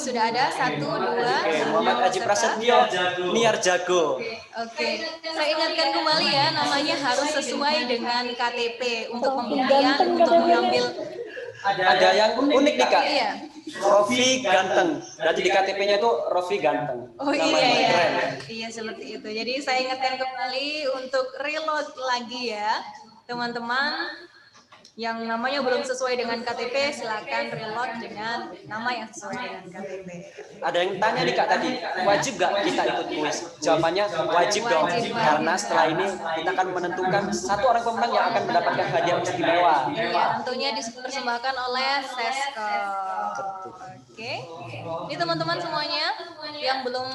sudah ada. 1, 2. Oke, Muhammad Haji Prasetyo, Niar Jago. Oke, saya ingatkan kembali ya, namanya harus sesuai dengan KTP untuk pembuktian, untuk mengambil. Ada yang unik nih, Kak. Iya. Rofi Ganteng. Berarti di KTP-nya itu Rofi Ganteng. Oh Namanya iya, keren. Iya seperti itu. Jadi saya ingatkan kembali untuk reload lagi ya, teman-teman. Yang namanya belum sesuai dengan KTP, silakan reload dengan nama yang sesuai dengan KTP. Ada yang tanya nih Kak tadi, wajib gak kita ikut kuis? Jawabannya wajib dong, karena setelah ini kita akan menentukan satu orang pemenang yang akan mendapatkan hadiah istimewa. Iya, tentunya dipersembahkan oleh SESCOM. Oke, ini teman-teman semuanya yang belum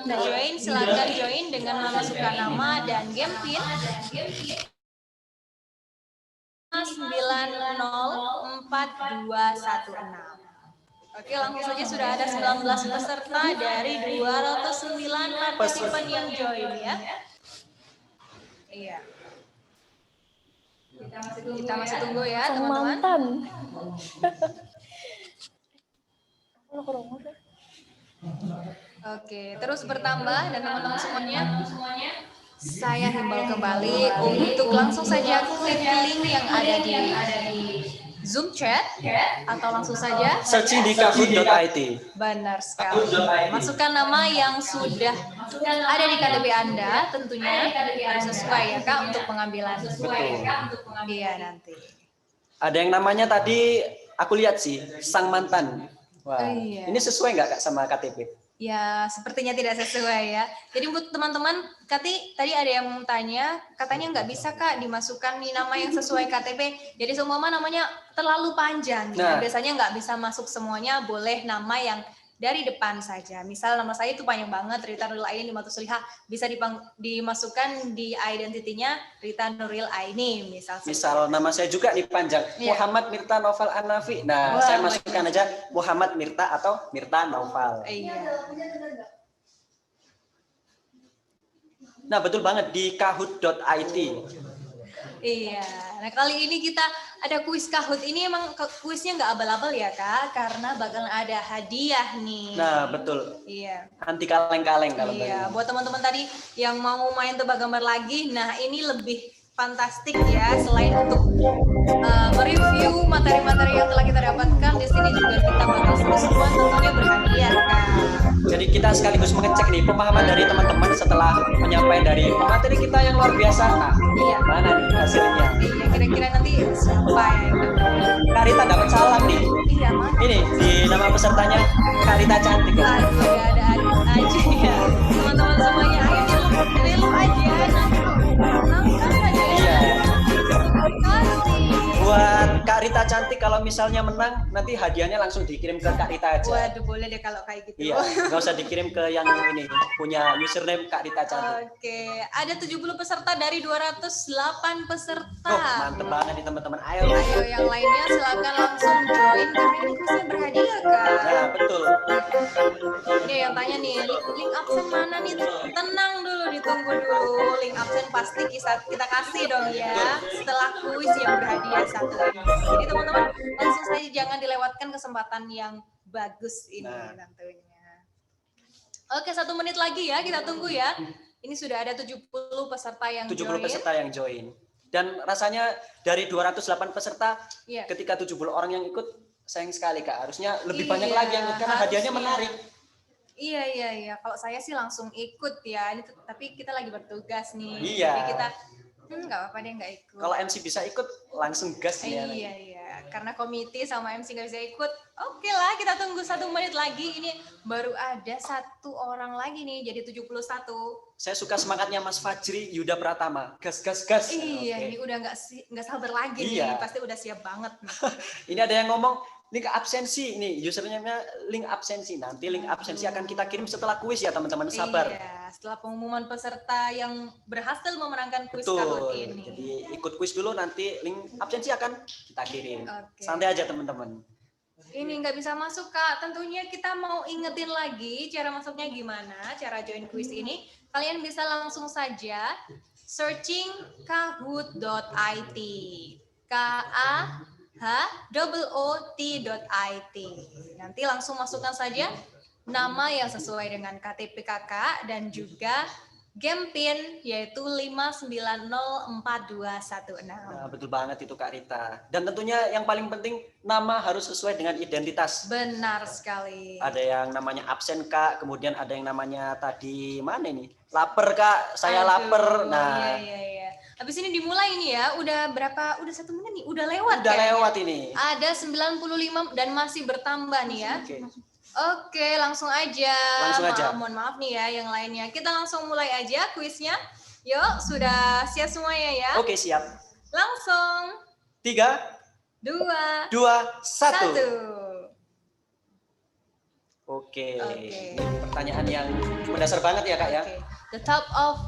join, silakan join dengan memasukkan nama dan game pin. 904216. Oke, langsung saja sudah ada 19 peserta dari 209 partisipan yang join ya. Iya. Kita masih tunggu ya, teman-teman. Oke, terus bertambah dan teman-teman semuanya. Saya himbau kembali untuk langsung saja klik link yang ada di Zoom chat atau langsung saja searching di kahoot.it. Benar sekali. Masukkan nama yang sudah ada di KTP Anda, tentunya harus sesuai ya Kak untuk pengambilan. Iya nanti. Ada yang namanya tadi aku lihat sih, sang mantan. Wah, iya. Ini sesuai nggak Kak sama KTP? Ya, sepertinya tidak sesuai ya. Jadi buat teman-teman, tadi ada yang tanya, katanya nggak bisa Kak dimasukkan nih nama yang sesuai KTP. Jadi semua namanya terlalu panjang. Nah. Biasanya nggak bisa masuk semuanya, boleh nama yang dari depan saja. Misal nama saya itu panjang banget, Rita Nuril Aini Limatusliha, bisa dimasukkan di identitinya Rita Nuril Aini misal. Misal nama saya juga nih panjang, Iya. Muhammad Mirta Noval Anafi. Nah, saya masukkan aja Muhammad Mirta atau Mirta Noval. Iya. Nah, betul banget di kahoot.it. Iya, nah kali ini kita ada kuis Kahoot. Ini emang kuisnya nggak abal-abal ya Kak, karena bakal ada hadiah nih. Nah, betul. Iya. Anti kaleng-kaleng kalau Iya, tadi. buat teman-teman tadi yang mau main tebak gambar lagi, nah ini lebih fantastik ya. Selain untuk mereview materi-materi yang telah kita dapatkan, di sini juga kita bakal seru-seruan tentunya berhadiah Kak. Jadi kita sekaligus mengecek nih pemahaman dari teman-teman setelah penyampaian dari pemateri kita yang luar biasa. Nah, Iya. mana nih hasilnya? Iya, kira-kira nanti siapa yang dapat? Kak Rita dapat salam nih. Iya, mana? Ini di nama pesertanya Kak Rita cantik. Aduh, ada aja ya. Teman-teman semuanya, ayo nyelup aja. Nangkan aja ya. Iya. Kasih. Buat Kak Rita cantik, kalau misalnya menang, nanti hadiahnya langsung dikirim ke Kak Rita aja. Waduh, boleh deh kalau kayak gitu. Iya, nggak usah dikirim ke yang ini, punya username Kak Rita cantik. Oke, ada 70 peserta dari 208 peserta. Oh, mantep banget nih teman-teman. Ayo. Ayo yang lainnya silakan langsung join karena ini kuisnya berhadiah kan. Ya, betul. Ini yang tanya nih, link absen mana nih? Tenang dulu, ditunggu dulu. Link absen pasti kita kasih dong ya. Setelah kuis yang berhadiah satu ini. Jadi teman-teman langsung saja jangan dilewatkan kesempatan yang bagus ini tentunya. Oke, 1 menit lagi ya, kita tunggu ya. Ini sudah ada 70 peserta yang 70 join. peserta yang join. Dan rasanya dari 208 peserta, Iya. ketika 70 orang yang ikut, sayang sekali Kak. Harusnya lebih banyak Iya, lagi yang ikut karena hadiahnya harusnya. menarik. Iya. Kalau saya sih langsung ikut ya. Ini tapi kita lagi bertugas nih. Iya. Jadi kita nggak apa-apa deh nggak ikut. Kalau MC bisa ikut, langsung gas ya. Iya. Karena komite sama MC nggak bisa ikut. Oke lah, kita tunggu 1 menit lagi. Ini baru ada 1 orang lagi nih, jadi 71. Saya suka semangatnya Mas Fajri Yuda Pratama. Gas. Iya, Oke. ini udah nggak sabar lagi Iya. nih. Pasti udah siap banget nih. Ini ada yang ngomong link absensi nih, username-nya link absensi. Nanti link absensi akan kita kirim setelah kuis ya teman-teman, sabar. Iya, setelah pengumuman peserta yang berhasil memenangkan kuis Betul. tahun ini. Jadi ikut kuis dulu, nanti link absensi akan kita kirim. Oke. Santai aja teman-teman. Ini nggak bisa masuk Kak, tentunya kita mau ingetin lagi cara masuknya gimana, cara join quiz ini. Kalian bisa langsung saja searching kahoot.it, KAHOOT.it. Nanti langsung masukkan saja nama yang sesuai dengan KTP kakak dan juga game PIN yaitu 5904216. Nah, betul banget itu Kak Rita. Dan tentunya yang paling penting nama harus sesuai dengan identitas. Benar sekali. Ada yang namanya absen Kak, kemudian ada yang namanya tadi mana ini? Lapar Kak, saya lapar. Nah, Iya. Habis ini dimulai ini ya. Udah berapa? Udah 1 menit nih. Udah lewat udah kayaknya. lewat ini. Ada 95 dan masih bertambah nih ya. Oke, langsung aja. Langsung aja. Mohon maaf nih ya yang lainnya. Kita langsung mulai aja kuisnya. Yuk, sudah siap semuanya ya? Oke, siap. Langsung. 3, 2, 1. 1. Oke. Ini pertanyaan yang mendasar banget ya Kak ya. The top of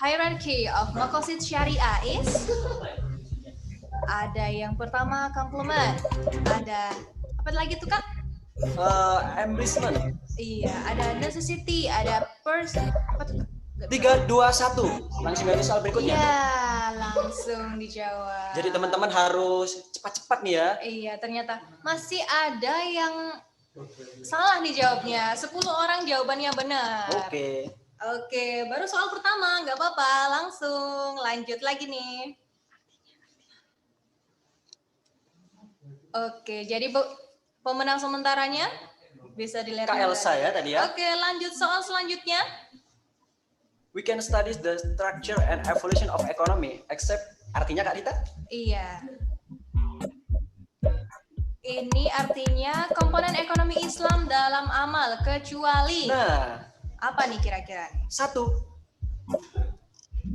hierarchy of Makosid Syariah is ada yang pertama komplement, ada apa lagi tuh Kak? Embellishment. Iya, ada necessity, ada person. 3, 2, 1. Langsung dari soal berikutnya. Iya, langsung dijawab. Jadi teman-teman harus cepat-cepat nih ya. Iya, ternyata masih ada yang salah nih jawabnya. 10 orang jawabannya benar. Oke, baru soal pertama, nggak apa-apa. Langsung lanjut lagi nih. Oke, jadi pemenang sementaranya bisa dilihat. Kak Elsa ya tadi ya. Oke, lanjut soal selanjutnya. We can study the structure and evolution of economy, except artinya Kak Rita? Iya. Ini artinya komponen ekonomi Islam dalam amal kecuali. Nah, apa nih kira-kira? 1.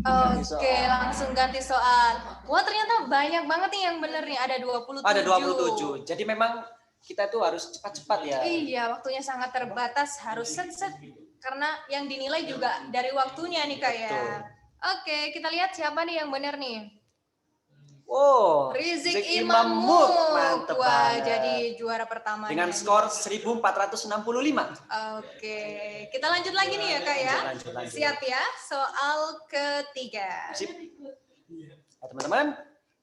Oke, langsung ganti soal. Wah, ternyata banyak banget nih yang bener nih. Ada 27. Ada 27. Jadi memang kita tuh harus cepat-cepat ya. Iya, waktunya sangat terbatas. Harus set-set. Karena yang dinilai juga dari waktunya nih Kak ya. Oke, kita lihat siapa nih yang bener nih. Oh, Rizik Imam Imamuk. Mantep Wah, banget. jadi juara pertama. Dengan skor 1465. Oke, kita lanjut lagi nih ya Kak ya. Lanjut. Siap ya, soal ketiga. Sip. Nah, teman-teman,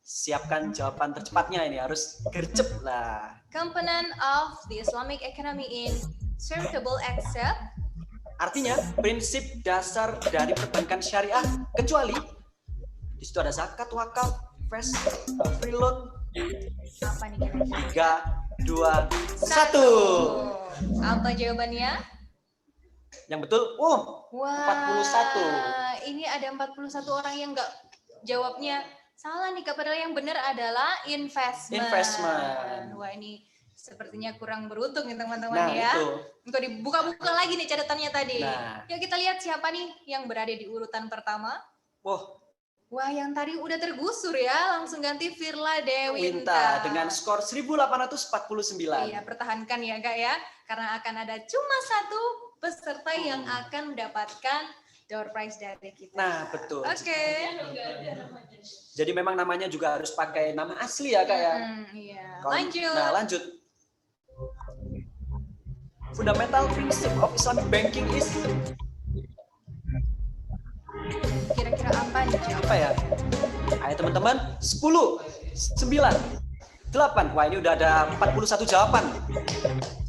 siapkan jawaban tercepatnya ini, harus gercep lah. Component of the Islamic economy in suitable except. Artinya, prinsip dasar dari perbankan syariah kecuali di situ ada zakat, wakaf, free loan. Apa nih kira-kira? 3, 2, 1. Apa jawabannya? Yang betul, Wah, 41. Ini ada 41 orang yang nggak jawabnya salah nih Kak, padahal yang benar adalah investment. Wah, ini sepertinya kurang beruntung nih teman-teman ya. Itu. Untuk dibuka-buka lagi nih catatannya tadi. Yuk kita lihat siapa nih yang berada di urutan pertama. Wah, yang tadi udah tergusur ya, langsung ganti Firla Dewinta dengan skor 1849. Iya, pertahankan ya Kak ya, karena akan ada cuma satu peserta yang akan mendapatkan door prize dari kita. Nah, betul. Oke. Jadi memang namanya juga harus pakai nama asli ya Kak ya. Iya. Lanjut. Nah, lanjut. Fundamental principle of Islamic banking is kira-kira apa nih? Apa ya? Ayo teman-teman, 10, 9, 8. Wah, ini udah ada 41 jawaban.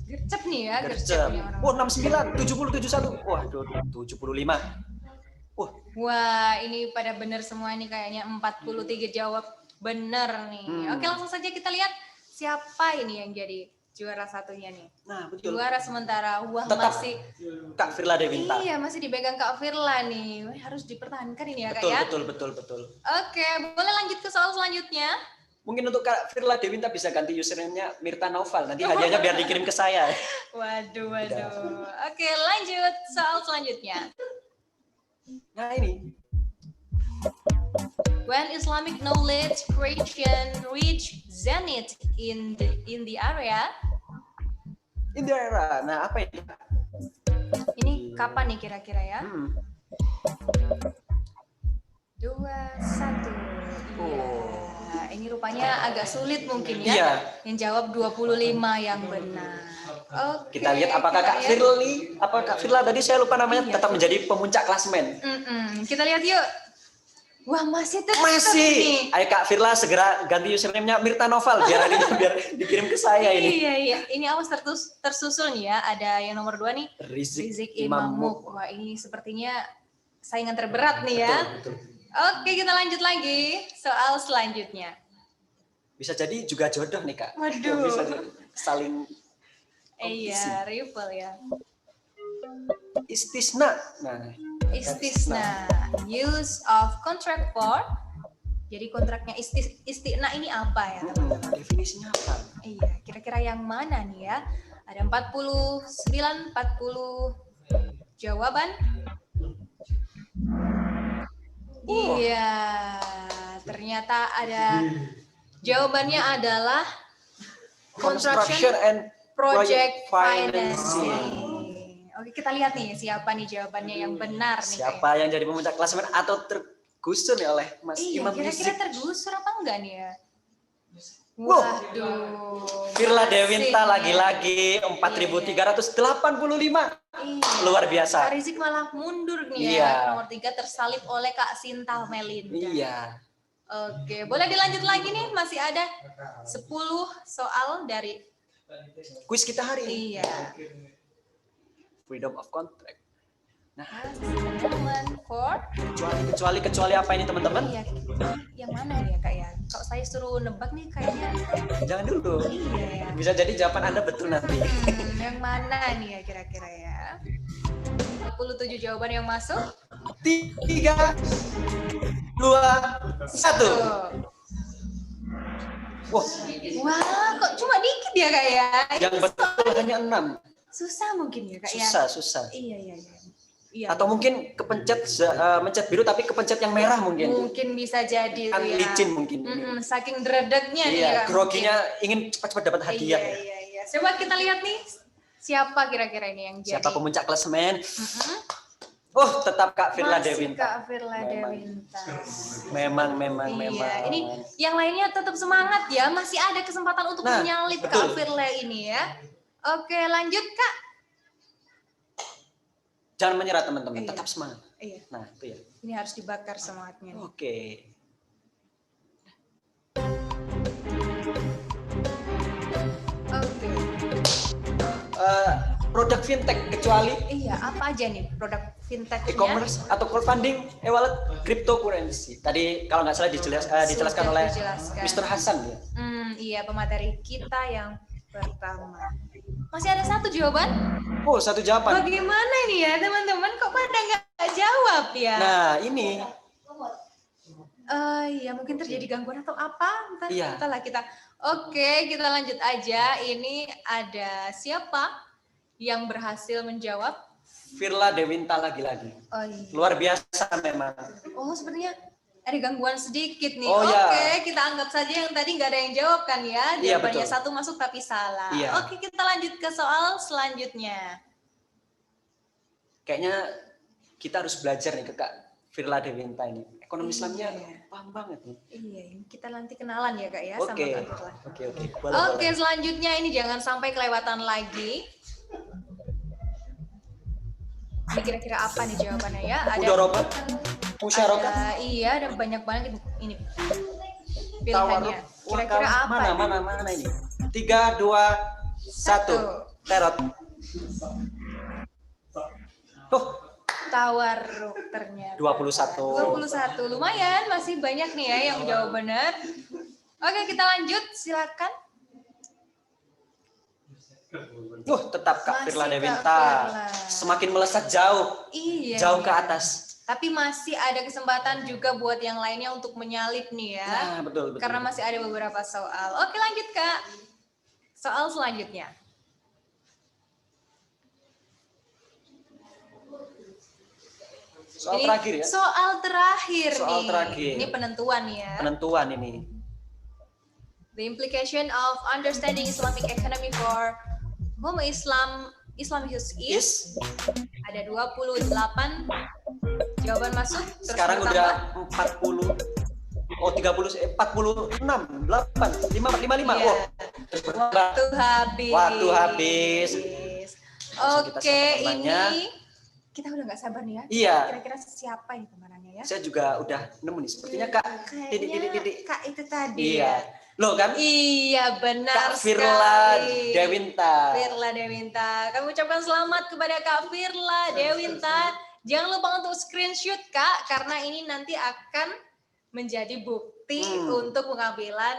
Gercep nih ya, gercep. Oh, 69, 70, 71. Wah, 75. Wah, ini pada benar semua nih kayaknya 43 jawab benar nih. Oke, langsung saja kita lihat siapa ini yang jadi juara satunya nih. Nah, betul. Juara sementara. Wah, tetap masih Kak Firla Dewinta. Iya, masih dipegang Kak Firla nih. Wah, harus dipertahankan ini ya Kak betul, ya. Betul. Oke, boleh lanjut ke soal selanjutnya. Mungkin untuk Kak Firla Dewinta bisa ganti username-nya Mirta Naufal. Nanti hadiahnya biar dikirim ke saya. Waduh. Oke, lanjut soal selanjutnya. Nah, ini. When Islamic knowledge creation reach zenith in the area. In the era. Nah, apa ini? Ini kapan nih kira-kira ya? 2, 1. Iya. Ini rupanya agak sulit mungkin ya. Iya. Yang jawab 25 yang benar. Oke. Kita lihat apakah Kak Firla tadi saya lupa namanya tetap menjadi pemuncak klasemen. Kita lihat yuk. Wah, masih tetap nih. Ayo Kak Firla segera ganti username-nya Mirta Naufal biar dikirim ke saya ini. Iya. Ini awas tersusul nih ya. Ada yang nomor 2 nih. Rizik Imamuk. Wah, ini sepertinya saingan terberat nih ya. Betul. Oke, kita lanjut lagi soal selanjutnya. Bisa jadi juga jodoh nih Kak. Waduh. Bisa saling iya, rival ya. Istisna. Nah, istisna. Use of contract for. Jadi kontraknya istisna ini apa ya teman-teman? Definisinya apa? Iya, kira-kira yang mana nih ya? Ada 40 jawaban. Iya, ternyata ada jawabannya adalah construction and project financing. Oke, kita lihat nih siapa nih jawabannya yang benar nih. Siapa yang jadi pemuncak klasemen atau tergusur nih oleh Mas Imam Rizik? Kira-kira tergusur apa enggak nih ya? Waduh. Firla Dewinta lagi-lagi 4.385. Luar biasa. Kak Rizik malah mundur nih ya. Nomor 3 tersalip oleh Kak Sinta Melinda. Iya. Oke, boleh dilanjut lagi nih. Masih ada 10 soal dari kuis kita hari ini. Iya. Freedom of contract. Nah, kecuali apa ini teman-teman? Iya. Yang mana ya Kak ya? Kalau saya suruh nebak nih kayaknya. Jangan dulu. Iya. Bisa jadi jawaban Anda betul nanti. Yang mana nih ya kira-kira ya? 47 jawaban yang masuk. 3, 2, 1. Wah, kok cuma dikit ya Kak ya? Yang betul hanya 6. Susah mungkin ya Kak ya? Susah. Iya. Atau mungkin kepencet mencet biru tapi kepencet yang merah mungkin. Mungkin bisa jadi kan ya. Licin mungkin. Saking dredegnya nih ya. Groginya ingin cepat-cepat dapat hadiah. Iya. Coba kita lihat nih siapa kira-kira ini yang jadi. Siapa pemuncak klasemen? Tetap Kak Firla Dewinta. Kak Firla Dewinta. Memang. Ini yang lainnya tetap semangat ya. Masih ada kesempatan untuk menyalip Kak Firla ini ya. Oke, lanjut Kak. Jangan menyerah teman-teman, tetap semangat. Iya. Nah, itu ya. Ini harus dibakar semangatnya. Oke. Produk fintech kecuali apa aja nih produk fintech e-commerce atau crowdfunding, e-wallet, cryptocurrency. Tadi kalau nggak salah dijelaskan oleh Mr. Hassan ya. Iya, pemateri kita yang pertama. Masih ada satu jawaban? Oh, satu jawaban. Bagaimana ini ya teman-teman? Kok pada nggak jawab ya? Nah, ini. Ya mungkin terjadi gangguan atau apa? Iya. Entahlah kita. Oke, kita lanjut aja. Ini ada siapa yang berhasil menjawab? Firla Dewinta lagi-lagi. Oh, iya. Luar biasa memang. Oh, sepertinya ada gangguan sedikit nih. Oh, Oke, ya. kita anggap saja yang tadi nggak ada yang jawab kan ya. Iya, Jawabannya betul. satu masuk tapi salah. Iya. Oke, kita lanjut ke soal selanjutnya. Kayaknya kita harus belajar nih ke Kak Firla Dewinta ini. Ekonomi Islamnya paham banget nih. Iya, ini kita nanti kenalan ya Kak ya sama Oke. Kak Firla. Oke. Oke, selanjutnya ini jangan sampai kelewatan lagi. Ini kira-kira apa nih jawabannya ya? Mudorobat, musyarokat. Iya, ada banyak banget ini pilihannya. Kira-kira apa? Mana ini? 3, 2, 1. Terot. Tawarruk ternyata. 21. Lumayan, masih banyak nih ya yang jawab benar. Oke, kita lanjut. Silakan. Tetap Kak Firla Masih Kak Dewinta. Firla. Semakin melesat jauh. Iya. Jauh ke atas. Tapi masih ada kesempatan juga buat yang lainnya untuk menyalip nih ya. Nah, betul. Karena masih ada beberapa soal. Oke, lanjut Kak. Soal selanjutnya. Soal terakhir ya? Soal terakhir Soal nih. terakhir. Ini penentuan ya. Penentuan ini. The implication of understanding Islamic economy for whom Islam is ada 28 jawaban masuk. Terus Sekarang bertambah. udah 40. Oh, 30, 46, 8, 55. Iya. Oh. Waktu habis. Oke, ini kita udah nggak sabar nih ya. Iya. Kira-kira siapa ini pemenangnya ya? Saya juga udah nemu nih. Sepertinya Kak Didik. Kak itu tadi. Iya. Loh kan? Iya, benar Kak Firla sekali. Dewinta. Firla Dewinta. Kami ucapkan selamat kepada Kak Firla Dewinta. Jangan lupa untuk screenshot Kak, karena ini nanti akan menjadi bukti untuk pengambilan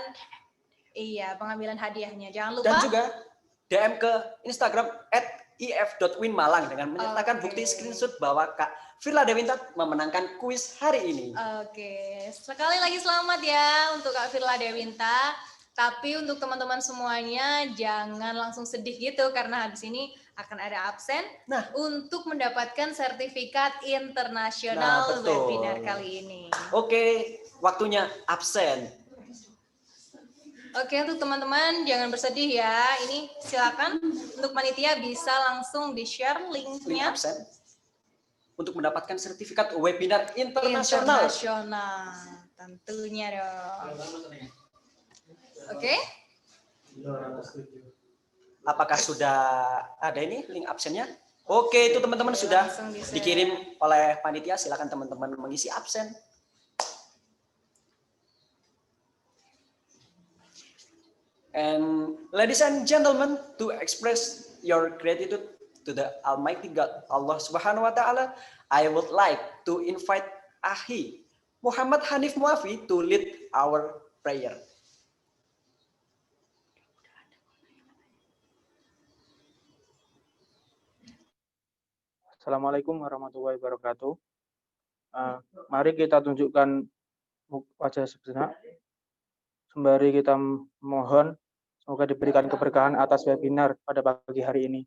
hadiahnya. Jangan lupa. Dan juga DM ke Instagram @if.winmalang dengan menyertakan bukti screenshot bahwa Kak Firla Dewinta memenangkan kuis hari ini. Oke, sekali lagi selamat ya untuk Kak Firla Dewinta. Tapi untuk teman-teman semuanya jangan langsung sedih gitu karena habis ini akan ada absen untuk mendapatkan sertifikat internasional webinar kali ini. Oke, waktunya absen. Oke, untuk teman-teman jangan bersedih ya. Ini silakan untuk panitia bisa langsung di-share linknya. Link absen untuk mendapatkan sertifikat webinar internasional. Tentunya dong. Oke. Apakah sudah ada ini link absennya? Oke, itu teman-teman sudah dikirim oleh panitia. Silakan teman-teman mengisi absen. And ladies and gentlemen, to express your gratitude to the Almighty God, Allah Subhanahu wa Ta'ala, I would like to invite Ahi Muhammad Hanif Muafi to lead our prayer. Assalamualaikum warahmatullahi wabarakatuh. Mari kita tunjukkan wajah sejenak. Sembari kita mohon semoga diberikan keberkahan atas webinar pada pagi hari ini.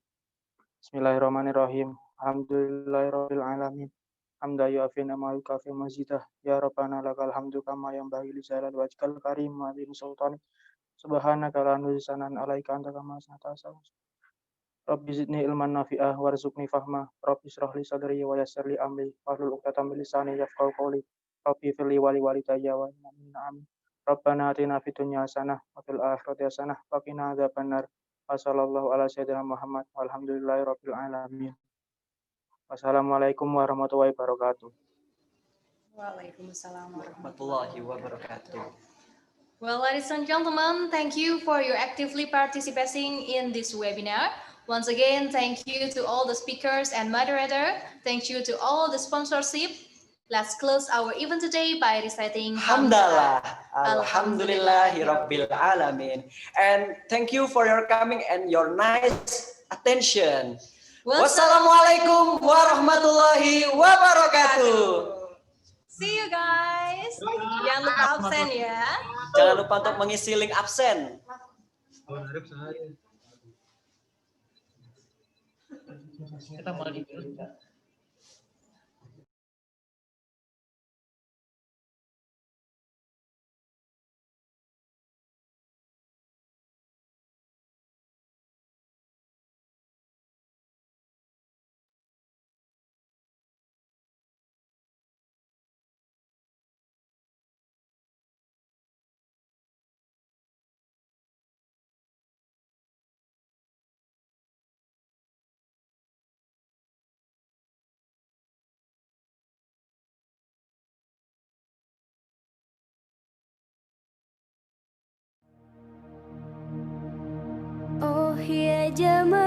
Bismillahirrahmanirrahim. Alhamdulillahirabbil alamin. Hamda yu'afi ma yukafi mazidah. Ya Rabbana lakal hamdu kama yanbaghi li jalali wajhikal karim wa bi sultani. Subhanaka la nuhsanan alaika anta kama sanata. Rabbi zidni ilman nafi'ah warzuqni fahma. Rabbi shrah li sadri wa yassir li amri wahlul 'uqdatam min lisani yafqahu qawli. Rabbi firli wa li walidayya wa amin. Rabbana atina fid dunya hasanah wa fil akhirati hasanah wa qina adzabannar. Wassallallahu ala sayyidina Muhammad walhamdulillahirabbil alamin. Wassalamualaikum warahmatullahi wabarakatuh. Waalaikumsalam warahmatullahi wabarakatuh. Well, ladies and gentlemen, thank you for your actively participating in this webinar. Once again, thank you to all the speakers and moderator. Thank you to all the sponsorship. Let's close our event today by reciting Hamdalah. Alhamdulillahirabbil alamin. And thank you for your coming and your nice attention. Wassalamualaikum warahmatullahi wabarakatuh. See you guys. Jangan lupa absen ya. Jangan lupa untuk mengisi link absen. Kita mau di Oh ya jemaah